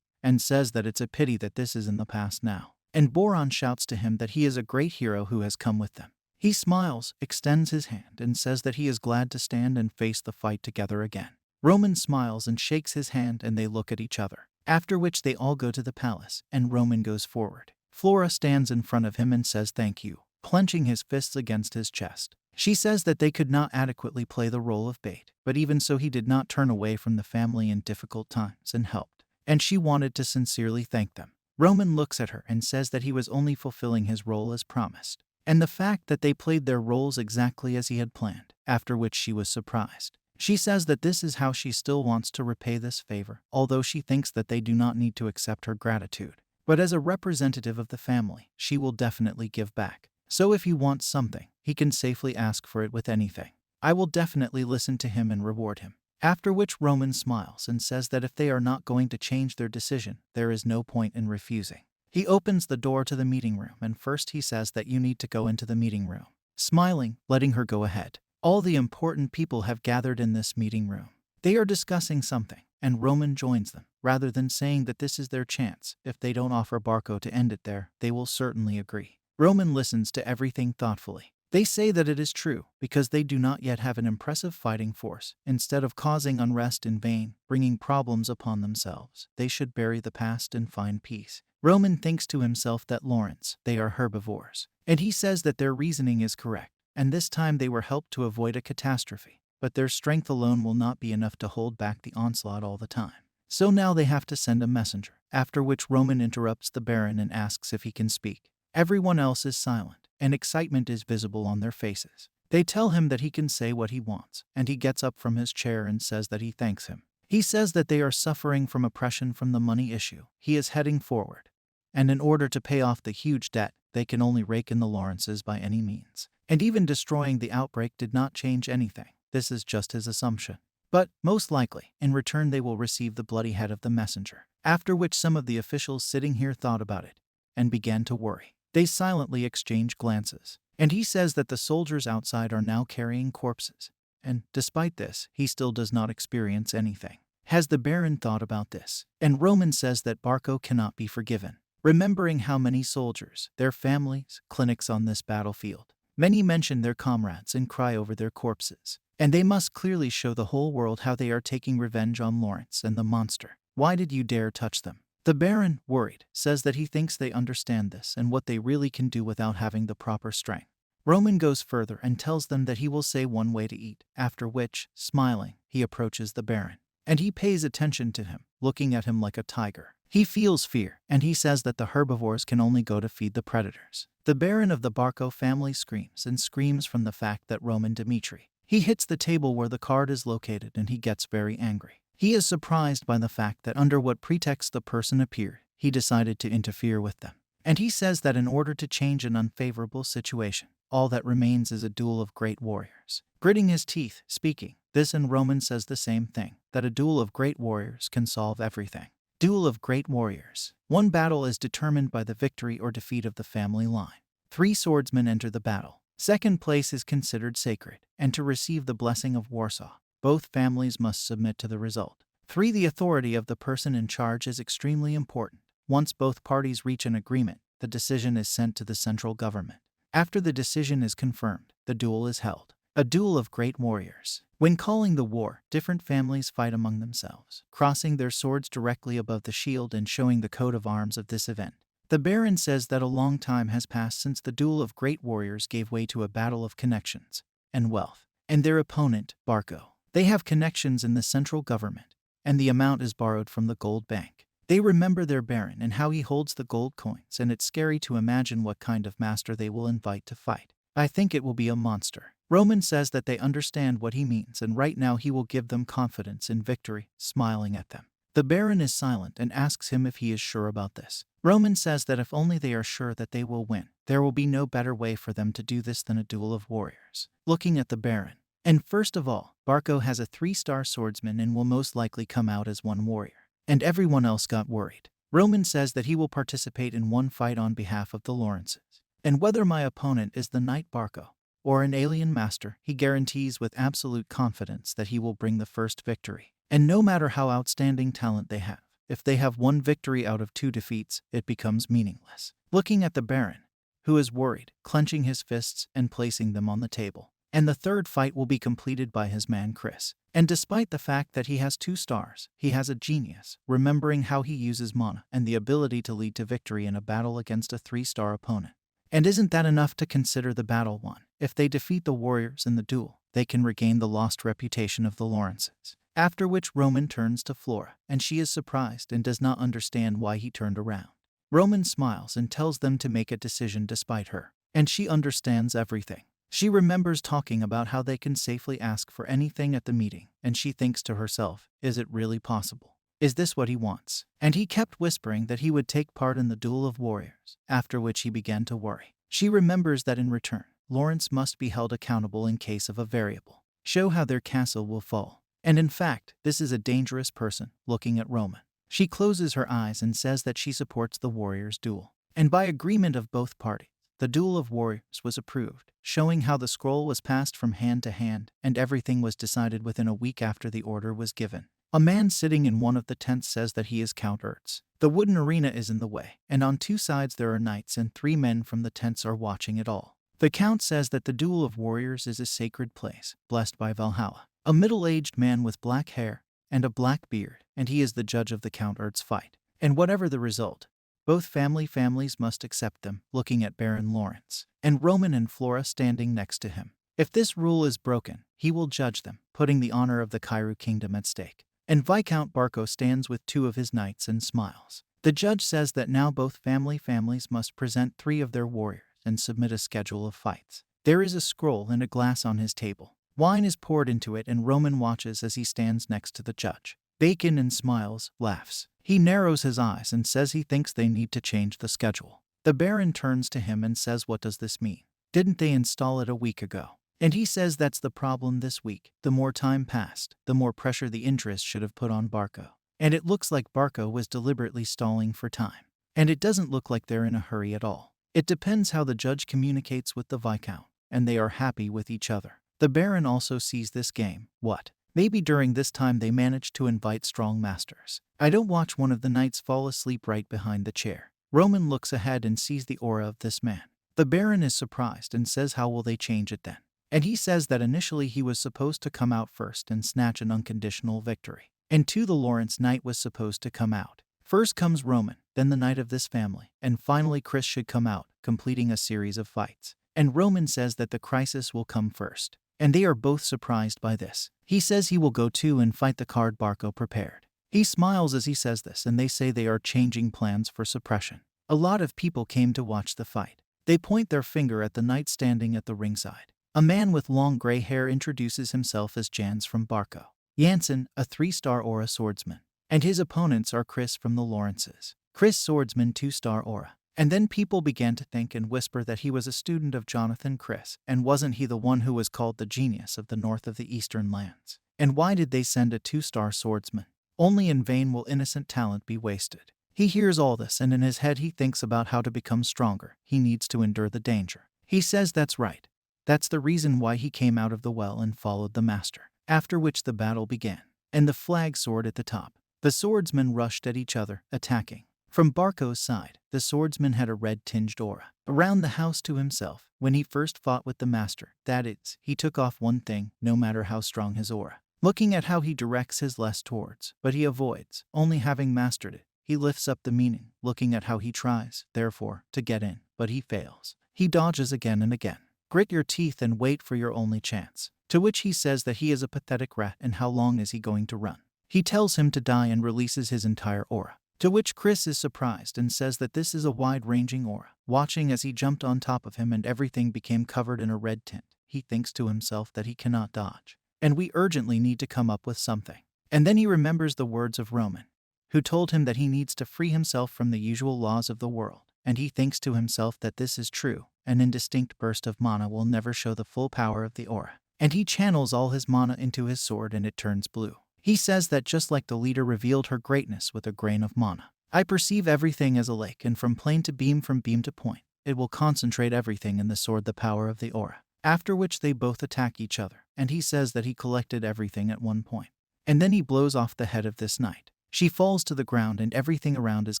and says that it's a pity that this is in the past now. And Boron shouts to him that he is a great hero who has come with them. He smiles, extends his hand, and says that he is glad to stand and face the fight together again. Roman smiles and shakes his hand and they look at each other. After which they all go to the palace, and Roman goes forward. Flora stands in front of him and says thank you, clenching his fists against his chest. She says that they could not adequately play the role of bait, but even so he did not turn away from the family in difficult times and helped. And she wanted to sincerely thank them. Roman looks at her and says that he was only fulfilling his role as promised. And the fact that they played their roles exactly as he had planned, after which she was surprised. She says that this is how she still wants to repay this favor, although she thinks that they do not need to accept her gratitude. But as a representative of the family, she will definitely give back. So if he wants something, he can safely ask for it with anything. I will definitely listen to him and reward him. After which Roman smiles and says that if they are not going to change their decision, there is no point in refusing. He opens the door to the meeting room and first he says that you need to go into the meeting room. Smiling, letting her go ahead. All the important people have gathered in this meeting room. They are discussing something, and Roman joins them. Rather than saying that this is their chance, if they don't offer Barco to end it there, they will certainly agree. Roman listens to everything thoughtfully. They say that it is true, because they do not yet have an impressive fighting force. Instead of causing unrest in vain, bringing problems upon themselves, they should bury the past and find peace. Roman thinks to himself that Lawrence, they are herbivores. And he says that their reasoning is correct. And this time they were helped to avoid a catastrophe. But their strength alone will not be enough to hold back the onslaught all the time. So now they have to send a messenger, after which Roman interrupts the Baron and asks if he can speak. Everyone else is silent, and excitement is visible on their faces. They tell him that he can say what he wants, and he gets up from his chair and says that he thanks him. He says that they are suffering from oppression from the money issue. He is heading forward. And in order to pay off the huge debt, they can only rake in the Lawrences by any means. And even destroying the outbreak did not change anything. This is just his assumption. But, most likely, in return they will receive the bloody head of the messenger. After which some of the officials sitting here thought about it, and began to worry. They silently exchange glances. And he says that the soldiers outside are now carrying corpses. And, despite this, he still does not experience anything. Has the Baron thought about this? And Roman says that Barco cannot be forgiven. Remembering how many soldiers, their families, clinics on this battlefield. Many mention their comrades and cry over their corpses. And they must clearly show the whole world how they are taking revenge on Lawrence and the monster. Why did you dare touch them? The Baron, worried, says that he thinks they understand this and what they really can do without having the proper strength. Roman goes further and tells them that he will say one way to eat, after which, smiling, he approaches the Baron. and he pays attention to him, looking at him like a tiger. He feels fear, and he says that the herbivores can only go to feed the predators. The Baron of the Barco family screams and screams from the fact that Roman Dmitri. He hits the table where the card is located and he gets very angry. He is surprised by the fact that under what pretext the person appeared, he decided to interfere with them. And he says that in order to change an unfavorable situation, all that remains is a duel of great warriors. Gritting his teeth, speaking this, and Roman says the same thing, that a duel of great warriors can solve everything. Duel of Great Warriors. One battle is determined by the victory or defeat of the family line. 3 swordsmen enter the battle. Second place is considered sacred, and to receive the blessing of Warsaw, both families must submit to the result. 3. The authority of the person in charge is extremely important. Once both parties reach an agreement, the decision is sent to the central government. After the decision is confirmed, the duel is held. A duel of great warriors. When calling the war, different families fight among themselves, crossing their swords directly above the shield and showing the coat of arms of this event. The Baron says that a long time has passed since the duel of great warriors gave way to a battle of connections and wealth. And their opponent, Barco. They have connections in the central government, and the amount is borrowed from the gold bank. They remember their Baron and how he holds the gold coins, and it's scary to imagine what kind of master they will invite to fight. I think it will be a monster. Roman says that they understand what he means, and right now he will give them confidence in victory, smiling at them. The Baron is silent and asks him if he is sure about this. Roman says that if only they are sure that they will win, there will be no better way for them to do this than a duel of warriors. Looking at the Baron. And first of all, Barco has a 3-star swordsman and will most likely come out as one warrior. And everyone else got worried. Roman says that he will participate in one fight on behalf of the Lawrences. And whether my opponent is the Knight Barco or an alien master, he guarantees with absolute confidence that he will bring the first victory. And no matter how outstanding talent they have, if they have 1 victory out of 2 defeats, it becomes meaningless. Looking at the Baron, who is worried, clenching his fists and placing them on the table. And the third fight will be completed by his man Chris. And despite the fact that he has 2 stars, he has a genius, remembering how he uses mana and the ability to lead to victory in a battle against a 3-star opponent. And isn't that enough to consider the battle won? If they defeat the warriors in the duel, they can regain the lost reputation of the Lawrences. After which Roman turns to Flora, and she is surprised and does not understand why he turned around. Roman smiles and tells them to make a decision despite her, and she understands everything. She remembers talking about how they can safely ask for anything at the meeting, and she thinks to herself, is it really possible? Is this what he wants? And he kept whispering that he would take part in the duel of warriors, after which he began to worry. She remembers that in return, Lawrence must be held accountable in case of a variable. Show how their castle will fall. And in fact, this is a dangerous person, looking at Roman. She closes her eyes and says that she supports the warriors' duel. And by agreement of both parties, the duel of warriors was approved, showing how the scroll was passed from hand to hand, and everything was decided within a week after the order was given. A man sitting in one of the tents says that he is Count Ertz. The wooden arena is in the way, and on 2 sides there are knights, and 3 men from the tents are watching it all. The Count says that the duel of warriors is a sacred place, blessed by Valhalla. A middle-aged man with black hair and a black beard, and he is the judge of the Count Ertz fight. And whatever the result, both families must accept them, looking at Baron Lawrence, and Roman and Flora standing next to him. If this rule is broken, he will judge them, putting the honor of the Kairu kingdom at stake. And Viscount Barco stands with 2 of his knights and smiles. The judge says that now both families must present 3 of their warriors and submit a schedule of fights. There is a scroll and a glass on his table. Wine is poured into it, and Roman watches as he stands next to the judge. Bacon and smiles, laughs. He narrows his eyes and says he thinks they need to change the schedule. The Baron turns to him and says, what does this mean? Didn't they install it a week ago? And he says that's the problem this week. The more time passed, the more pressure the interest should have put on Barco. And it looks like Barco was deliberately stalling for time. And it doesn't look like they're in a hurry at all. It depends how the judge communicates with the Viscount, and they are happy with each other. The Baron also sees this game. What? Maybe during this time they managed to invite strong masters. I don't watch one of the knights fall asleep right behind the chair. Roman looks ahead and sees the aura of this man. The Baron is surprised and says how will they change it then? And he says that initially he was supposed to come out first and snatch an unconditional victory. And 2, the Lawrence knight was supposed to come out. First comes Roman, then the knight of this family, and finally Chris should come out, completing a series of fights. And Roman says that the crisis will come first. and they are both surprised by this. He says he will go too and fight the card Barco prepared. He smiles as he says this, and they say they are changing plans for suppression. A lot of people came to watch the fight. They point their finger at the knight standing at the ringside. A man with long gray hair introduces himself as Jans from Barco. Jansen, a 3-star aura swordsman. And his opponents are Chris from the Lawrences. Chris swordsman 2-star aura. And then people began to think and whisper that he was a student of Jonathan Chris, and wasn't he the one who was called the genius of the north of the eastern lands? And why did they send a 2-star swordsman? Only in vain will innocent talent be wasted. He hears all this, and in his head he thinks about how to become stronger. He needs to endure the danger. He says that's right. That's the reason why he came out of the well and followed the master. After which the battle began, and the flag soared at the top. The swordsmen rushed at each other, attacking. From Barco's side, the swordsman had a red-tinged aura around the house to himself. When he first fought with the master, that is, he took off one thing, no matter how strong his aura. Looking at how he directs his less towards, but he avoids, only having mastered it. He lifts up the meaning, looking at how he tries, therefore, to get in, but he fails. He dodges again and again. Grit your teeth and wait for your only chance. To which he says that he is a pathetic rat, and how long is he going to run? He tells him to die and releases his entire aura. To which Chris is surprised and says that this is a wide-ranging aura. Watching as he jumped on top of him and everything became covered in a red tint, he thinks to himself that he cannot dodge. And we urgently need to come up with something. And then he remembers the words of Roman, who told him that he needs to free himself from the usual laws of the world. And he thinks to himself that this is true. An indistinct burst of mana will never show the full power of the aura. And he channels all his mana into his sword and it turns blue. He says that just like the leader revealed her greatness with a grain of mana, I perceive everything as a lake, and from plane to beam, from beam to point, it will concentrate everything in the sword, the power of the aura. After which they both attack each other, and he says that he collected everything at one point. And then he blows off the head of this knight. She falls to the ground and everything around is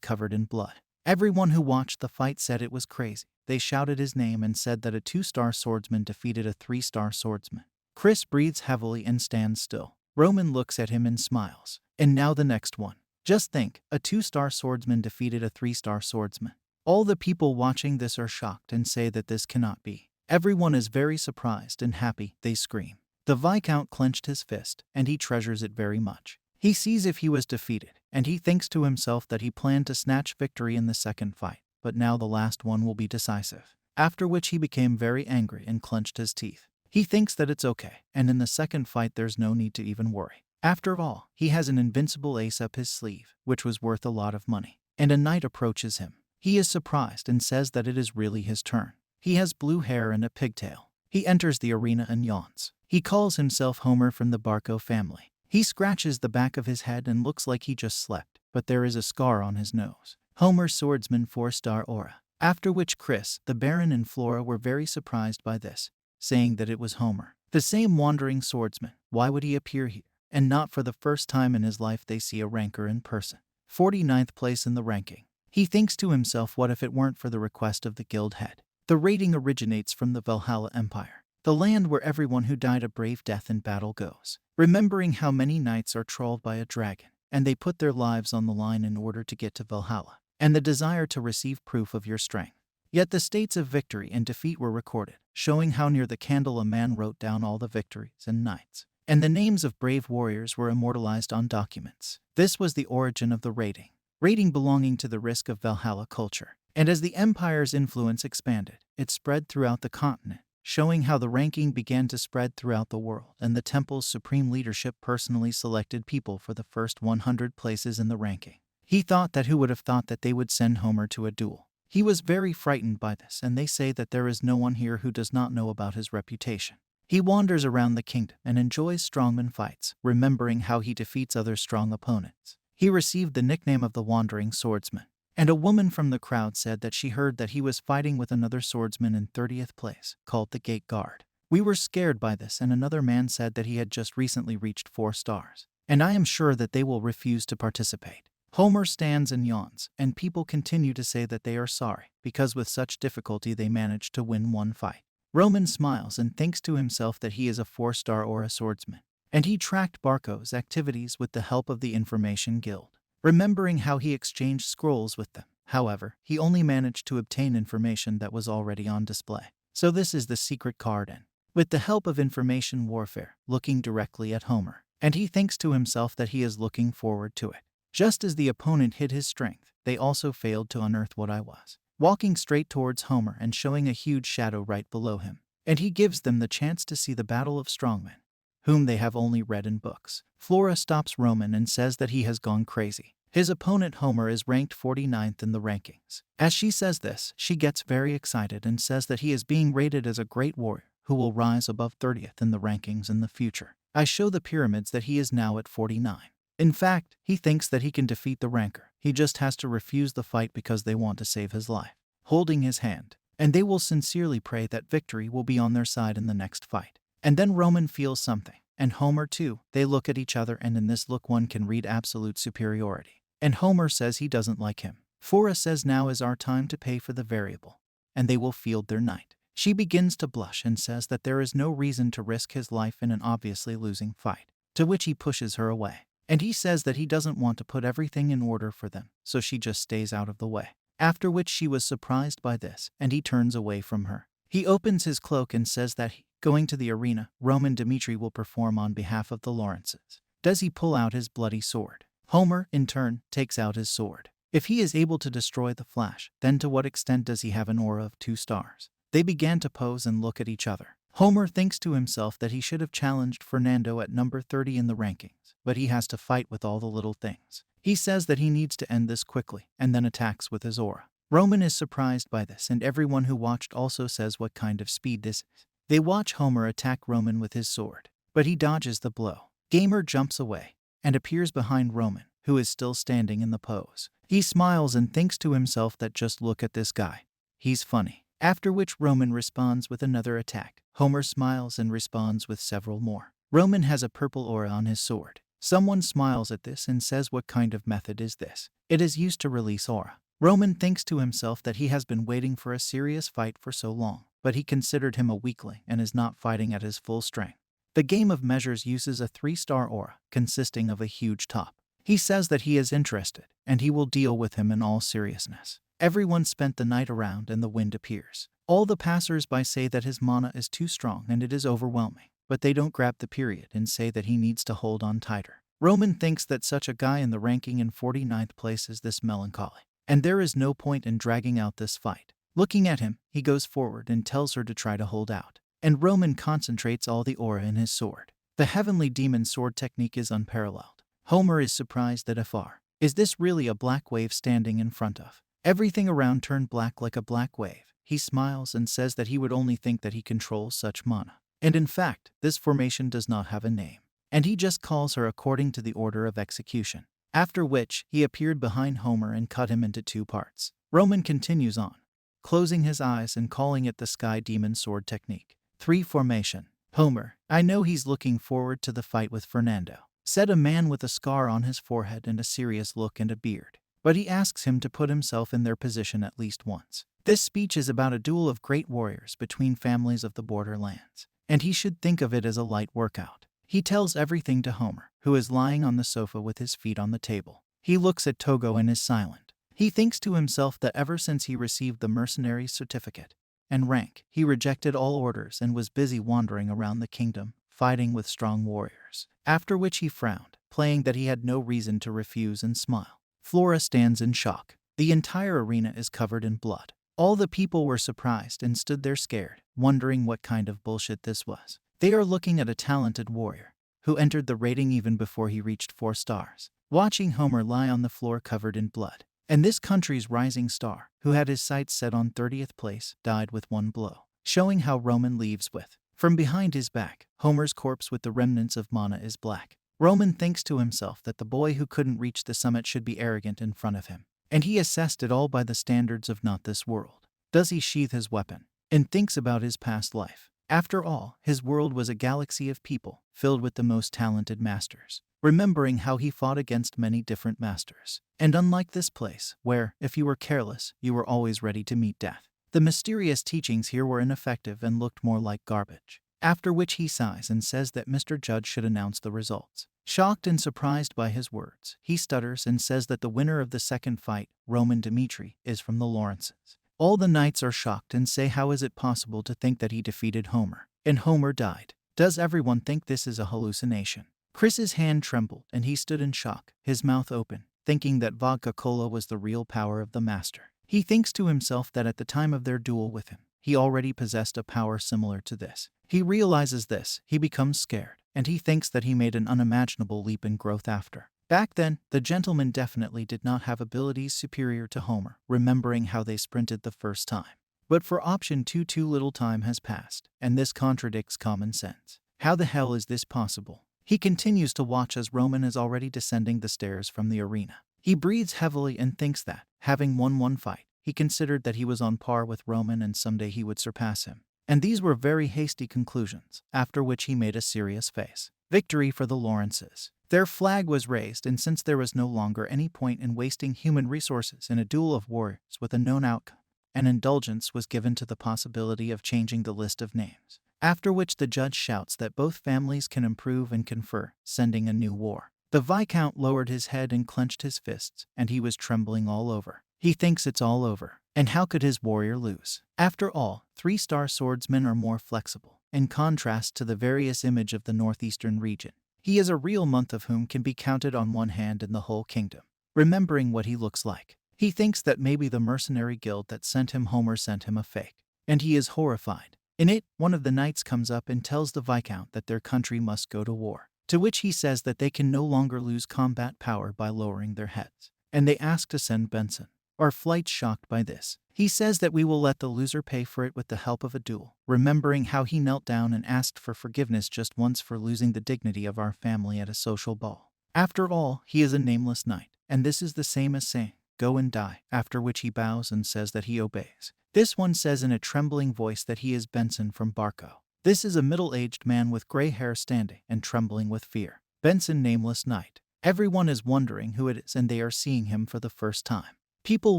covered in blood. Everyone who watched the fight said it was crazy. They shouted his name and said that a 2-star swordsman defeated a 3-star swordsman. Chris breathes heavily and stands still. Roman looks at him and smiles. And now the next one. Just think, a 2-star swordsman defeated a 3-star swordsman. All the people watching this are shocked and say that this cannot be. Everyone is very surprised and happy, they scream. The Viscount clenched his fist, and he treasures it very much. He sees if he was defeated, and he thinks to himself that he planned to snatch victory in the second fight, but now the last one will be decisive. After which he became very angry and clenched his teeth. He thinks that it's okay, and in the second fight there's no need to even worry. After all, he has an invincible ace up his sleeve, which was worth a lot of money. And a knight approaches him. He is surprised and says that it is really his turn. He has blue hair and a pigtail. He enters the arena and yawns. He calls himself Homer from the Barco family. He scratches the back of his head and looks like he just slept, but there is a scar on his nose. Homer swordsman 4-star aura. After which Chris, the Baron, and Flora were very surprised by this, saying that it was Homer, the same wandering swordsman. Why would he appear here? And not for the first time in his life they see a ranker in person. 49th place in the ranking. He thinks to himself, what if it weren't for the request of the guild head? The rating originates from the Valhalla Empire, the land where everyone who died a brave death in battle goes. Remembering how many knights are trolled by a dragon, and they put their lives on the line in order to get to Valhalla, and the desire to receive proof of your strength. Yet the states of victory and defeat were recorded, showing how near the candle a man wrote down all the victories and knights, and the names of brave warriors were immortalized on documents. This was the origin of the rating belonging to the risk of Valhalla culture. And as the empire's influence expanded, it spread throughout the continent, showing how the ranking began to spread throughout the world, and the temple's supreme leadership personally selected people for the first 100 places in the ranking. He thought that who would have thought that they would send Homer to a duel. He was very frightened by this, and they say that there is no one here who does not know about his reputation. He wanders around the kingdom and enjoys strongman fights, remembering how he defeats other strong opponents. He received the nickname of the Wandering Swordsman. And a woman from the crowd said that she heard that he was fighting with another swordsman in 30th place, called the Gate Guard. We were scared by this, and another man said that he had just recently reached 4 stars. And I am sure that they will refuse to participate. Homer stands and yawns, and people continue to say that they are sorry, because with such difficulty they managed to win one fight. Roman smiles and thinks to himself that he is a 4-star aura swordsman. And he tracked Barco's activities with the help of the Information Guild. Remembering how he exchanged scrolls with them. However, he only managed to obtain information that was already on display. So this is the secret card, and with the help of information warfare, looking directly at Homer. And he thinks to himself that he is looking forward to it. Just as the opponent hid his strength, they also failed to unearth what I was. Walking straight towards Homer and showing a huge shadow right below him. And he gives them the chance to see the battle of strongmen, whom they have only read in books. Flora stops Roman and says that he has gone crazy. His opponent Homer is ranked 49th in the rankings. As she says this, she gets very excited and says that he is being rated as a great warrior who will rise above 30th in the rankings in the future. I show the pyramids that he is now at 49. In fact, he thinks that he can defeat the ranker. He just has to refuse the fight because they want to save his life. Holding his hand, and they will sincerely pray that victory will be on their side in the next fight. And then Roman feels something, and Homer too. They look at each other, and in this look one can read absolute superiority. And Homer says he doesn't like him. Flora says now is our time to pay for the variable, and they will field their knight. She begins to blush and says that there is no reason to risk his life in an obviously losing fight, to which he pushes her away. And he says that he doesn't want to put everything in order for them, so she just stays out of the way. After which she was surprised by this, and he turns away from her. He opens his cloak and says that going to the arena, Roman Dmitri will perform on behalf of the Lawrences. Does he pull out his bloody sword? Homer, in turn, takes out his sword. If he is able to destroy the Flash, then to what extent does he have an aura of 2 stars? They began to pose and look at each other. Homer thinks to himself that he should have challenged Fernando at number 30 in the rankings, but he has to fight with all the little things. He says that he needs to end this quickly, and then attacks with his aura. Roman is surprised by this, and everyone who watched also says what kind of speed this is. They watch Homer attack Roman with his sword, but he dodges the blow. Gamer jumps away and appears behind Roman, who is still standing in the pose. He smiles and thinks to himself that just look at this guy. He's funny. After which Roman responds with another attack. Homer smiles and responds with several more. Roman has a purple aura on his sword. Someone smiles at this and says what kind of method is this? It is used to release aura. Roman thinks to himself that he has been waiting for a serious fight for so long, but he considered him a weakling and is not fighting at his full strength. The game of measures uses a 3-star aura, consisting of a huge top. He says that he is interested, and he will deal with him in all seriousness. Everyone spent the night around and the wind appears. All the passers-by say that his mana is too strong and it is overwhelming, but they don't grab the period and say that he needs to hold on tighter. Roman thinks that such a guy in the ranking in 49th place is this melancholy, and there is no point in dragging out this fight. Looking at him, he goes forward and tells her to try to hold out. And Roman concentrates all the aura in his sword. The heavenly demon sword technique is unparalleled. Homer is surprised that is this really a black wave standing in front of? Everything around turned black like a black wave. He smiles and says that he would only think that he controls such mana. And in fact, this formation does not have a name. And he just calls her according to the order of execution. After which, he appeared behind Homer and cut him into 2 parts. Roman continues on, closing his eyes and calling it the Sky Demon Sword technique. 3 formation. Homer, I know he's looking forward to the fight with Fernando, said a man with a scar on his forehead and a serious look and a beard. But he asks him to put himself in their position at least once. This speech is about a duel of great warriors between families of the borderlands, and he should think of it as a light workout. He tells everything to Homer, who is lying on the sofa with his feet on the table. He looks at Togo and is silent. He thinks to himself that ever since he received the mercenary's certificate and rank, he rejected all orders and was busy wandering around the kingdom, fighting with strong warriors. After which he frowned, playing that he had no reason to refuse and smile. Flora stands in shock. The entire arena is covered in blood. All the people were surprised and stood there scared, wondering what kind of bullshit this was. They are looking at a talented warrior, who entered the rating even before he reached 4 stars, watching Homer lie on the floor covered in blood. And this country's rising star, who had his sights set on 30th place, died with 1 blow, showing how Roman leaves with. From behind his back, Homer's corpse with the remnants of mana is black. Roman thinks to himself that the boy who couldn't reach the summit should be arrogant in front of him, and he assessed it all by the standards of not this world. Does he sheath his weapon, and thinks about his past life? After all, his world was a galaxy of people, filled with the most talented masters, remembering how he fought against many different masters. And unlike this place, where, if you were careless, you were always ready to meet death, the mysterious teachings here were ineffective and looked more like garbage. After which he sighs and says that Mr. Judge should announce the results. Shocked and surprised by his words, he stutters and says that the winner of the second fight, Roman Dmitri, is from the Lawrences. All the knights are shocked and say how is it possible to think that he defeated Homer. and Homer died. Does everyone think this is a hallucination? Chris's hand trembled and he stood in shock, his mouth open, thinking that vodka cola was the real power of the master. He thinks to himself that at the time of their duel with him, he already possessed a power similar to this. He realizes this, he becomes scared, and he thinks that he made an unimaginable leap in growth after. Back then, the gentleman definitely did not have abilities superior to Homer, remembering how they sprinted the first time. But for option 2, too little time has passed, and this contradicts common sense. How the hell is this possible? He continues to watch as Roman is already descending the stairs from the arena. He breathes heavily and thinks that, having won one fight, he considered that he was on par with Roman and someday he would surpass him. And these were very hasty conclusions, after which he made a serious face. Victory for the Lawrences. Their flag was raised, and since there was no longer any point in wasting human resources in a duel of warriors with a known outcome, an indulgence was given to the possibility of changing the list of names. After which the judge shouts that both families can improve and confer, sending a new war. The Viscount lowered his head and clenched his fists, and he was trembling all over. He thinks it's all over, and how could his warrior lose? After all, 3-star swordsmen are more flexible, in contrast to the various image of the northeastern region. He is a real month of whom can be counted on one hand in the whole kingdom. Remembering what he looks like, he thinks that maybe the mercenary guild that sent him Homer sent him a fake, and he is horrified. In it, one of the knights comes up and tells the Viscount that their country must go to war, to which he says that they can no longer lose combat power by lowering their heads, and they ask to send Benson. Are flights shocked by this? He says that we will let the loser pay for it with the help of a duel, remembering how he knelt down and asked for forgiveness just once for losing the dignity of our family at a social ball. After all, he is a nameless knight, and this is the same as saying, go and die, after which he bows and says that he obeys. This one says in a trembling voice that he is Benson from Barco. This is a middle-aged man with gray hair standing and trembling with fear. Benson, nameless knight. Everyone is wondering who it is and they are seeing him for the first time. People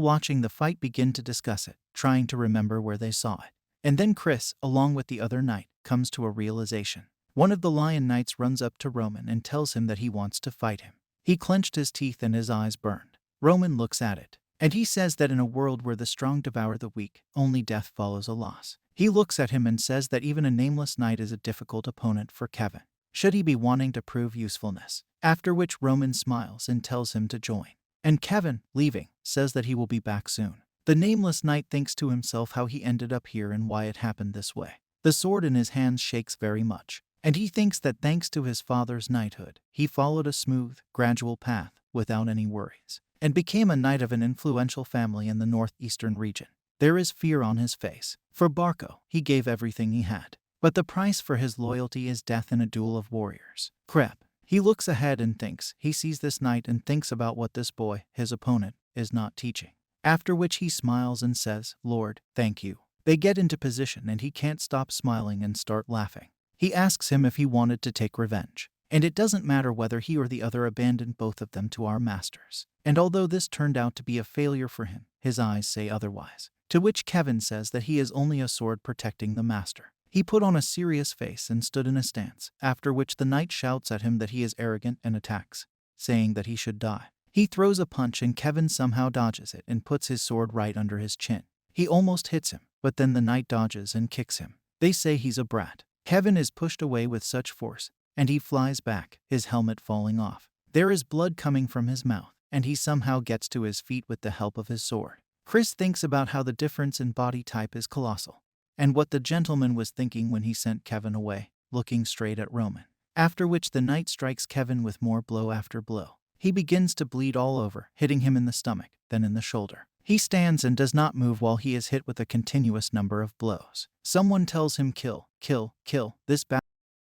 watching the fight begin to discuss it, trying to remember where they saw it. And then Chris, along with the other knight, comes to a realization. One of the lion knights runs up to Roman and tells him that he wants to fight him. He clenched his teeth and his eyes burned. Roman looks at it, and he says that in a world where the strong devour the weak, only death follows a loss. He looks at him and says that even a nameless knight is a difficult opponent for Kevin. Should he be wanting to prove usefulness? After which Roman smiles and tells him to join. And Kevin, leaving, says that he will be back soon. The nameless knight thinks to himself how he ended up here and why it happened this way. The sword in his hands shakes very much, and he thinks that thanks to his father's knighthood, he followed a smooth, gradual path without any worries, and became a knight of an influential family in the northeastern region. There is fear on his face. For Barco, he gave everything he had, but the price for his loyalty is death in a duel of warriors. Crap. He looks ahead and thinks. He sees this knight and thinks about what this boy, his opponent, is not teaching. After which he smiles and says, Lord, thank you. They get into position and he can't stop smiling and start laughing. He asks him if he wanted to take revenge, and it doesn't matter whether he or the other abandoned both of them to our masters. And although this turned out to be a failure for him, his eyes say otherwise. To which Kevin says that he is only a sword protecting the master. He put on a serious face and stood in a stance, after which the knight shouts at him that he is arrogant and attacks, saying that he should die. He throws a punch and Kevin somehow dodges it and puts his sword right under his chin. He almost hits him, but then the knight dodges and kicks him. They say he's a brat. Kevin is pushed away with such force, and he flies back, his helmet falling off. There is blood coming from his mouth, and he somehow gets to his feet with the help of his sword. Chris thinks about how the difference in body type is colossal, and what the gentleman was thinking when he sent Kevin away, looking straight at Roman. After which the knight strikes Kevin with more blow after blow. He begins to bleed all over, hitting him in the stomach, then in the shoulder. He stands and does not move while he is hit with a continuous number of blows. Someone tells him, kill, kill, kill, this bastard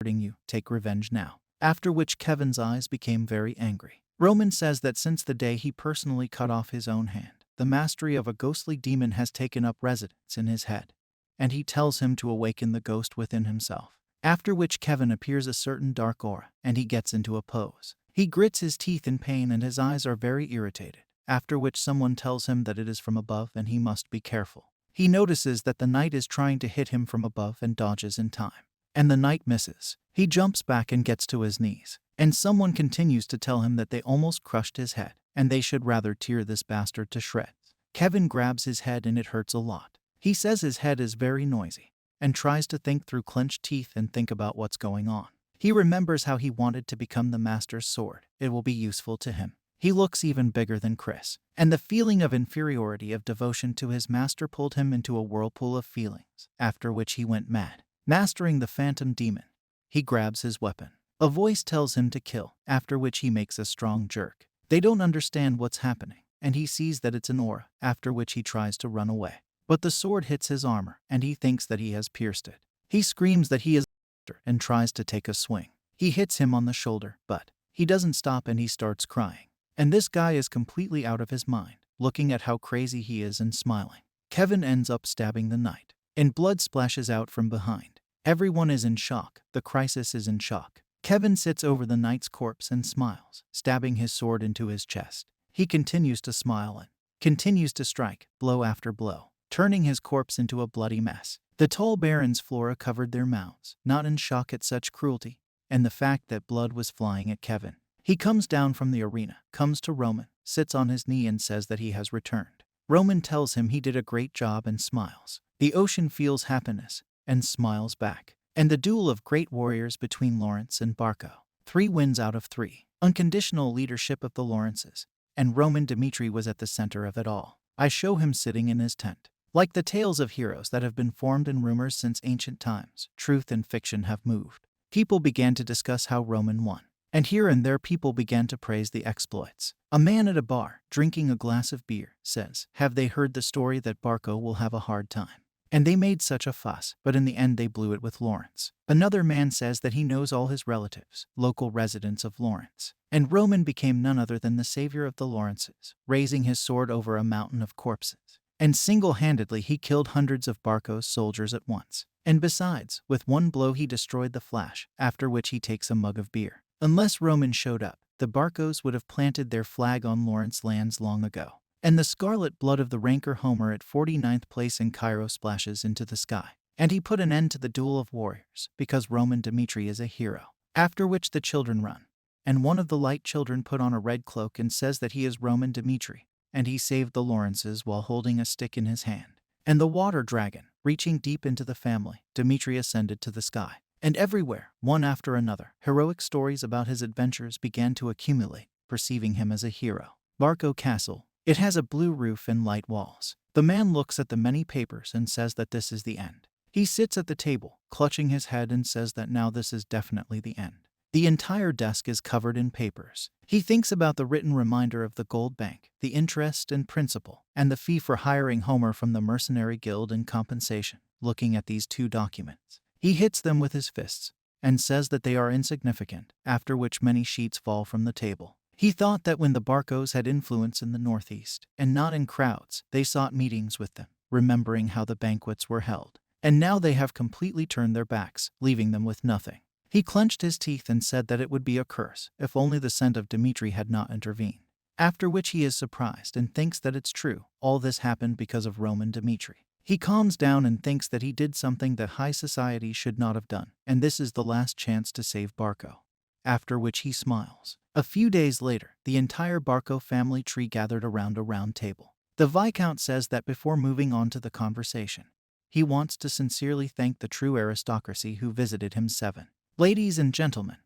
hurting you, take revenge now. After which Kevin's eyes became very angry. Roman says that since the day he personally cut off his own hand, the mastery of a ghostly demon has taken up residence in his head, and he tells him to awaken the ghost within himself. After which Kevin appears a certain dark aura, and he gets into a pose. He grits his teeth in pain and his eyes are very irritated, after which someone tells him that it is from above and he must be careful. He notices that the knight is trying to hit him from above and dodges in time. And the knight misses. He jumps back and gets to his knees, and someone continues to tell him that they almost crushed his head, and they should rather tear this bastard to shreds. Kevin grabs his head and it hurts a lot. He says his head is very noisy, and tries to think through clenched teeth and think about what's going on. He remembers how he wanted to become the master's sword. It will be useful to him. He looks even bigger than Chris, and the feeling of inferiority of devotion to his master pulled him into a whirlpool of feelings, after which he went mad. Mastering the phantom demon, he grabs his weapon. A voice tells him to kill, after which he makes a strong jerk. They don't understand what's happening, and he sees that it's an aura, after which he tries to run away. But the sword hits his armor, and he thinks that he has pierced it. He screams that he is a monster and tries to take a swing. He hits him on the shoulder, but he doesn't stop and he starts crying. And this guy is completely out of his mind, looking at how crazy he is and smiling. Kevin ends up stabbing the knight, and blood splashes out from behind. Everyone is in shock. The crisis is in shock. Kevin sits over the knight's corpse and smiles, stabbing his sword into his chest. He continues to smile and continues to strike, blow after blow, turning his corpse into a bloody mess. The tall barons Flora covered their mouths, not in shock at such cruelty, and the fact that blood was flying at Kevin. He comes down from the arena, comes to Roman, sits on his knee and says that he has returned. Roman tells him he did a great job and smiles. The ocean feels happiness and smiles back. And the duel of great warriors between Lawrence and Barco. 3 wins out of 3. Unconditional leadership of the Lawrences. And Roman Dmitri was at the center of it all. I show him sitting in his tent. Like the tales of heroes that have been formed in rumors since ancient times, truth and fiction have moved. People began to discuss how Roman won. And here and there people began to praise the exploits. A man at a bar, drinking a glass of beer, says, "Have they heard the story that Barco will have a hard time?" And they made such a fuss, but in the end they blew it with Lawrence. Another man says that he knows all his relatives, local residents of Lawrence. And Roman became none other than the savior of the Lawrences, raising his sword over a mountain of corpses. And single-handedly he killed hundreds of Barco's soldiers at once. And besides, with one blow he destroyed the Flash, after which he takes a mug of beer. Unless Roman showed up, the Barcos would have planted their flag on Lawrence lands long ago. And the scarlet blood of the ranker Homer at 49th place in Cairo splashes into the sky. And he put an end to the duel of warriors, because Roman Dmitri is a hero. After which the children run. And one of the light children put on a red cloak and says that he is Roman Dmitri, and he saved the Lawrences while holding a stick in his hand. And the water dragon, reaching deep into the family, Dmitri ascended to the sky. And everywhere, one after another, heroic stories about his adventures began to accumulate, perceiving him as a hero. Barco Castle. It has a blue roof and light walls. The man looks at the many papers and says that this is the end. He sits at the table, clutching his head and says that now this is definitely the end. The entire desk is covered in papers. He thinks about the written reminder of the gold bank, the interest and principal, and the fee for hiring Homer from the mercenary guild and compensation. Looking at these 2 documents, he hits them with his fists and says that they are insignificant, after which many sheets fall from the table. He thought that when the Barcos had influence in the Northeast, and not in crowds, they sought meetings with them, remembering how the banquets were held. And now they have completely turned their backs, leaving them with nothing. He clenched his teeth and said that it would be a curse if only the scent of Dmitri had not intervened. After which he is surprised and thinks that it's true. All this happened because of Roman Dmitri. He calms down and thinks that he did something that high society should not have done, and this is the last chance to save Barco. After which he smiles. A few days later, the entire Barco family tree gathered around a round table. The Viscount says that before moving on to the conversation, he wants to sincerely thank the true aristocracy who visited him 7. Ladies and gentlemen,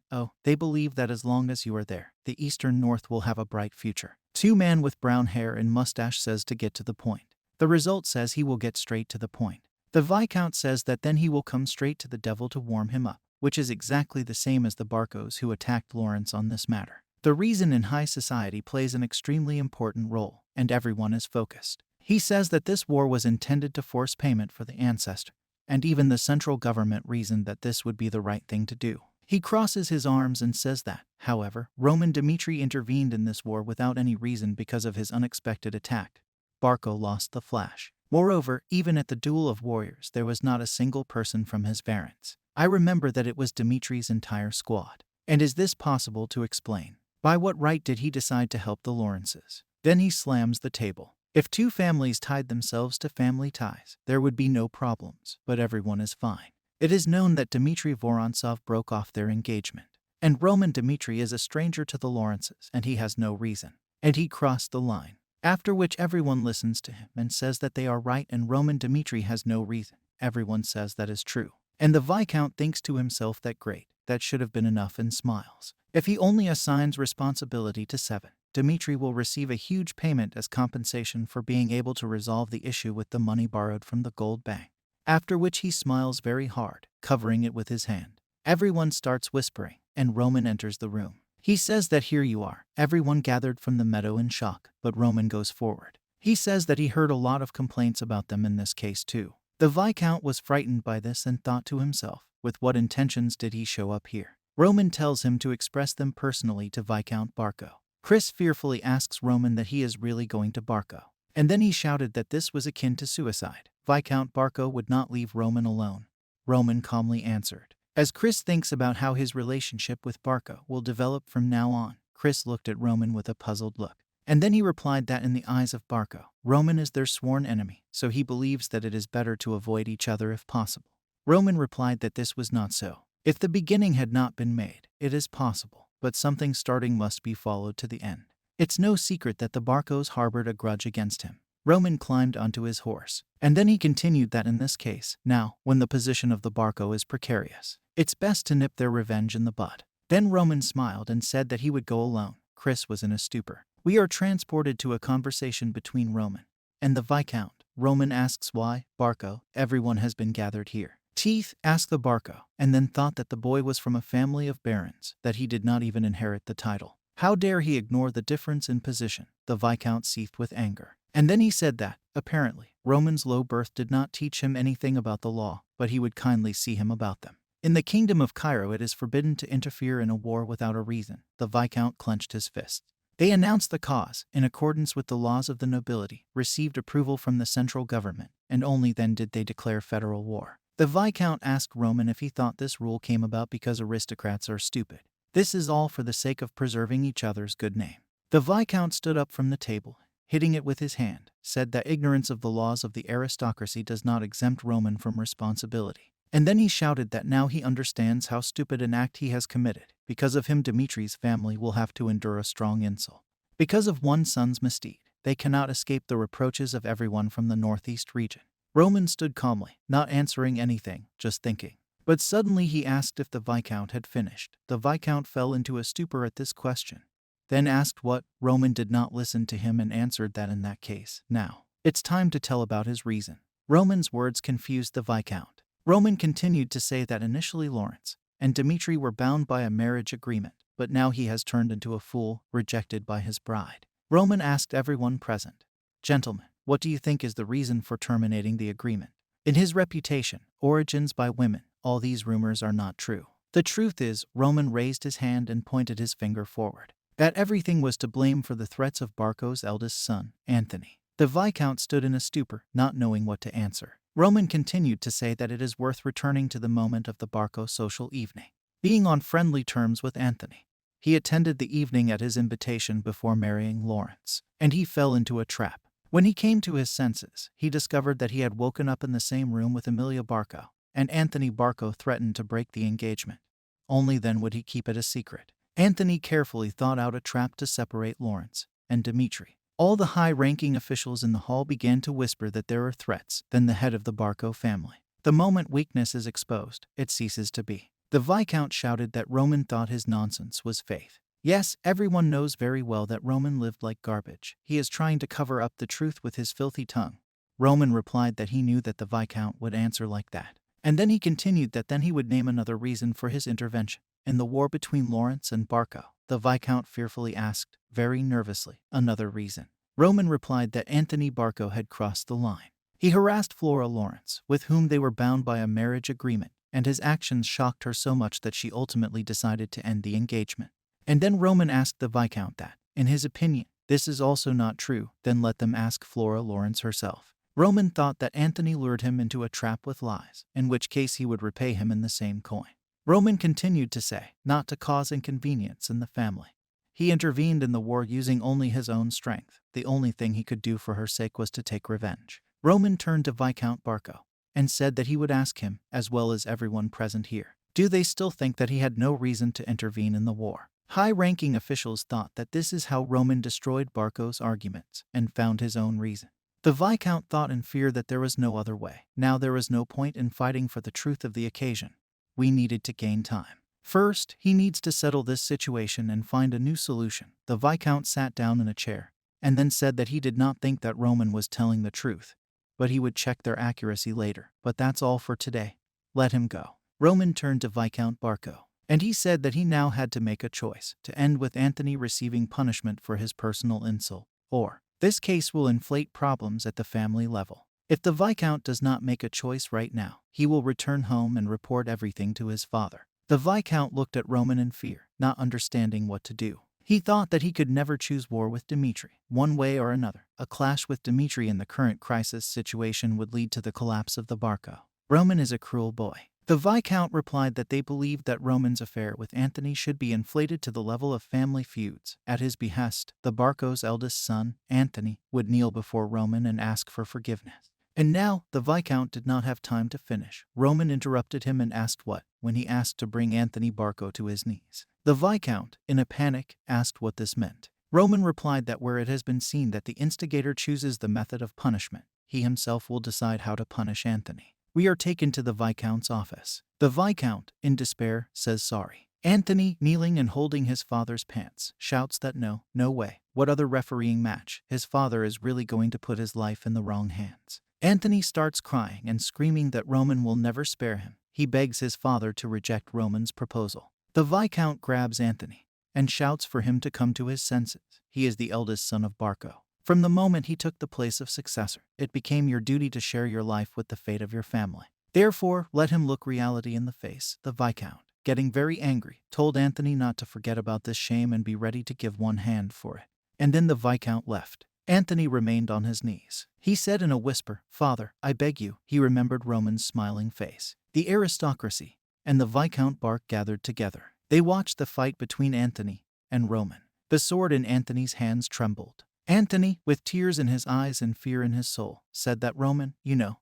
they believe that as long as you are there, the Eastern North will have a bright future. 2 man with brown hair and mustache says to get to the point. The result says he will get straight to the point. The Viscount says that then he will come straight to the devil to warm him up, which is exactly the same as the Barcos who attacked Lawrence on this matter. The reason in high society plays an extremely important role, and everyone is focused. He says that this war was intended to force payment for the ancestor, and even the central government reasoned that this would be the right thing to do. He crosses his arms and says that, however, Roman Dmitri intervened in this war without any reason because of his unexpected attack. Barco lost the Flash. Moreover, even at the duel of warriors, there was not a single person from his variants. I remember that it was Dimitri's entire squad. And is this possible to explain? By what right did he decide to help the Lawrences? Then he slams the table. If 2 families tied themselves to family ties, there would be no problems, but everyone is fine. It is known that Dmitri Vorontsov broke off their engagement. And Roman Dmitri is a stranger to the Lawrences, and he has no reason. And he crossed the line. After which everyone listens to him and says that they are right and Roman Dmitri has no reason. everyone says that is true. And the Viscount thinks to himself that great, that should have been enough, and smiles. If he only assigns responsibility to 7, Dmitri will receive a huge payment as compensation for being able to resolve the issue with the money borrowed from the gold bank. After which he smiles very hard, covering it with his hand. Everyone starts whispering, and Roman enters the room. He says that here you are. Everyone gathered from the meadow in shock, but Roman goes forward. He says that he heard a lot of complaints about them in this case too. The Viscount was frightened by this and thought to himself, with what intentions did he show up here? Roman tells him to express them personally to Viscount Barco. Chris fearfully asks Roman that he is really going to Barco. And then he shouted that this was akin to suicide. Viscount Barco would not leave Roman alone. Roman calmly answered. As Chris thinks about how his relationship with Barco will develop from now on, Chris looked at Roman with a puzzled look. And then he replied that in the eyes of Barco, Roman is their sworn enemy, so he believes that it is better to avoid each other if possible. Roman replied that this was not so. If the beginning had not been made, it is possible, but something starting must be followed to the end. It's no secret that the Barcos harbored a grudge against him. Roman climbed onto his horse, and then he continued that in this case, now, when the position of the Barco is precarious, it's best to nip their revenge in the bud. Then Roman smiled and said that he would go alone. Chris was in a stupor. We are transported to a conversation between Roman and the Viscount. Roman asks why, Barco, everyone has been gathered here. Teeth asked the Barco, and then thought that the boy was from a family of barons, that he did not even inherit the title. How dare he ignore the difference in position? The Viscount seethed with anger. And then he said that, apparently, Roman's low birth did not teach him anything about the law, but he would kindly see him about them. In the kingdom of Cairo it is forbidden to interfere in a war without a reason. The Viscount clenched his fists. They announced the cause, in accordance with the laws of the nobility, received approval from the central government, and only then did they declare federal war. The Viscount asked Roman if he thought this rule came about because aristocrats are stupid. This is all for the sake of preserving each other's good name. The Viscount stood up from the table, hitting it with his hand, said that ignorance of the laws of the aristocracy does not exempt Roman from responsibility. And then he shouted that now he understands how stupid an act he has committed. Because of him, Dimitri's family will have to endure a strong insult. Because of one son's misdeed, they cannot escape the reproaches of everyone from the northeast region. Roman stood calmly, not answering anything, just thinking. But suddenly he asked if the Viscount had finished. The Viscount fell into a stupor at this question. Then asked what. Roman did not listen to him and answered that in that case, now, it's time to tell about his reason. Roman's words confused the Viscount. Roman continued to say that initially Lawrence and Dmitri were bound by a marriage agreement, but now he has turned into a fool, rejected by his bride. Roman asked everyone present, "Gentlemen, what do you think is the reason for terminating the agreement? In his reputation, origins by women, all these rumors are not true. The truth is," Roman raised his hand and pointed his finger forward, "that everything was to blame for the threats of Barco's eldest son, Anthony." The Viscount stood in a stupor, not knowing what to answer. Roman continued to say that it is worth returning to the moment of the Barco social evening. Being on friendly terms with Anthony, he attended the evening at his invitation before marrying Lawrence, and he fell into a trap. When he came to his senses, he discovered that he had woken up in the same room with Emilia Barco, and Anthony Barco threatened to break the engagement. Only then would he keep it a secret. Anthony carefully thought out a trap to separate Lawrence and Dmitri. All the high-ranking officials in the hall began to whisper that there are threats. Then the head of the Barco family. The moment weakness is exposed, it ceases to be. The Viscount shouted that Roman thought his nonsense was faith. Yes, everyone knows very well that Roman lived like garbage. He is trying to cover up the truth with his filthy tongue. Roman replied that he knew that the Viscount would answer like that. And then he continued that then he would name another reason for his intervention. In the war between Lawrence and Barco, the Viscount fearfully asked, very nervously, another reason. Roman replied that Anthony Barco had crossed the line. He harassed Flora Lawrence, with whom they were bound by a marriage agreement, and his actions shocked her so much that she ultimately decided to end the engagement. And then Roman asked the Viscount that, in his opinion, this is also not true, then let them ask Flora Lawrence herself. Roman thought that Anthony lured him into a trap with lies, in which case he would repay him in the same coin. Roman continued to say, not to cause inconvenience in the family. He intervened in the war using only his own strength. The only thing he could do for her sake was to take revenge. Roman turned to Viscount Barco and said that he would ask him, as well as everyone present here, do they still think that he had no reason to intervene in the war? High-ranking officials thought that this is how Roman destroyed Barco's arguments and found his own reason. The Viscount thought in fear that there was no other way. Now there was no point in fighting for the truth of the occasion. We needed to gain time. First, he needs to settle this situation and find a new solution. The Viscount sat down in a chair and then said that he did not think that Roman was telling the truth, but he would check their accuracy later. But that's all for today. Let him go. Roman turned to Viscount Barco, and he said that he now had to make a choice, to end with Anthony receiving punishment for his personal insult, or this case will inflate problems at the family level. If the Viscount does not make a choice right now, he will return home and report everything to his father. The Viscount looked at Roman in fear, not understanding what to do. He thought that he could never choose war with Dmitri, one way or another. A clash with Dmitri in the current crisis situation would lead to the collapse of the Barco. Roman is a cruel boy. The Viscount replied that they believed that Roman's affair with Anthony should be inflated to the level of family feuds. At his behest, the Barco's eldest son, Anthony, would kneel before Roman and ask for forgiveness. And now, the Viscount did not have time to finish. Roman interrupted him and asked what, when he asked to bring Anthony Barco to his knees. The Viscount, in a panic, asked what this meant. Roman replied that where it has been seen that the instigator chooses the method of punishment, he himself will decide how to punish Anthony. We are taken to the Viscount's office. The Viscount, in despair, says sorry. Anthony, kneeling and holding his father's pants, shouts that no way. What other refereeing match? His father is really going to put his life in the wrong hands. Anthony starts crying and screaming that Roman will never spare him. He begs his father to reject Roman's proposal. The Viscount grabs Anthony and shouts for him to come to his senses. He is the eldest son of Barco. From the moment he took the place of successor, it became your duty to share your life with the fate of your family. Therefore, let him look reality in the face. The Viscount, getting very angry, told Anthony not to forget about this shame and be ready to give one hand for it. And then the Viscount left. Anthony remained on his knees. He said in a whisper, "Father, I beg you." He remembered Roman's smiling face. The aristocracy and the Viscount Bark gathered together. They watched the fight between Anthony and Roman. The sword in Anthony's hands trembled. Anthony, with tears in his eyes and fear in his soul, said that Roman,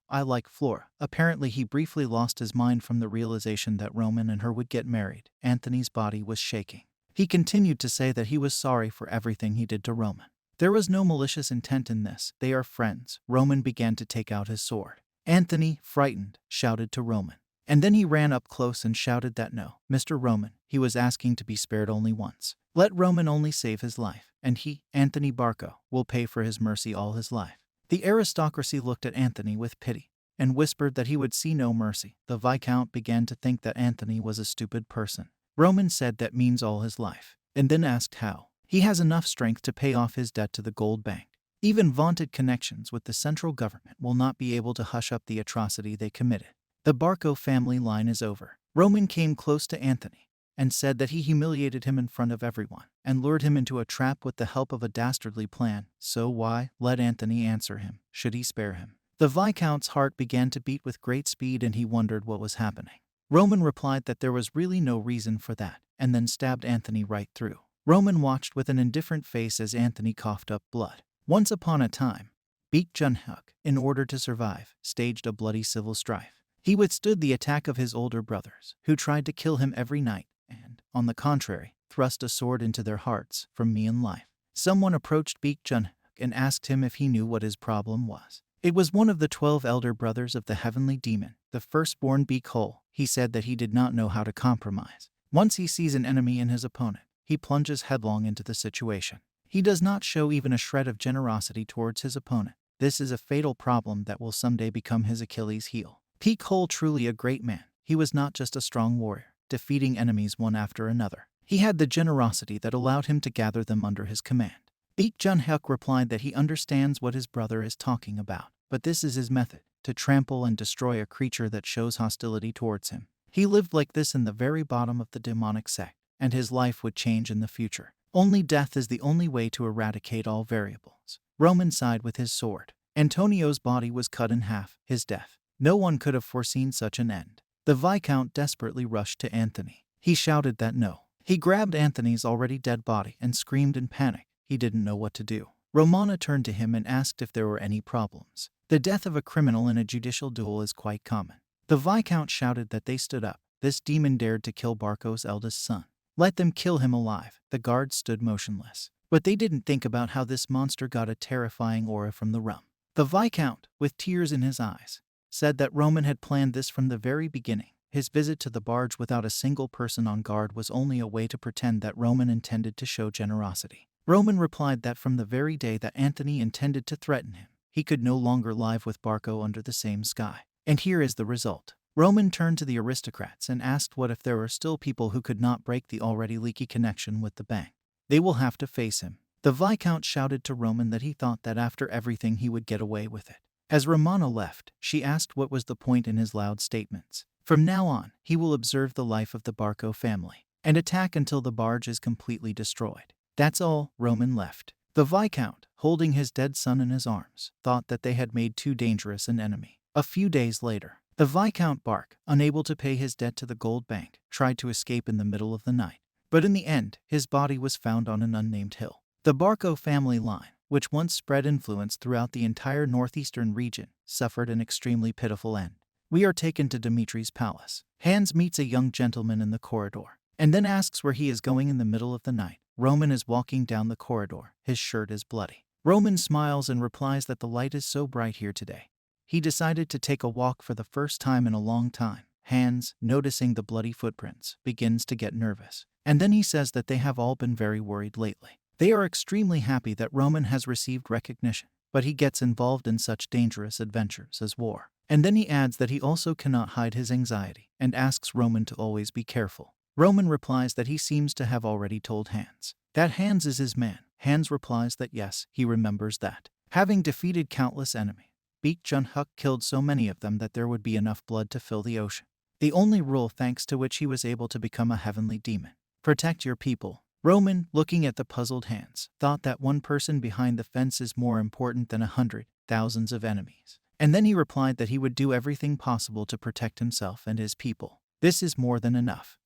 I like Flora. Apparently he briefly lost his mind from the realization that Roman and her would get married. Anthony's body was shaking. He continued to say that he was sorry for everything he did to Roman. There was no malicious intent in this. They are friends. Roman began to take out his sword. Anthony, frightened, shouted to Roman. And then he ran up close and shouted that no, Mr. Roman, he was asking to be spared only once. Let Roman only save his life, and he, Anthony Barco, will pay for his mercy all his life. The aristocracy looked at Anthony with pity and whispered that he would see no mercy. The Viscount began to think that Anthony was a stupid person. Roman said that means all his life, and then asked how. He has enough strength to pay off his debt to the gold bank. Even vaunted connections with the central government will not be able to hush up the atrocity they committed. The Barco family line is over. Roman came close to Anthony and said that he humiliated him in front of everyone and lured him into a trap with the help of a dastardly plan. So why let Anthony answer him? Should he spare him? The Viscount's heart began to beat with great speed and he wondered what was happening. Roman replied that there was really no reason for that, and then stabbed Anthony right through. Roman watched with an indifferent face as Anthony coughed up blood. Once upon a time, Baek Jun-hyuk, in order to survive, staged a bloody civil strife. He withstood the attack of his older brothers, who tried to kill him every night, and, on the contrary, thrust a sword into their hearts from me in life. Someone approached Baek Jun-hyuk and asked him if he knew what his problem was. It was one of the 12 elder brothers of the heavenly demon, the firstborn Baek Hole. He said that he did not know how to compromise. Once he sees an enemy in his opponent, he plunges headlong into the situation. He does not show even a shred of generosity towards his opponent. This is a fatal problem that will someday become his Achilles' heel. Baek Hole truly a great man. He was not just a strong warrior, defeating enemies one after another. He had the generosity that allowed him to gather them under his command. Baek Jun-hyuk replied that he understands what his brother is talking about, but this is his method, to trample and destroy a creature that shows hostility towards him. He lived like this in the very bottom of the demonic sect, and his life would change in the future. Only death is the only way to eradicate all variables. Roman sighed with his sword. Antonio's body was cut in half, his death. No one could have foreseen such an end. The Viscount desperately rushed to Anthony. He shouted that no. He grabbed Anthony's already dead body and screamed in panic. He didn't know what to do. Romana turned to him and asked if there were any problems. The death of a criminal in a judicial duel is quite common. The Viscount shouted that they stood up. This demon dared to kill Barco's eldest son. Let them kill him alive. The guards stood motionless. But they didn't think about how this monster got a terrifying aura from the realm. The Viscount, with tears in his eyes, said that Roman had planned this from the very beginning. His visit to the barge without a single person on guard was only a way to pretend that Roman intended to show generosity. Roman replied that from the very day that Anthony intended to threaten him, he could no longer live with Barco under the same sky. And here is the result. Roman turned to the aristocrats and asked what if there were still people who could not break the already leaky connection with the bank. They will have to face him. The Viscount shouted to Roman that he thought that after everything he would get away with it. As Romana left, she asked what was the point in his loud statements. From now on, he will observe the life of the Barco family and attack until the barge is completely destroyed. That's all. Roman left. The Viscount, holding his dead son in his arms, thought that they had made too dangerous an enemy. A few days later, the Viscount Bark, unable to pay his debt to the gold bank, tried to escape in the middle of the night. But in the end, his body was found on an unnamed hill. The Barco family line, which once spread influence throughout the entire northeastern region, suffered an extremely pitiful end. We are taken to Dimitri's palace. Hans meets a young gentleman in the corridor, and then asks where he is going in the middle of the night. Roman is walking down the corridor. His shirt is bloody. Roman smiles and replies that the light is so bright here today. He decided to take a walk for the first time in a long time. Hans, noticing the bloody footprints, begins to get nervous. And then he says that they have all been very worried lately. They are extremely happy that Roman has received recognition, but he gets involved in such dangerous adventures as war. And then he adds that he also cannot hide his anxiety and asks Roman to always be careful. Roman replies that he seems to have already told Hans that Hans is his man. Hans replies that yes, he remembers that. Having defeated countless enemies, Baek Jun-huk killed so many of them that there would be enough blood to fill the ocean. The only rule thanks to which he was able to become a heavenly demon. Protect your people. Roman, looking at the puzzled Hans, thought that one person behind the fence is more important than 100,000 of enemies. And then he replied that he would do everything possible to protect himself and his people. This is more than enough.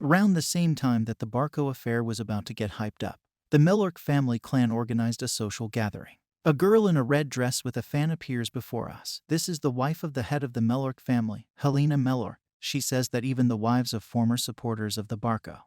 Around the same time that the Barco affair was about to get hyped up, the Mellork family clan organized a social gathering. A girl in a red dress with a fan appears before us. This is the wife of the head of the Mellork family, Helena Mellor. She says that even the wives of former supporters of the Barco,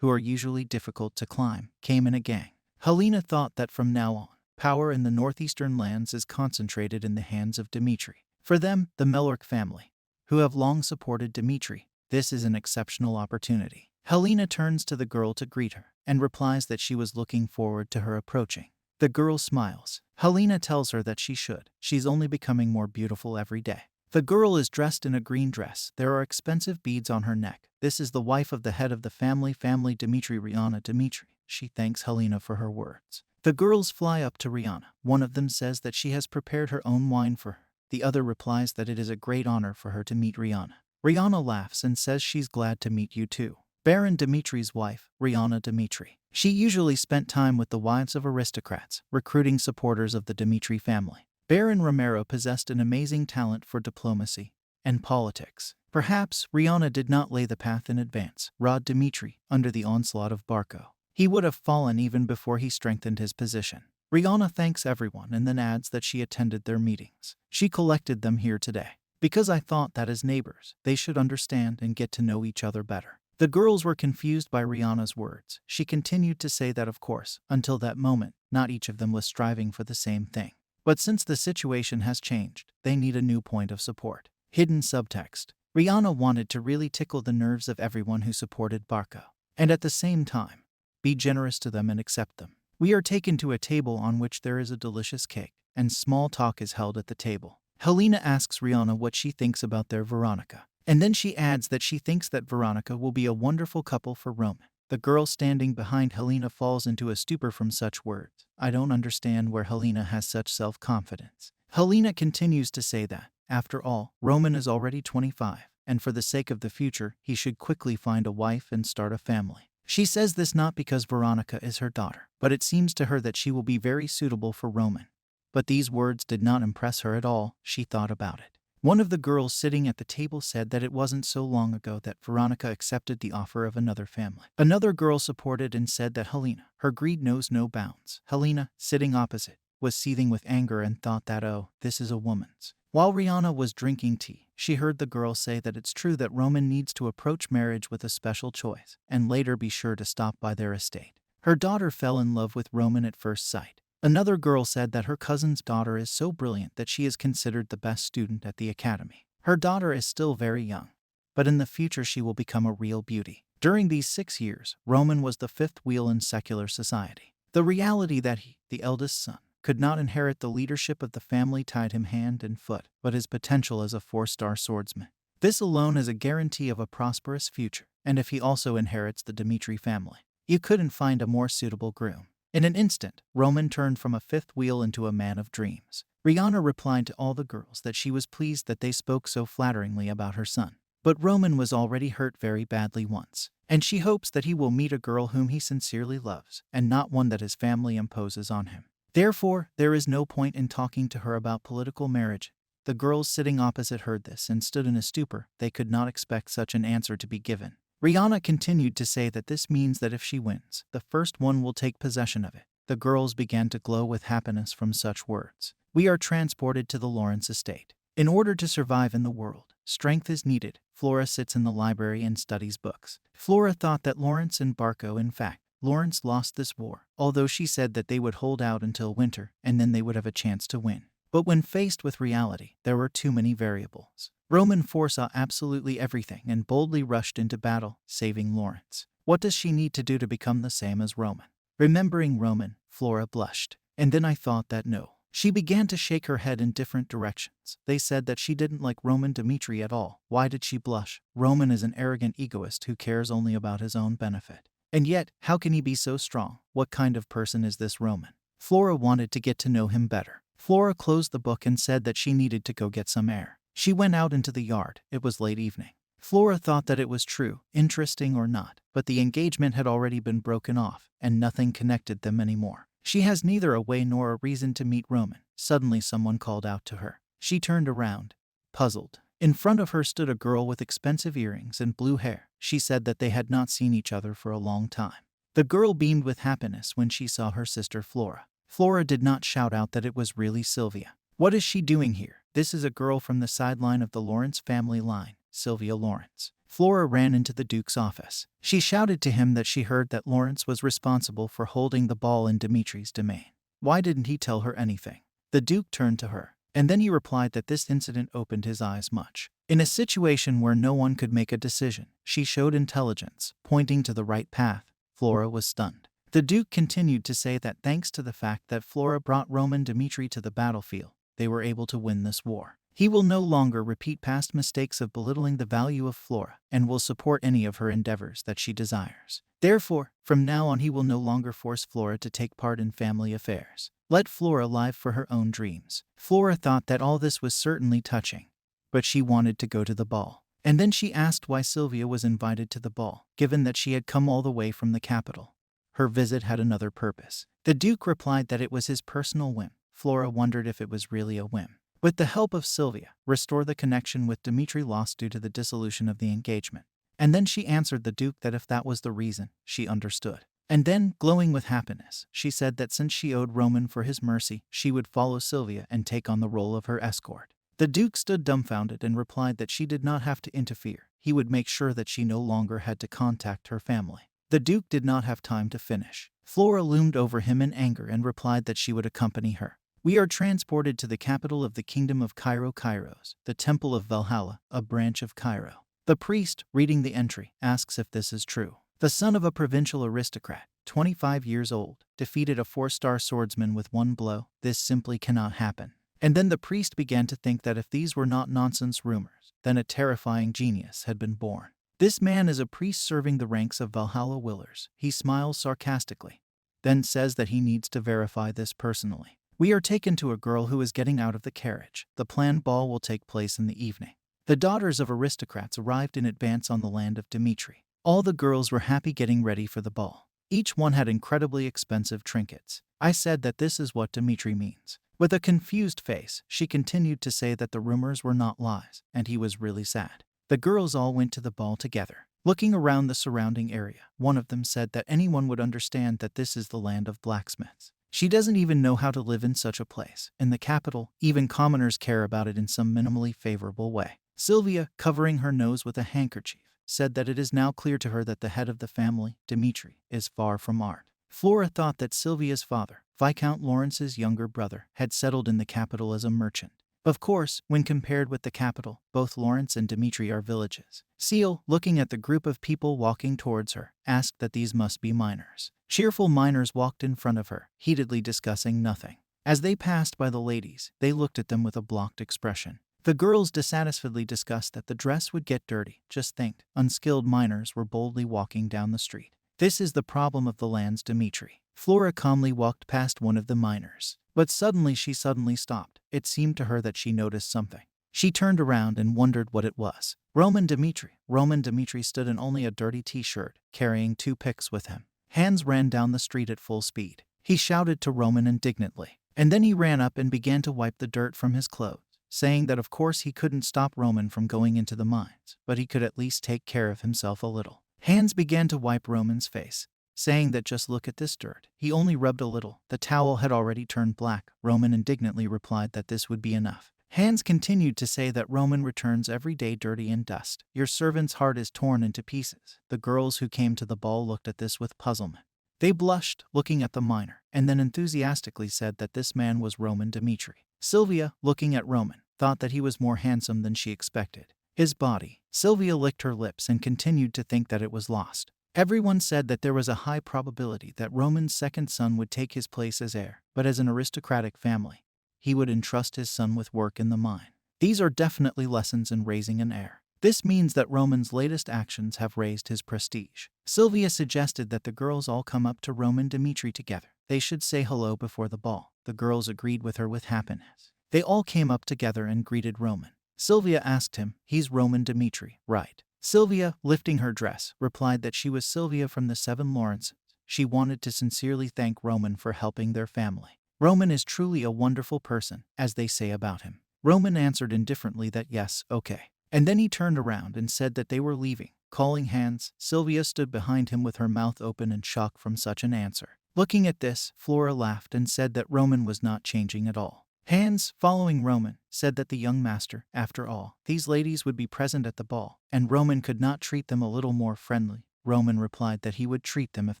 who are usually difficult to climb, came in a gang. Helena thought that from now on, power in the northeastern lands is concentrated in the hands of Dimitri. For them, the Mellork family, who have long supported Dimitri, this is an exceptional opportunity. Helena turns to the girl to greet her and replies that she was looking forward to her approaching. The girl smiles. Helena tells her that she should. She's only becoming more beautiful every day. The girl is dressed in a green dress. There are expensive beads on her neck. This is the wife of the head of the family Dimitri, Rihanna Dimitri. She thanks Helena for her words. The girls fly up to Rihanna. One of them says that she has prepared her own wine for her. The other replies that it is a great honor for her to meet Rihanna. Rihanna laughs and says she's glad to meet you too. Baron Dimitri's wife, Rihanna Dimitri. She usually spent time with the wives of aristocrats, recruiting supporters of the Dimitri family. Baron Romero possessed an amazing talent for diplomacy and politics. Perhaps Rihanna did not lay the path in advance. Rod Dimitri, under the onslaught of Barco, he would have fallen even before he strengthened his position. Rihanna thanks everyone and then adds that she attended their meetings. She collected them here today, because I thought that as neighbors, they should understand and get to know each other better. The girls were confused by Rihanna's words. She continued to say that of course, until that moment, not each of them was striving for the same thing. But since the situation has changed, they need a new point of support. Hidden subtext. Rihanna wanted to really tickle the nerves of everyone who supported Barco, and at the same time, be generous to them and accept them. We are taken to a table on which there is a delicious cake, and small talk is held at the table. Helena asks Rihanna what she thinks about their Veronica, and then she adds that she thinks that Veronica will be a wonderful couple for Roman. The girl standing behind Helena falls into a stupor from such words. I don't understand where Helena has such self-confidence. Helena continues to say that, after all, Roman is already 25, and for the sake of the future, he should quickly find a wife and start a family. She says this not because Veronica is her daughter, but it seems to her that she will be very suitable for Roman. But these words did not impress her at all. She thought about it. One of the girls sitting at the table said that it wasn't so long ago that Veronica accepted the offer of another family. Another girl supported and said that Helena, her greed knows no bounds. Helena, sitting opposite, was seething with anger and thought that, oh, this is a woman's. While Rihanna was drinking tea, she heard the girl say that it's true that Roman needs to approach marriage with a special choice, and later be sure to stop by their estate. Her daughter fell in love with Roman at first sight. Another girl said that her cousin's daughter is so brilliant that she is considered the best student at the academy. Her daughter is still very young, but in the future she will become a real beauty. During these 6 years, Roman was the fifth wheel in secular society. The reality that he, the eldest son, could not inherit the leadership of the family tied him hand and foot, but his potential as a 4-star swordsman. This alone is a guarantee of a prosperous future, and if he also inherits the Dmitri family, you couldn't find a more suitable groom. In an instant, Roman turned from a fifth wheel into a man of dreams. Rihanna replied to all the girls that she was pleased that they spoke so flatteringly about her son. But Roman was already hurt very badly once, and she hopes that he will meet a girl whom he sincerely loves, and not one that his family imposes on him. Therefore, there is no point in talking to her about political marriage. The girls sitting opposite heard this and stood in a stupor. They could not expect such an answer to be given. Rihanna continued to say that this means that if she wins, the first one will take possession of it. The girls began to glow with happiness from such words. We are transported to the Lawrence estate. In order to survive in the world, strength is needed. Flora sits in the library and studies books. Flora thought that Lawrence and Barco, in fact, Lawrence lost this war, although she said that they would hold out until winter and then they would have a chance to win. But when faced with reality, there were too many variables. Roman foresaw absolutely everything and boldly rushed into battle, saving Lawrence. What does she need to do to become the same as Roman? Remembering Roman, Flora blushed. And then I thought that no. She began to shake her head in different directions. They said that she didn't like Roman Dmitri at all. Why did she blush? Roman is an arrogant egoist who cares only about his own benefit. And yet, how can he be so strong? What kind of person is this Roman? Flora wanted to get to know him better. Flora closed the book and said that she needed to go get some air. She went out into the yard. It was late evening. Flora thought that it was true, interesting or not, but the engagement had already been broken off, and nothing connected them anymore. She has neither a way nor a reason to meet Roman. Suddenly someone called out to her. She turned around, puzzled. In front of her stood a girl with expensive earrings and blue hair. She said that they had not seen each other for a long time. The girl beamed with happiness when she saw her sister Flora. Flora did not shout out that it was really Sylvia. What is she doing here? This is a girl from the sideline of the Lawrence family line, Sylvia Lawrence. Flora ran into the Duke's office. She shouted to him that she heard that Lawrence was responsible for holding the ball in Dimitri's domain. Why didn't he tell her anything? The Duke turned to her, and then he replied that this incident opened his eyes much. In a situation where no one could make a decision, she showed intelligence, pointing to the right path. Flora was stunned. The Duke continued to say that thanks to the fact that Flora brought Roman Dmitri to the battlefield, they were able to win this war. He will no longer repeat past mistakes of belittling the value of Flora and will support any of her endeavors that she desires. Therefore, from now on he will no longer force Flora to take part in family affairs. Let Flora live for her own dreams. Flora thought that all this was certainly touching, but she wanted to go to the ball. And then she asked why Sylvia was invited to the ball, given that she had come all the way from the capital. Her visit had another purpose. The Duke replied that it was his personal whim. Flora wondered if it was really a whim. With the help of Sylvia, restore the connection with Dmitri lost due to the dissolution of the engagement. And then she answered the Duke that if that was the reason, she understood. And then, glowing with happiness, she said that since she owed Roman for his mercy, she would follow Sylvia and take on the role of her escort. The Duke stood dumbfounded and replied that she did not have to interfere. He would make sure that she no longer had to contact her family. The Duke did not have time to finish. Flora loomed over him in anger and replied that she would accompany her. We are transported to the capital of the kingdom of Cairo Kairos, the temple of Valhalla, a branch of Cairo. The priest, reading the entry, asks if this is true. The son of a provincial aristocrat, 25 years old, defeated a 4-star swordsman with one blow. This simply cannot happen. And then the priest began to think that if these were not nonsense rumors, then a terrifying genius had been born. This man is a priest serving the ranks of Valhalla Willers. He smiles sarcastically, then says that he needs to verify this personally. We are taken to a girl who is getting out of the carriage. The planned ball will take place in the evening. The daughters of aristocrats arrived in advance on the land of Dmitri. All the girls were happy getting ready for the ball. Each one had incredibly expensive trinkets. I said that this is what Dmitri means. With a confused face, she continued to say that the rumors were not lies, and he was really sad. The girls all went to the ball together. Looking around the surrounding area, one of them said that anyone would understand that this is the land of blacksmiths. She doesn't even know how to live in such a place. In the capital, even commoners care about it in some minimally favorable way. Sylvia, covering her nose with a handkerchief, said that it is now clear to her that the head of the family, Dmitri, is far from art. Flora thought that Sylvia's father, Viscount Lawrence's younger brother, had settled in the capital as a merchant. Of course, when compared with the capital, both Lawrence and Dimitri are villages. Seal, looking at the group of people walking towards her, asked that these must be miners. Cheerful miners walked in front of her, heatedly discussing nothing. As they passed by the ladies, they looked at them with a blocked expression. The girls dissatisfiedly discussed that the dress would get dirty. Just think, unskilled miners were boldly walking down the street. This is the problem of the lands, Dimitri. Flora calmly walked past one of the miners. But suddenly she stopped. It seemed to her that she noticed something. She turned around and wondered what it was. Roman Dimitri stood in only a dirty t-shirt, carrying 2 picks with him. Hans ran down the street at full speed. He shouted to Roman indignantly. And then he ran up and began to wipe the dirt from his clothes, saying that of course he couldn't stop Roman from going into the mines, but he could at least take care of himself a little. Hans began to wipe Roman's face, saying that just look at this dirt. He only rubbed a little. The towel had already turned black. Roman indignantly replied that this would be enough. Hans continued to say that Roman returns every day dirty and dust. Your servant's heart is torn into pieces. The girls who came to the ball looked at this with puzzlement. They blushed, looking at the miner, and then enthusiastically said that this man was Roman Dimitri. Sylvia, looking at Roman, thought that he was more handsome than she expected. His body. Sylvia licked her lips and continued to think that it was lost. Everyone said that there was a high probability that Roman's second son would take his place as heir, but as an aristocratic family, he would entrust his son with work in the mine. These are definitely lessons in raising an heir. This means that Roman's latest actions have raised his prestige. Sylvia suggested that the girls all come up to Roman Dimitri together. They should say hello before the ball. The girls agreed with her with happiness. They all came up together and greeted Roman. Sylvia asked him, "He's Roman Dimitri, right?" Sylvia, lifting her dress, replied that she was Sylvia from the 7 Lawrences. She wanted to sincerely thank Roman for helping their family. Roman is truly a wonderful person, as they say about him. Roman answered indifferently that yes, okay. And then he turned around and said that they were leaving. Calling Hans, Sylvia stood behind him with her mouth open in shock from such an answer. Looking at this, Flora laughed and said that Roman was not changing at all. Hans, following Roman, said that the young master, after all, these ladies would be present at the ball, and Roman could not treat them a little more friendly. Roman replied that he would treat them if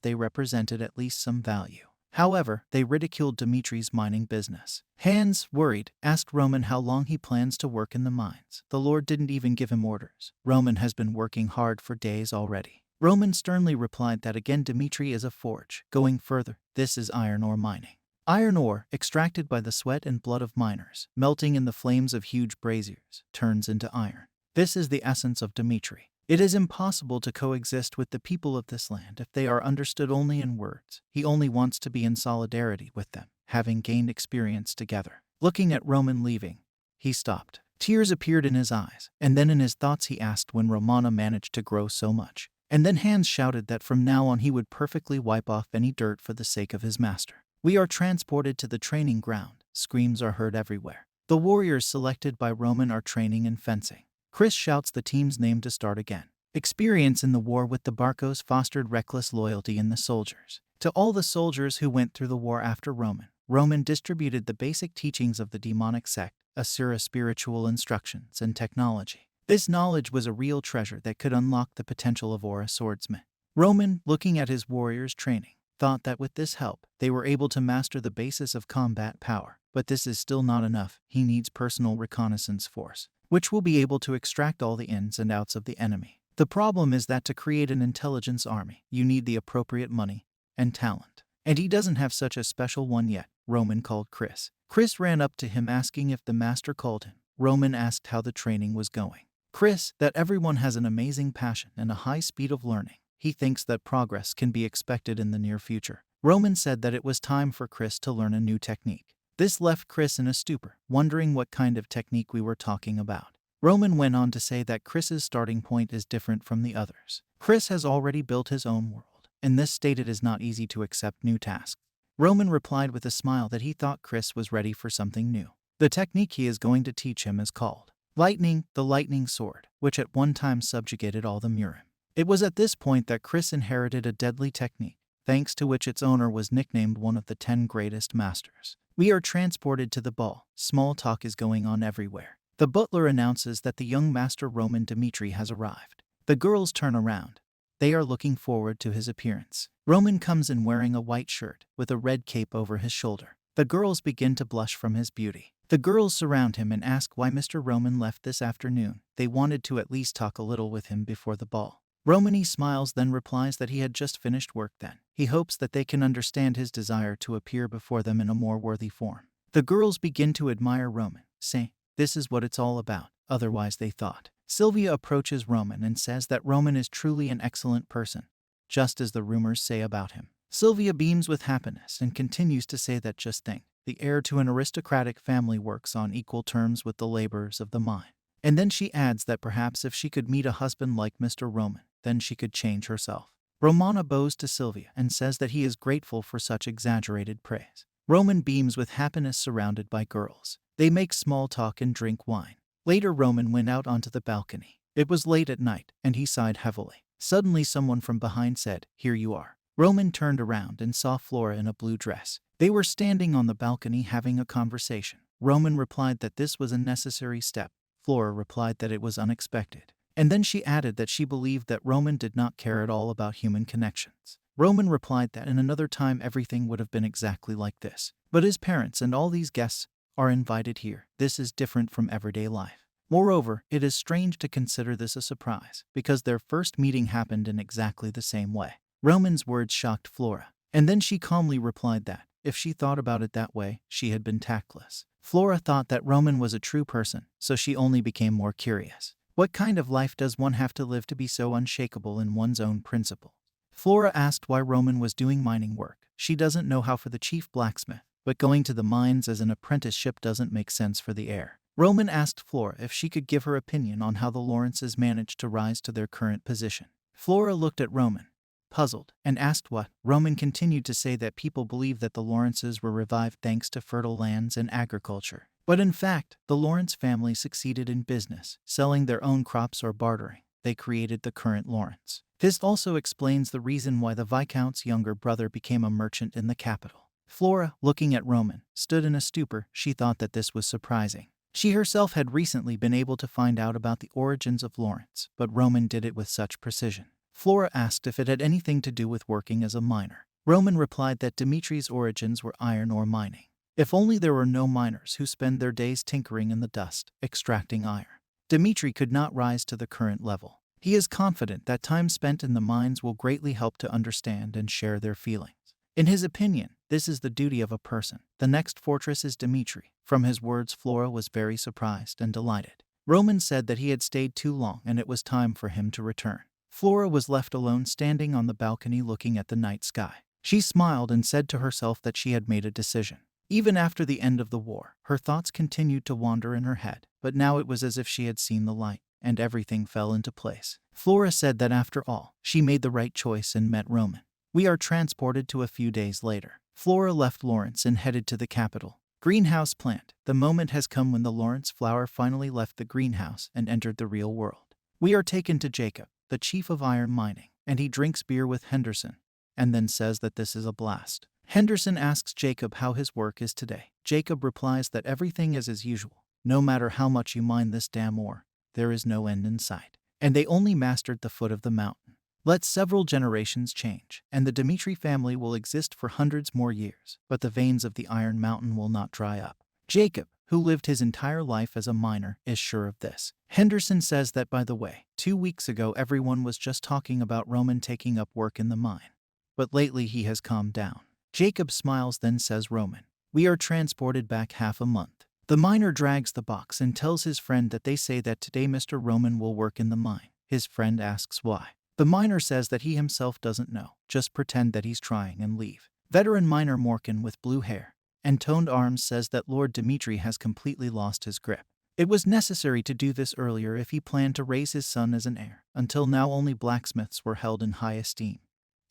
they represented at least some value. However, they ridiculed Dimitri's mining business. Hans, worried, asked Roman how long he plans to work in the mines. The Lord didn't even give him orders. Roman has been working hard for days already. Roman sternly replied that again Dimitri is a forge. Going further, this is iron ore mining. Iron ore, extracted by the sweat and blood of miners, melting in the flames of huge braziers, turns into iron. This is the essence of Dimitri. It is impossible to coexist with the people of this land if they are understood only in words. He only wants to be in solidarity with them, having gained experience together. Looking at Roman leaving, he stopped. Tears appeared in his eyes, and then in his thoughts he asked when Romana managed to grow so much. And then Hans shouted that from now on he would perfectly wipe off any dirt for the sake of his master. We are transported to the training ground. Screams are heard everywhere. The warriors selected by Roman are training in fencing. Chris shouts the team's name to start again. Experience in the war with the Barcos fostered reckless loyalty in the soldiers. To all the soldiers who went through the war after Roman distributed the basic teachings of the demonic sect, Asura spiritual instructions and technology. This knowledge was a real treasure that could unlock the potential of Aura swordsmen. Roman, looking at his warriors' training, thought that with this help, they were able to master the basis of combat power. But this is still not enough. He needs personal reconnaissance force, which will be able to extract all the ins and outs of the enemy. The problem is that to create an intelligence army, you need the appropriate money and talent. And he doesn't have such a special one yet. Roman called Chris. Chris ran up to him asking if the master called him. Roman asked how the training was going. Chris, that everyone has an amazing passion and a high speed of learning. He thinks that progress can be expected in the near future. Roman said that it was time for Chris to learn a new technique. This left Chris in a stupor, wondering what kind of technique we were talking about. Roman went on to say that Chris's starting point is different from the others. Chris has already built his own world. In this state it is not easy to accept new tasks. Roman replied with a smile that he thought Chris was ready for something new. The technique he is going to teach him is called Lightning, the Lightning Sword, which at one time subjugated all the Murim. It was at this point that Chris inherited a deadly technique, thanks to which its owner was nicknamed one of the 10 greatest masters. We are transported to the ball. Small talk is going on everywhere. The butler announces that the young master Roman Dimitri has arrived. The girls turn around. They are looking forward to his appearance. Roman comes in wearing a white shirt with a red cape over his shoulder. The girls begin to blush from his beauty. The girls surround him and ask why Mr. Roman left this afternoon. They wanted to at least talk a little with him before the ball. Romany smiles, then replies that he had just finished work then. He hopes that they can understand his desire to appear before them in a more worthy form. The girls begin to admire Roman, saying, "This is what it's all about," otherwise they thought. Sylvia approaches Roman and says that Roman is truly an excellent person, just as the rumors say about him. Sylvia beams with happiness and continues to say that just think, the heir to an aristocratic family works on equal terms with the laborers of the mine. And then she adds that perhaps if she could meet a husband like Mr. Roman, then she could change herself. Romana bows to Sylvia and says that he is grateful for such exaggerated praise. Roman beams with happiness surrounded by girls. They make small talk and drink wine. Later Roman went out onto the balcony. It was late at night, and he sighed heavily. Suddenly someone from behind said, "Here you are." Roman turned around and saw Flora in a blue dress. They were standing on the balcony having a conversation. Roman replied that this was a necessary step. Flora replied that it was unexpected. And then she added that she believed that Roman did not care at all about human connections. Roman replied that in another time everything would have been exactly like this. But his parents and all these guests are invited here. This is different from everyday life. Moreover, it is strange to consider this a surprise, because their first meeting happened in exactly the same way. Roman's words shocked Flora, and then she calmly replied that, if she thought about it that way, she had been tactless. Flora thought that Roman was a true person, so she only became more curious. What kind of life does one have to live to be so unshakable in one's own principle? Flora asked why Roman was doing mining work. She doesn't know how for the chief blacksmith, but going to the mines as an apprenticeship doesn't make sense for the heir. Roman asked Flora if she could give her opinion on how the Lawrences managed to rise to their current position. Flora looked at Roman, puzzled, and asked what. Roman continued to say that people believe that the Lawrences were revived thanks to fertile lands and agriculture. But in fact, the Lawrence family succeeded in business, selling their own crops or bartering. They created the current Lawrence. This also explains the reason why the Viscount's younger brother became a merchant in the capital. Flora, looking at Roman, stood in a stupor. She thought that this was surprising. She herself had recently been able to find out about the origins of Lawrence, but Roman did it with such precision. Flora asked if it had anything to do with working as a miner. Roman replied that Dimitri's origins were iron ore mining. If only there were no miners who spend their days tinkering in the dust, extracting iron. Dimitri could not rise to the current level. He is confident that time spent in the mines will greatly help to understand and share their feelings. In his opinion, this is the duty of a person. The next fortress is Dimitri. From his words, Flora was very surprised and delighted. Roman said that he had stayed too long and it was time for him to return. Flora was left alone standing on the balcony looking at the night sky. She smiled and said to herself that she had made a decision. Even after the end of the war, her thoughts continued to wander in her head, but now it was as if she had seen the light, and everything fell into place. Flora said that after all, she made the right choice and met Roman. We are transported to a few days later. Flora left Lawrence and headed to the capital. Greenhouse plant. The moment has come when the Lawrence flower finally left the greenhouse and entered the real world. We are taken to Jacob, the chief of iron mining, and he drinks beer with Henderson, and then says that this is a blast. Henderson asks Jacob how his work is today. Jacob replies that everything is as usual. No matter how much you mine this damn ore, there is no end in sight. And they only mastered the foot of the mountain. Let several generations change, and the Dimitri family will exist for hundreds more years, but the veins of the Iron Mountain will not dry up. Jacob, who lived his entire life as a miner, is sure of this. Henderson says that, by the way, 2 weeks ago everyone was just talking about Roman taking up work in the mine. But lately he has calmed down. Jacob smiles, then says, Roman, we are transported back half a month. The miner drags the box and tells his friend that they say that today Mr. Roman will work in the mine. His friend asks why. The miner says that he himself doesn't know, just pretend that he's trying and leave. Veteran miner Morkan with blue hair and toned arms says that Lord Dimitri has completely lost his grip. It was necessary to do this earlier if he planned to raise his son as an heir. Until now only blacksmiths were held in high esteem,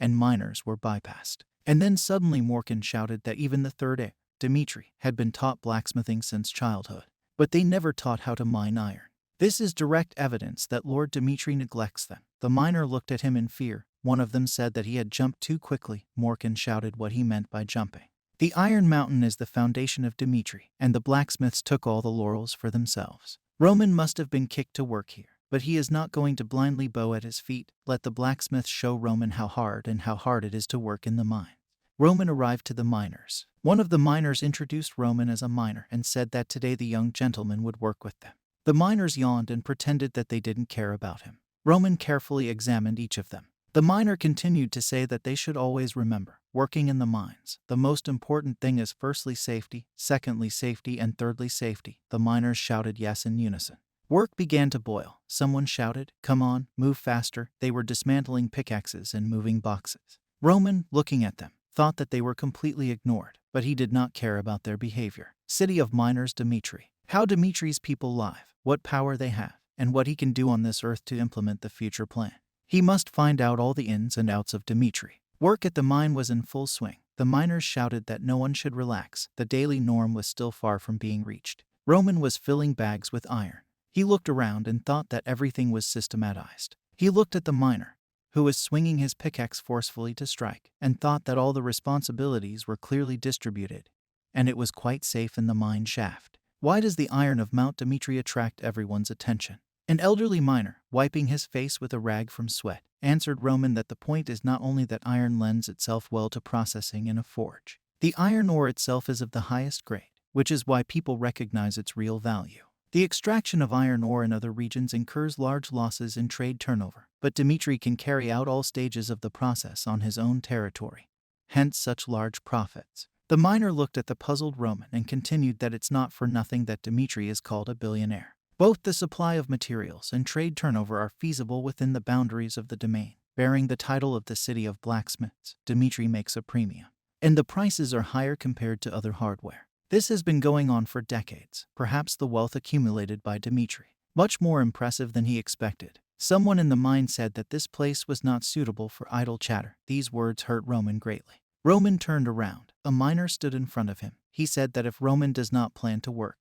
and miners were bypassed. And then suddenly Morkan shouted that even the third heir, Dimitri, had been taught blacksmithing since childhood, but they never taught how to mine iron. This is direct evidence that Lord Dimitri neglects them. The miner looked at him in fear. One of them said that he had jumped too quickly. Morkan shouted what he meant by jumping. The Iron Mountain is the foundation of Dimitri, and the blacksmiths took all the laurels for themselves. Roman must have been kicked to work here. but he is not going to blindly bow at his feet. Let the blacksmith show Roman how hard it is to work in the mine. Roman arrived to the miners. One of the miners introduced Roman as a miner and said that today the young gentleman would work with them. The miners yawned and pretended that they didn't care about him. Roman carefully examined each of them. The miner continued to say that they should always remember, working in the mines, the most important thing is firstly safety, secondly safety, and thirdly safety. The miners shouted yes in unison. Work began to boil. Someone shouted, "Come on, move faster." They were dismantling pickaxes and moving boxes. Roman, looking at them, thought that they were completely ignored, but he did not care about their behavior. City of Miners Dimitri. How Dimitri's people live, what power they have, and what he can do on this earth to implement the future plan. He must find out all the ins and outs of Dimitri. Work at the mine was in full swing. The miners shouted that no one should relax. The daily norm was still far from being reached. Roman was filling bags with iron. He looked around and thought that everything was systematized. He looked at the miner, who was swinging his pickaxe forcefully to strike, and thought that all the responsibilities were clearly distributed, and it was quite safe in the mine shaft. Why does the iron of Mount Dimitri attract everyone's attention? An elderly miner, wiping his face with a rag from sweat, answered Roman that the point is not only that iron lends itself well to processing in a forge. The iron ore itself is of the highest grade, which is why people recognize its real value. The extraction of iron ore in other regions incurs large losses in trade turnover, but Dimitri can carry out all stages of the process on his own territory. Hence such large profits. The miner looked at the puzzled Roman and continued that it's not for nothing that Dimitri is called a billionaire. Both the supply of materials and trade turnover are feasible within the boundaries of the domain. Bearing the title of the city of blacksmiths, Dimitri makes a premium, and the prices are higher compared to other hardware. This has been going on for decades, perhaps the wealth accumulated by Dimitri, much more impressive than he expected. Someone in the mine said that this place was not suitable for idle chatter. These words hurt Roman greatly. Roman turned around. A miner stood in front of him. He said that if Roman does not plan to work,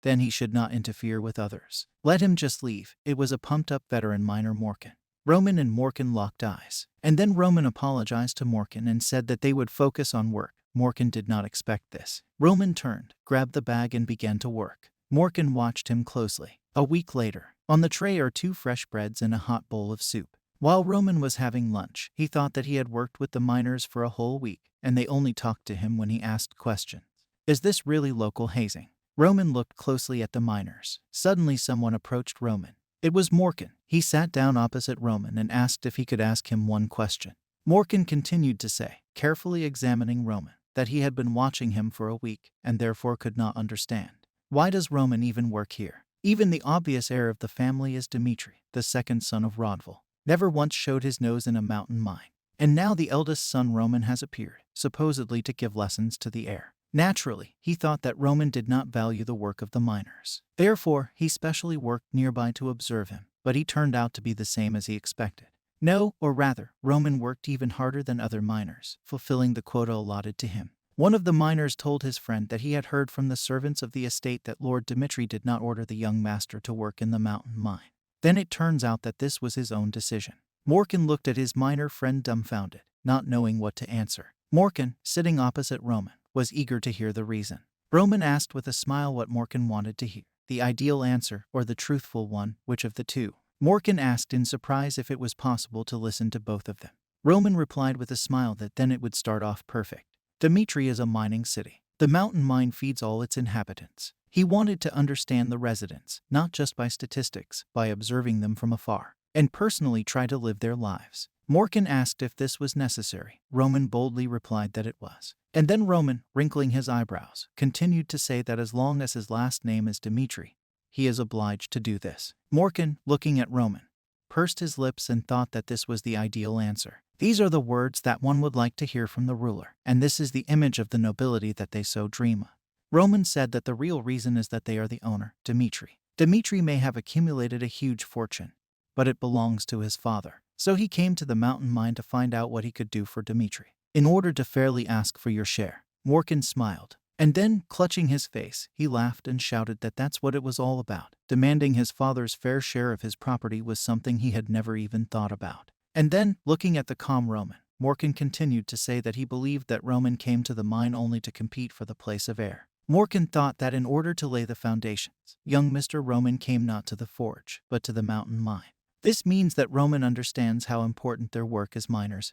then he should not interfere with others. Let him just leave. It was a pumped-up veteran miner, Morkan. Roman and Morkan locked eyes. And then Roman apologized to Morkan and said that they would focus on work. Morkan did not expect this. Roman turned, grabbed the bag and began to work. Morkan watched him closely. A week later, on the tray are 2 fresh breads and a hot bowl of soup. While Roman was having lunch, he thought that he had worked with the miners for a whole week, and they only talked to him when he asked questions. Is this really local hazing? Roman looked closely at the miners. Suddenly someone approached Roman. It was Morkan. He sat down opposite Roman and asked if he could ask him one question. Morkan continued to say, carefully examining Roman, that he had been watching him for a week and therefore could not understand. Why does Roman even work here? Even the obvious heir of the family is Dimitri, the second son of Rodval. Never once showed his nose in a mountain mine. And now the eldest son Roman has appeared, supposedly to give lessons to the heir. Naturally, he thought that Roman did not value the work of the miners. Therefore, he specially worked nearby to observe him, but he turned out to be the same as he expected. No, or rather, Roman worked even harder than other miners, fulfilling the quota allotted to him. One of the miners told his friend that he had heard from the servants of the estate that Lord Dimitri did not order the young master to work in the mountain mine. Then it turns out that this was his own decision. Morkan looked at his miner friend dumbfounded, not knowing what to answer. Morkan, sitting opposite Roman, was eager to hear the reason. Roman asked with a smile what Morkan wanted to hear, the ideal answer or the truthful one, which of the two? Morkan asked in surprise if it was possible to listen to both of them. Roman replied with a smile that then it would start off perfect. Dimitri is a mining city. The mountain mine feeds all its inhabitants. He wanted to understand the residents, not just by statistics, by observing them from afar, and personally try to live their lives. Morkan asked if this was necessary. Roman boldly replied that it was. And then Roman, wrinkling his eyebrows, continued to say that as long as his last name is Dimitri, he is obliged to do this. Morkan, looking at Roman, pursed his lips and thought that this was the ideal answer. These are the words that one would like to hear from the ruler, and this is the image of the nobility that they so dream of. Roman said that the real reason is that they are the owner, Dimitri. Dimitri may have accumulated a huge fortune, but it belongs to his father. So he came to the mountain mine to find out what he could do for Dimitri, in order to fairly ask for your share. Morkan smiled, and then, clutching his face, he laughed and shouted that that's what it was all about. Demanding his father's fair share of his property was something he had never even thought about. And then, looking at the calm Roman, Morkan continued to say that he believed that Roman came to the mine only to compete for the place of heir. Morkan thought that in order to lay the foundations, young Mr. Roman came not to the forge, but to the mountain mine. This means that Roman understands how important their work as miners is.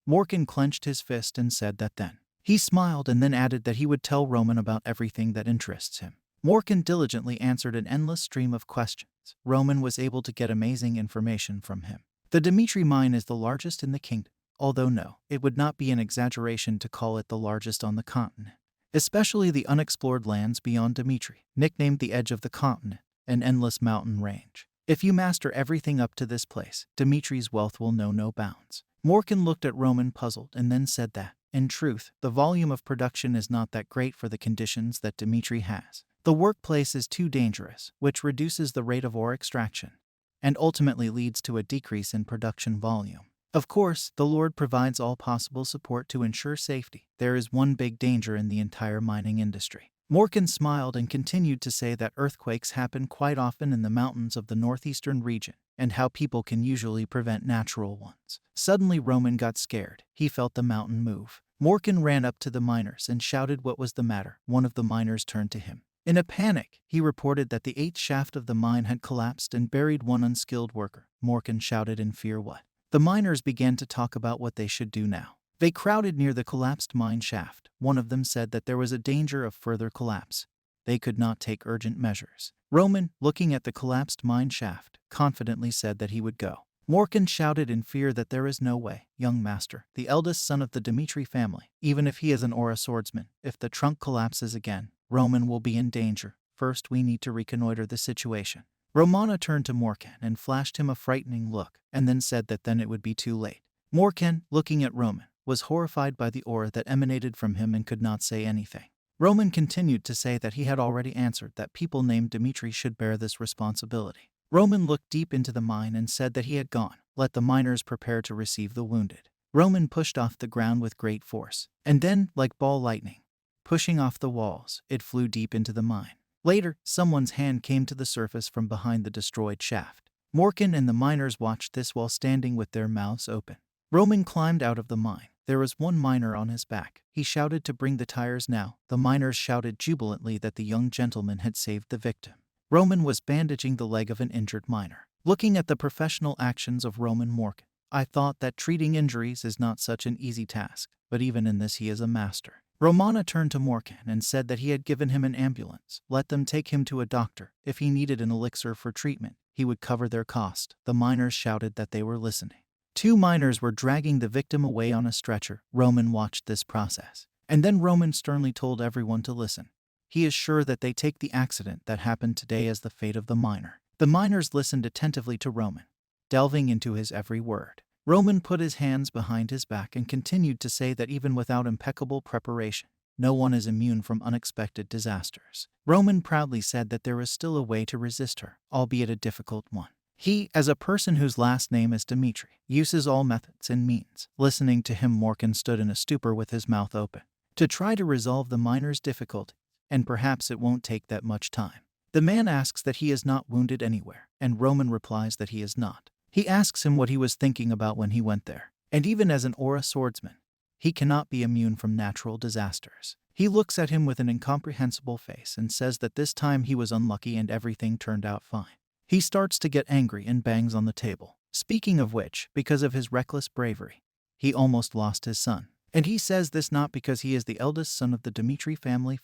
Morkan clenched his fist and said that then. He smiled and then added that he would tell Roman about everything that interests him. Morkan diligently answered an endless stream of questions. Roman was able to get amazing information from him. The Dimitri mine is the largest in the kingdom, although no, it would not be an exaggeration to call it the largest on the continent. Especially the unexplored lands beyond Dimitri, nicknamed the edge of the continent, an endless mountain range. If you master everything up to this place, Dimitri's wealth will know no bounds. Morkan looked at Roman puzzled and then said that, in truth, the volume of production is not that great for the conditions that Dimitri has. The workplace is too dangerous, which reduces the rate of ore extraction, and ultimately leads to a decrease in production volume. Of course, the Lord provides all possible support to ensure safety. There is one big danger in the entire mining industry. Morkan smiled and continued to say that earthquakes happen quite often in the mountains of the northeastern region, and how people can usually prevent natural ones. Suddenly Roman got scared. He felt the mountain move. Morkan ran up to the miners and shouted what was the matter. One of the miners turned to him. In a panic, he reported that the 8th shaft of the mine had collapsed and buried one unskilled worker. Morkan shouted in fear what? The miners began to talk about what they should do now. They crowded near the collapsed mine shaft. One of them said that there was a danger of further collapse. They could not take urgent measures. Roman, looking at the collapsed mine shaft, confidently said that he would go. Morkan shouted in fear that there is no way, young master, the eldest son of the Dimitri family, even if he is an Aura swordsman, if the trunk collapses again, Roman will be in danger. First we need to reconnoiter the situation. Romana turned to Morkan and flashed him a frightening look, and then said that then it would be too late. Morkan, looking at Roman, was horrified by the aura that emanated from him and could not say anything. Roman continued to say that he had already answered that people named Dimitri should bear this responsibility. Roman looked deep into the mine and said that he had gone. Let the miners prepare to receive the wounded. Roman pushed off the ground with great force, and then, like ball lightning, pushing off the walls, it flew deep into the mine. Later, someone's hand came to the surface from behind the destroyed shaft. Morkan and the miners watched this while standing with their mouths open. Roman climbed out of the mine. There was one miner on his back. He shouted to bring the tires now. The miners shouted jubilantly that the young gentleman had saved the victim. Roman was bandaging the leg of an injured miner. Looking at the professional actions of Roman Morkan, I thought that treating injuries is not such an easy task, but even in this he is a master. Romana turned to Morkan and said that he had given him an ambulance. Let them take him to a doctor. If he needed an elixir for treatment, he would cover their cost. The miners shouted that they were listening. 2 miners were dragging the victim away on a stretcher. Roman watched this process. And then Roman sternly told everyone to listen. He is sure that they take the accident that happened today as the fate of the miner. The miners listened attentively to Roman, delving into his every word. Roman put his hands behind his back and continued to say that even without impeccable preparation, no one is immune from unexpected disasters. Roman proudly said that there is still a way to resist her, albeit a difficult one. He, as a person whose last name is Dimitri, uses all methods and means. Listening to him, Morkan stood in a stupor with his mouth open, to try to resolve the miner's difficulty, and perhaps it won't take that much time. The man asks that he is not wounded anywhere, and Roman replies that he is not. He asks him what he was thinking about when he went there, and even as an Aura swordsman, he cannot be immune from natural disasters. He looks at him with an incomprehensible face and says that this time he was unlucky and everything turned out fine. He starts to get angry and bangs on the table. Speaking of which, because of his reckless bravery, he almost lost his son. And he says this not because he is the eldest son of the Dimitri family,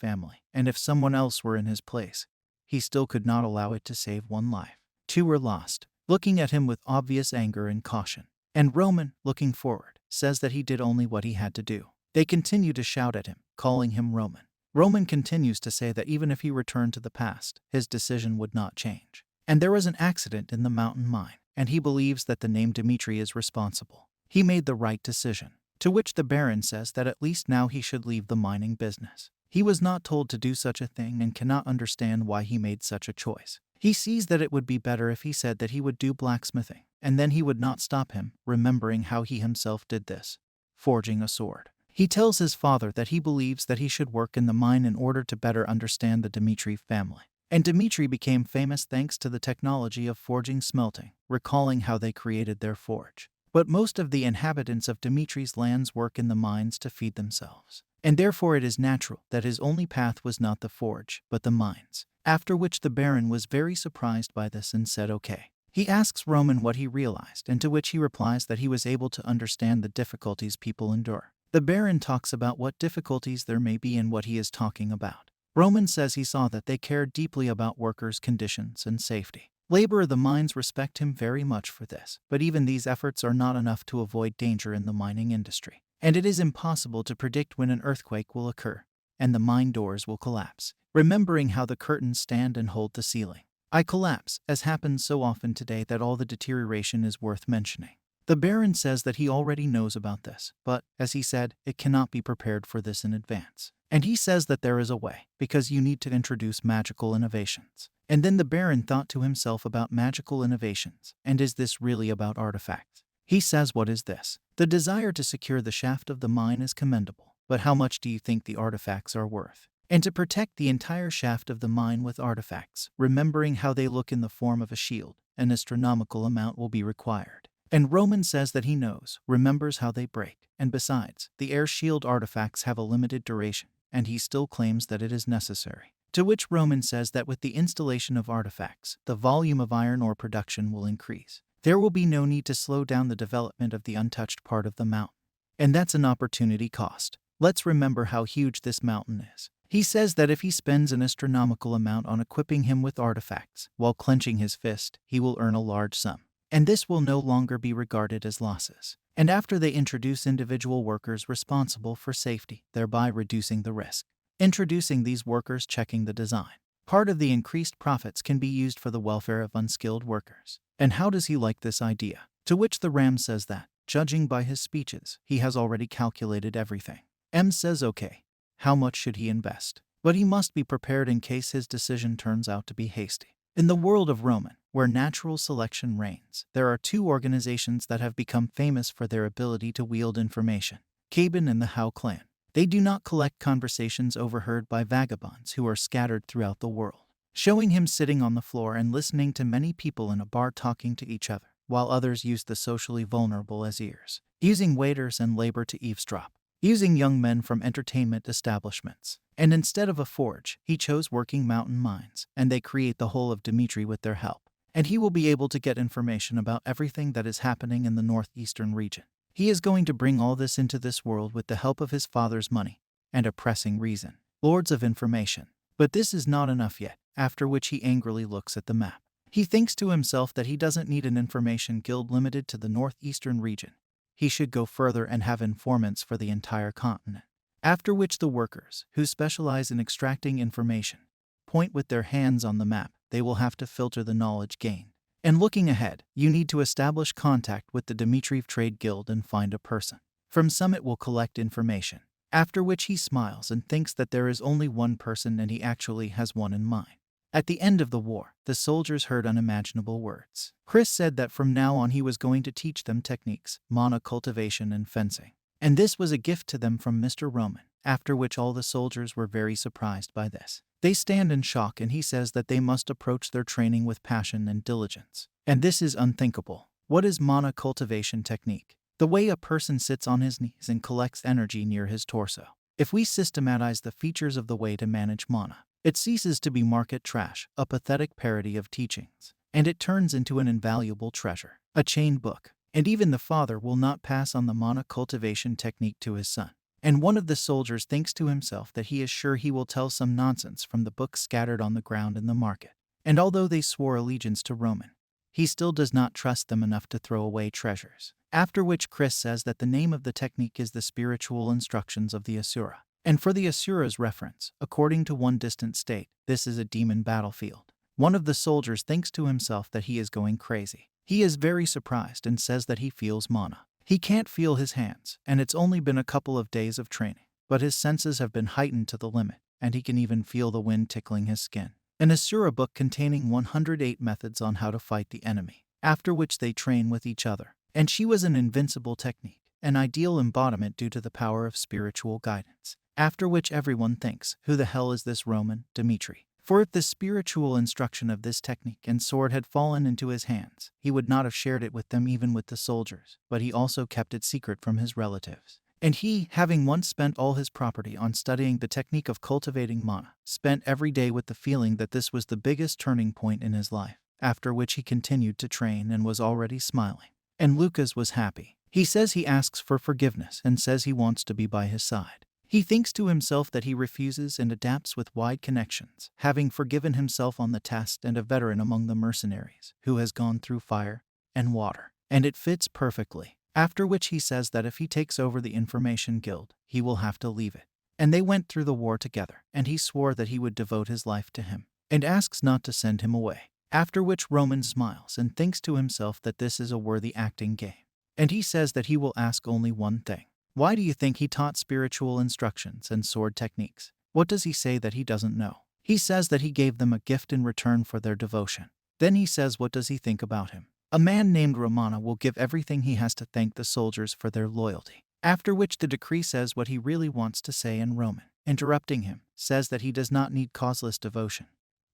and if someone else were in his place, he still could not allow it to save one life. 2 were lost, looking at him with obvious anger and caution. And Roman, looking forward, says that he did only what he had to do. They continue to shout at him, calling him Roman. Roman continues to say that even if he returned to the past, his decision would not change. And there was an accident in the mountain mine, and he believes that the name Dimitri is responsible. He made the right decision. To which the Baron says that at least now he should leave the mining business. He was not told to do such a thing and cannot understand why he made such a choice. He sees that it would be better if he said that he would do blacksmithing, and then he would not stop him, remembering how he himself did this, forging a sword. He tells his father that he believes that he should work in the mine in order to better understand the Dimitri family. And Dimitri became famous thanks to the technology of forging smelting, recalling how they created their forge. But most of the inhabitants of Dimitri's lands work in the mines to feed themselves. and therefore it is natural that his only path was not the forge, but the mines. After which the Baron was very surprised by this and said okay. He asks Roman what he realized, and to which he replies that he was able to understand the difficulties people endure. The Baron talks about what difficulties there may be and what he is talking about. Roman says he saw that they cared deeply about workers' conditions and safety. Labor of the mines respect him very much for this, but even these efforts are not enough to avoid danger in the mining industry. And it is impossible to predict when an earthquake will occur, and the mine doors will collapse. Remembering how the curtains stand and hold the ceiling, I collapse, as happens so often today that all the deterioration is worth mentioning. The Baron says that he already knows about this, but, as he said, it cannot be prepared for this in advance. And he says that there is a way, because you need to introduce magical innovations. And then the Baron thought to himself about magical innovations, and is this really about artifacts? He says, what is this? The desire to secure the shaft of the mine is commendable, but how much do you think the artifacts are worth? And to protect the entire shaft of the mine with artifacts, remembering how they look in the form of a shield, an astronomical amount will be required. And Roman says that he knows, remembers how they break, and besides, the air shield artifacts have a limited duration, and he still claims that it is necessary. To which Roman says that with the installation of artifacts, the volume of iron ore production will increase. There will be no need to slow down the development of the untouched part of the mountain. And that's an opportunity cost. Let's remember how huge this mountain is. He says that if he spends an astronomical amount on equipping him with artifacts, while clenching his fist, he will earn a large sum. And this will no longer be regarded as losses. And after they introduce individual workers responsible for safety, thereby reducing the risk. Introducing these workers checking the design. Part of the increased profits can be used for the welfare of unskilled workers. And how does he like this idea? To which the Ram says that, judging by his speeches, he has already calculated everything. M says okay. How much should he invest? But he must be prepared in case his decision turns out to be hasty. In the world of Roman, where natural selection reigns, there are two organizations that have become famous for their ability to wield information. Caban and the Hao clan. They do not collect conversations overheard by vagabonds who are scattered throughout the world, showing him sitting on the floor and listening to many people in a bar talking to each other, while others use the socially vulnerable as ears, using waiters and labor to eavesdrop, using young men from entertainment establishments. And instead of a forge, he chose working mountain mines, and they create the whole of Dmitry with their help. And he will be able to get information about everything that is happening in the northeastern region. He is going to bring all this into this world with the help of his father's money, and a pressing reason. Lords of information. But this is not enough yet, after which he angrily looks at the map. He thinks to himself that he doesn't need an information guild limited to the northeastern region. He should go further and have informants for the entire continent. After which the workers, who specialize in extracting information, point with their hands on the map. They will have to filter the knowledge gained. And looking ahead, you need to establish contact with the Dmitriev Trade Guild and find a person. From some it will collect information. After which he smiles and thinks that there is only one person and he actually has one in mind. At the end of the war, the soldiers heard unimaginable words. Chris said that from now on he was going to teach them techniques, mana cultivation and fencing. And this was a gift to them from Mr. Roman, after which all the soldiers were very surprised by this. They stand in shock and he says that they must approach their training with passion and diligence. And this is unthinkable. What is mana cultivation technique? The way a person sits on his knees and collects energy near his torso. If we systematize the features of the way to manage mana, it ceases to be market trash, a pathetic parody of teachings, and it turns into an invaluable treasure, a chained book. And even the father will not pass on the mana cultivation technique to his son. And one of the soldiers thinks to himself that he is sure he will tell some nonsense from the books scattered on the ground in the market. And although they swore allegiance to Roman, he still does not trust them enough to throw away treasures. After which Chris says that the name of the technique is the spiritual instructions of the Asura. And for the Asura's reference, according to one distant state, this is a demon battlefield. One of the soldiers thinks to himself that he is going crazy. He is very surprised and says that he feels mana. He can't feel his hands, and it's only been a couple of days of training, but his senses have been heightened to the limit, and he can even feel the wind tickling his skin. An Asura book containing 108 methods on how to fight the enemy, after which they train with each other. And she was an invincible technique, an ideal embodiment due to the power of spiritual guidance. After which everyone thinks, who the hell is this Roman, Dmitry? For if the spiritual instruction of this technique and sword had fallen into his hands, he would not have shared it with them even with the soldiers, but he also kept it secret from his relatives. And he, having once spent all his property on studying the technique of cultivating mana, spent every day with the feeling that this was the biggest turning point in his life, after which he continued to train and was already smiling. And Lucas was happy. He says he asks for forgiveness and says he wants to be by his side. He thinks to himself that he refuses and adapts with wide connections, having forgiven himself on the test and a veteran among the mercenaries, who has gone through fire and water. And it fits perfectly. After which he says that if he takes over the Information Guild, he will have to leave it. And they went through the war together, and he swore that he would devote his life to him, and asks not to send him away. After which Roman smiles and thinks to himself that this is a worthy acting game. And he says that he will ask only one thing. Why do you think he taught spiritual instructions and sword techniques? What does he say that he doesn't know? He says that he gave them a gift in return for their devotion. Then he says what does he think about him? A man named Ramana will give everything he has to thank the soldiers for their loyalty. After which the decree says what he really wants to say, and Roman, interrupting him, says that he does not need causeless devotion.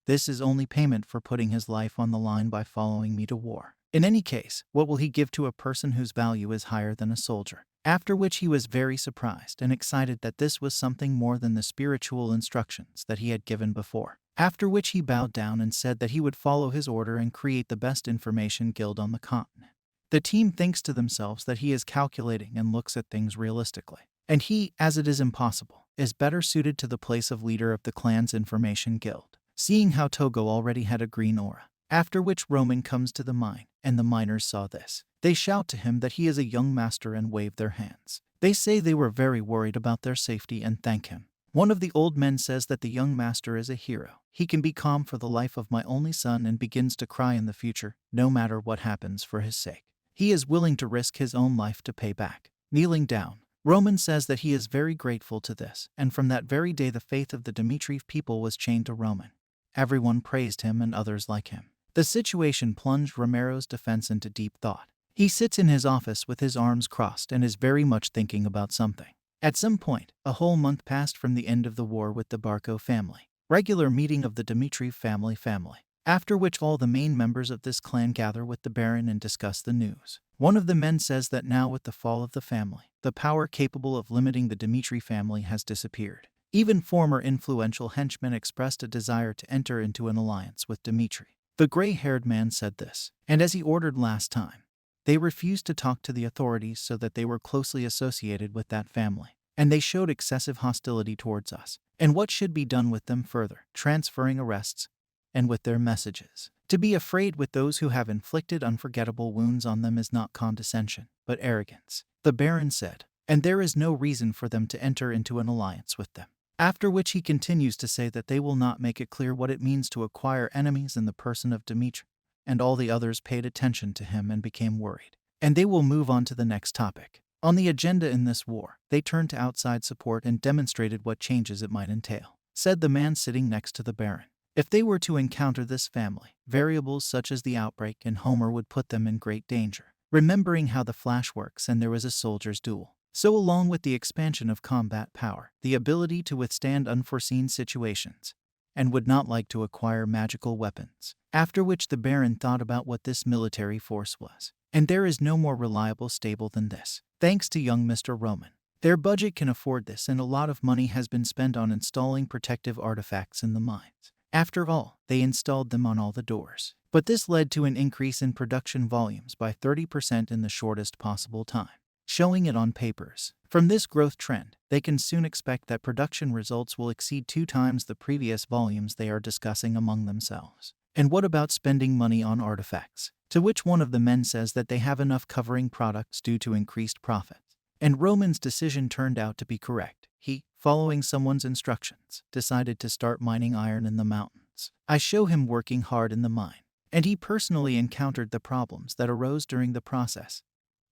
This is only payment for putting his life on the line by following me to war. In any case, what will he give to a person whose value is higher than a soldier? After which he was very surprised and excited that this was something more than the spiritual instructions that he had given before. After which he bowed down and said that he would follow his order and create the best information guild on the continent. The team thinks to themselves that he is calculating and looks at things realistically. And he, as it is impossible, is better suited to the place of leader of the clan's information guild, seeing how Togo already had a green aura. After which Roman comes to the mine, and the miners saw this. They shout to him that he is a young master and wave their hands. They say they were very worried about their safety and thank him. One of the old men says that the young master is a hero. He can be calm for the life of my only son and begins to cry in the future, no matter what happens for his sake. He is willing to risk his own life to pay back. Kneeling down, Roman says that he is very grateful to this, and from that very day the faith of the Dmitriev people was chained to Roman. Everyone praised him and others like him. The situation plunged Romero's defense into deep thought. He sits in his office with his arms crossed and is very much thinking about something. At some point, a whole month passed from the end of the war with the Barco family. Regular meeting of the Dmitriev family. After which all the main members of this clan gather with the Baron and discuss the news. One of the men says that now with the fall of the family, the power capable of limiting the Dmitri family has disappeared. Even former influential henchmen expressed a desire to enter into an alliance with Dmitri. The gray-haired man said this, and as he ordered last time, they refused to talk to the authorities so that they were closely associated with that family, and they showed excessive hostility towards us, and what should be done with them further, transferring arrests, and with their messages. To be afraid with those who have inflicted unforgettable wounds on them is not condescension, but arrogance, the Baron said, and there is no reason for them to enter into an alliance with them. After which he continues to say that they will not make it clear what it means to acquire enemies in the person of Dmitri, and all the others paid attention to him and became worried. And they will move on to the next topic. On the agenda in this war, they turned to outside support and demonstrated what changes it might entail, said the man sitting next to the Baron. If they were to encounter this family, variables such as the outbreak and Homer would put them in great danger. Remembering how the Flash works and there is a soldier's duel. So along with the expansion of combat power, the ability to withstand unforeseen situations, and would not like to acquire magical weapons. After which the Baron thought about what this military force was. And there is no more reliable stable than this. Thanks to young Mr. Roman. Their budget can afford this, and a lot of money has been spent on installing protective artifacts in the mines. After all, they installed them on all the doors. But this led to an increase in production volumes by 30% in the shortest possible time, showing it on papers. From this growth trend, they can soon expect that production results will exceed 2 times the previous volumes they are discussing among themselves. And what about spending money on artifacts? To which one of the men says that they have enough covering products due to increased profits. And Roman's decision turned out to be correct. He, following someone's instructions, decided to start mining iron in the mountains. I show him working hard in the mine, and he personally encountered the problems that arose during the process,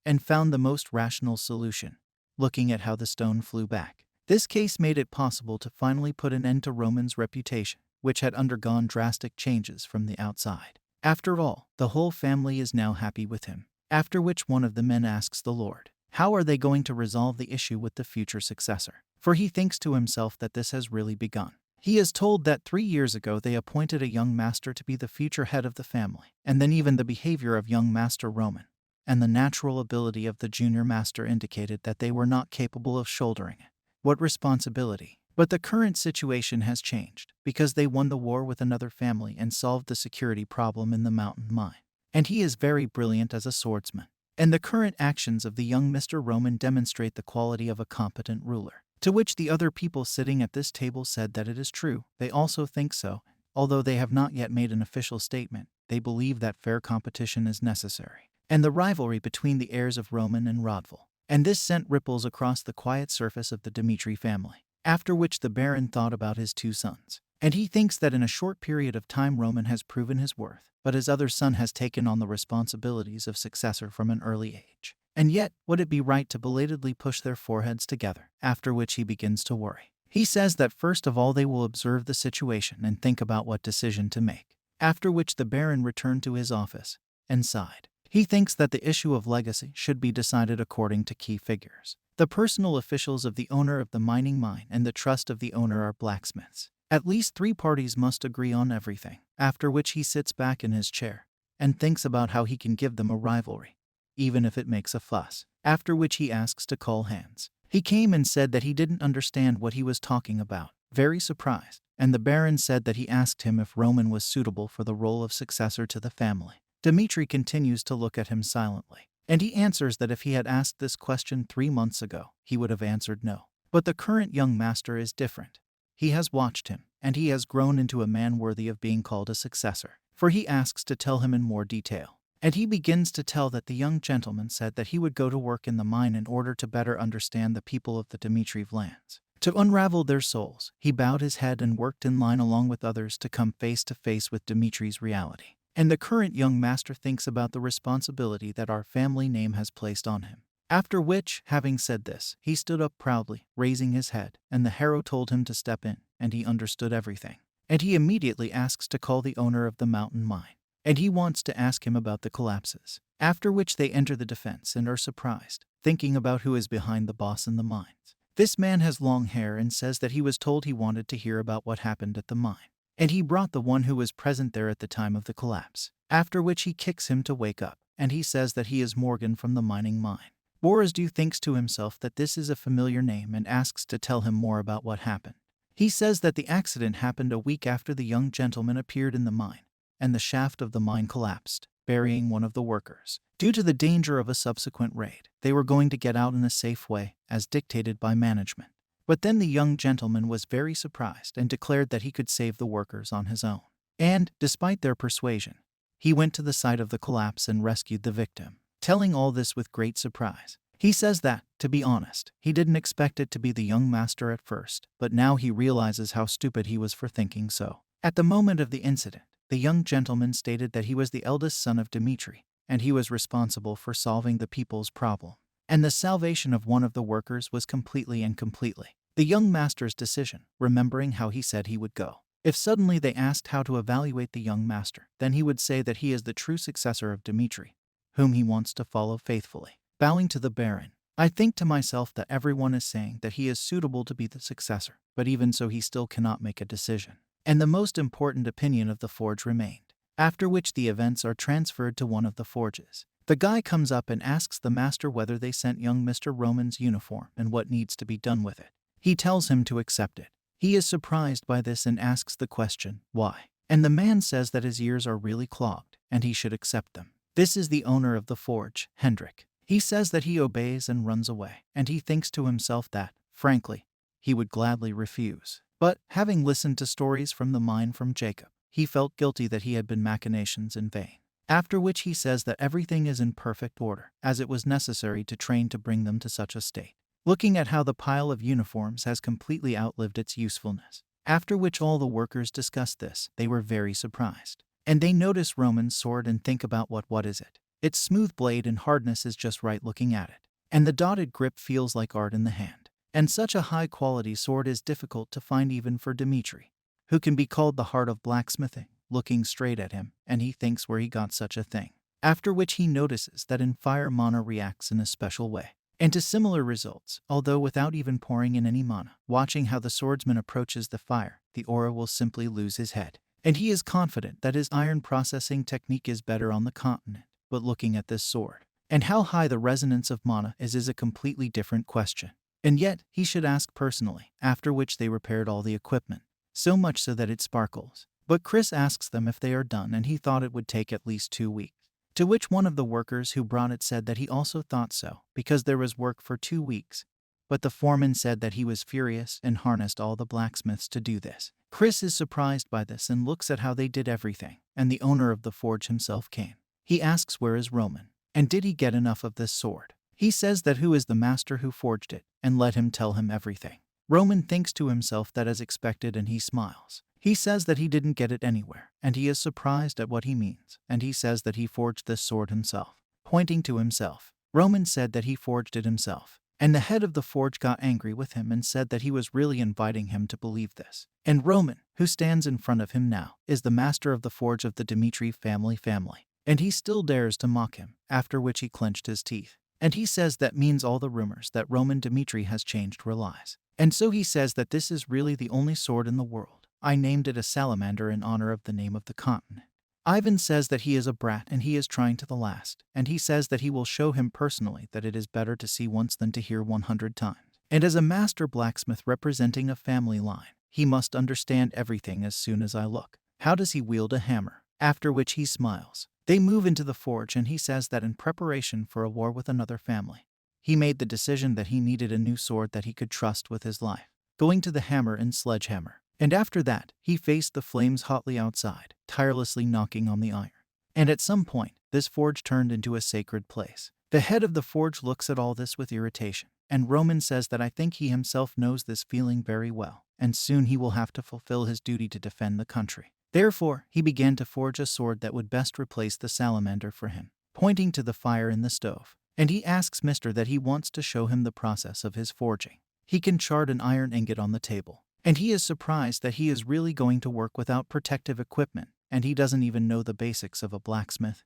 and found the most rational solution, looking at how the stone flew back. This case made it possible to finally put an end to Roman's reputation, which had undergone drastic changes from the outside. After all, the whole family is now happy with him. After which one of the men asks the Lord, how are they going to resolve the issue with the future successor? For he thinks to himself that this has really begun. He is told that 3 years ago they appointed a young master to be the future head of the family, and then even the behavior of young Master Roman and the natural ability of the junior master indicated that they were not capable of shouldering it. What responsibility? But the current situation has changed, because they won the war with another family and solved the security problem in the mountain mine. And he is very brilliant as a swordsman. And the current actions of the young Mr. Roman demonstrate the quality of a competent ruler. To which the other people sitting at this table said that it is true. They also think so. Although they have not yet made an official statement, they believe that fair competition is necessary. And the rivalry between the heirs of Roman and Rodval. And this sent ripples across the quiet surface of the Dmitri family. After which the Baron thought about his two sons. And he thinks that in a short period of time Roman has proven his worth, but his other son has taken on the responsibilities of successor from an early age. And yet, would it be right to belatedly push their foreheads together? After which he begins to worry. He says that first of all they will observe the situation and think about what decision to make. After which the Baron returned to his office and sighed. He thinks that the issue of legacy should be decided according to key figures. The personal officials of the owner of the mining mine and the trust of the owner are blacksmiths. At least 3 parties must agree on everything. After which he sits back in his chair and thinks about how he can give them a rivalry, even if it makes a fuss. After which he asks to call hands. He came and said that he didn't understand what he was talking about, very surprised. And the Baron said that he asked him if Roman was suitable for the role of successor to the family. Dmitri continues to look at him silently. And he answers that if he had asked this question 3 months ago, he would have answered no. But the current young master is different. He has watched him, and he has grown into a man worthy of being called a successor. For he asks to tell him in more detail. And he begins to tell that the young gentleman said that he would go to work in the mine in order to better understand the people of the Dmitriev lands. To unravel their souls, he bowed his head and worked in line along with others to come face to face with Dmitri's reality. And the current young master thinks about the responsibility that our family name has placed on him. After which, having said this, he stood up proudly, raising his head, and the harrow told him to step in, and he understood everything. And he immediately asks to call the owner of the mountain mine. And he wants to ask him about the collapses. After which they enter the defense and are surprised, thinking about who is behind the boss in the mines. This man has long hair and says that he was told he wanted to hear about what happened at the mine. And he brought the one who was present there at the time of the collapse. After which he kicks him to wake up, and he says that he is Morgan from the mining mine. Borazdu thinks to himself that this is a familiar name and asks to tell him more about what happened. He says that the accident happened a week after the young gentleman appeared in the mine, and the shaft of the mine collapsed, burying one of the workers. Due to the danger of a subsequent raid, they were going to get out in a safe way, as dictated by management. But then the young gentleman was very surprised and declared that he could save the workers on his own. And, despite their persuasion, he went to the site of the collapse and rescued the victim, telling all this with great surprise. He says that, to be honest, he didn't expect it to be the young master at first, but now he realizes how stupid he was for thinking so. At the moment of the incident, the young gentleman stated that he was the eldest son of Dmitri, and he was responsible for solving the people's problem. And the salvation of one of the workers was completely the young master's decision, remembering how he said he would go. If suddenly they asked how to evaluate the young master, then he would say that he is the true successor of Dmitri, whom he wants to follow faithfully. Bowing to the Baron, I think to myself that everyone is saying that he is suitable to be the successor, but even so he still cannot make a decision. And the most important opinion of the forge remained. After which the events are transferred to one of the forges. The guy comes up and asks the master whether they sent young Mr. Roman's uniform and what needs to be done with it. He tells him to accept it. He is surprised by this and asks the question, why? And the man says that his ears are really clogged, and he should accept them. This is the owner of the forge, Hendrik. He says that he obeys and runs away, and he thinks to himself that, frankly, he would gladly refuse. But, having listened to stories from the mine from Jacob, he felt guilty that he had been machinations in vain. After which he says that everything is in perfect order, as it was necessary to train to bring them to such a state. Looking at how the pile of uniforms has completely outlived its usefulness. After which all the workers discussed this, they were very surprised. And they notice Roman's sword and think about what is it? Its smooth blade and hardness is just right looking at it. And the dotted grip feels like art in the hand. And such a high-quality sword is difficult to find even for Dmitri, who can be called the heart of blacksmithing, looking straight at him, and he thinks where he got such a thing. After which he notices that in fire mana reacts in a special way. And to similar results, although without even pouring in any mana. Watching how the swordsman approaches the fire, the aura will simply lose his head. And he is confident that his iron processing technique is better on the continent. But looking at this sword, And how high the resonance of mana is a completely different question. And yet, he should ask personally, after which they repaired all the equipment, so much so that it sparkles. But Chris asks them if they are done, and he thought it would take at least 2 weeks. To which one of the workers who brought it said that he also thought so, because there was work for 2 weeks. But the foreman said that he was furious and harnessed all the blacksmiths to do this. Chris is surprised by this and looks at how they did everything, and the owner of the forge himself came. He asks where is Roman, and did he get enough of this sword? He says that who is the master who forged it, and let him tell him everything. Roman thinks to himself that as expected, and he smiles. He says that he didn't get it anywhere, and he is surprised at what he means, and he says that he forged this sword himself. Pointing to himself, Roman said that he forged it himself. And the head of the forge got angry with him and said that he was really inviting him to believe this. And Roman, who stands in front of him now, is the master of the forge of the Dmitri family. And he still dares to mock him, after which he clenched his teeth. And he says that means all the rumors that Roman Dmitri has changed were lies. And so he says that this is really the only sword in the world. I named it a salamander in honor of the name of the continent. Ivan says that he is a brat and he is trying to the last, and he says that he will show him personally that it is better to see once than to hear 100 times. And as a master blacksmith representing a family line, he must understand everything as soon as I look. How does he wield a hammer? After which he smiles. They move into the forge and he says that in preparation for a war with another family, he made the decision that he needed a new sword that he could trust with his life. Going to the hammer and sledgehammer. And after that, he faced the flames hotly outside, tirelessly knocking on the iron. And at some point, this forge turned into a sacred place. The head of the forge looks at all this with irritation, and Roman says that I think he himself knows this feeling very well, and soon he will have to fulfill his duty to defend the country. Therefore, he began to forge a sword that would best replace the salamander for him, pointing to the fire in the stove. And he asks Mr. that he wants to show him the process of his forging. He can chart an iron ingot on the table. And he is surprised that he is really going to work without protective equipment, and he doesn't even know the basics of a blacksmith.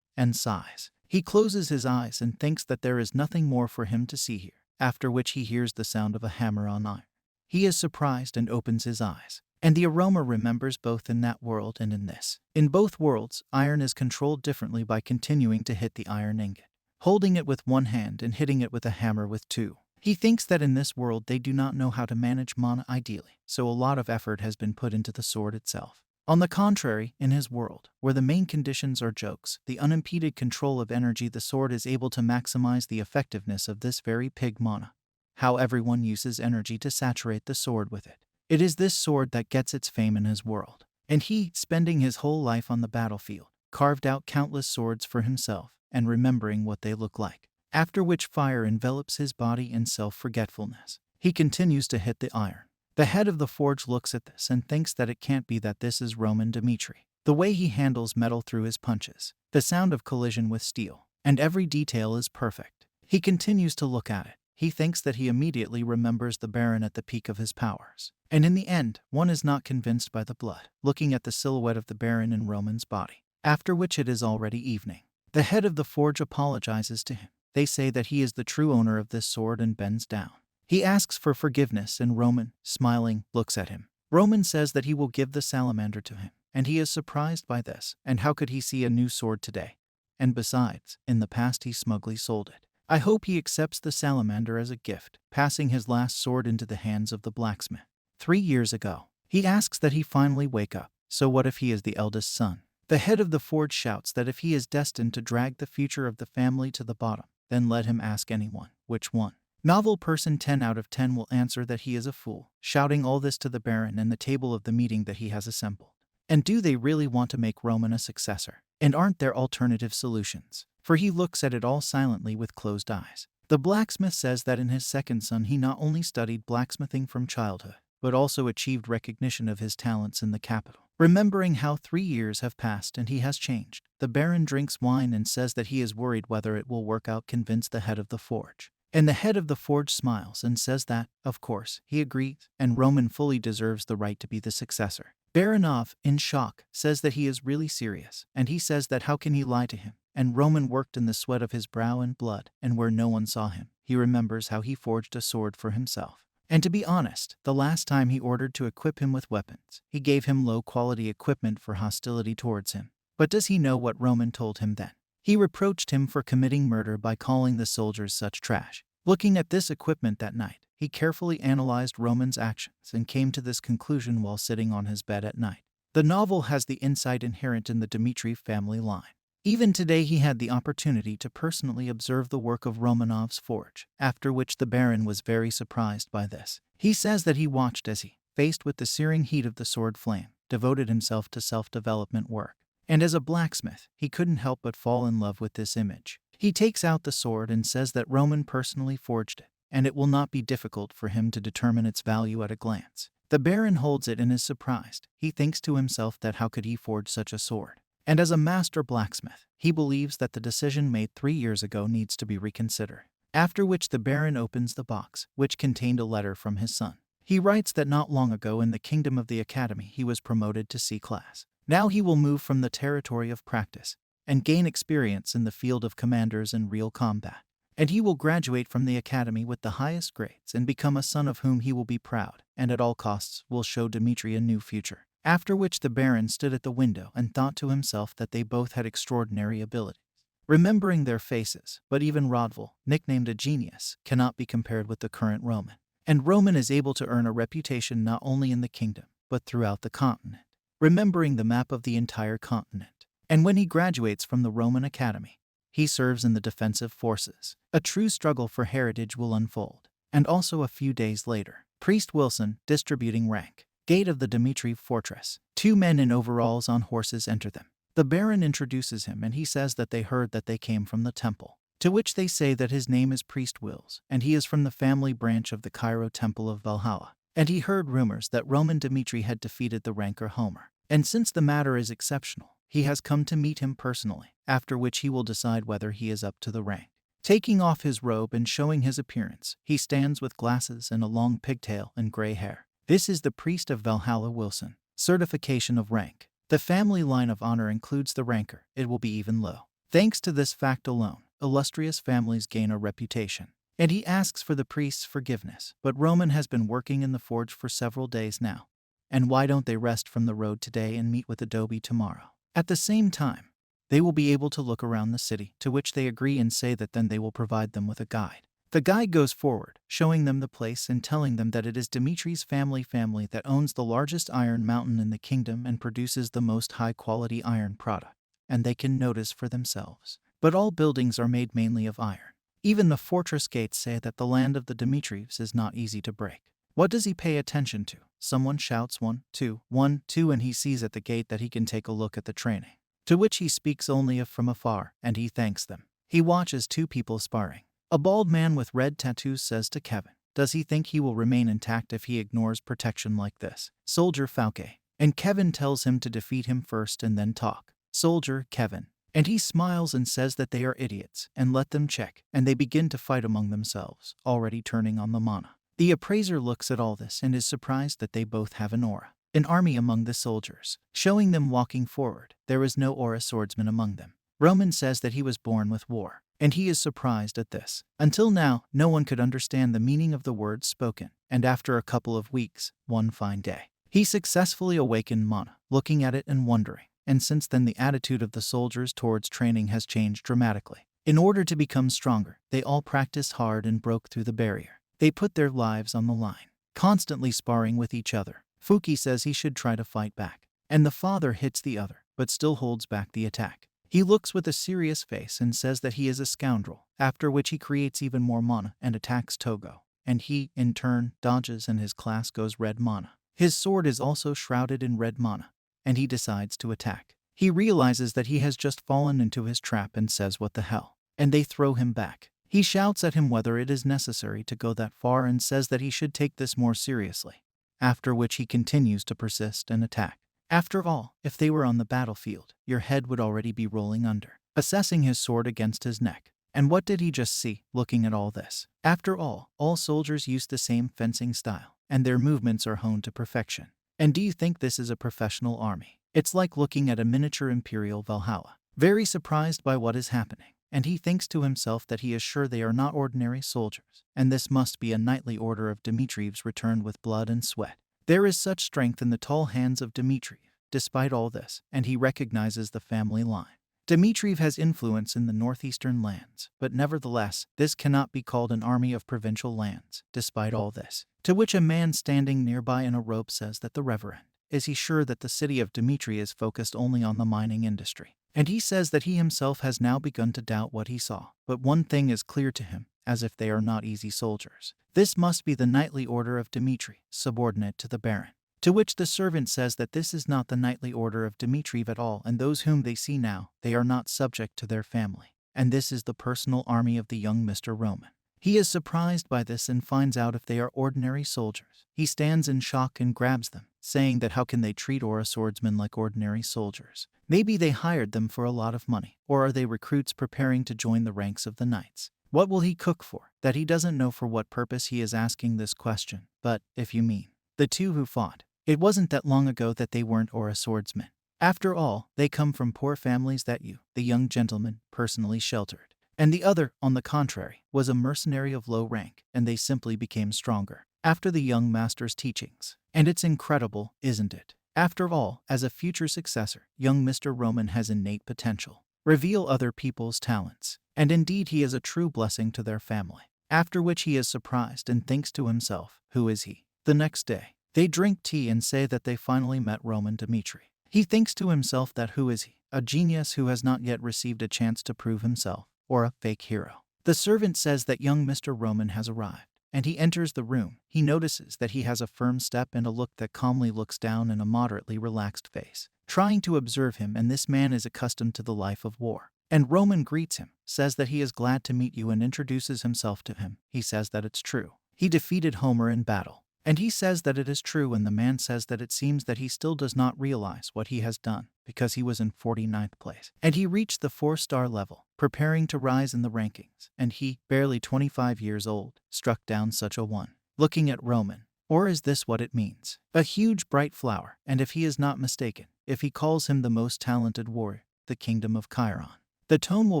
And sighs. He closes his eyes and thinks that there is nothing more for him to see here, after which he hears the sound of a hammer on iron. He is surprised and opens his eyes. And the aroma remembers both in that world and in this. In both worlds, iron is controlled differently by continuing to hit the iron ingot, holding it with one hand and hitting it with a hammer with two. He thinks that in this world they do not know how to manage mana ideally, so a lot of effort has been put into the sword itself. On the contrary, in his world, where the main conditions are jokes, the unimpeded control of energy, the sword is able to maximize the effectiveness of this very pig mana. How everyone uses energy to saturate the sword with it. It is this sword that gets its fame in his world. And he, spending his whole life on the battlefield, carved out countless swords for himself, and remembering what they look like. After which fire envelops his body in self-forgetfulness. He continues to hit the iron. The head of the forge looks at this and thinks that it can't be that this is Roman Dmitri. The way he handles metal through his punches, the sound of collision with steel, and every detail is perfect. He continues to look at it. He thinks that he immediately remembers the Baron at the peak of his powers. And in the end, one is not convinced by the blood, looking at the silhouette of the Baron in Roman's body. After which it is already evening. The head of the forge apologizes to him. They say that he is the true owner of this sword and bends down. He asks for forgiveness and Roman, smiling, looks at him. Roman says that he will give the salamander to him, and he is surprised by this, and how could he see a new sword today? And besides, in the past he smugly sold it. I hope he accepts the salamander as a gift, passing his last sword into the hands of the blacksmith. 3 years ago, he asks that he finally wake up, so what if he is the eldest son? The head of the forge shouts that if he is destined to drag the future of the family to the bottom, then let him ask anyone, which one. Novel person 10 out of 10 will answer that he is a fool, shouting all this to the Baron and the table of the meeting that he has assembled. And do they really want to make Roman a successor? And aren't there alternative solutions? For he looks at it all silently with closed eyes. The blacksmith says that in his second son he not only studied blacksmithing from childhood, but also achieved recognition of his talents in the capital. Remembering how 3 years have passed and he has changed, the Baron drinks wine and says that he is worried whether it will work out, convince the head of the forge. And the head of the forge smiles and says that, of course, he agrees, and Roman fully deserves the right to be the successor. Baranov, in shock, says that he is really serious, and he says that how can he lie to him? And Roman worked in the sweat of his brow and blood, and where no one saw him, he remembers how he forged a sword for himself. And to be honest, the last time he ordered to equip him with weapons, he gave him low-quality equipment for hostility towards him. But does he know what Roman told him then? He reproached him for committing murder by calling the soldiers such trash. Looking at this equipment that night, he carefully analyzed Roman's actions and came to this conclusion while sitting on his bed at night. The novel has the insight inherent in the Dmitriev family line. Even today he had the opportunity to personally observe the work of Romanov's forge, after which the Baron was very surprised by this. He says that he watched as he, faced with the searing heat of the sword flame, devoted himself to self-development work. And as a blacksmith, he couldn't help but fall in love with this image. He takes out the sword and says that Roman personally forged it, and it will not be difficult for him to determine its value at a glance. The Baron holds it and is surprised. He thinks to himself that how could he forge such a sword? And as a master blacksmith, he believes that the decision made 3 years ago needs to be reconsidered. After which the Baron opens the box, which contained a letter from his son. He writes that not long ago in the kingdom of the academy he was promoted to C-class. Now he will move from the territory of practice and gain experience in the field of commanders and real combat. And he will graduate from the academy with the highest grades and become a son of whom he will be proud, and at all costs will show Dmitri a new future. After which the Baron stood at the window and thought to himself that they both had extraordinary abilities. Remembering their faces, but even Rodval, nicknamed a genius, cannot be compared with the current Roman. And Roman is able to earn a reputation not only in the kingdom, but throughout the continent. Remembering the map of the entire continent. And when he graduates from the Roman Academy, he serves in the defensive forces. A true struggle for heritage will unfold. And also a few days later, Priest Wilson, distributing rank. Gate of the Dmitriev fortress. 2 men in overalls on horses enter them. The Baron introduces him and he says that they heard that they came from the temple. To which they say that his name is Priest Wills, and he is from the family branch of the Cairo Temple of Valhalla. And he heard rumors that Roman Dmitri had defeated the ranker Homer. And since the matter is exceptional, he has come to meet him personally, after which he will decide whether he is up to the rank. Taking off his robe and showing his appearance, he stands with glasses and a long pigtail and gray hair. This is the priest of Valhalla Wilson. Certification of rank. The family line of honor includes the ranker. It will be even low. Thanks to this fact alone, illustrious families gain a reputation. And he asks for the priest's forgiveness. But Roman has been working in the forge for several days now. And why don't they rest from the road today and meet with Adobe tomorrow? At the same time, they will be able to look around the city, to which they agree and say that then they will provide them with a guide. The guide goes forward, showing them the place and telling them that it is Dmitri's family that owns the largest iron mountain in the kingdom and produces the most high-quality iron product, and they can notice for themselves. But all buildings are made mainly of iron. Even the fortress gates say that the land of the Dmitrievs is not easy to break. What does he pay attention to? Someone shouts 1, 2, 1, 2, and he sees at the gate that he can take a look at the training. To which he speaks only of from afar, and he thanks them. He watches 2 people sparring. A bald man with red tattoos says to Kevin, does he think he will remain intact if he ignores protection like this? Soldier Fauke. And Kevin tells him to defeat him first and then talk. Soldier Kevin. And he smiles and says that they are idiots, and let them check, and they begin to fight among themselves, already turning on the mana. The appraiser looks at all this and is surprised that they both have an aura. An army among the soldiers, showing them walking forward. There is no aura swordsman among them. Roman says that he was born with war, and he is surprised at this. Until now, no one could understand the meaning of the words spoken, and after a couple of weeks, one fine day, he successfully awakened mana, looking at it and wondering. And since then the attitude of the soldiers towards training has changed dramatically. In order to become stronger, they all practiced hard and broke through the barrier. They put their lives on the line, constantly sparring with each other. Fuki says he should try to fight back, and the father hits the other, but still holds back the attack. He looks with a serious face and says that he is a scoundrel, after which he creates even more mana and attacks Togo, and he, in turn, dodges and his class goes red mana. His sword is also shrouded in red mana, and he decides to attack. He realizes that he has just fallen into his trap and says what the hell, and they throw him back. He shouts at him whether it is necessary to go that far and says that he should take this more seriously, after which he continues to persist and attack. After all, if they were on the battlefield, your head would already be rolling under. Assessing his sword against his neck. And what did he just see, looking at all this? After all soldiers use the same fencing style, and their movements are honed to perfection. And do you think this is a professional army? It's like looking at a miniature Imperial Valhalla. Very surprised by what is happening, and he thinks to himself that he is sure they are not ordinary soldiers, and this must be a knightly order of Dmitrievs returned with blood and sweat. There is such strength in the tall hands of Dmitriev, despite all this, and he recognizes the family line. Dmitriev has influence in the northeastern lands, but nevertheless, this cannot be called an army of provincial lands, despite all this. To which a man standing nearby in a robe says that the Reverend, is he sure that the city of Dmitri is focused only on the mining industry? And he says that he himself has now begun to doubt what he saw, but one thing is clear to him, as if they are not easy soldiers. This must be the knightly order of Dmitri, subordinate to the Baron. To which the servant says that this is not the knightly order of Dmitriev at all, and those whom they see now, they are not subject to their family. And this is the personal army of the young Mr. Roman. He is surprised by this and finds out if they are ordinary soldiers. He stands in shock and grabs them, saying that how can they treat Aura swordsmen like ordinary soldiers? Maybe they hired them for a lot of money, or are they recruits preparing to join the ranks of the knights? What will he cook for? That he doesn't know for what purpose he is asking this question, but, if you mean, the two who fought, it wasn't that long ago that they weren't Aura swordsmen. After all, they come from poor families that you, the young gentleman, personally sheltered. And the other, on the contrary, was a mercenary of low rank, and they simply became stronger after the young master's teachings. And it's incredible, isn't it? After all, as a future successor, young Mr. Roman has innate potential. Reveal other people's talents. And indeed he is a true blessing to their family. After which he is surprised and thinks to himself, who is he? The next day, they drink tea and say that they finally met Roman Dmitri. He thinks to himself that who is he? A genius who has not yet received a chance to prove himself, or a fake hero. The servant says that young Mr. Roman has arrived, and he enters the room. He notices that he has a firm step and a look that calmly looks down and a moderately relaxed face, trying to observe him, and this man is accustomed to the life of war. And Roman greets him, says that he is glad to meet you and introduces himself to him. He says that it's true. He defeated Homer in battle. And he says that it is true, and the man says that it seems that he still does not realize what he has done, because he was in 49th place. And he reached the 4-star level, preparing to rise in the rankings, and he, barely 25 years old, struck down such a one. Looking at Roman. Or is this what it means? A huge bright flower, and if he is not mistaken, if he calls him the most talented warrior, the kingdom of Chiron. The tone will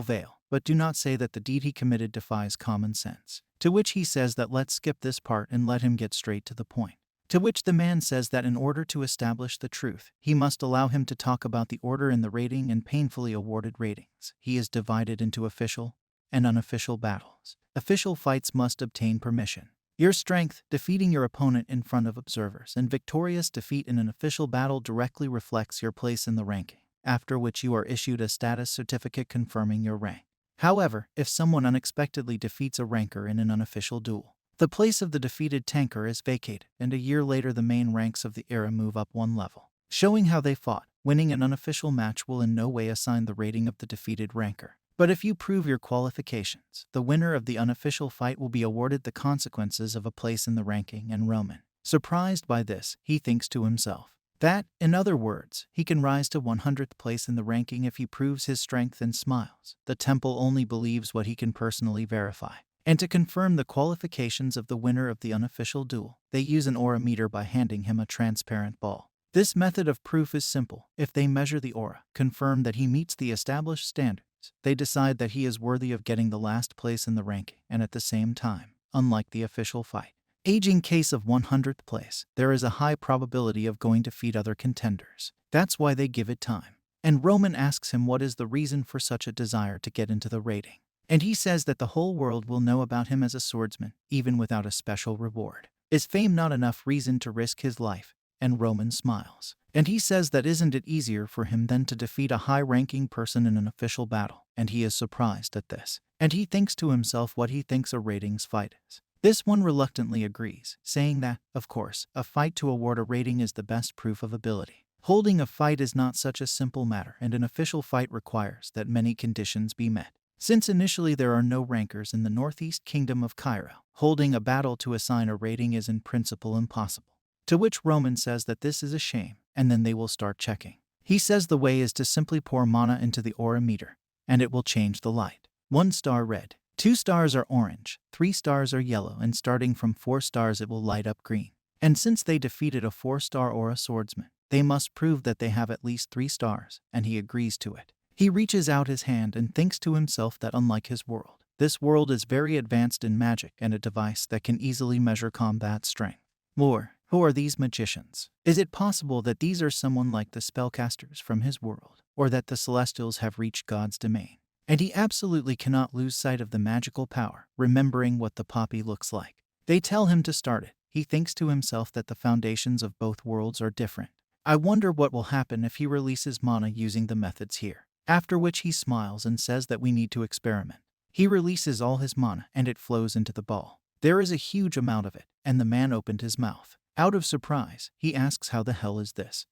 veil, but do not say that the deed he committed defies common sense. To which he says that let's skip this part and let him get straight to the point. To which the man says that in order to establish the truth, he must allow him to talk about the order in the rating and painfully awarded ratings. He is divided into official and unofficial battles. Official fights must obtain permission. Your strength, defeating your opponent in front of observers, and victorious defeat in an official battle directly reflects your place in the ranking, after which you are issued a status certificate confirming your rank. However, if someone unexpectedly defeats a ranker in an unofficial duel, the place of the defeated tanker is vacated, and a year later the main ranks of the era move up one level, showing how they fought. Winning an unofficial match will in no way assign the rating of the defeated ranker. But if you prove your qualifications, the winner of the unofficial fight will be awarded the consequences of a place in the ranking. And Roman, surprised by this, he thinks to himself that, in other words, he can rise to 100th place in the ranking if he proves his strength and smiles. The temple only believes what he can personally verify. And to confirm the qualifications of the winner of the unofficial duel, they use an aura meter by handing him a transparent ball. This method of proof is simple. If they measure the aura, confirm that he meets the established standards, they decide that he is worthy of getting the last place in the ranking, and at the same time, unlike the official fight, in case of 100th place, there is a high probability of going to defeat other contenders. That's why they give it time. And Roman asks him what is the reason for such a desire to get into the rating. And he says that the whole world will know about him as a swordsman, even without a special reward. Is fame not enough reason to risk his life? And Roman smiles. And he says that isn't it easier for him than to defeat a high-ranking person in an official battle? And he is surprised at this. And he thinks to himself what he thinks a ratings fight is. This one reluctantly agrees, saying that, of course, a fight to award a rating is the best proof of ability. Holding a fight is not such a simple matter, and an official fight requires that many conditions be met. Since initially there are no rankers in the northeast kingdom of Cairo, holding a battle to assign a rating is in principle impossible. To which Roman says that this is a shame, and then they will start checking. He says the way is to simply pour mana into the aura meter, and it will change the light. 1 star red, 2 stars are orange, 3 stars are yellow, and starting from 4 stars it will light up green. And since they defeated a 4-star aura swordsman, they must prove that they have at least 3 stars, and he agrees to it. He reaches out his hand and thinks to himself that unlike his world, this world is very advanced in magic and a device that can easily measure combat strength. More, Who are these magicians? Is it possible that these are someone like the spellcasters from his world, or that the celestials have reached God's domain? And he absolutely cannot lose sight of the magical power, remembering what the poppy looks like. They tell him to start it. He thinks to himself that the foundations of both worlds are different. I wonder what will happen if he releases mana using the methods here. After which he smiles and says that we need to experiment. He releases all his mana and it flows into the ball. There is a huge amount of it, and the man opened his mouth. Out of surprise, he asks how the hell is this?